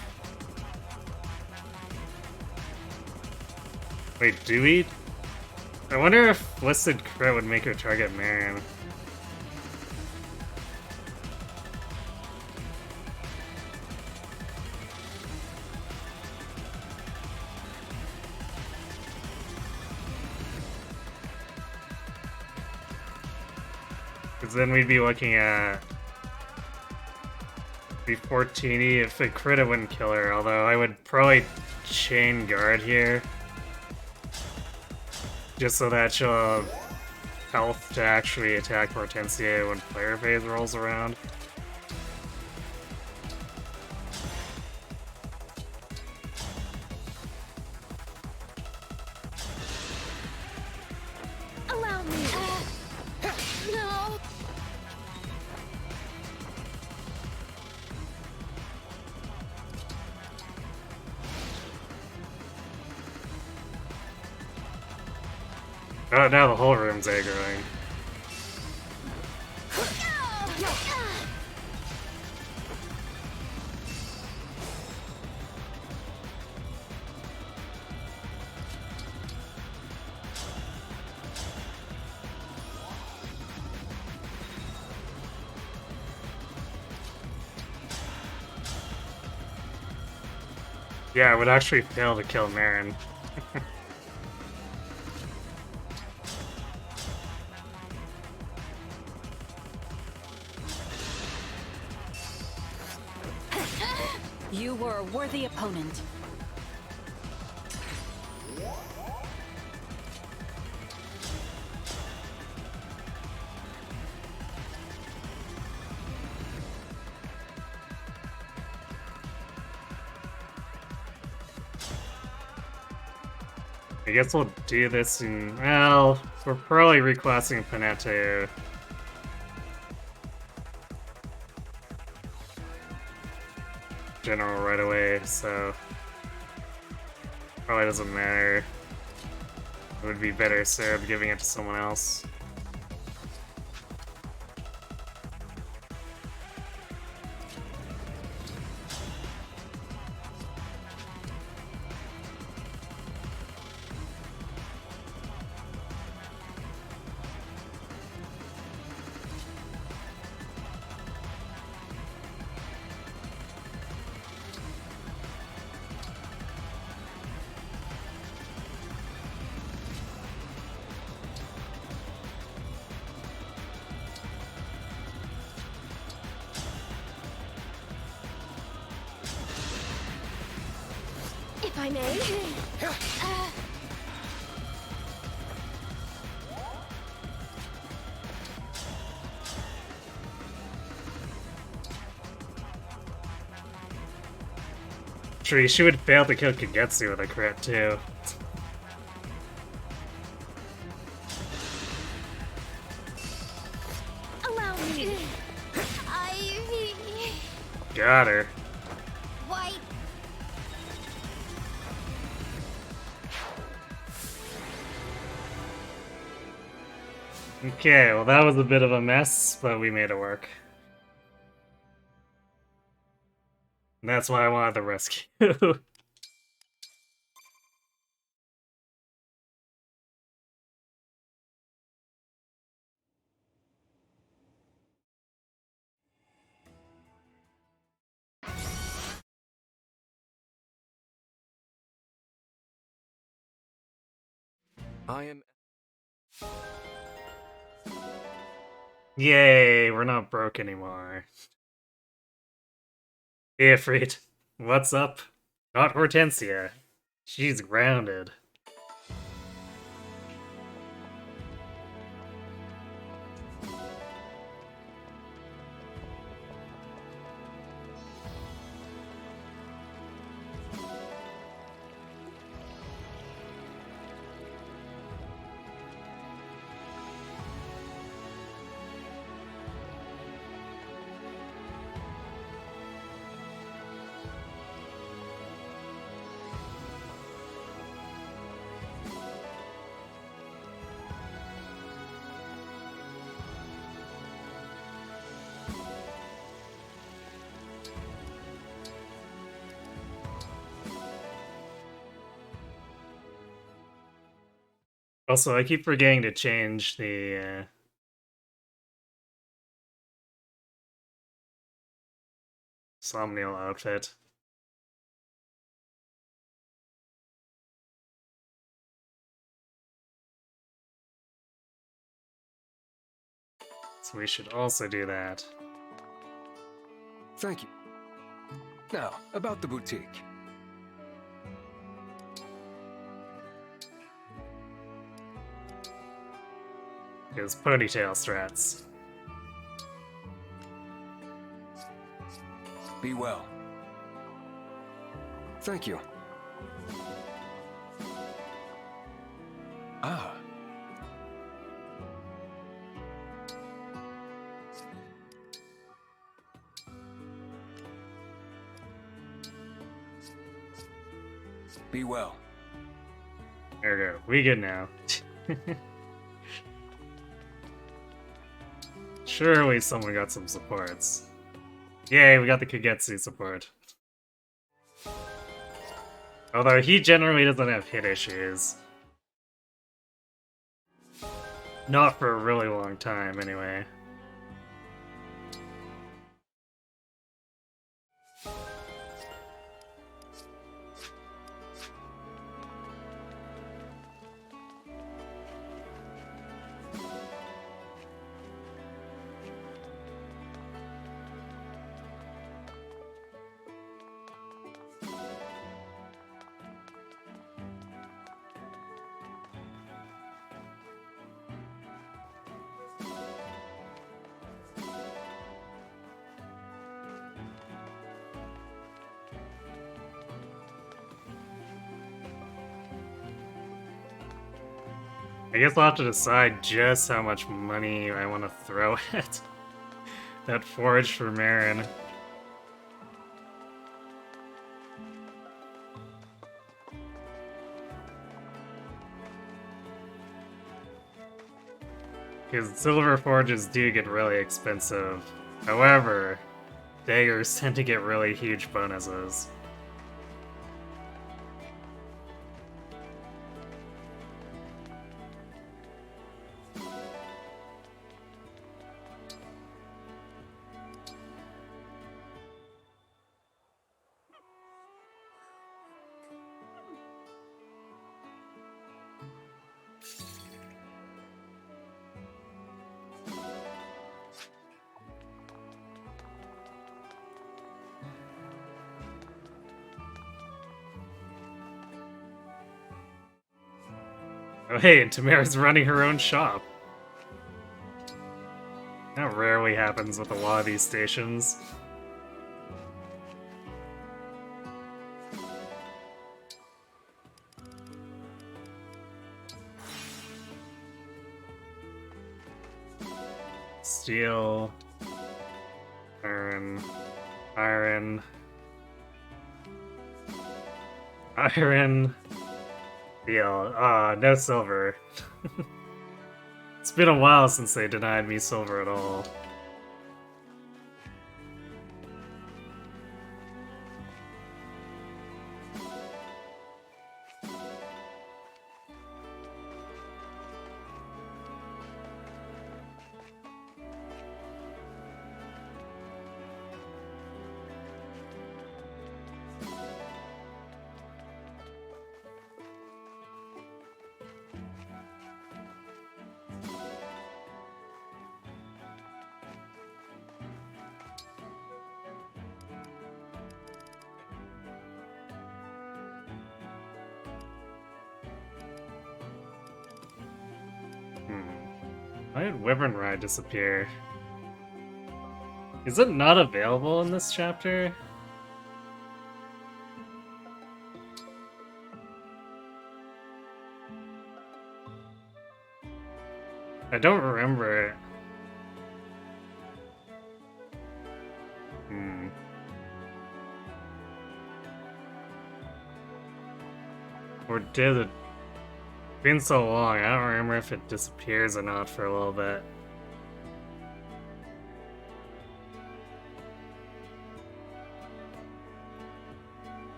Wait, do we? I wonder if listed crit would make her target Marion. Because then we'd be looking at... be 14 if it crit, it wouldn't kill her, although I would probably chain guard here. Just so that she'll have health to actually attack Hortensia when player phase rolls around. Allow me. No. Oh, now the whole room's aggroing. Yeah, it would actually fail to kill Marin. You were a worthy opponent. I guess we'll do this in... well, we're probably reclassing Panette General right away, so... probably doesn't matter. It would be better served giving it to someone else. If I may. Tree, she would fail to kill Kagetsu with a crit too. Allow me. Got her. Why? Okay, well that was a bit of a mess, but we made it work. And that's why I wanted the rescue. I am. Yay, we're not broke anymore. Ifrit, what's up? Not Hortensia. She's grounded. Also, I keep forgetting to change the Somnial outfit. So we should also do that. Thank you. Now, about the boutique. His ponytail strats. Be well. Thank you. Ah. Be well. There we go. We good now. Surely someone got some supports. Yay, we got the Kagetsu support. Although he generally doesn't have hit issues. Not for a really long time, anyway. I guess I'll have to decide just how much money I want to throw at that forge for Marin. Because silver forges do get really expensive. However, daggers tend to get really huge bonuses. Oh hey, and Tamara's running her own shop. That rarely happens with a lot of these stations. Steel, iron, iron, iron, steel. No silver. It's been a while since they denied me silver at all. Why did Wyvern Ride disappear? Is it not available in this chapter? I don't remember it. Or did it? It's been so long, I don't remember if it disappears or not for a little bit.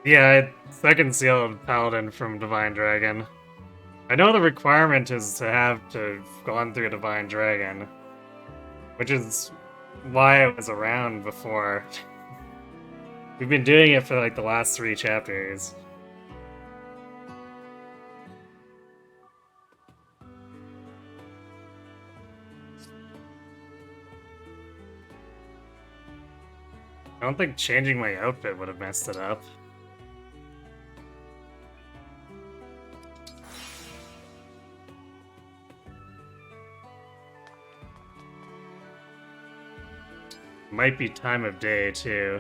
Yeah, second sealed Paladin from Divine Dragon. I know the requirement is to have to gone through Divine Dragon, which is why it was around before. We've been doing it for like the last 3 chapters. I don't think changing my outfit would have messed it up. Might be time of day, too.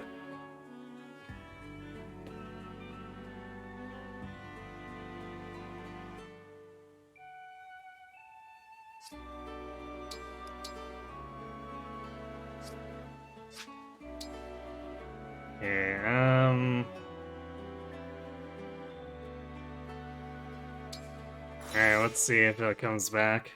Yeah, Alright, let's see if it comes back.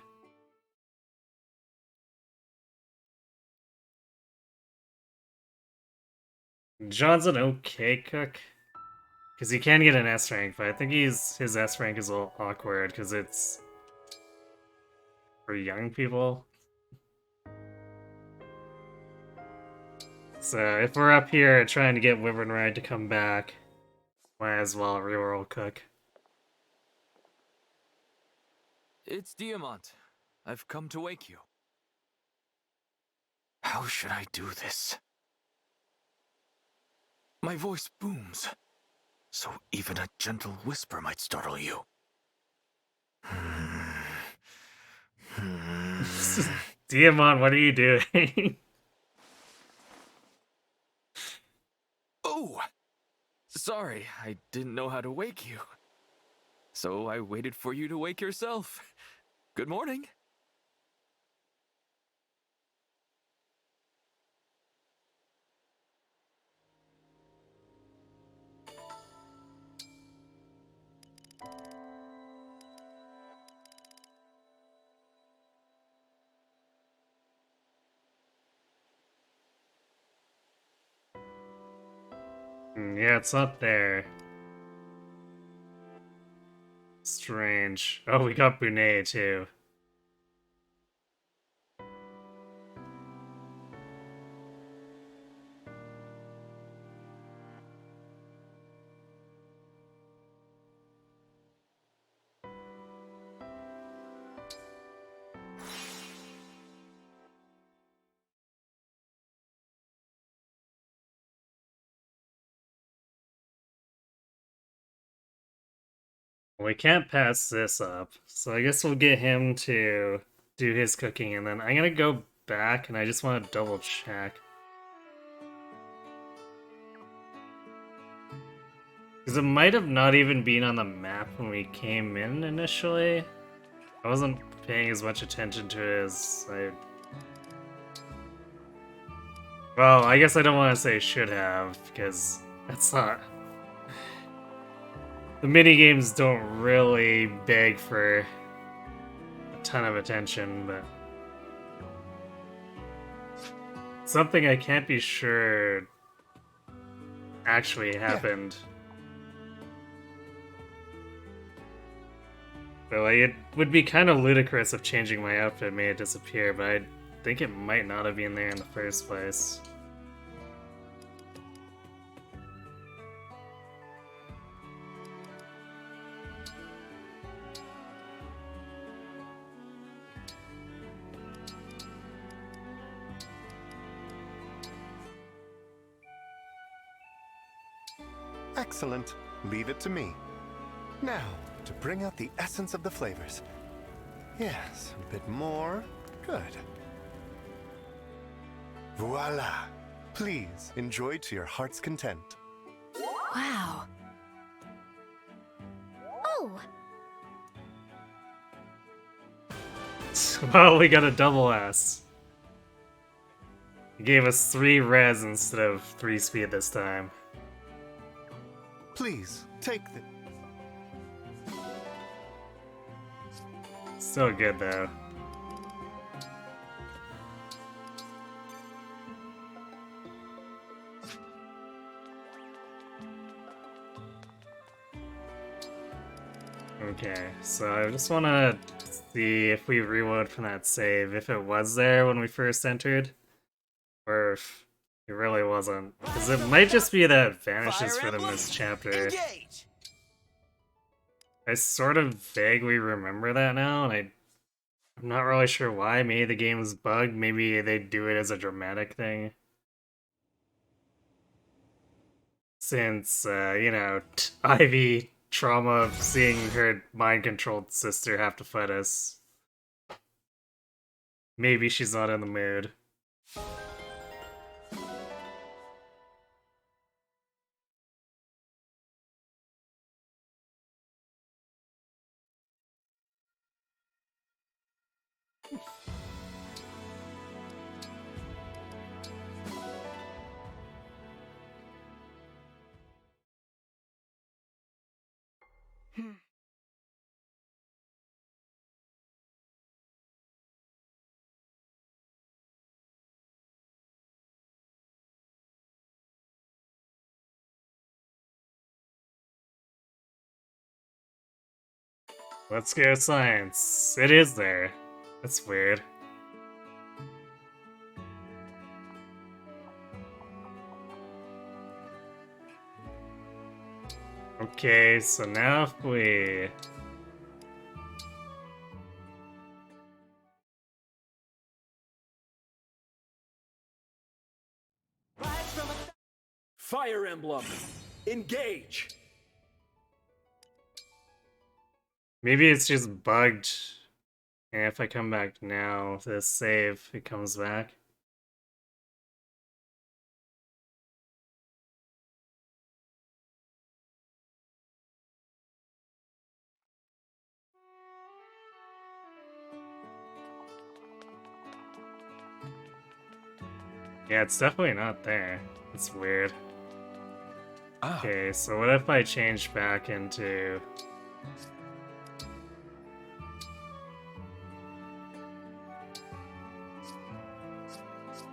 John's an okay cook. Because he can get an S rank, but I think his S rank is a little awkward because it's for young people. So if we're up here trying to get Wyvern Ride to come back, might as well reroll cook. It's Diamant. I've come to wake you. How should I do this? My voice booms, so even a gentle whisper might startle you. Diamant, what are you doing? Oh! Sorry, I didn't know how to wake you. So I waited for you to wake yourself. Good morning. Yeah, it's not there. Strange. Oh, we got Bunet too. We can't pass this up, so I guess we'll get him to do his cooking, and then I'm gonna go back and I just want to double check. Because it might have not even been on the map when we came in initially. I wasn't paying as much attention to it as I... Well, I guess I don't want to say should have, because that's not... The minigames don't really beg for a ton of attention, but... Something I can't be sure actually happened. So like, it would be kind of ludicrous if changing my outfit made it disappear, but I think it might not have been there in the first place. Excellent. Leave it to me. Now, to bring out the essence of the flavors. Yes, a bit more. Good. Voila! Please enjoy to your heart's content. Wow. Oh! Well, we got a double S. He gave us 3 res instead of 3 speed this time. Please, take the... Still good, though. Okay, so I just want to see if we reload from that save, if it was there when we first entered, or if it really wasn't. Because it might just be that it vanishes for them this chapter. Engage! I sort of vaguely remember that now, and I'm not really sure why. Maybe the game's bugged, maybe they do it as a dramatic thing. Since, you know, Ivy trauma of seeing her mind-controlled sister have to fight us. Maybe she's not in the mood. Let's go science. It is there. That's weird. Okay, so now if we... Fire Emblem. Engage. Maybe it's just bugged. And if I come back now, this save, it comes back. Yeah, it's definitely not there. It's weird. Ah. Okay, so what if I change back into...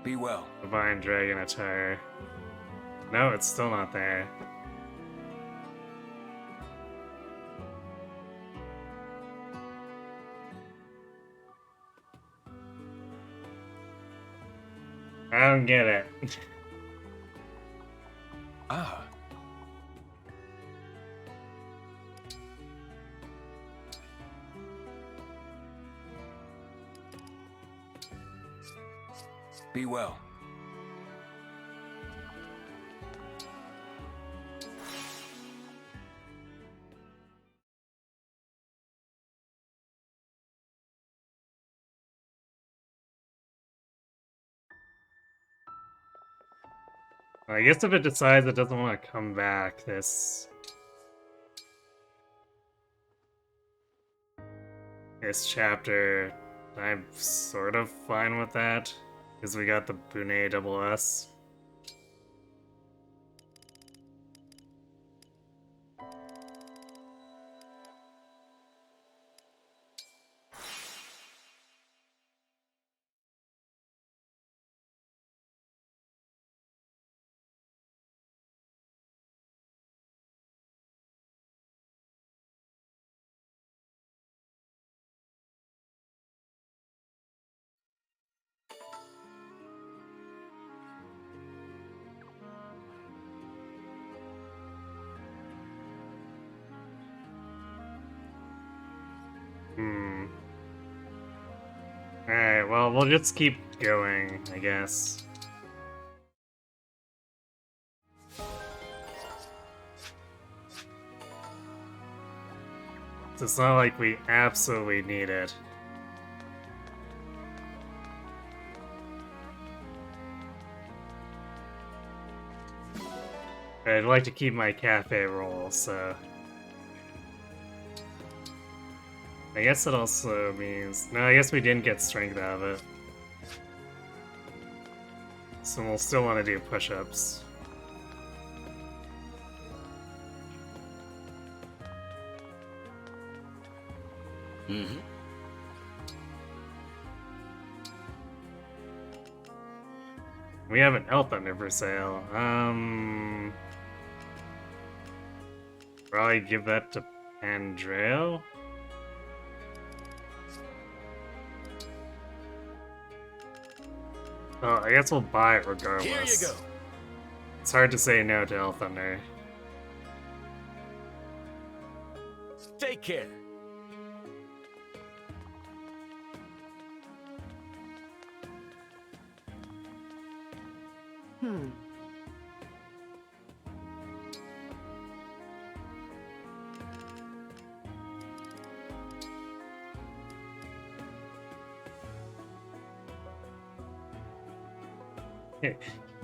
Be well. Divine Dragon attire. No, it's still not there. I don't get it. Ah. Be well. I guess if it decides it doesn't want to come back, this chapter, I'm sort of fine with that, because we got the Bune double S. Alright, well, we'll just keep going, I guess. It's not like we absolutely need it. I'd like to keep my cafe roll, so... I guess it also means... No, I guess we didn't get strength out of it. So we'll still want to do push-ups. Mm-hmm. We have an Elf Thunder for sale. Probably give that to Andreo? Oh, I guess we'll buy it regardless. Here you go. It's hard to say no to Elf Thunder. Take care.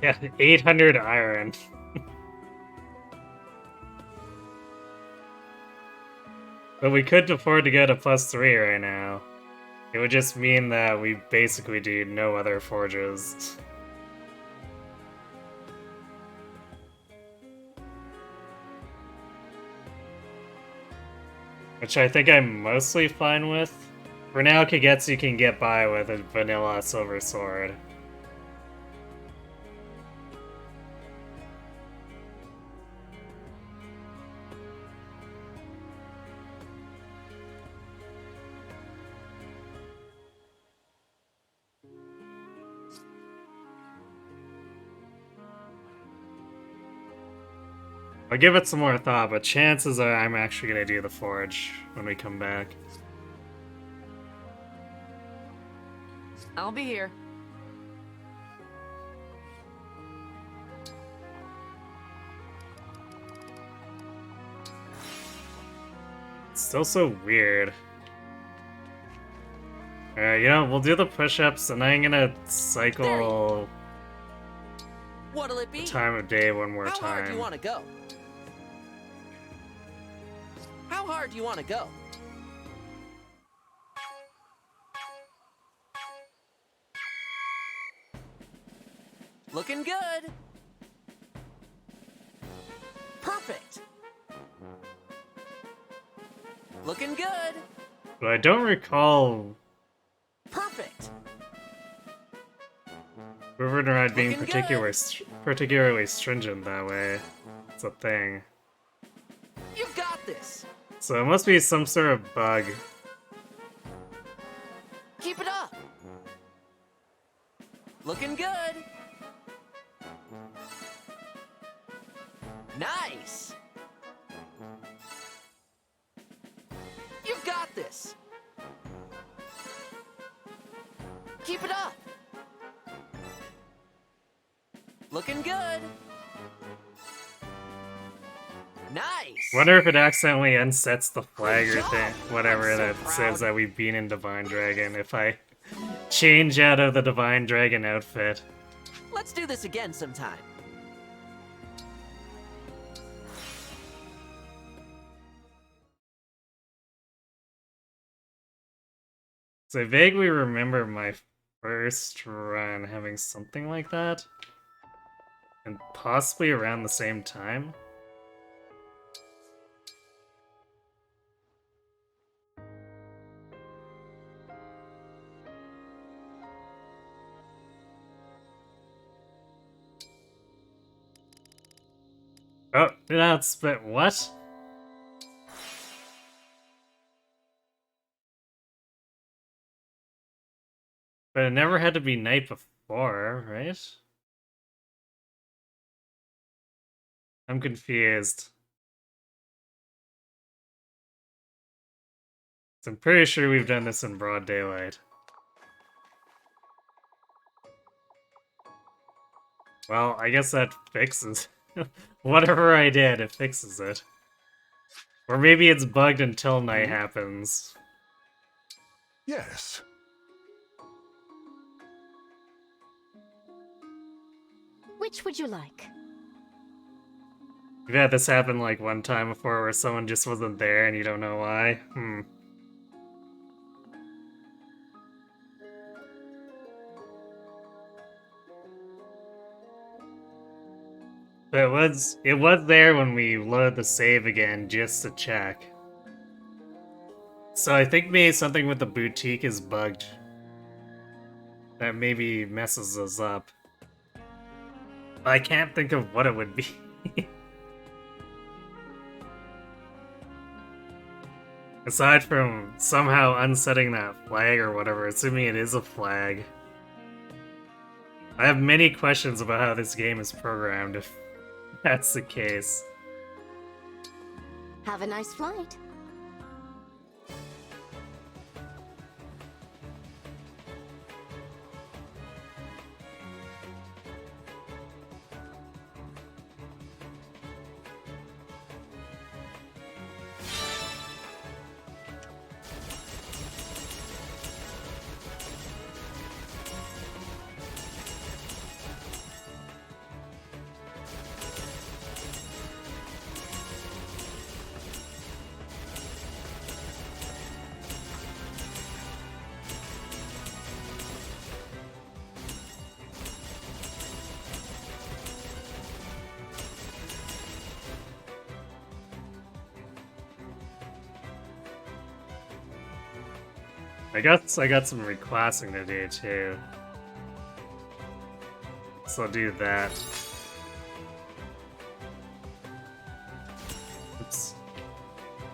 Yeah, 800 iron. But we could afford to get a +3 right now. It would just mean that we basically do no other forges. Which I think I'm mostly fine with. For now, Kagetsu can get by with a vanilla silver sword. I'll give it some more thought, but chances are I'm actually gonna do the forge when we come back. I'll be here. It's still so weird. Alright, you know, we'll do the push-ups, and I'm gonna cycle What'll it be? the time of day one more How time. hard do you want to go? How hard do you want to go? Looking good. Perfect. Looking good. But I don't recall Perfect. River being Looking particularly stringent that way. It's a thing. You've got this. So it must be some sort of bug. Keep it up. Looking good. Nice. You've got this. Keep it up. Looking good. Nice. Wonder if it accidentally unsets the flag or thing, whatever that says that we've been in Divine Dragon if I change out of the Divine Dragon outfit. Let's do this again sometime. So I vaguely remember my first run having something like that. And possibly around the same time. Oh, that's but what? But it never had to be night before, right? I'm confused. So I'm pretty sure we've done this in broad daylight. Well, I guess that fixes whatever I did, it fixes it. Or maybe it's bugged until night happens. Yes. Which would you like? We've had this happen like one time before where someone just wasn't there and you don't know why. But it was there when we loaded the save again just to check. So I think maybe something with the boutique is bugged. That maybe messes us up. I can't think of what it would be. Aside from somehow unsetting that flag or whatever, assuming it is a flag. I have many questions about how this game is programmed if that's the case. Have a nice flight. I guess I got some reclassing to do too. So I'll do that. Oops.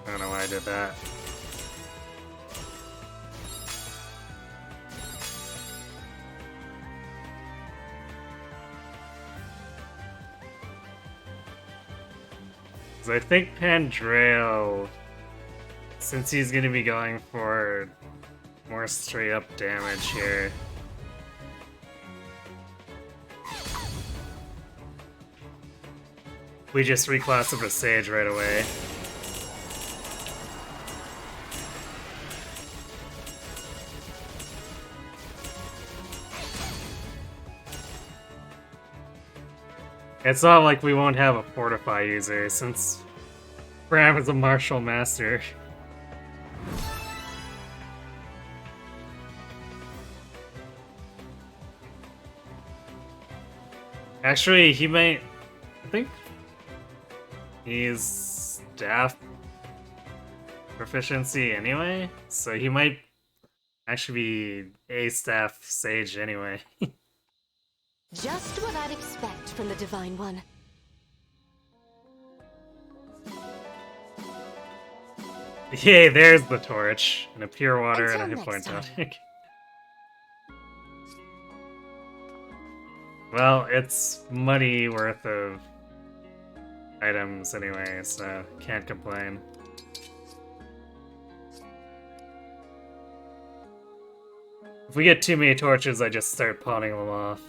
I don't know why I did that. I think Pandreo, since he's gonna be going for more straight up damage here. We just reclass him to Sage right away. It's not like we won't have a Fortify user, since Bram is a martial master. Actually, he might... I think he's staff proficiency anyway, so he might actually be a staff sage anyway. Just what I'd expect from the Divine One. Yay, there's the torch. And a pure water Until and a hit point next tonic. Well, it's money worth of items anyway, so can't complain. If we get too many torches, I just start pawning them off.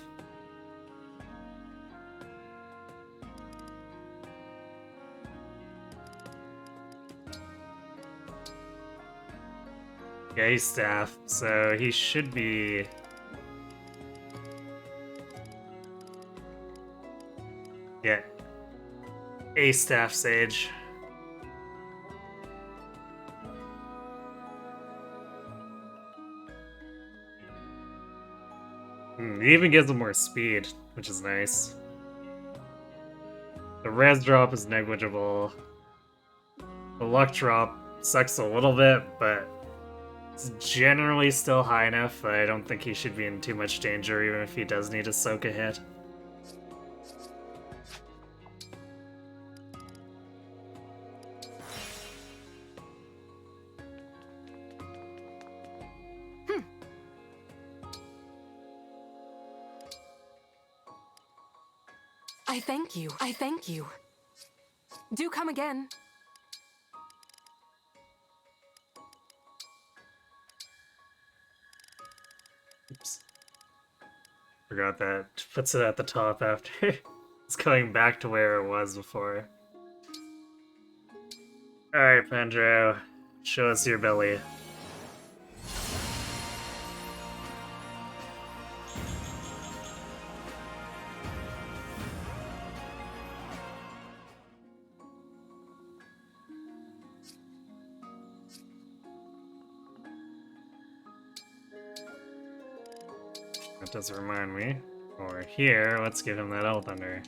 Yeah, he's staff, so he should be... Yeah. A staff sage. He even gives him more speed, which is nice. The res drop is negligible. The luck drop sucks a little bit, but it's generally still high enough that I don't think he should be in too much danger even if he does need to soak a hit. I thank you. I thank you. Do come again. Oops. Forgot that. Puts it at the top after. It's going back to where it was before. Alright, Pandro. Show us your belly. That does remind me. Over here, let's give him that L Thunder.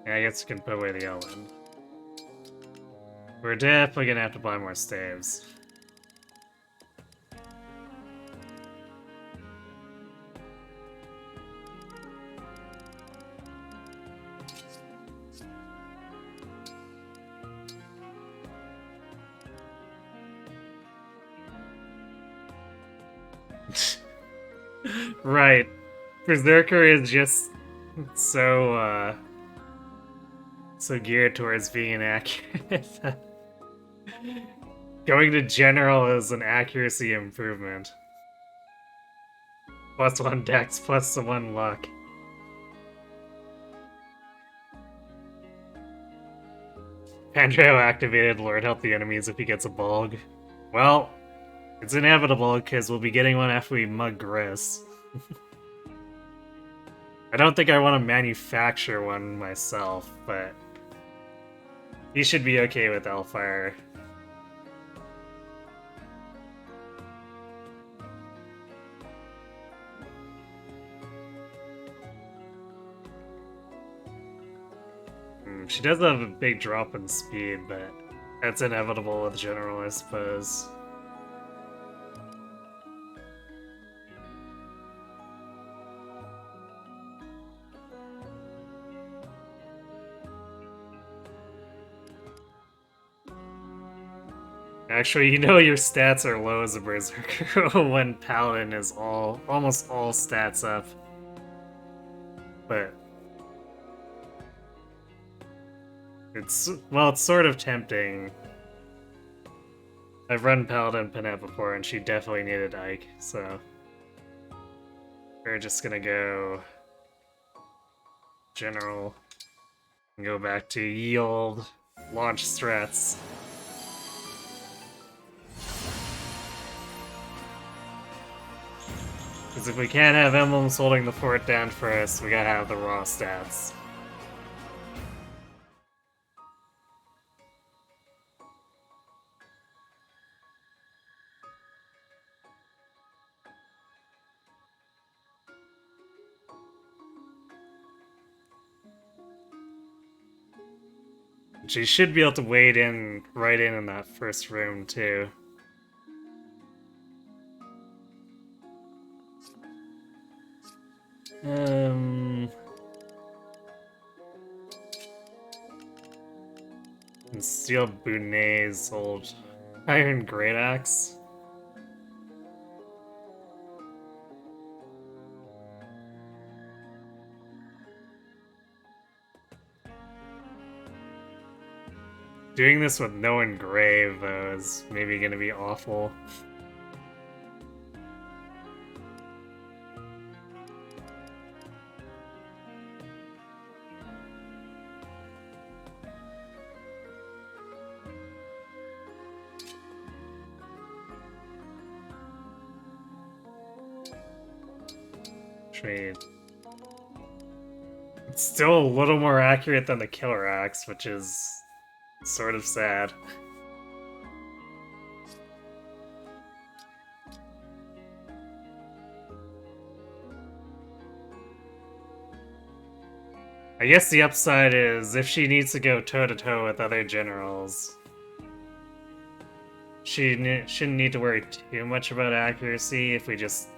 Yeah, I guess we can put away the L end. We're definitely gonna have to buy more staves. Right. Berserker is just so, so geared towards being accurate. Going to general is an accuracy improvement. +1 dex, +1 luck. Pandreo activated Lord help the enemies if he gets a bulg. Well, it's inevitable because we'll be getting one after we mug Gris. I don't think I want to manufacture one myself, but he should be okay with Hellfire. She does have a big drop in speed, but that's inevitable with General, I suppose. Actually, you know your stats are low as a Berserker when Paladin is almost all stats up. But it's sort of tempting. I've run Paladin Panette before and she definitely needed Ike, so we're just gonna go General and go back to ye olde launch strats. Because if we can't have emblems holding the fort down for us, we gotta have the raw stats. She should be able to wade in right in that first room too. And steal Bunet's old iron great axe. Doing this with no engrave, though, is maybe gonna be awful. Trade. It's still a little more accurate than the killer axe, which is sort of sad. I guess the upside is if she needs to go toe-to-toe with other generals, she shouldn't need to worry too much about accuracy if we just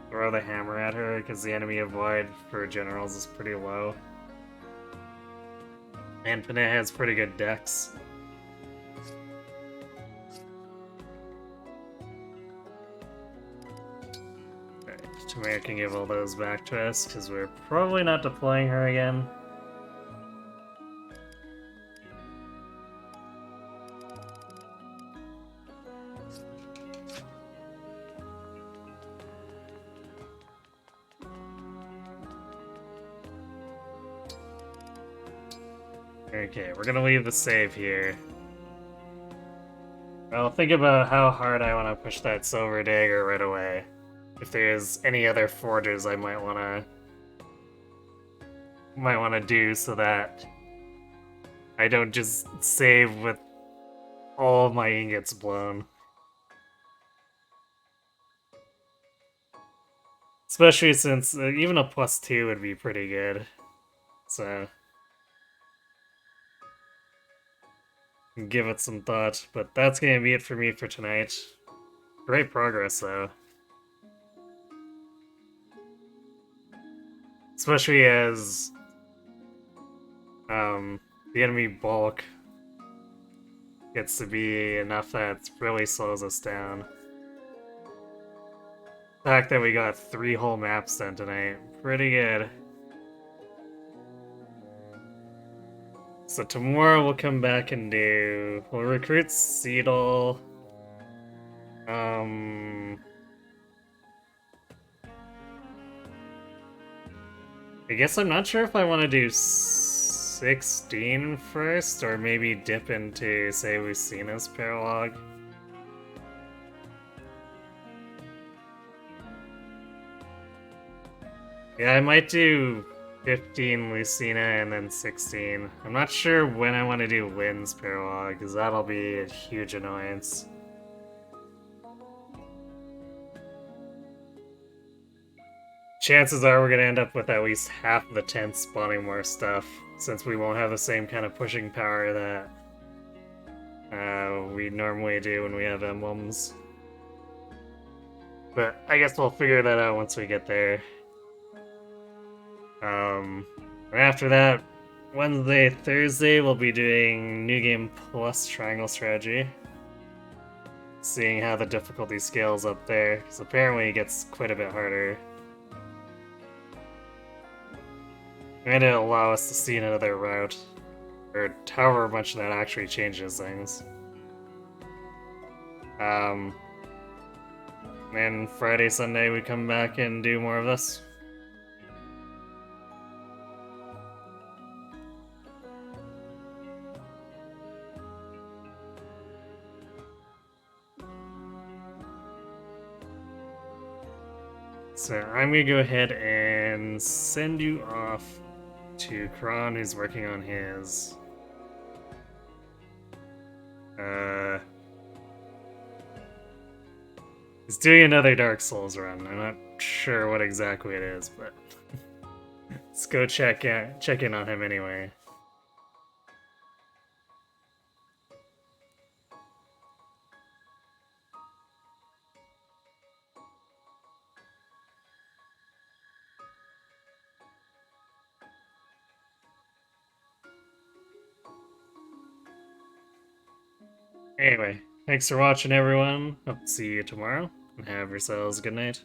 throw the hammer at her, because the enemy avoid for generals is pretty low. And Panay has pretty good decks. Tamara can give all those back to us, because we're probably not deploying her again. Okay, we're gonna leave the save here. I'll think about how hard I want to push that silver dagger right away. If there's any other forges I might wanna do so that I don't just save with all of my ingots blown. Especially since even a +2 would be pretty good. So give it some thought, but that's gonna be it for me for tonight. Great progress though. Especially as the enemy bulk gets to be enough that it really slows us down. The fact that we got 3 whole maps done tonight, pretty good. So tomorrow we'll come back and we'll recruit Seedle. I guess I'm not sure if I want to do 16 first, or maybe dip into, say, Lucina's Paralog. Yeah, I might do 15 Lucina and then 16. I'm not sure when I want to do Wynn's Paralog, because that'll be a huge annoyance. Chances are we're going to end up with at least half the tents spawning more stuff, since we won't have the same kind of pushing power that we normally do when we have emblems. But I guess we'll figure that out once we get there. After that, Wednesday, Thursday, we'll be doing New Game Plus Triangle Strategy. Seeing how the difficulty scales up there, because apparently it gets quite a bit harder. And it'll allow us to see another route, or however much that actually changes things. And Friday, Sunday, we come back and do more of this. So I'm gonna go ahead and send you off to Kron, who's working on his he's doing another Dark Souls run. I'm not sure what exactly it is, but let's go check in on him anyway. Anyway, thanks for watching, everyone. Hope to see you tomorrow, and have yourselves a good night.